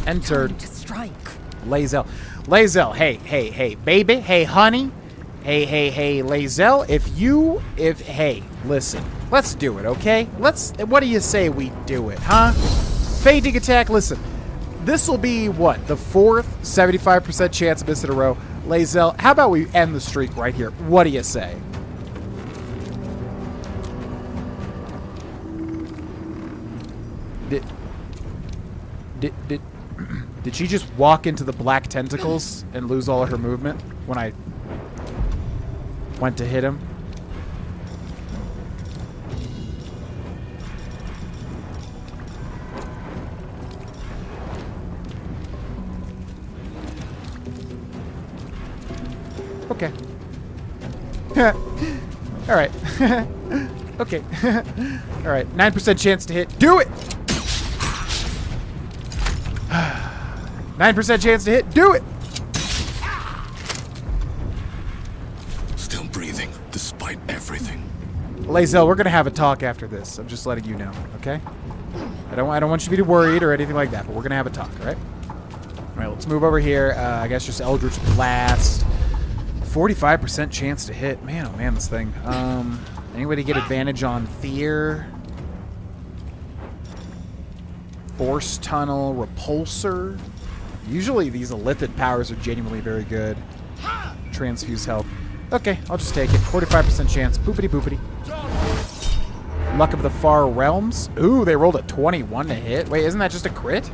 Entered. Lae'zel. Lae'zel, hey, baby, hey, honey. Hey, Lae'zel, hey, listen. Let's do it, okay? What do you say we do it, huh? Fading attack, listen. This will be, what, the 4th 75% chance miss in a row. Lae'zel, how about we end the streak right here? What do you say? Did she just walk into the black tentacles and lose all of her movement when I went to hit him? Okay. All right. Okay. All right. 9% chance to hit. Do it! 9% chance to hit. Do it! Still breathing, despite everything. Lae'zel, we're gonna have a talk after this. I'm just letting you know, okay? I don't want you to be worried or anything like that, but we're gonna have a talk, all right? All right, let's move over here. I guess just Eldritch Blast. 45% chance to hit. Man, oh man, this thing. Anybody get advantage on Fear? Force Tunnel, Repulsor. Usually these Illithid powers are genuinely very good. Transfuse Help. Okay, I'll just take it. 45% chance. Boopity boopity. Luck of the Far Realms. Ooh, they rolled a 21 to hit. Wait, isn't that just a crit?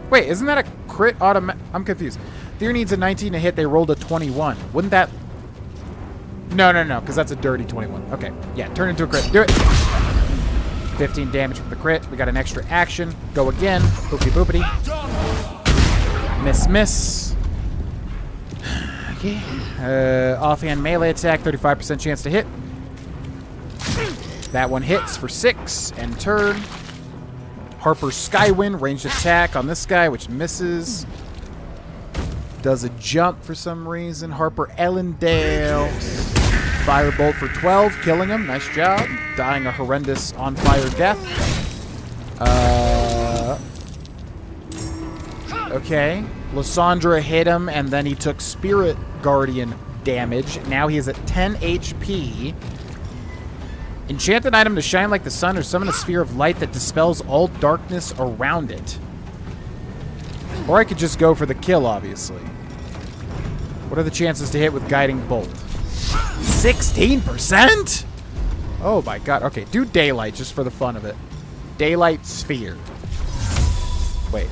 Wait, isn't that a crit automatic? I'm confused. Fear needs a 19 to hit. They rolled a 21. Wouldn't that... No, because that's a dirty 21. Okay, yeah, turn into a crit. Do it. 15 damage from the crit. We got an extra action. Go again. Boopity boopity. Miss. Okay. Offhand melee attack. 35% chance to hit. That one hits for 6 and turn. Harper Skywind, ranged attack on this guy, which misses. Does a jump for some reason. Harper Ellendale. Firebolt for 12, killing him. Nice job. Dying a horrendous on-fire death. Okay. Lysandra hit him, and then he took Spirit Guardian damage. Now he is at 10 HP. Enchant an item to shine like the sun or summon a sphere of light that dispels all darkness around it. Or I could just go for the kill, obviously. What are the chances to hit with Guiding Bolt? 16%? Oh my god. Okay, do Daylight just for the fun of it. Daylight Sphere. Wait.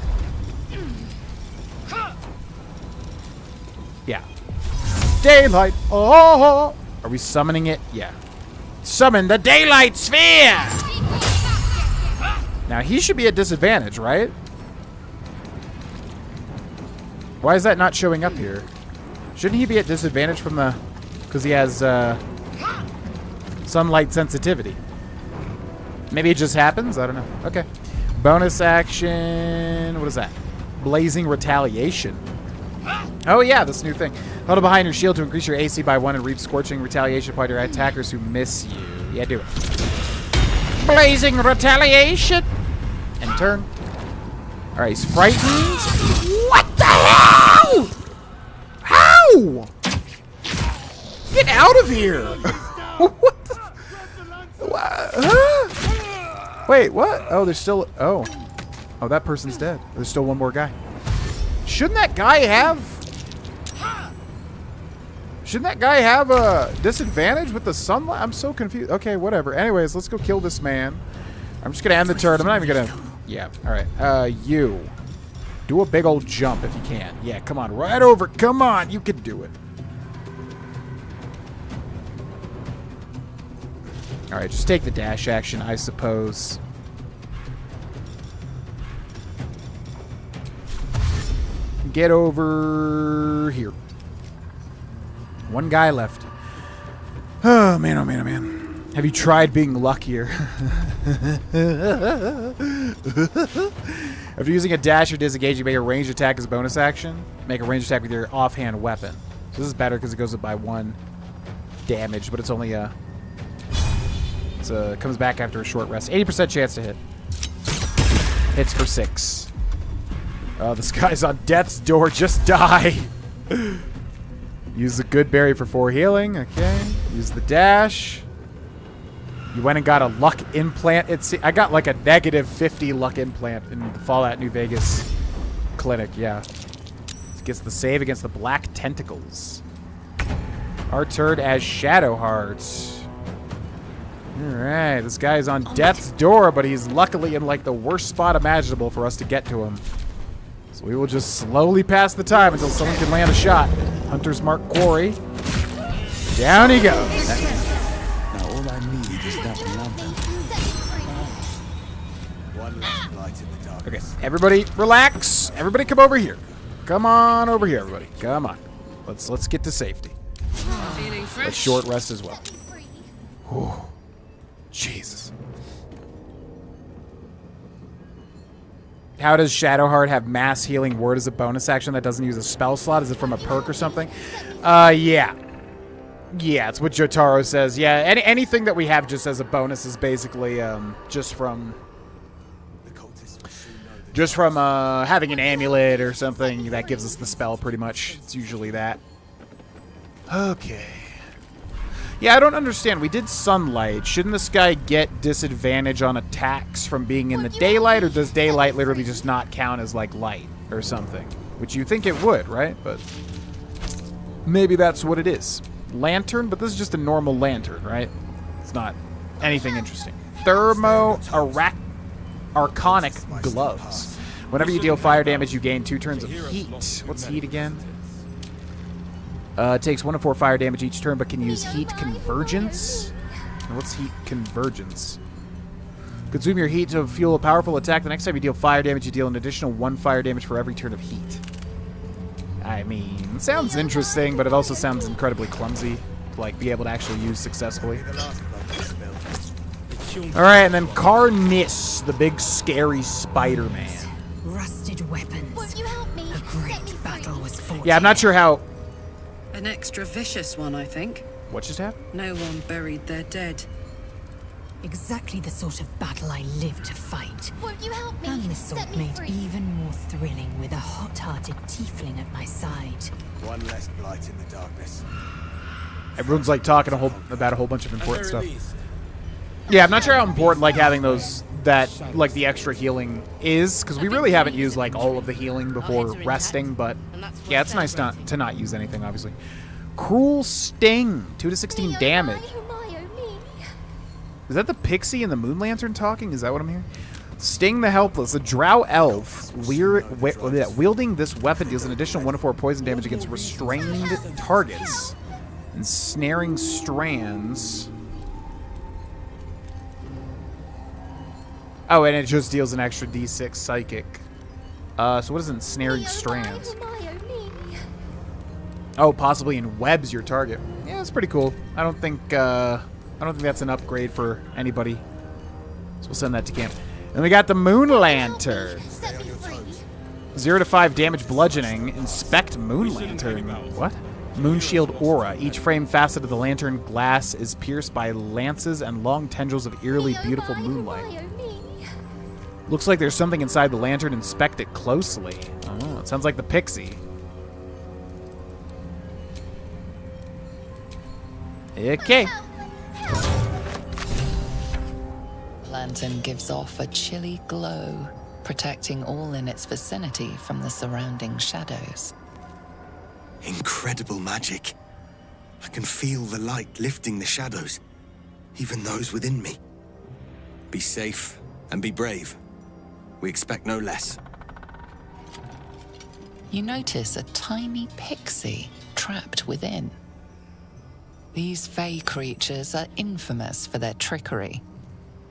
Yeah. Daylight. Oh! Are we summoning it? Yeah. Summon the Daylight Sphere! Now, he should be at disadvantage, right? Why is that not showing up here? Shouldn't he be at disadvantage from the... Because he has sunlight sensitivity. Maybe it just happens? I don't know. Okay. Bonus action... What is that? Blazing Retaliation. Oh yeah, this new thing. Hold it behind your shield to increase your AC by 1 and reap Scorching Retaliation upon your attackers who miss you. Yeah, do it. Blazing Retaliation! And turn. Alright, he's frightened. What the hell?! How?! Get out of here! What the... Huh? Wait, what? Oh, there's still... Oh. Oh, that person's dead. There's still one more guy. Shouldn't that guy have... Shouldn't that guy have a disadvantage with the sunlight? I'm so confused. Okay, whatever. Anyways, let's go kill this man. I'm just going to end the turn. I'm not even going to... Yeah, all right. You. Do a big old jump if you can. Yeah, come on. Right over. Come on. You can do it. All right, just take the dash action, I suppose. Get over here. One guy left. Oh, man, oh, man, oh, man. Have you tried being luckier? After using a dash or disengage, you make a ranged attack as a bonus action. Make a ranged attack with your offhand weapon. So this is better because it goes up by 1 damage, but it's only a... It comes back after a short rest. 80% chance to hit. Hits for 6. Oh, this guy's on death's door. Just die. Use the good berry for 4 healing. Okay. Use the dash. You went and got a luck implant. I got like a negative 50 luck implant in the Fallout New Vegas clinic. Yeah. It gets the save against the black tentacles. Our turn as Shadowheart. Alright, this guy's on death's door, but he's luckily in like the worst spot imaginable for us to get to him. So we will just slowly pass the time until someone can land a shot. Hunter's Mark Quarry. Down he goes. Now all I need is that lantern. One last light in the dark. Okay, everybody relax. Everybody come over here. Come on over here, everybody. Come on. Let's get to safety. Let's short rest as well. Whew. Jesus. How does Shadowheart have mass healing word as a bonus action that doesn't use a spell slot? Is it from a perk or something? Yeah. Yeah, it's what Jotaro says. Yeah, anything that we have just as a bonus is basically just from having an amulet or something that gives us the spell pretty much. It's usually that. Okay. Yeah, I don't understand. We did sunlight. Shouldn't this guy get disadvantage on attacks from being in the daylight, or does daylight literally just not count as, like, light or something? Which you think it would, right? But maybe that's what it is. Lantern, but this is just a normal lantern, right? It's not anything interesting. Arcanic gloves. Whenever you deal fire damage, you gain 2 turns of heat. What's heat again? It takes 1 to 4 fire damage each turn, but can use heat convergence. What's heat convergence? Consume your heat to fuel a powerful attack. The next time you deal fire damage, you deal an additional 1 fire damage for every turn of heat. I mean, it sounds interesting, but it also sounds incredibly clumsy to, like, be able to actually use successfully. All right, and then Carnis, the big scary Spider-Man. Rusted weapons. Won't you help me? A great battle was fought. Yeah, I'm not sure how. An extra vicious one, I think. What just happened? No one buried their dead. Exactly the sort of battle I live to fight. Won't you help me? And the Set sort me made free. even more thrilling with a hot-hearted tiefling at my side. One less blight in the darkness. Everyone's like talking about a whole bunch of important stuff. Yeah, I'm not sure how important like having those like the extra healing is, because we really haven't used like all of the healing before resting. But yeah, it's nice to not use anything, obviously. Cruel Sting, 2 to 16 damage. Is that the pixie and the moon lantern talking? Is that what I'm hearing? Sting the Helpless, a drow elf. Wielding this weapon deals an additional 1 to 4 poison damage against restrained targets. Ensnaring strands. Oh, and it just deals an extra d6 psychic. So what is ensnaring strands? Oh, possibly enwebs your target. Yeah, that's pretty cool. I don't think that's an upgrade for anybody. So we'll send that to camp. And we got the Moon Lantern. 0 to 5 damage bludgeoning. Inspect Moon Lantern. What? Moon Shield Aura. Each frame facet of the lantern glass is pierced by lances and long tendrils of eerily beautiful moonlight. Looks like there's something inside the lantern. Inspect it closely. Oh, it sounds like the pixie. Okay. Lantern gives off a chilly glow, protecting all in its vicinity from the surrounding shadows. Incredible magic. I can feel the light lifting the shadows, even those within me. Be safe and be brave. We expect no less. You notice a tiny pixie trapped within. These fey creatures are infamous for their trickery.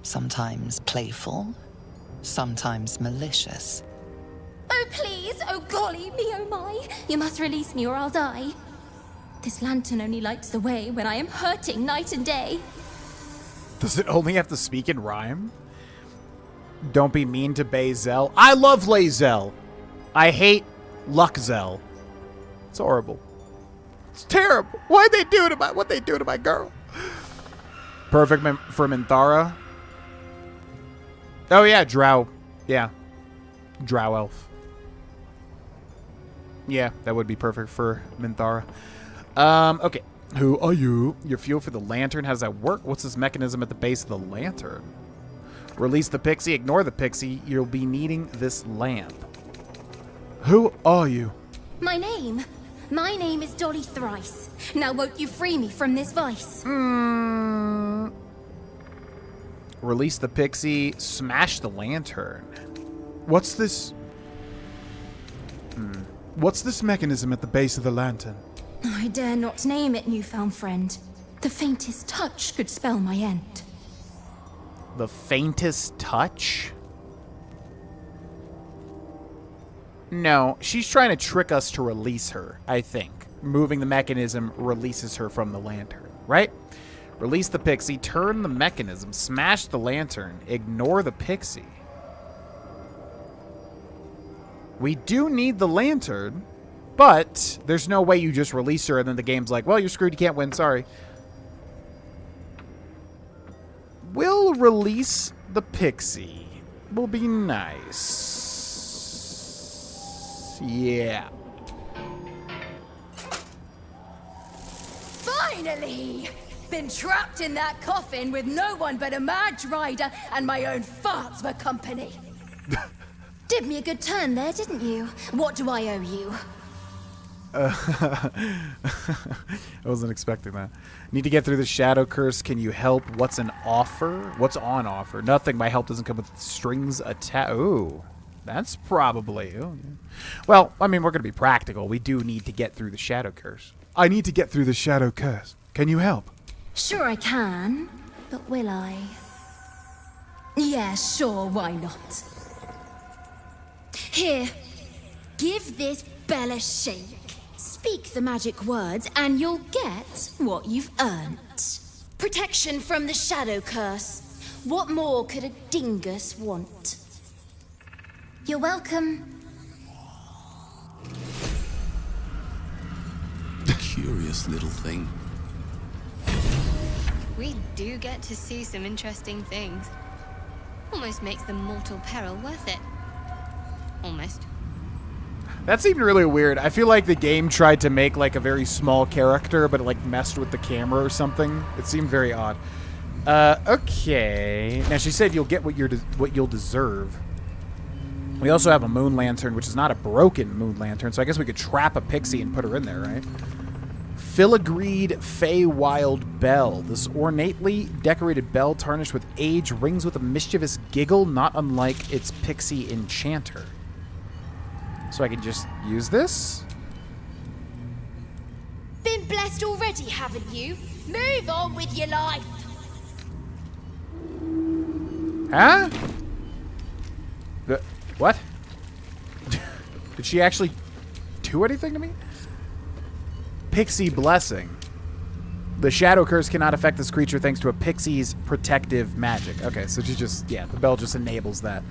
Sometimes playful, sometimes malicious. Oh, please! Oh, golly me, oh my! You must release me or I'll die. This lantern only lights the way when I am hurting night and day. Does it only have to speak in rhyme? Don't be mean to Bazel. I love Lae'zel. I hate Luckzel. It's horrible. It's terrible. Why'd they do to what they do to my girl? Perfect for Minthara. Oh yeah, Drow. Yeah. Drow elf. Yeah, that would be perfect for Minthara. Okay. Who are you? Your fuel for the lantern. How does that work? What's this mechanism at the base of the lantern? Release the pixie. Ignore the pixie. You'll be needing this lamp. Who are you? My name is Dolly Thrice. Now won't you free me from this vice? Release the pixie. Smash the lantern. What's this? What's this mechanism at the base of the lantern? I dare not name it, newfound friend. The faintest touch could spell my end. The faintest touch? No, she's trying to trick us to release her, I think. Moving the mechanism releases her from the lantern, right? Release the pixie, turn the mechanism, smash the lantern, ignore the pixie. We do need the lantern, but there's no way you just release her and then the game's like, well, you're screwed, you can't win, sorry. We'll release the pixie. Will be nice. Yeah. Finally! Been trapped in that coffin with no one but a mad rider and my own farts for company. Did me a good turn there, didn't you? What do I owe you? I wasn't expecting that. Need to get through the shadow curse. Can you help? What's an offer? What's on offer? Nothing. My help doesn't come with strings attached. Ooh, that's probably. Oh, yeah. Well, I mean, we're going to be practical. We do need to get through the shadow curse. I need to get through the shadow curse. Can you help? Sure I can, but will I? Yeah, sure, why not? Here, give this bell a shake. Speak the magic words and you'll get what you've earned. Protection from the shadow curse. What more could a dingus want? You're welcome. Curious little thing. We do get to see some interesting things. Almost makes the mortal peril worth it. Almost. That seemed really weird. I feel like the game tried to make like a very small character, but it like messed with the camera or something. It seemed very odd. Okay. Now she said you'll get what you'll deserve. We also have a moon lantern, which is not a broken moon lantern, so I guess we could trap a pixie and put her in there, right? Filigreed Feywild Bell. This ornately decorated bell, tarnished with age, rings with a mischievous giggle, not unlike its pixie enchanter. So I can just use this? Been blessed already, haven't you? Move on with your life. Huh? What? Did she actually do anything to me? Pixie Blessing. The shadow curse cannot affect this creature thanks to a pixie's protective magic. Okay, so she just, yeah, the bell just enables that.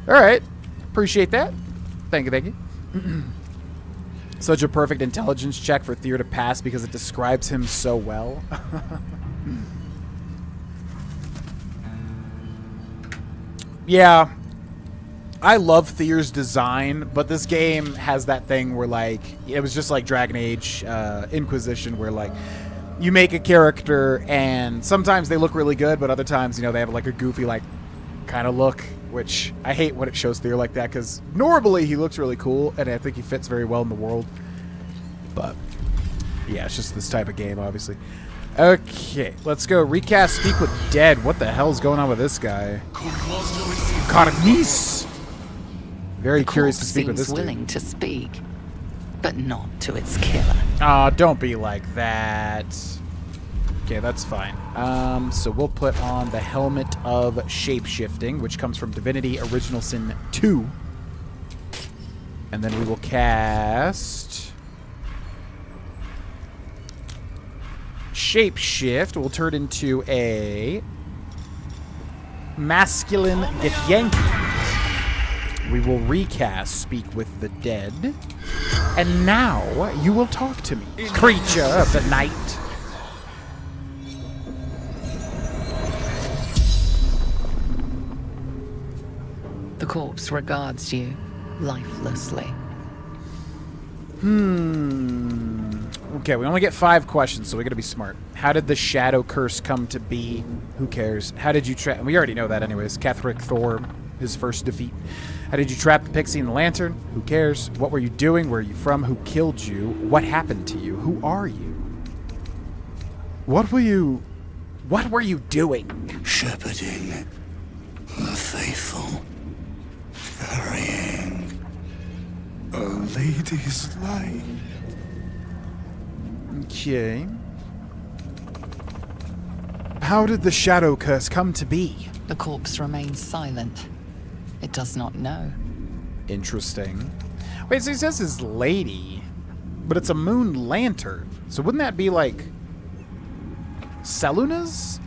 All right. Appreciate that. Thank you, thank you. Such a perfect intelligence check for Thier to pass because it describes him so well. Yeah. I love Thier's design, but this game has that thing where, like, it was just like Dragon Age Inquisition, where, like, you make a character and sometimes they look really good, but other times, you know, they have, like, a goofy, like, kind of look, which I hate when it shows Thier like that, because normally he looks really cool, and I think he fits very well in the world. But, yeah, it's just this type of game, obviously. Okay, let's go. Recast Speak with Dead. What the hell's going on with this guy? Carnice! Very curious to speak with this dude. Willing to speak, but not to its killer. Aw, don't be like that. Okay, that's fine. So we'll put on the Helmet of Shapeshifting, which comes from Divinity Original Sin 2. And then we will cast Shapeshift. We'll turn into a Masculine Githyanki. We will recast Speak with the Dead. And now you will talk to me, creature of the night. The corpse regards you lifelessly. Okay, we only get 5 questions, so we gotta be smart. How did the shadow curse come to be? Who cares? How did you trap? We already know that anyways. Ketheric Thor, his first defeat. How did you trap the pixie in the lantern? Who cares? What were you doing? Where are you from? Who killed you? What happened to you? Who are you? What were you doing? Shepherding the faithful, carrying a lady's light. Okay. How did the shadow curse come to be? The corpse remains silent. It does not know. Interesting. Wait, so he says his lady, but it's a moon lantern. So wouldn't that be like Seluna's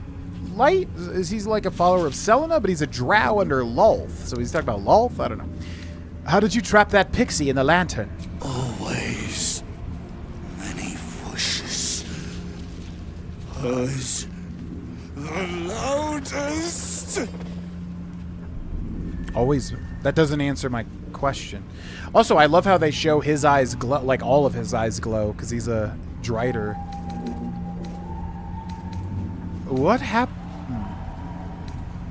light? Is he like a follower of Seluna, but he's a drow under Lolth? So he's talking about Lolth? I don't know. How did you trap that pixie in the lantern? Always many voices. Hers the loudest. Always. That doesn't answer my question. Also, I love how they show his eyes glow, like all of his eyes glow, because he's a Drider. What happened?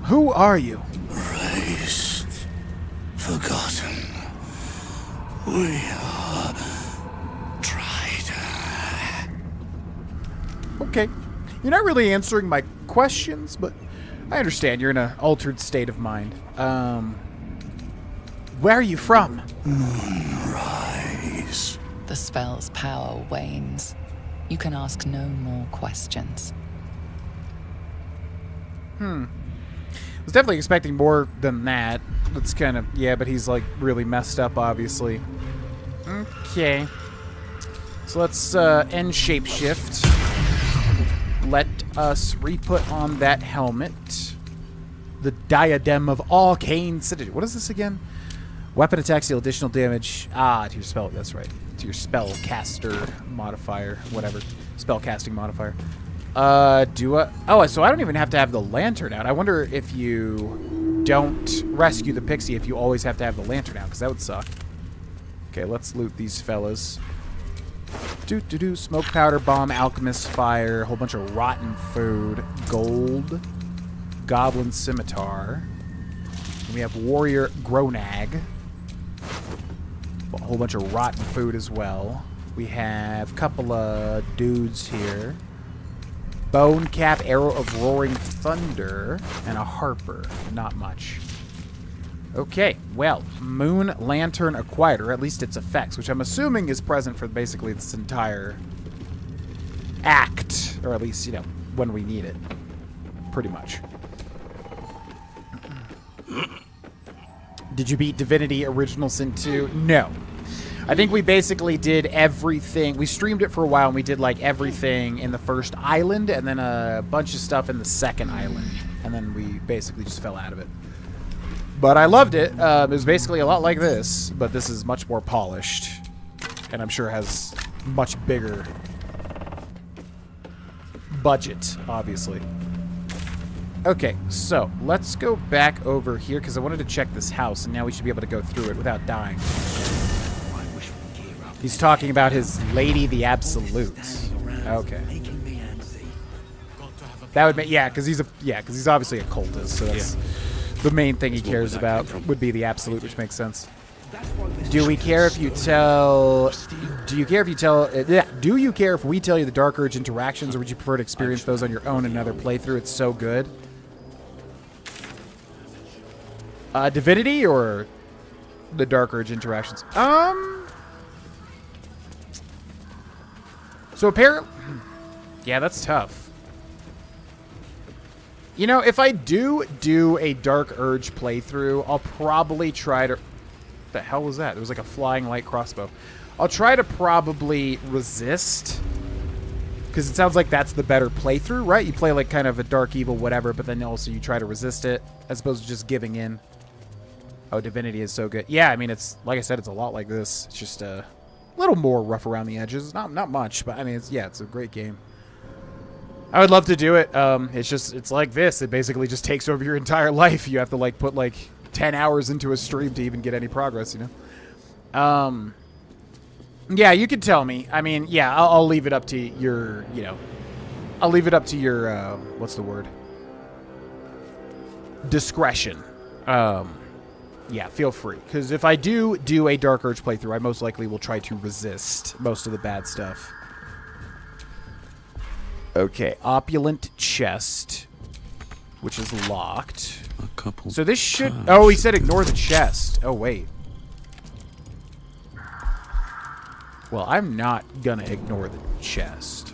Who are you? Raised, forgotten. We are Drider. Okay. You're not really answering my questions, but I understand. You're in an altered state of mind. Where are you from? Moonrise. The spell's power wanes. You can ask no more questions. I was definitely expecting more than that. That's kind of, yeah, but he's like really messed up, obviously. Okay. So let's end Shapeshift. Let us re-put on that helmet. The Diadem of Arcane City. What is this again? Weapon attacks deal additional damage. To your spell. That's right. To your spellcaster modifier. Whatever. Spellcasting modifier. Oh, so I don't even have to have the lantern out. I wonder if you don't rescue the pixie if you always have to have the lantern out, because that would suck. Okay, let's loot these fellas. Smoke powder bomb, alchemist fire, a whole bunch of rotten food, gold, goblin scimitar. And we have warrior Gronag. A whole bunch of rotten food as well. We have a couple of dudes here. Bone cap, arrow of roaring thunder, and a harper. Not much. Okay, well, moon lantern acquired, or at least its effects, which I'm assuming is present for basically this entire act, or at least, you know, when we need it. Pretty much. Did you beat Divinity Original Sin 2? No. I think we basically did everything. We streamed it for a while, and we did, like, everything in the first island, and then a bunch of stuff in the second island. And then we basically just fell out of it. But I loved it. It was basically a lot like this, but this is much more polished. And I'm sure has much bigger budget, obviously. Okay, so let's go back over here, because I wanted to check this house, and now we should be able to go through it without dying. He's talking about his Lady the Absolute. Okay. That would make, yeah, because he's obviously a cultist, so that's the main thing he cares about would be the Absolute, which makes sense. Do we care if you tell? Do you care if you tell? Do you care if we tell you the Dark Urge interactions, or would you prefer to experience those on your own in another playthrough? It's so good. Divinity or the Dark Urge interactions? So apparently, yeah, that's tough. You know, if I do a Dark Urge playthrough, I'll probably try to... What the hell was that? There was like a flying light crossbow. I'll try to probably resist, because it sounds like that's the better playthrough, right? You play like kind of a dark evil whatever, but then also you try to resist it, as opposed to just giving in. Oh, Divinity is so good. Yeah, I mean, it's, like I said, it's a lot like this. It's just a little more rough around the edges. Not much, but I mean, it's a great game. I would love to do it. It's like this. It basically just takes over your entire life. You have to like put like 10 hours into a stream to even get any progress, you know? Yeah, you could tell me. I mean, yeah, I'll leave it up to your, you know, I'll leave it up to your, what's the word? Discretion. Yeah, feel free. Because if I do a Dark Urge playthrough, I most likely will try to resist most of the bad stuff. Okay, opulent chest, which is locked. A couple. So this should... Oh, he said ignore the chest. Oh, wait. Well, I'm not gonna ignore the chest.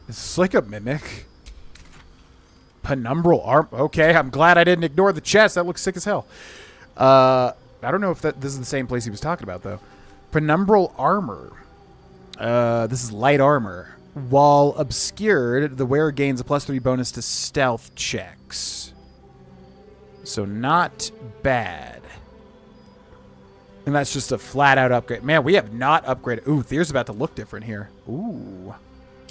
This is like a mimic. Penumbral arm. Okay, I'm glad I didn't ignore the chest. That looks sick as hell. I don't know if this is the same place he was talking about, though. Penumbral armor. This is light armor. While obscured, the wearer gains a +3 bonus to stealth checks. So not bad. And that's just a flat-out upgrade. Man, we have not upgraded. Ooh, Thyr's about to look different here. Ooh.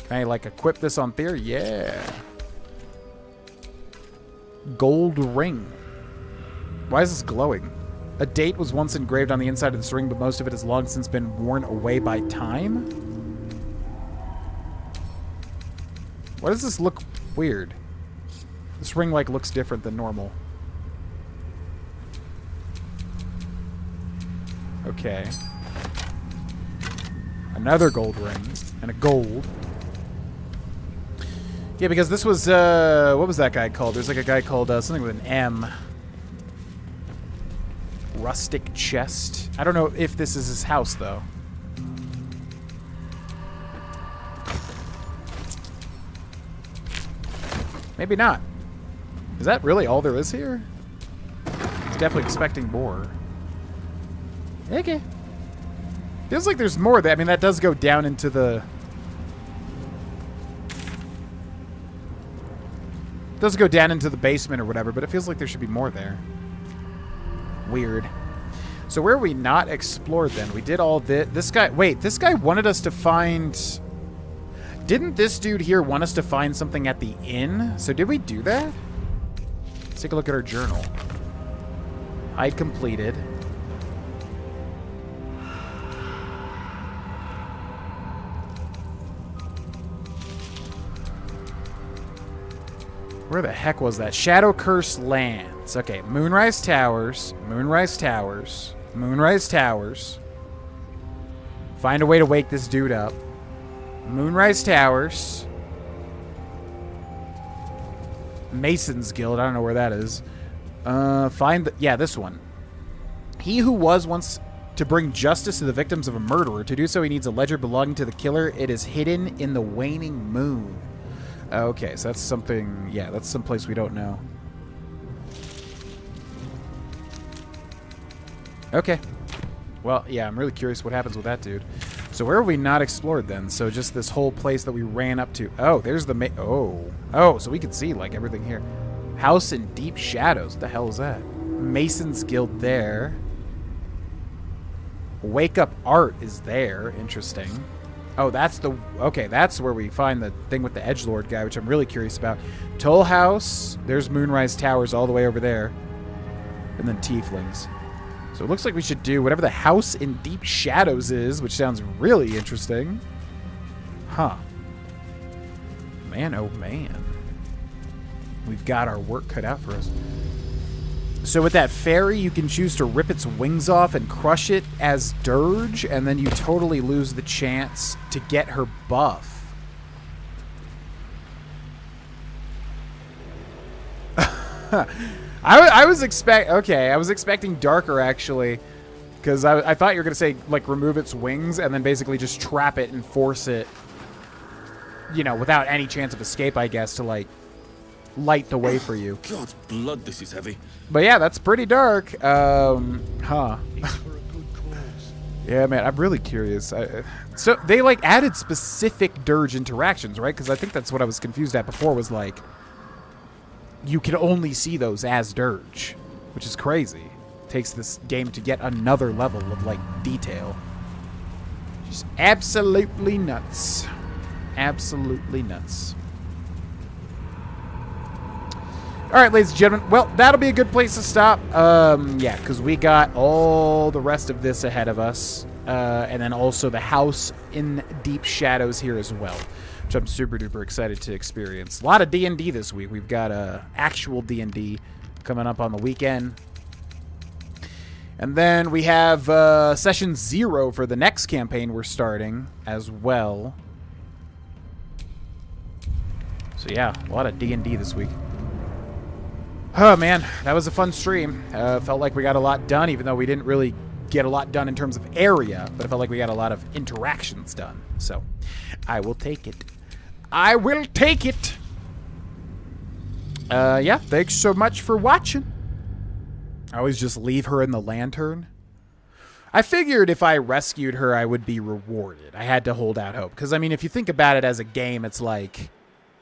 Can I, like, equip this on Thyr? Yeah. Gold ring. Why is this glowing? A date was once engraved on the inside of this ring, but most of it has long since been worn away by time? Why does this look weird? This ring, like, looks different than normal. Okay. Another gold ring. And a gold. Yeah, because this was, what was that guy called? There's like a guy called, something with an M. Rustic chest. I don't know if this is his house, though. Maybe not. Is that really all there is here? I was definitely expecting more. Okay. Feels like there's more there. I mean, that does go down into the... does go down into the basement or whatever, but it feels like there should be more there. Weird. So where are we not explored then? We did all this. This guy... Wait, this guy wanted us to find... Didn't this dude here want us to find something at the inn? So did we do that? Let's take a look at our journal. Hide completed. Where the heck was that? Shadow Curse Lands. Okay, Moonrise Towers. Moonrise Towers. Moonrise Towers. Find a way to wake this dude up. Moonrise Towers. Mason's Guild. I don't know where that is. Find the... Yeah, this one. He who wants to bring justice to the victims of a murderer. To do so, he needs a ledger belonging to the killer. It is hidden in the waning moon. Okay, so that's something... Yeah, that's someplace we don't know. Okay. Well, yeah, I'm really curious what happens with that dude. So where have we not explored then? So just this whole place that we ran up to. Oh, there's the... Oh, so we can see, like, everything here. House in Deep Shadows. What the hell is that? Mason's Guild there. Wake Up Art is there. Interesting. Oh, that's the... Okay, that's where we find the thing with the edgelord guy, which I'm really curious about. Toll House. There's Moonrise Towers all the way over there. And then Tieflings. So it looks like we should do whatever the House in Deep Shadows is, which sounds really interesting. Huh. Man, oh man. We've got our work cut out for us. So with that fairy, you can choose to rip its wings off and crush it as Dirge, and then you totally lose the chance to get her buff. I was expecting darker, actually, because I thought you were going to say, like, remove its wings and then basically just trap it and force it, you know, without any chance of escape, I guess, to, like, light the way for you. God's blood, this is heavy. But yeah, that's pretty dark. Huh. Yeah, man, I'm really curious. So they, like, added specific Dirge interactions, right? Because I think that's what I was confused at before, was, like, you can only see those as Dirge, which is crazy. Takes this game to yet another level of, like, detail. Just absolutely nuts. Absolutely nuts. All right, ladies and gentlemen. Well, that'll be a good place to stop. Yeah, because we got all the rest of this ahead of us. And then also the House in Deep Shadows here as well, which I'm super duper excited to experience. A lot of D&D this week. We've got actual D&D coming up on the weekend. And then we have Session 0 for the next campaign we're starting as well. So yeah, a lot of D&D this week. Oh man, that was a fun stream. Felt like we got a lot done, even though we didn't really get a lot done in terms of area, but it felt like we got a lot of interactions done. So, I will take it. I will take it! Yeah, thanks so much for watching. I always just leave her in the lantern. I figured if I rescued her, I would be rewarded. I had to hold out hope. Because, I mean, if you think about it as a game, it's like...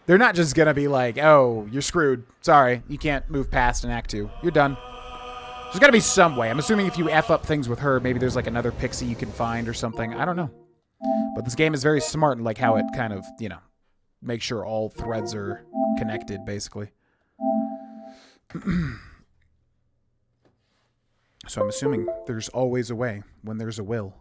They're not just going to be like, oh, you're screwed. Sorry, you can't move past an Act 2. You're done. There's got to be some way. I'm assuming if you F up things with her, maybe there's like another pixie you can find or something. I don't know. But this game is very smart in like how it kind of, you know, makes sure all threads are connected, basically. So I'm assuming there's always a way when there's a will.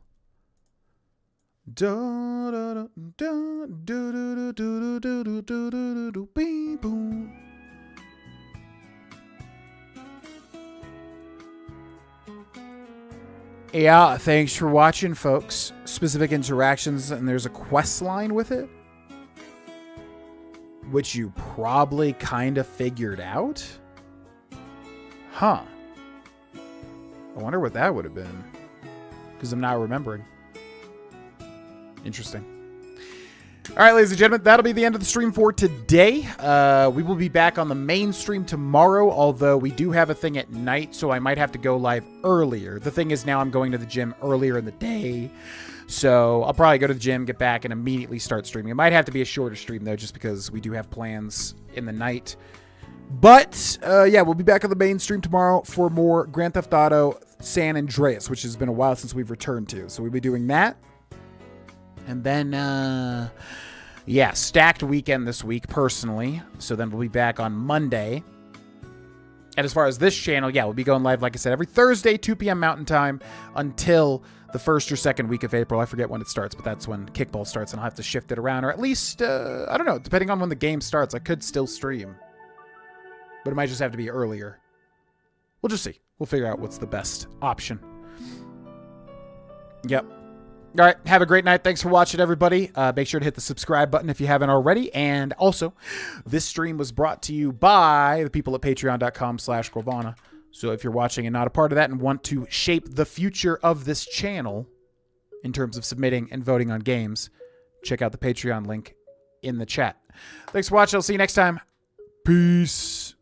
Yeah, thanks for watching, folks. Specific interactions, and there's a quest line with it, which you probably kind of figured out. Huh. I wonder what that would have been, because I'm not remembering. Interesting. All right, ladies and gentlemen, that'll be the end of the stream for today. We will be back on the main stream tomorrow, although we do have a thing at night, so I might have to go live earlier. The thing is now I'm going to the gym earlier in the day, so I'll probably go to the gym, get back, and immediately start streaming. It might have to be a shorter stream, though, just because we do have plans in the night. But, yeah, we'll be back on the main stream tomorrow for more Grand Theft Auto San Andreas, which has been a while since we've returned to. So we'll be doing that. And then, yeah, stacked weekend this week, personally. So then we'll be back on Monday. And as far as this channel, yeah, we'll be going live, like I said, every Thursday, 2 p.m. Mountain Time until the first or second week of April. I forget when it starts, but that's when kickball starts, and I'll have to shift it around. Or at least, I don't know, depending on when the game starts, I could still stream. But it might just have to be earlier. We'll just see. We'll figure out what's the best option. Yep. All right. Have a great night. Thanks for watching, everybody. Make sure to hit the subscribe button if you haven't already. And also, this stream was brought to you by the people at patreon.com/Corvana. So if you're watching and not a part of that and want to shape the future of this channel in terms of submitting and voting on games, check out the Patreon link in the chat. Thanks for watching. I'll see you next time. Peace.